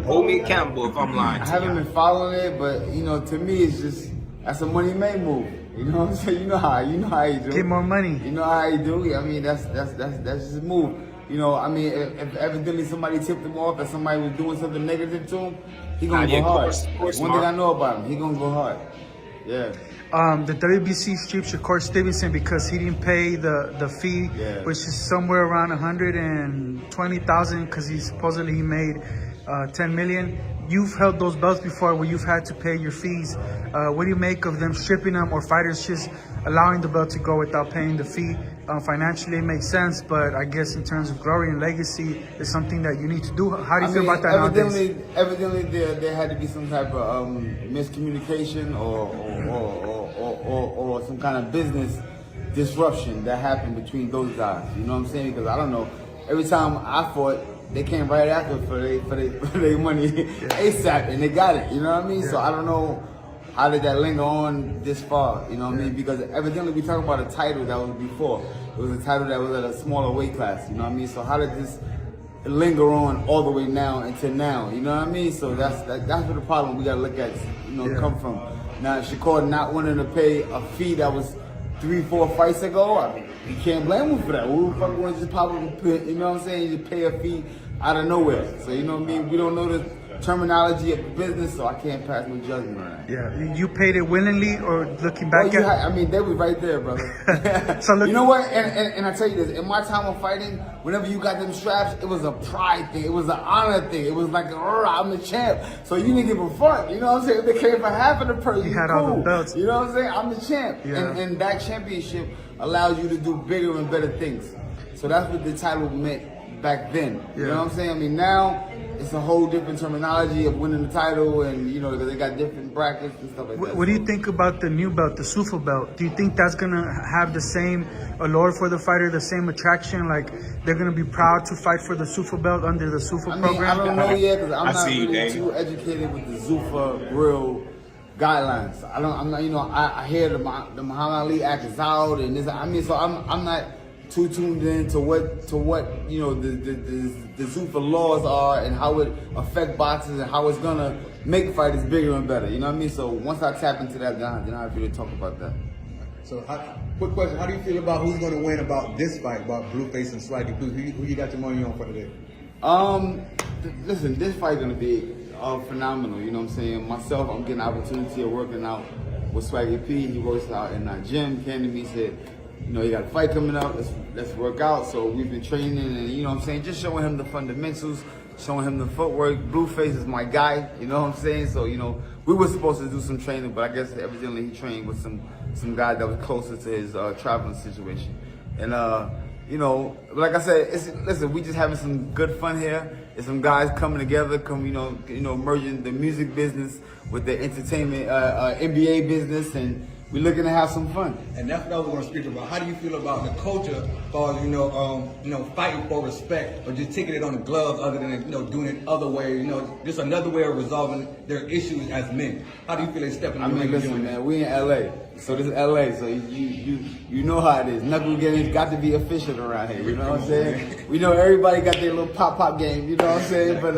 Hold me accountable if I'm lying. I haven't been following it, but to me, it's just that's a money made move. You know what I'm saying? You know how you do. Get more money. You know how you do. I mean, that's just a move. I mean, if evidently somebody tipped him off and somebody was doing something negative to him, he gonna go hard. One thing I know about him, he gonna go hard. Yeah. The WBC stripped Shakur Stevenson because he didn't pay the fee, which is somewhere around $120,000 because he made 10 million. You've held those belts before where you've had to pay your fees. What do you make of them stripping them, or fighters just allowing the belt to go without paying the fee? Financially, it makes sense, but I guess in terms of glory and legacy, it's something that you need to do. How do you feel about that nowadays? Evidently, there had to be some type of miscommunication or some kind of business disruption that happened between those guys. You know what I'm saying? Because I don't know. Every time I fought, they came right after for their money ASAP, and they got it. You know what I mean? So I don't know. How did that linger on this far? You know what I mean? Because evidently we talk about a title that was before. It was a title that was at a smaller weight class. You know what I mean? So how did this linger on all the way now until now? You know what I mean? So that's where the problem we got to look at. Come from. Now Shakur not wanting to pay a fee that was 3-4 fights ago. I mean, you can't blame him for that. Who the fuck wants to pop up and pay, you know what I'm saying? You pay a fee out of nowhere. So you know what I mean? We don't know the terminology of the business, so I can't pass no judgment on that. Yeah, you paid it willingly or looking back at? I mean, they was right there, brother. So you know what? And I tell you this, in my time of fighting, whenever you got them straps, it was a pride thing. It was an honor thing. It was like, I'm the champ. So you didn't give a fuck. You know what I'm saying? If they came for half of the person, you had cool. all the belts. You know what I'm saying? I'm the champ. Yeah. And that championship allows you to do bigger and better things. So that's what the title meant back then. You know what I'm saying? I mean, now it's a whole different terminology of winning the title, and because they got different brackets and stuff like that. What do you think about the new belt, the SUFA belt? Do you think that's gonna have the same allure for the fighter, the same attraction? Like they're gonna be proud to fight for the SUFA belt under the SUFA program? I don't know yet because I'm not really too educated with the Zuffa real guidelines. I'm not. I hear the Muhammad Ali Act is out, and this. I mean, so I'm not too tuned in to what the Zuffa laws are and how it affect boxers and how it's gonna make fighters bigger and better. You know what I mean? So once I tap into that, then I'll be able to talk about that. So, quick question: how do you feel about who's gonna win about this fight, about Blueface and Swaggy? Who you got your money on for today? Listen, this fight gonna be phenomenal. You know what I'm saying? Myself, I'm getting an opportunity of working out with Swaggy P. He works out in our gym. Came to me, said, you got a fight coming up, let's work out. So we've been training and, you know what I'm saying, just showing him the fundamentals, showing him the footwork. Blueface is my guy, you know what I'm saying? So, we were supposed to do some training, but I guess evidently he trained with some guy that was closer to his traveling situation. And, like I said, listen, we just having some good fun here. There's some guys coming together, merging the music business with the entertainment, NBA business, and we're looking to have some fun. And that's what I was going to speak about. How do you feel about the culture as far as, fighting for respect or just taking it on the gloves other than, doing it other way, just another way of resolving their issues as men? How do you feel they stepping in the ring? Listen, man, we in LA. So this is LA, so you know how it is. Knuckle games got to be official around here, you know what I'm saying? We know everybody got their little pop game, you know what I'm saying? But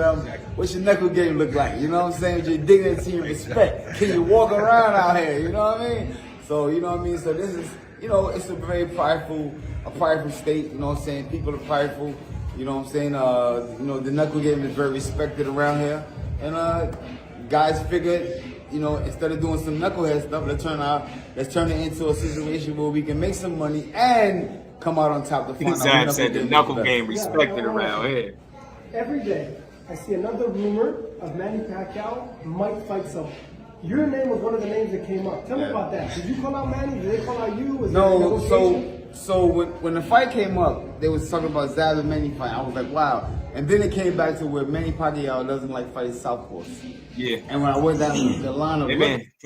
what's your knuckle game look like? You know what I'm saying? With your dignity and respect. Can you walk around out here, you know what I mean? So, you know what I mean? So this is, it's a very prideful state, you know what I'm saying? People are prideful, you know what I'm saying? The knuckle game is very respected around here. And guys figured, instead of doing some knucklehead stuff, let's turn it into a situation where we can make some money and come out on top to find out. Said the knuckle game respected around here. Every day, I see another rumor of Manny Pacquiao might fight someone. Your name was one of the names that came up. Tell me about that. Did you call out Manny? Did they call out you? Was no, so when the fight came up, they was talking about Zab and Manny fight. I was like, wow. And then it came back to where Manny Pacquiao doesn't like fighting southpaws. Yeah. And when I went down the line of for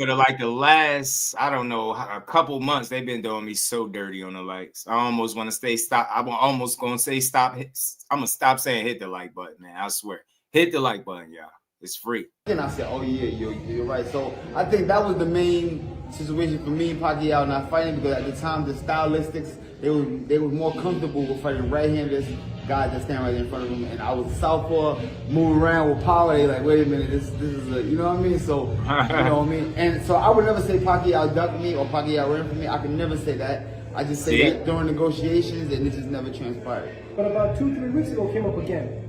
the last, I don't know, a couple months, they've been doing me so dirty on the likes. I almost want to stop. I'm almost going to say stop. I'm going to stop saying hit the like button, man. I swear. Hit the like button, y'all. It's free. And I said, oh yeah, you're right. So I think that was the main situation for me and Pacquiao not fighting, because at the time the stylistics, they were more comfortable with fighting right-handers, guys that stand right in front of them, and I was southpaw, moving around with power. They like, wait a minute, this is a, you know what I mean? So, you know what I mean? And so I would never say Pacquiao ducked me or Pacquiao ran for me. I could never say that. I just say that during negotiations, and it just never transpired. But about 2-3 weeks ago, came up again.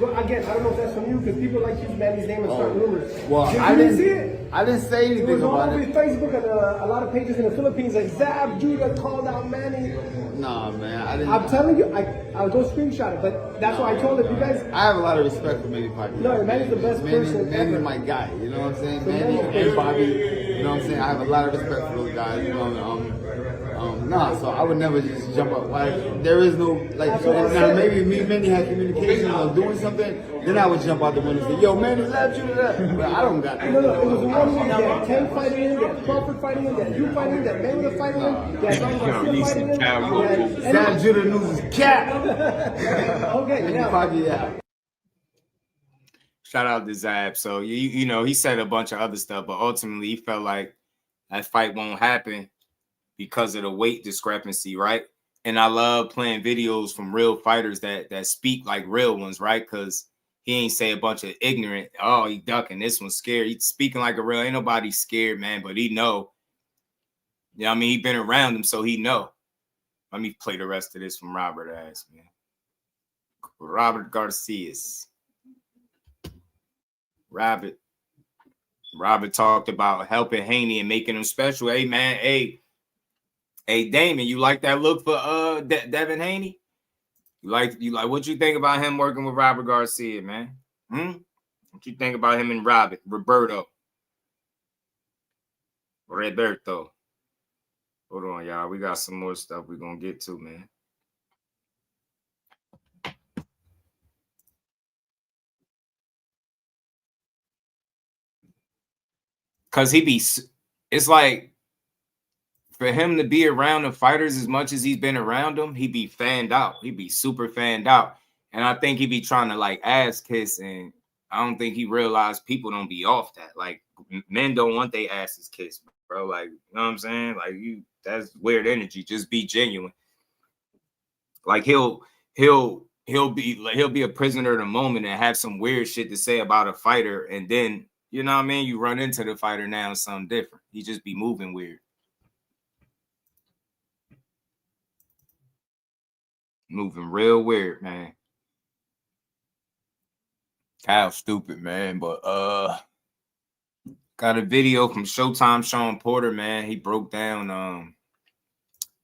Well, again, I don't know if that's from you, because people like use Manny's name and start rumors. Well, I didn't see it. I didn't say It anything was all about over it. Facebook and a lot of pages in the Philippines like Zab Judah called out Manny. Nah, man, I didn't. I'm telling you, I'll go screenshot it, but that's why I told him, you guys. I have a lot of respect for Manny Pacquiao. No, Manny's the best person Manny's ever. my guy. You know what I'm saying? So Manny Manny's and Bobby. You know what I'm saying? I have a lot of respect for those guys. You know, nah. So I would never just jump up. Like there is no like. Now maybe me and Manny had communication or doing something. Then I would jump out the window and say, "Yo, Manny, Zab Judah that." But I don't got that. No, it was one week that Tank fighting in, that Crawford fighting in, that you fighting in, that Mayweather fighting in, that Robert Garcia fighting in. Zab Judah news is cap. Okay, now. Shout out to Zab. So you know, he said a bunch of other stuff, but ultimately he felt like that fight won't happen because of the weight discrepancy, right? And I love playing videos from real fighters that speak like real ones, right? Because he ain't say a bunch of ignorant, oh, he ducking, this one's scared. He's speaking like a real, ain't nobody scared, man, but he know. You know what I mean? He been around him, so he know. Let me play the rest of this from Robert ass, man. Robert Garcia. Robert talked about helping Haney and making him special. Hey, man, hey, Damon, you like that look for Devin Haney? You like what you think about him working with Robert Garcia, man? What you think about him and Roberto? Hold on, y'all. We got some more stuff we're gonna get to, man. Cause it's like for him to be around the fighters as much as he's been around them, he be fanned out. He be super fanned out. And I think he be trying to like ass kiss, and I don't think he realized people don't be off that. Like men don't want their asses kissed, bro. Like, you know what I'm saying? Like that's weird energy. Just be genuine. Like he'll be a prisoner of the moment and have some weird shit to say about a fighter, and then you know what I mean? You run into the fighter now and something different. He just be moving weird. Moving real weird, man. How stupid, man. But got a video from Showtime Sean Porter, man. He broke down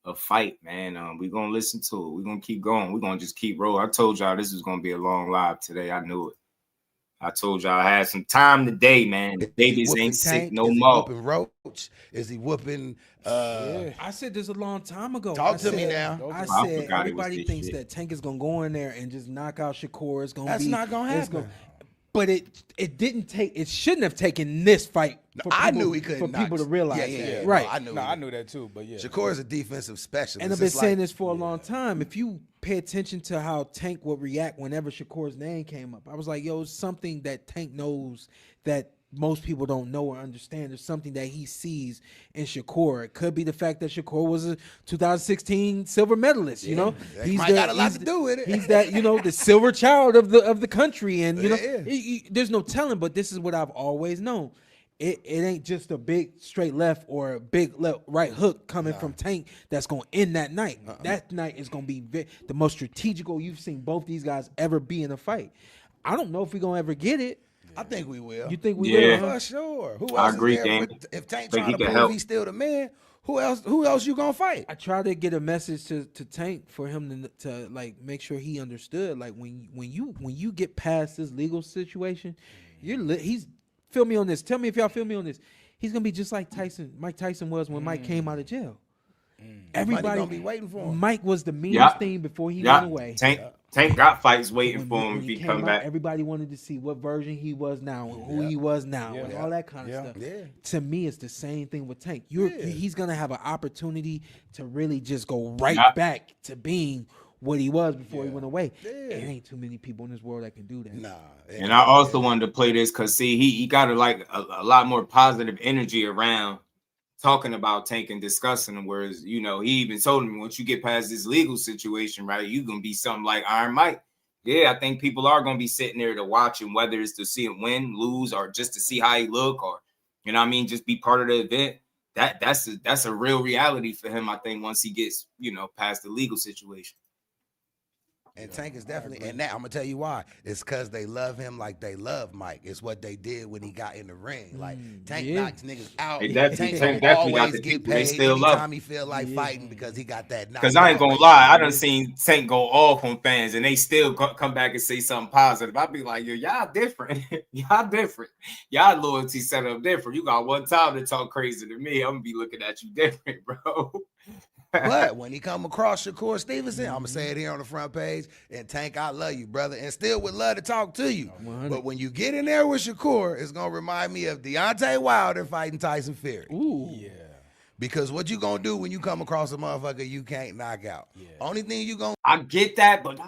a fight, man. We're gonna listen to it. We're gonna keep going. We're gonna just keep rolling. I told y'all this was gonna be a long live today. I knew it. I told y'all I had some time today, man. The babies ain't sick no more. Whooping Roach? Is he whooping? I said this a long time ago. Talk to me now. I said everybody thinks that Tank is gonna go in there and just knock out Shakur. It's gonna That's not gonna happen. But it didn't take. It shouldn't have taken this fight. I knew he couldn't. For people to realize, yeah, right? I knew that too. But yeah, Shakur is a defensive specialist, and I've been saying this for a long time. If you pay attention to how Tank would react whenever Shakur's name came up, I was like, yo, it's something that Tank knows that most people don't know or understand. There's something that he sees in Shakur. It could be the fact that Shakur was a 2016 silver medalist. You know, he's got a lot to do with it. He's that, you know, the silver child of the country, and you know, there's no telling. But this is what I've always known. It ain't just a big straight left or a big right hook coming from Tank that's going to end that night. That night is going to be the most strategical you've seen both these guys ever be in a fight. I don't know if we're going to ever get it. I think we will. You think we will? For sure. Who else I agree, is there? Dan. If Tank trying to prove he's still the man, who else you gonna fight? I try to get a message to Tank for him to like make sure he understood. Like when you get past this legal situation, he's feel me on this. Tell me if y'all feel me on this. He's gonna be just like Mike Tyson was when Mike came out of jail. Everybody gonna be waiting for him. Mike was the meanest thing before he went away. Tank got fights waiting for him if he come back. Everybody wanted to see what version he was now and who he was now and all that kind of stuff. Yeah. To me, it's the same thing with Tank. He's gonna have an opportunity to really just go right back to being what he was before he went away. There ain't too many people in this world that can do that. Nah. And I also wanted to play this because see, he got a lot more positive energy around talking about Tank and discussing him, whereas, you know, he even told him once you get past this legal situation, right, you're going to be something like Iron Mike. Yeah, I think people are going to be sitting there to watch him, whether it's to see him win, lose, or just to see how he look, or, you know what I mean, just be part of the event. That's a real reality for him, I think, once he gets, you know, past the legal situation. And Tank is definitely, and that I'm gonna tell you why. It's because they love him like they love Mike. It's what they did when he got in the ring. Like Tank knocks niggas out. Tank definitely got always the get people. They paid still love anytime he feel like fighting because he got that. Because I ain't gonna lie, I done seen Tank go off on fans and they still come back and say something positive. I'd be like, yo, y'all different. Y'all different. Y'all loyalty set up different. You got one time to talk crazy to me, I'm gonna be looking at you different, bro. But when he come across Shakur Stevenson, I'm gonna say it here on the front page. And Tank, I love you, brother, and still would love to talk to you. 100. But when you get in there with Shakur, it's gonna remind me of Deontay Wilder fighting Tyson Fury. Ooh, yeah. Because what you gonna do when you come across a motherfucker you can't knock out? Only thing you gonna I get that, but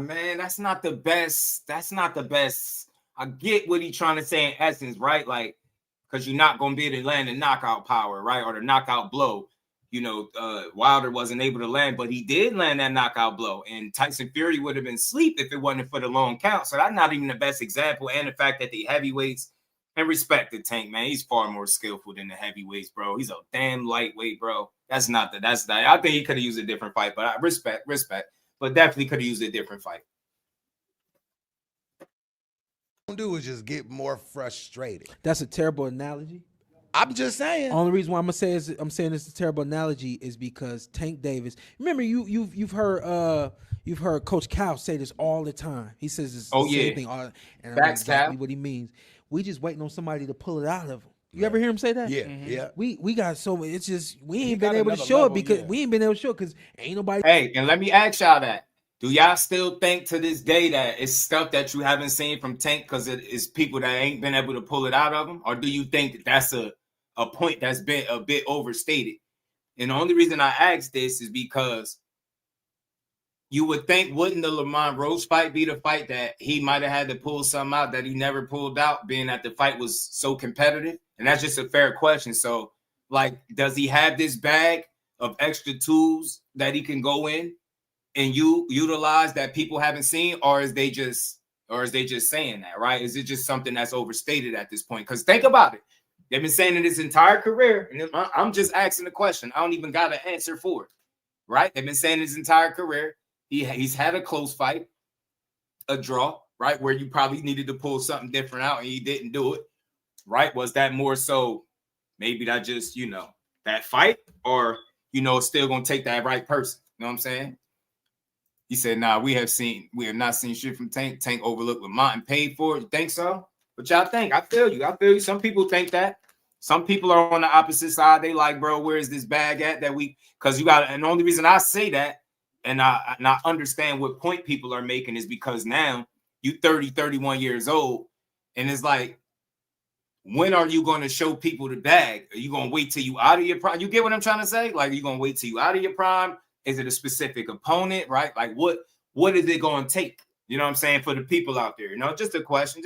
man, that's not the best. That's not the best. I get what he's trying to say in essence, right? Like, because you're not gonna be able to land the knockout power, right, or the knockout blow. You know, Wilder wasn't able to land, but he did land that knockout blow. And Tyson Fury would have been asleep if it wasn't for the long count. So that's not even the best example. And the fact that the heavyweights, and respect the Tank, man, he's far more skillful than the heavyweights, bro. He's a damn lightweight, bro. That's not. I think he could have used a different fight, but I respect. But definitely could have used a different fight. do is just get more frustrated. That's a terrible analogy. I'm just saying. Only reason why I'm saying it's a terrible analogy is because Tank Davis. Remember, you've heard Coach Cal say this all the time. He says this the same thing, and I know exactly what he means. We just waiting on somebody to pull it out of him. You ever hear him say that? Yeah, yeah. We got so it's just we ain't been able to show it because ain't nobody. Hey, and let me ask y'all that. Do y'all still think to this day that it's stuff that you haven't seen from Tank because it is people that ain't been able to pull it out of him? Or do you think that that's a point that's been a bit overstated? And the only reason I ask this is because you would think, wouldn't the Lamont Rose fight be the fight that he might have had to pull something out that he never pulled out, being that the fight was so competitive? And that's just a fair question. So, like, does he have this bag of extra tools that he can go in and utilize that people haven't seen, or is they just saying that, right? Is it just something that's overstated at this point? Because think about it. They've been saying it his entire career, and I'm just asking the question. I don't even got an answer for it, right? They've been saying his entire career. He's had a close fight, a draw, right, where you probably needed to pull something different out, and he didn't do it, right? Was that more so maybe that just, that fight, or, it's still going to take that right person? You know what I'm saying? He said, nah, we have not seen shit from Tank. Tank overlooked Lamont and paid for it. You think so? What y'all think? I feel you. Some people think that. Some people are on the opposite side. They like, bro, where is this bag at because you got, and the only reason I say that, and I understand what point people are making is because now you 30, 31 years old, and it's like, when are you going to show people the bag? Are you going to wait till you out of your prime? You get what I'm trying to say? Like, are you going to wait till you out of your prime? Is it a specific opponent, right? Like, what is it going to take? You know what I'm saying? For the people out there, just a question.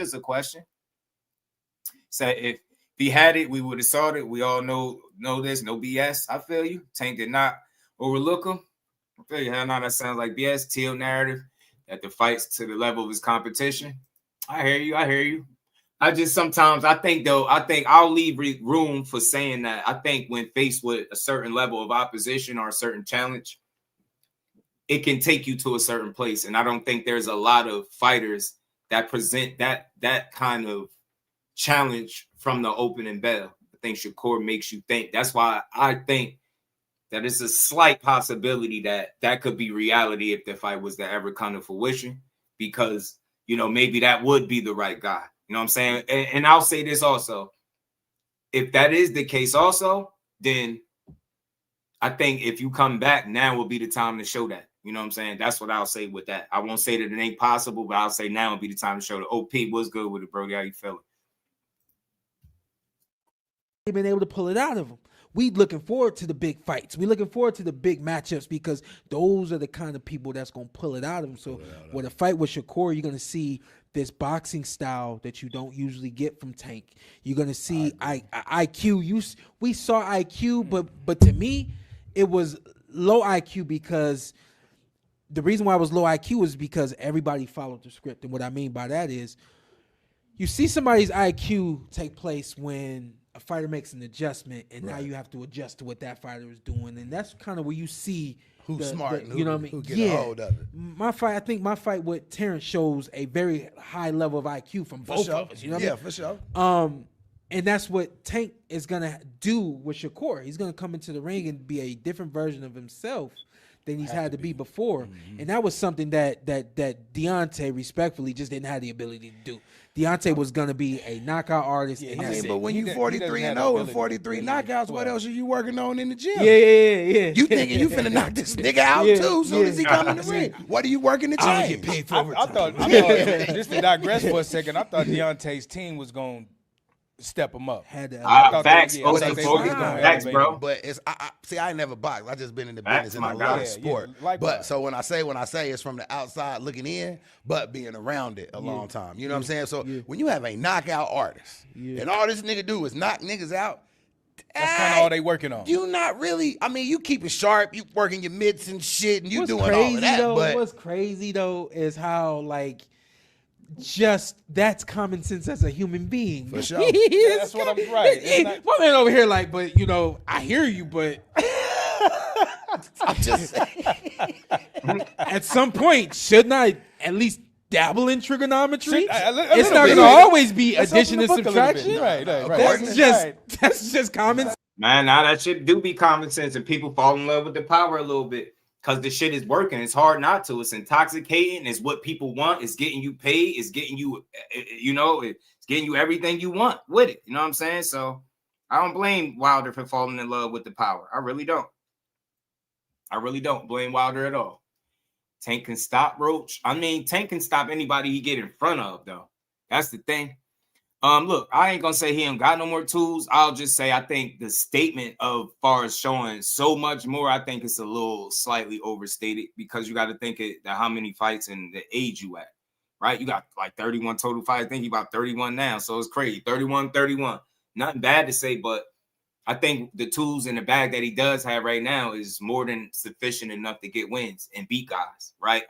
So if he had it, we would have saw it. We all know this, no BS. I feel you. Tank did not overlook him. I feel you. Hell no, that sounds like BS. Teal narrative that the fights to the level of his competition. I hear you. I just sometimes I think I'll leave room for saying that. I think when faced with a certain level of opposition or a certain challenge, it can take you to a certain place. And I don't think there's a lot of fighters that present that kind of challenge from the opening bell. I think Shakur makes you think. That's why I think that it's a slight possibility that could be reality if the fight was to ever come to fruition, because, maybe that would be the right guy. You know what I'm saying? And I'll say this also. If that is the case also, then I think if you come back, now will be the time to show that. You know what I'm saying? That's what I'll say with that. I won't say that it ain't possible, but I'll say now will be the time to show the OP. What's good with it, Brody? How you feeling? They've been able to pull it out of him. We looking forward to the big fights. We looking forward to the big matchups because those are the kind of people that's going to pull it out of him. So with a fight with Shakur, you're going to see this boxing style that you don't usually get from Tank. You're going to see IQ. We saw IQ, but to me, it was low IQ because the reason why it was low IQ is because everybody followed the script. And what I mean by that is you see somebody's IQ take place when a fighter makes an adjustment, and now you have to adjust to what that fighter is doing, and that's kind of where you see who's smart, and you know what I mean? Who get a hold of it. I think my fight with Terence shows a very high level of IQ from both of us. You know what I mean? For sure. And that's what Tank is gonna do with Shakur. He's gonna come into the ring and be a different version of himself than he's had to be before. And that was something that Deontay respectfully just didn't have the ability to do. Deontay was gonna be a knockout artist. I mean, but when you 43-0 and 43 knockouts, what else are you working on in the gym? Yeah. You thinking you finna knock this nigga out too soon as he come in the ring? What are you working to change? I thought just to digress for a second, I thought Deontay's team was going to step him up. Facts, bro. But it's see, I ain't never boxed. I just been in the business in a lot of sport. But so when I say it's from the outside looking in, but being around it a long time. You know what I'm saying? So when you have a knockout artist and all this nigga do is knock niggas out, that's kind of all they working on. You not really. I mean, you keep it sharp. You working your mitts and shit, and you doing all of that. But what's crazy though is how like. Just that's common sense as a human being. For sure. That's what I'm right. My man over here, like, but you know, I hear you, but I'm just saying. At some point, shouldn't I at least dabble in trigonometry? It's not going to always be addition and subtraction. Right. That's just common sense. Man, now that shit do be common sense, and people fall in love with the power a little bit. Because the shit is working. It's hard not to. It's intoxicating. It's what people want. It's getting you paid. It's getting you, it's getting you everything you want with it. You know what I'm saying? So I don't blame Wilder for falling in love with the power. I really don't. I really don't blame Wilder at all. Tank can stop Roach. I mean, Tank can stop anybody he get in front of, though. That's the thing. Look, I ain't gonna say he ain't got no more tools. I'll just say I think the statement of far as showing so much more, I think it's a little slightly overstated because you got to think it how many fights and the age you at, right? You got like 31 total fights. I think you about 31 now, so it's crazy. 31. Nothing bad to say, but I think the tools in the bag that he does have right now is more than sufficient enough to get wins and beat guys, right?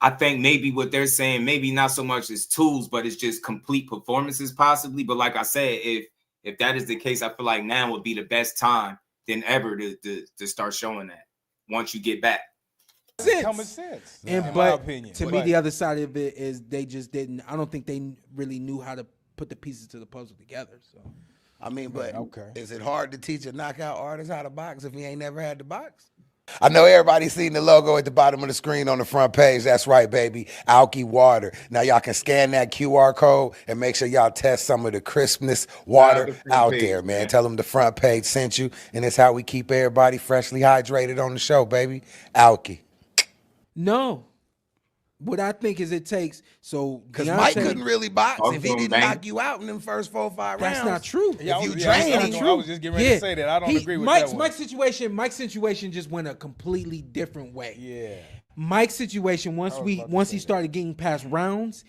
I think maybe what they're saying, maybe not so much as tools, but it's just complete performances possibly. But like I said, if that is the case, I feel like now would be the best time than ever to start showing that once you get back. Common sense. And in but my opinion. to me, the other side of it is they just didn't. I don't think they really knew how to put the pieces to the puzzle together. So, I mean, but is it hard to teach a knockout artist how to box if he ain't never had to box? I know everybody's seen the logo at the bottom of the screen on the front page. That's right, baby. Alky Water. Now y'all can scan that QR code and make sure y'all test some of the crispness water out there, man. Tell them the front page sent you, and it's how we keep everybody freshly hydrated on the show, baby. Alky. No. What I think is it takes because Mike couldn't really box if he didn't knock you out in them first 4 or 5 rounds. That's not true. If you drain, I was just getting ready to say that. I don't agree with that one. Mike's situation just went a completely different way. Yeah. Mike's situation once he started getting past rounds,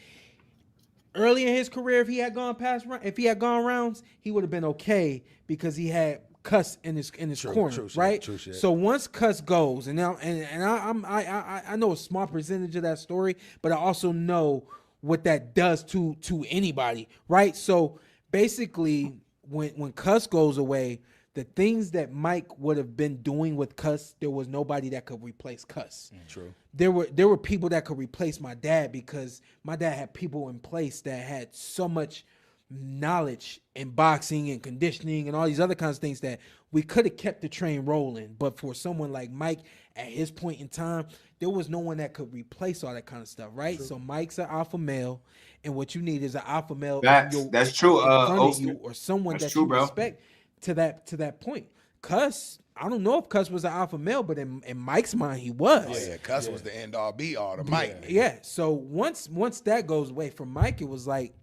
early in his career, if he had gone rounds, he would have been okay because he had Cuss in his corner, right? True shit. So once Cuss goes, and now I know a small percentage of that story, but I also know what that does to anybody, right? So basically, when Cuss goes away, the things that Mike would have been doing with Cuss, there was nobody that could replace Cuss. True. There were people that could replace my dad because my dad had people in place that had so much knowledge in boxing and conditioning and all these other kinds of things that we could have kept the train rolling. But for someone like Mike at his point in time, there was no one that could replace all that kind of stuff, right? True. So Mike's an alpha male, and what you need is an alpha male That's true. or someone that you respect to that point. Cuss, I don't know if Cuss was an alpha male, but in Mike's mind, he was. Oh, yeah, Cuss was the end all be all to Mike. Yeah. So once that goes away from Mike, it was like,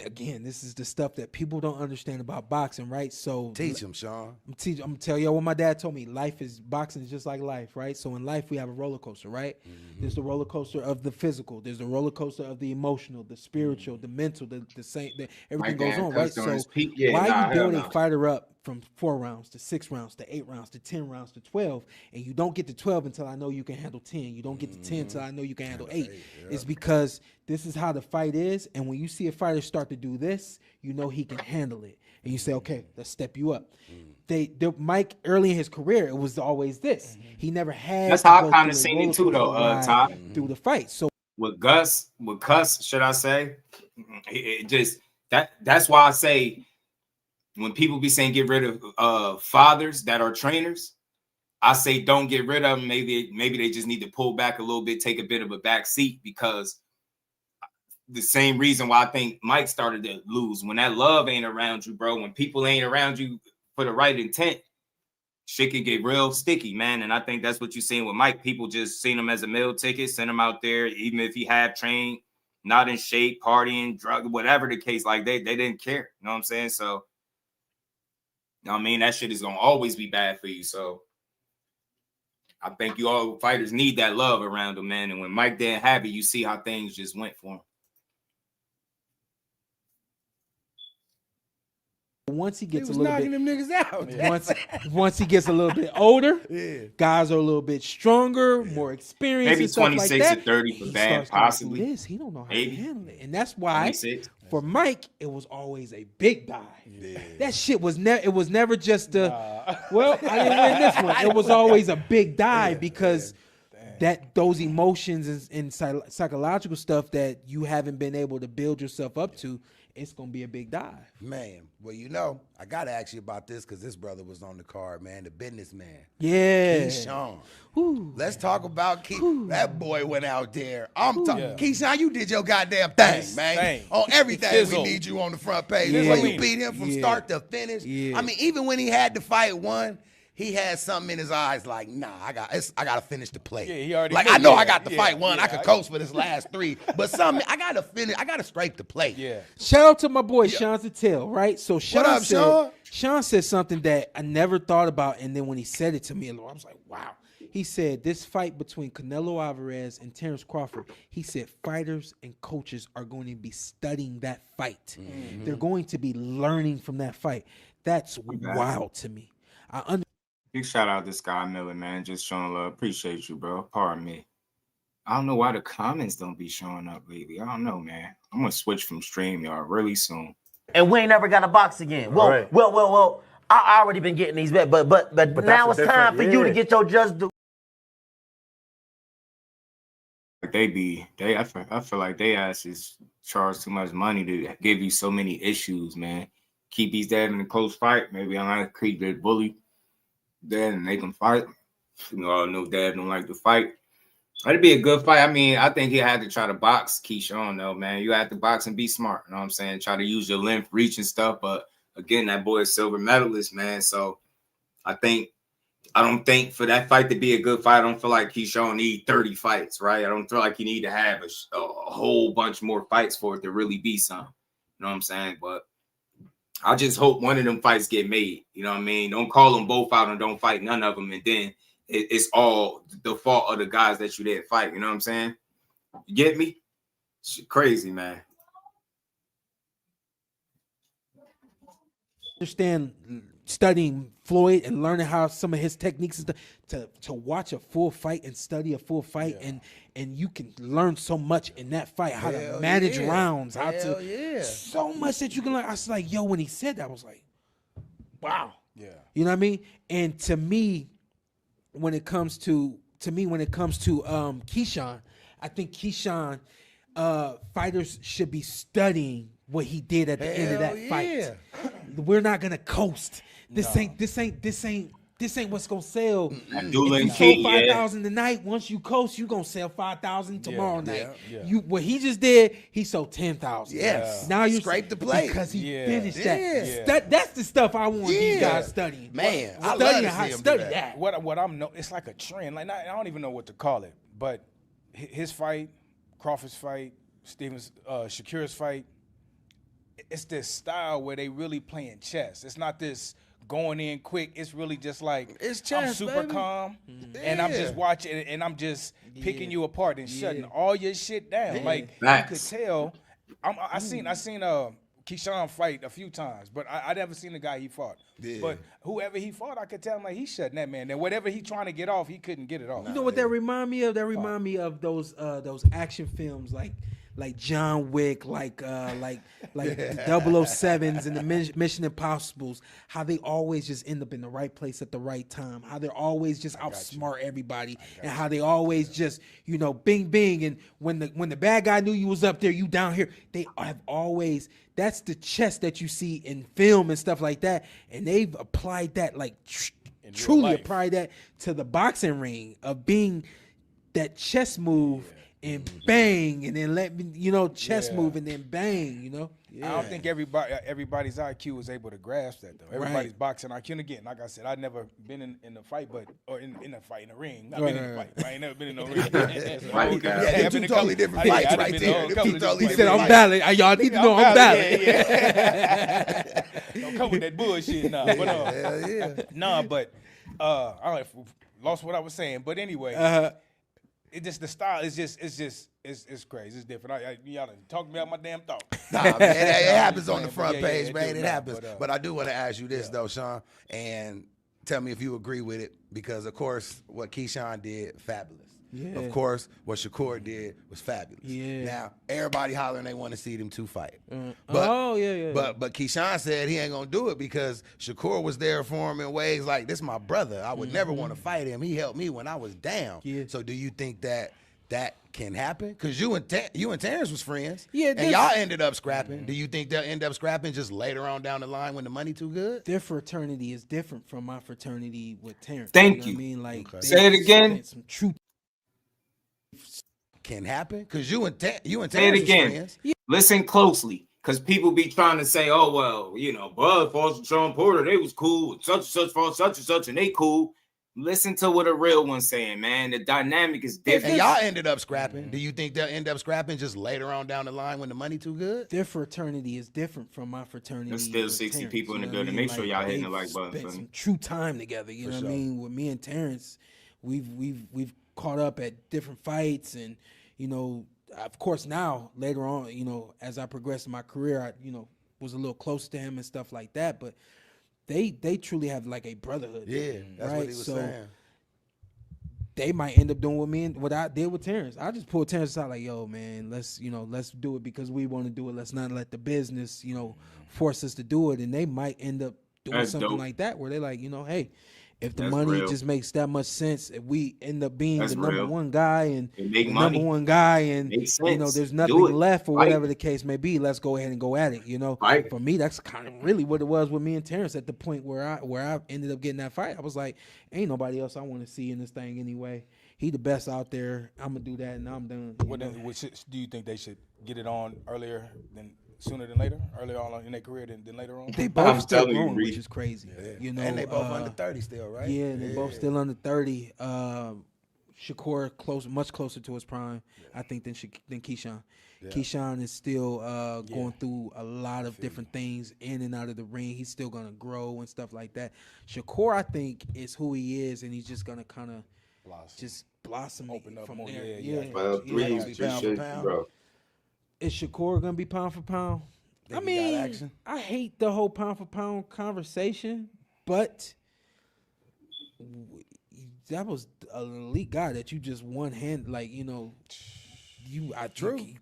again, this is the stuff that people don't understand about boxing, right? So teach them, Sean. I'm gonna tell y'all what my dad told me. Boxing is just like life, right? So in life we have a roller coaster, right? Mm-hmm. There's the roller coaster of the physical. There's the roller coaster of the emotional, the spiritual, the mental, the same. Everything goes on, right? So why you build a fighter up from 4 rounds to 6 rounds to 8 rounds to 10 rounds to 12, and you don't get to 12 until I know you can handle 10. You don't get to 10 until I know you can handle 8. It's because this is how the fight is, and when you see a fighter start to do this, you know he can handle it, and you say, okay, let's step you up. Mike early in his career, it was always this. He never had. That's to how go I kind of through a seen it too, roller though, coaster Todd. ride through the fight. So with Cuss, should I say? It just that's why I say when people be saying get rid of fathers that are trainers, I say don't get rid of them. Maybe they just need to pull back a little bit, take a bit of a back seat, because the same reason why I think Mike started to lose, when that love ain't around you, bro, when people ain't around you for the right intent, shit can get real sticky, man. And I think that's what you're seeing with Mike. People just seen him as a meal ticket, sent him out there, even if he had trained, not in shape, partying, drug, whatever the case, like they didn't care. You know what I'm saying? So, you know what I mean? That shit is gonna always be bad for you. So I think you all fighters need that love around them, man. And when Mike didn't have it, you see how things just went for him. once he gets He was a little knocking bit, them niggas out. once he gets a little bit older, Yeah. guys are a little bit stronger, more experienced, Maybe and stuff 26 like that. to 30 for He bad, starts going possibly. through this. He don't know how Maybe. to handle it, and that's why 26. for Mike it was always a big dive. That shit was never. It was never just a. Well, I didn't win this one. It was always a big dive because that those emotions and psychological stuff that you haven't been able to build yourself up to. It's gonna be a big dive. Man, well, you know, I gotta ask you about this because this brother was on the card, man. The businessman. Yeah. Keyshawn. Let's talk about that boy went out there. I'm talking. Keyshawn, you did your goddamn thing, man. On everything, we Fizzle. need you on the front page. Yeah. When you beat him from Yeah. start to finish. Yeah. I mean, even when he had the fight won, he had something in his eyes like, nah, I gotta finish the play. Yeah, he already like knew. I know Yeah, I got the yeah, fight won. yeah, I could coach for this last 3, but something I gotta finish. I gotta strike the plate. Yeah. Shout out to my boy Sean Sattel, right? So Sean up, said, Sean? Sean said something that I never thought about, and then when he said it to me, I was like, wow. He said this fight between Canelo Alvarez and Terence Crawford, he said fighters and coaches are going to be studying that fight. They're going to be learning from that fight. That's wild to me. Big shout out to Sky Miller, man. Just showing love. Appreciate you, bro. Pardon me. I don't know why the comments don't be showing up lately. I don't know, man. I'm gonna switch from StreamYard really soon. And we ain't never got a box again. Well, Right. well. I already been getting these back, but now it's time for you to get your just due. Like I feel like they asses charge too much money to give you so many issues, man. Keep these dad in a close fight. Maybe I'm not keep the bully dad and they can fight. You know, I know dad don't like to fight. That'd be a good fight. I mean, I think he had to try to box Keyshawn, though, man. You have to box and be smart. You know what I'm saying? Try to use your length, reach and stuff. But again, that boy is silver medalist, man. So I don't think for that fight to be a good fight, I don't feel like Keyshawn need 30 fights, right? I don't feel like you need to have a whole bunch more fights for it to really be something. You know what I'm saying? But I just hope one of them fights get made. You know what I mean? Don't call them both out and don't fight none of them. And then it's all the fault of the guys that you didn't fight. You know what I'm saying? You get me? Shit crazy, man. Understand studying Floyd and learning how some of his techniques is to watch a full fight and study a full fight and you can learn so much in that fight, how to manage rounds, how to so much that you can learn. I was like, yo, when he said that, I was like, wow. Yeah. You know what I mean? And to me, when it comes to Keyshawn, I think Keyshawn fighters should be studying what he did at the end of that fight. We're not gonna coast. This ain't what's gonna sell. If you sold 5,000 tonight, once you coast, you gonna sell 5,000 tomorrow night. You what he just did, he sold 10,000. Yes. Now you scrape the plate because he finished Yeah. that. That's the stuff I want these guys studying. Man, I studying love to how see to him study do that. What I'm it's like a trend. Like I don't even know what to call it. But his fight, Crawford's fight, Shakur's fight, it's this style where they really playing chess. It's not this going in quick. It's really just like it's chess, I'm super baby. calm and I'm just watching and I'm just picking you apart and shutting all your shit down. Like you could tell. I seen Keyshawn fight a few times, but I never seen the guy he fought. Yeah. But whoever he fought, I could tell him like he's shutting that man. And whatever he trying to get off, he couldn't get it off. You know what that remind me of? That remind me of those action films like John Wick, like the 007s and the Mission Impossibles. How they always just end up in the right place at the right time. How they're always just outsmart everybody, and how they always just bing bing. And when the bad guy knew you was up there, you down here. They have always. That's the chess that you see in film and stuff like that, and they've applied that truly applied that to the boxing ring of being that chess move and bang, and then let me chess move and then bang. I don't think everybody's IQ is able to grasp that though. Everybody's boxing IQ. And again, like I said, I've never been in a fight, or in a fight in a ring. I've been in a fight. I ain't never been in no ring. Yeah, two totally different fights right there. He said, "I'm valid. Y'all need to know I'm valid." Don't come with that bullshit now. But I lost what I was saying. But anyway. It just the style is just it's crazy. It's different. Y'all done talk me out my damn thought. Nah, man, it happens on the front page, man. It happens. But I do want to ask you this though, Sean, and tell me if you agree with it, because of course what Keyshawn did, fabulous. Yeah. Of course, what Shakur did was fabulous. Yeah. Now everybody hollering they want to see them two fight. But Keyshawn said he ain't gonna do it because Shakur was there for him in ways like, this my brother. I would never want to fight him. He helped me when I was down. Yeah. So do you think that can happen? Because you and Terence was friends. Yeah. And y'all ended up scrapping. Do you think they'll end up scrapping just later on down the line when the money too good? Their fraternity is different from my fraternity with Terence. Thank you. I mean, like, say it again. Some truth can happen because you and Terence say it again. Was friends. Yeah. Listen closely, because people be trying to say, "Oh well, Bud fought Sean Porter, they was cool. Such and such fought such and such, and they cool." Listen to what a real one's saying, man. The dynamic is different. And y'all ended up scrapping. Do you think they'll end up scrapping just later on down the line when the money too good? Their fraternity is different from my fraternity. There's still 60 Terence, people in the building. Make sure y'all hitting the like button. Spent some true time together. You know what I mean? With me and Terence, we've caught up at different fights, and of course now later on, as I progressed in my career, I was a little close to him and stuff like that, but. They truly have like a brotherhood. Yeah, that's right? what he was saying. They might end up doing what I did with Terence. I just pulled Terence out like, yo, man, let's do it because we want to do it. Let's not let the business, force us to do it. And they might end up doing something like that where they're like, hey, if the money just makes that much sense, if we end up being the number one guy and number one guy and there's nothing left or whatever the case may be, let's go ahead and go at it. For me, that's kind of really what it was with me and Terence at the point where I ended up getting that fight. I was like, ain't nobody else I want to see in this thing anyway. He the best out there. I'm gonna do that and I'm done. Do you think they should get it on sooner than later, earlier on in their career than later on? They both still growing, which is crazy. Yeah. And they both under 30 still, right? Yeah, they both still under 30. Shakur much closer to his prime, I think, than Keyshawn. Yeah. Keyshawn is still going through a lot of different things in and out of the ring. He's still gonna grow and stuff like that. Shakur, I think, is who he is, and he's just gonna kind of just blossom, open up from more. There. Bro. Is Shakur gonna be pound for pound? I mean, I hate the whole pound for pound conversation, but that was an elite guy that you just one hand, he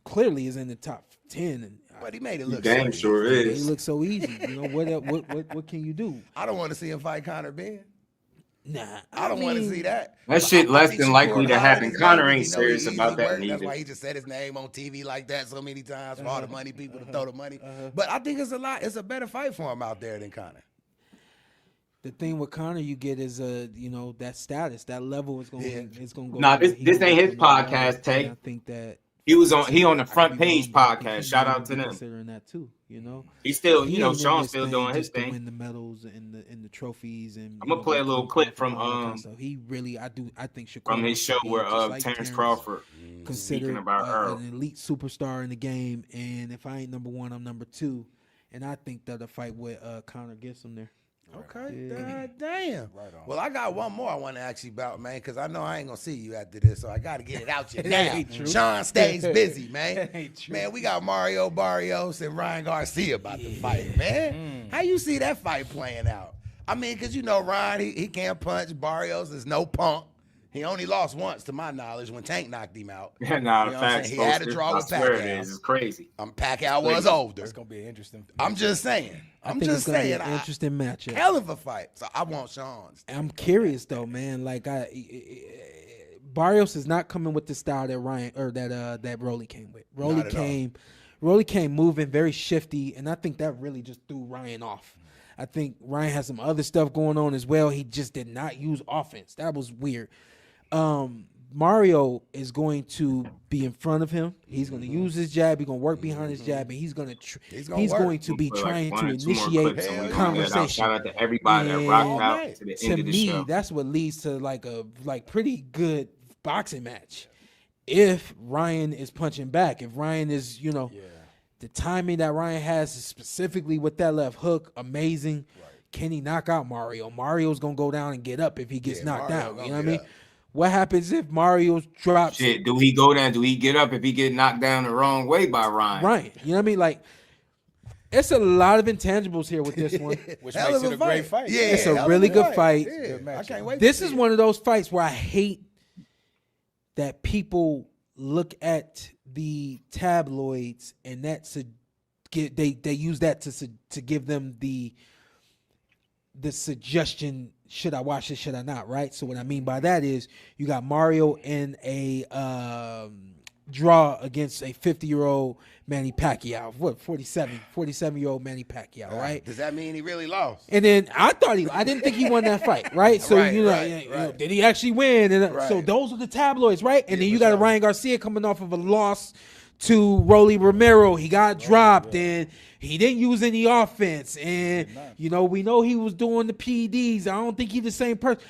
clearly is in the top 10, but he made it look. Damn so sure easy. is. He looks so easy. What can you do? I don't want to see him fight Conor Ben. Nah, I don't want to see that. That shit less than likely to happen. Conor ain't serious about that neither. That's why he just said his name on TV like that so many times for all the money people to throw the money. But I think it's a better fight for him out there than Conor. The thing with Conor you get is that status, that level is going to go. Nah, this ain't his podcast, Tay. I think that he on the front page podcast. Shout out to them. Considering that too, He's still, Sean's still doing his thing. Win the medals and the trophies, and I'm gonna play a little clip from So he really, I think Shakur from his show where Terence Crawford considered about an elite superstar in the game, and if I ain't number one, I'm number two, and I think that the fight with Conor gets him there. Okay. God damn. Well, I got one more I want to ask you about, man, because I know I ain't gonna see you after this, so I got to get it out you now. Sean stays busy, man. Man, we got Mario Barrios and Ryan Garcia about to fight, man. How you see that fight playing out? I mean, because you know Ryan, he can't punch. Barrios is no punk. He only lost once, to my knowledge, when Tank knocked him out. Nah, you know facts. he had to draw with Pacquiao. Pacquiao. It's crazy. Pacquiao was older. It's gonna be an interesting. I'm just saying. I think it's gonna be an interesting matchup. Hell of a fight. So I want Sean's. I'm curious though, man. Like Barrios is not coming with the style that Ryan or that Rolly came with. Rolly came moving, very shifty, and I think that really just threw Ryan off. I think Ryan has some other stuff going on as well. He just did not use offense. That was weird. Mario is going to be in front of him. He's going to use his jab. He's going to work behind his jab, and he's going to be trying to initiate conversation. Shout out to everybody that rocked out to the end of the show. To me, that's what leads to like a pretty good boxing match. If Ryan is punching back, if Ryan is, the timing that Ryan has specifically with that left hook, amazing. Right. Can he knock out Mario? Mario's going to go down and get up if he gets knocked down. You know what I mean? What happens if Mario drops? Shit, do he go down? Do he get up if he get knocked down the wrong way by Ryan? Right. You know what I mean? Like, it's a lot of intangibles here with this one. Which makes it a great fight. Yeah, it's a really good fight. Yeah. I can't wait. This is one of those fights where I hate that people look at the tabloids and they use that to give them the suggestion, should I watch this, should I not, right? So what I mean by that is you got Mario in a draw against a 50-year-old Manny Pacquiao. What, 47-year-old Manny Pacquiao, right? Does that mean he really lost? And then I didn't think he won that fight, right? So, right. Did he actually win? And so those are the tabloids, right? And then you got a Ryan Garcia coming off of a loss to Rolly Romero. He got dropped and he didn't use any offense. And, we know he was doing the PEDs. I don't think he's the same person.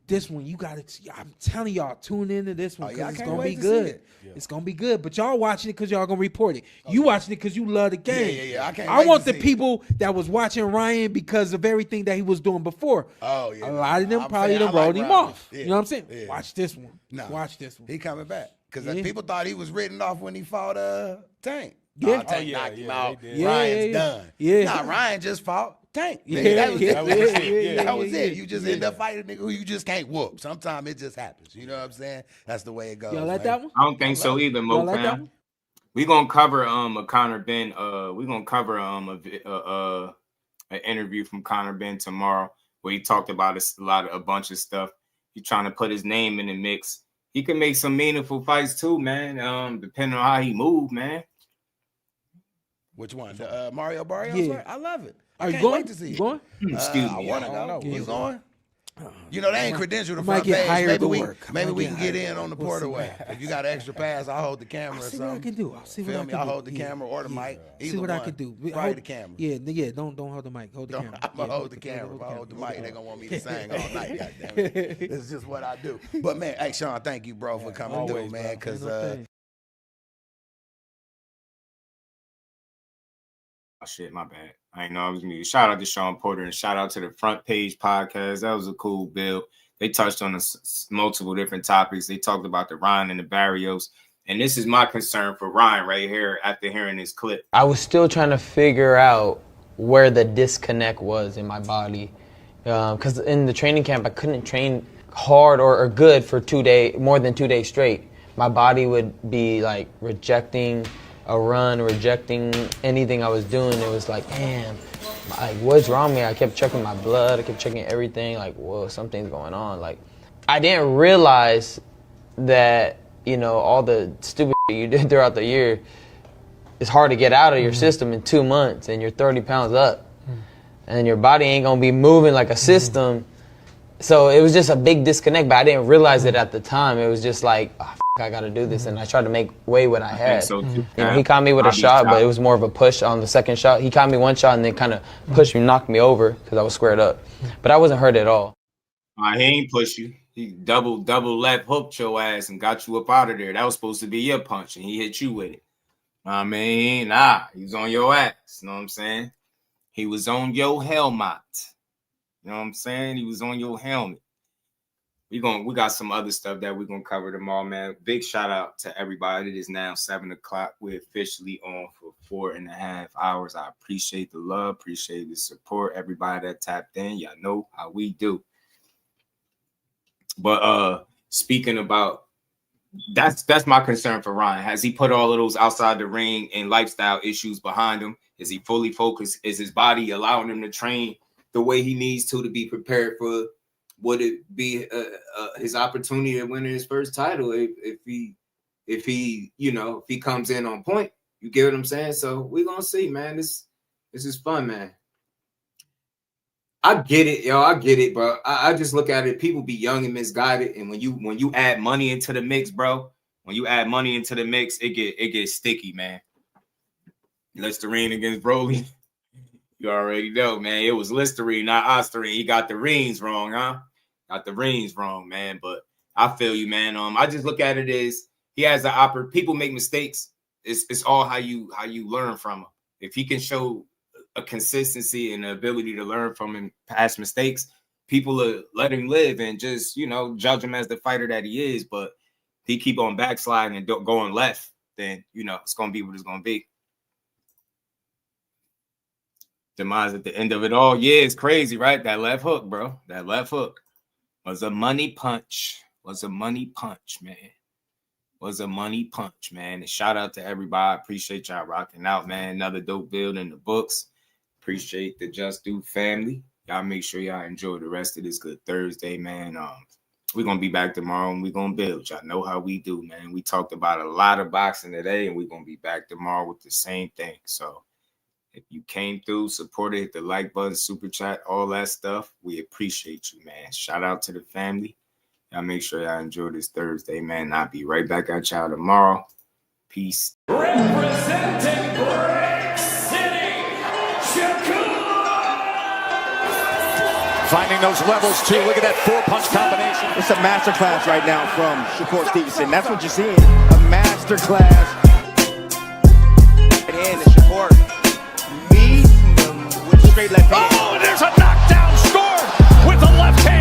This one, you got to, I'm telling y'all, tune into this one because it's going to be good. It's going to be good. But y'all watching it because y'all going to report it. You watching it because you love the game. I want the people that was watching Ryan because of everything that he was doing before. Oh, yeah. A lot of them probably wrote him off. You know what I'm saying? Yeah. Watch this one. Watch this one. He coming back. Because people thought he was written off when he fought Tank. Yeah. Tank knocked him out. Ryan's done. Yeah. Nah, Ryan just fought Tank. That was it. You just end up fighting a nigga who you just can't whoop. Sometimes it just happens. You know what I'm saying? That's the way it goes. Y'all like that one? I don't think so either, Mo. Like we gonna cover a Conor Ben. We gonna cover an interview from Conor Ben tomorrow where he talked about a bunch of stuff. He's trying to put his name in the mix. He can make some meaningful fights too, man. Depending on how he move, man. Which one? The Mario Barrios? Yeah. Right? I love it. Are I you wait to see you it. going? Excuse me. I want to go. Yeah. You going? They ain't credentialed the might front get page. hired to work. Maybe we can get in on the porterway. If you got an extra pass, I'll hold the camera or See something. what I can do. I'll see what I Feel can me? do. I'll hold the camera or the mic. See what I can do. Probably the camera. Yeah. Don't hold the mic. Hold the camera. I'm gonna hold the camera. If I hold the mic, they're gonna want me to sing all night. Goddamn it. It's just what I do. But man, hey Sean, thank you, bro, for coming through, man. Because oh, shit, my bad. I didn't know I was muted. Shout out to Sean Porter and shout out to the Front Page podcast. That was a cool build. They touched on multiple different topics. They talked about the Ryan and the Barrios. And this is my concern for Ryan right here after hearing this clip. I was still trying to figure out where the disconnect was in my body. Because in the training camp, I couldn't train hard or good for more than 2 days straight. My body would be like rejecting a run, rejecting anything I was doing. It was like, damn, like what's wrong with me? I kept checking my blood. I kept checking everything. Like, whoa, something's going on. Like, I didn't realize that, all the stupid shit you did throughout the year, it's hard to get out of your system in 2 months and you're 30 pounds up and your body ain't gonna be moving like a system. So it was just a big disconnect, but I didn't realize it at the time. It was just like, oh, I got to do this. And I tried to make way what I had. So too. He caught me with a shot, but it was more of a push on the second shot. He caught me one shot and then kind of pushed me, knocked me over because I was squared up. But I wasn't hurt at all. He ain't push you. He double left hooked your ass and got you up out of there. That was supposed to be your punch, and he hit you with it. I mean, he was on your ass. You know what I'm saying? He was on your helmet. You know what I'm saying? He was on your helmet. We got some other stuff that we're gonna cover tomorrow, man. Big shout out to everybody. It is now 7 o'clock. We're officially on for 4.5 hours. I appreciate the love, appreciate the support. Everybody that tapped in, y'all know how we do. But speaking about that's my concern for Ryan. Has he put all of those outside the ring and lifestyle issues behind him? Is he fully focused? Is his body allowing him to train the way he needs to be prepared for? Would it be his opportunity to win his first title if he comes in on point? You get what I'm saying? So we're gonna see, man. This is fun, man. I get it, yo. I get it, bro. I just look at it. People be young and misguided, and when you add money into the mix, bro, it gets sticky, man. Listerine against Broly. You already know, man. It was Listerine, not Osterine. He got the rings wrong, huh? Got the rings wrong, man. But I feel you, man. I just look at it as he has the opportunity. People make mistakes. It's all how you learn from them. If he can show a consistency and the ability to learn from him past mistakes, people will let him live and just, judge him as the fighter that he is. But if he keep on backsliding and going left, then, it's going to be what it's going to be. Demise at the end of it all. Yeah, it's crazy, right? That left hook, bro. That left hook was a money punch. Man. And shout out to everybody. Appreciate y'all rocking out, man. Another dope build in the books. Appreciate the Just Do family. Y'all make sure y'all enjoy the rest of this good Thursday, man. We're going to be back tomorrow and we're going to build. Y'all know how we do, man. We talked about a lot of boxing today and we're going to be back tomorrow with the same thing. So if you came through, supported, hit the like button, super chat, all that stuff, we appreciate you, man. Shout out to the family. Y'all make sure y'all enjoy this Thursday, man. I'll be right back at y'all tomorrow. Peace. Representing Brick City, Shakur! Finding those levels, too. Look at that 4-punch combination. It's a masterclass right now from Shakur Stevenson. That's what you're seeing. A masterclass. And Shakur meeting them with straight left hand. Oh, there's a knockdown scored with the left hand.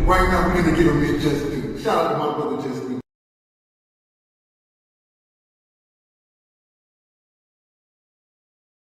Right now, we're going to give him his just due. Shout out to my brother Just Due.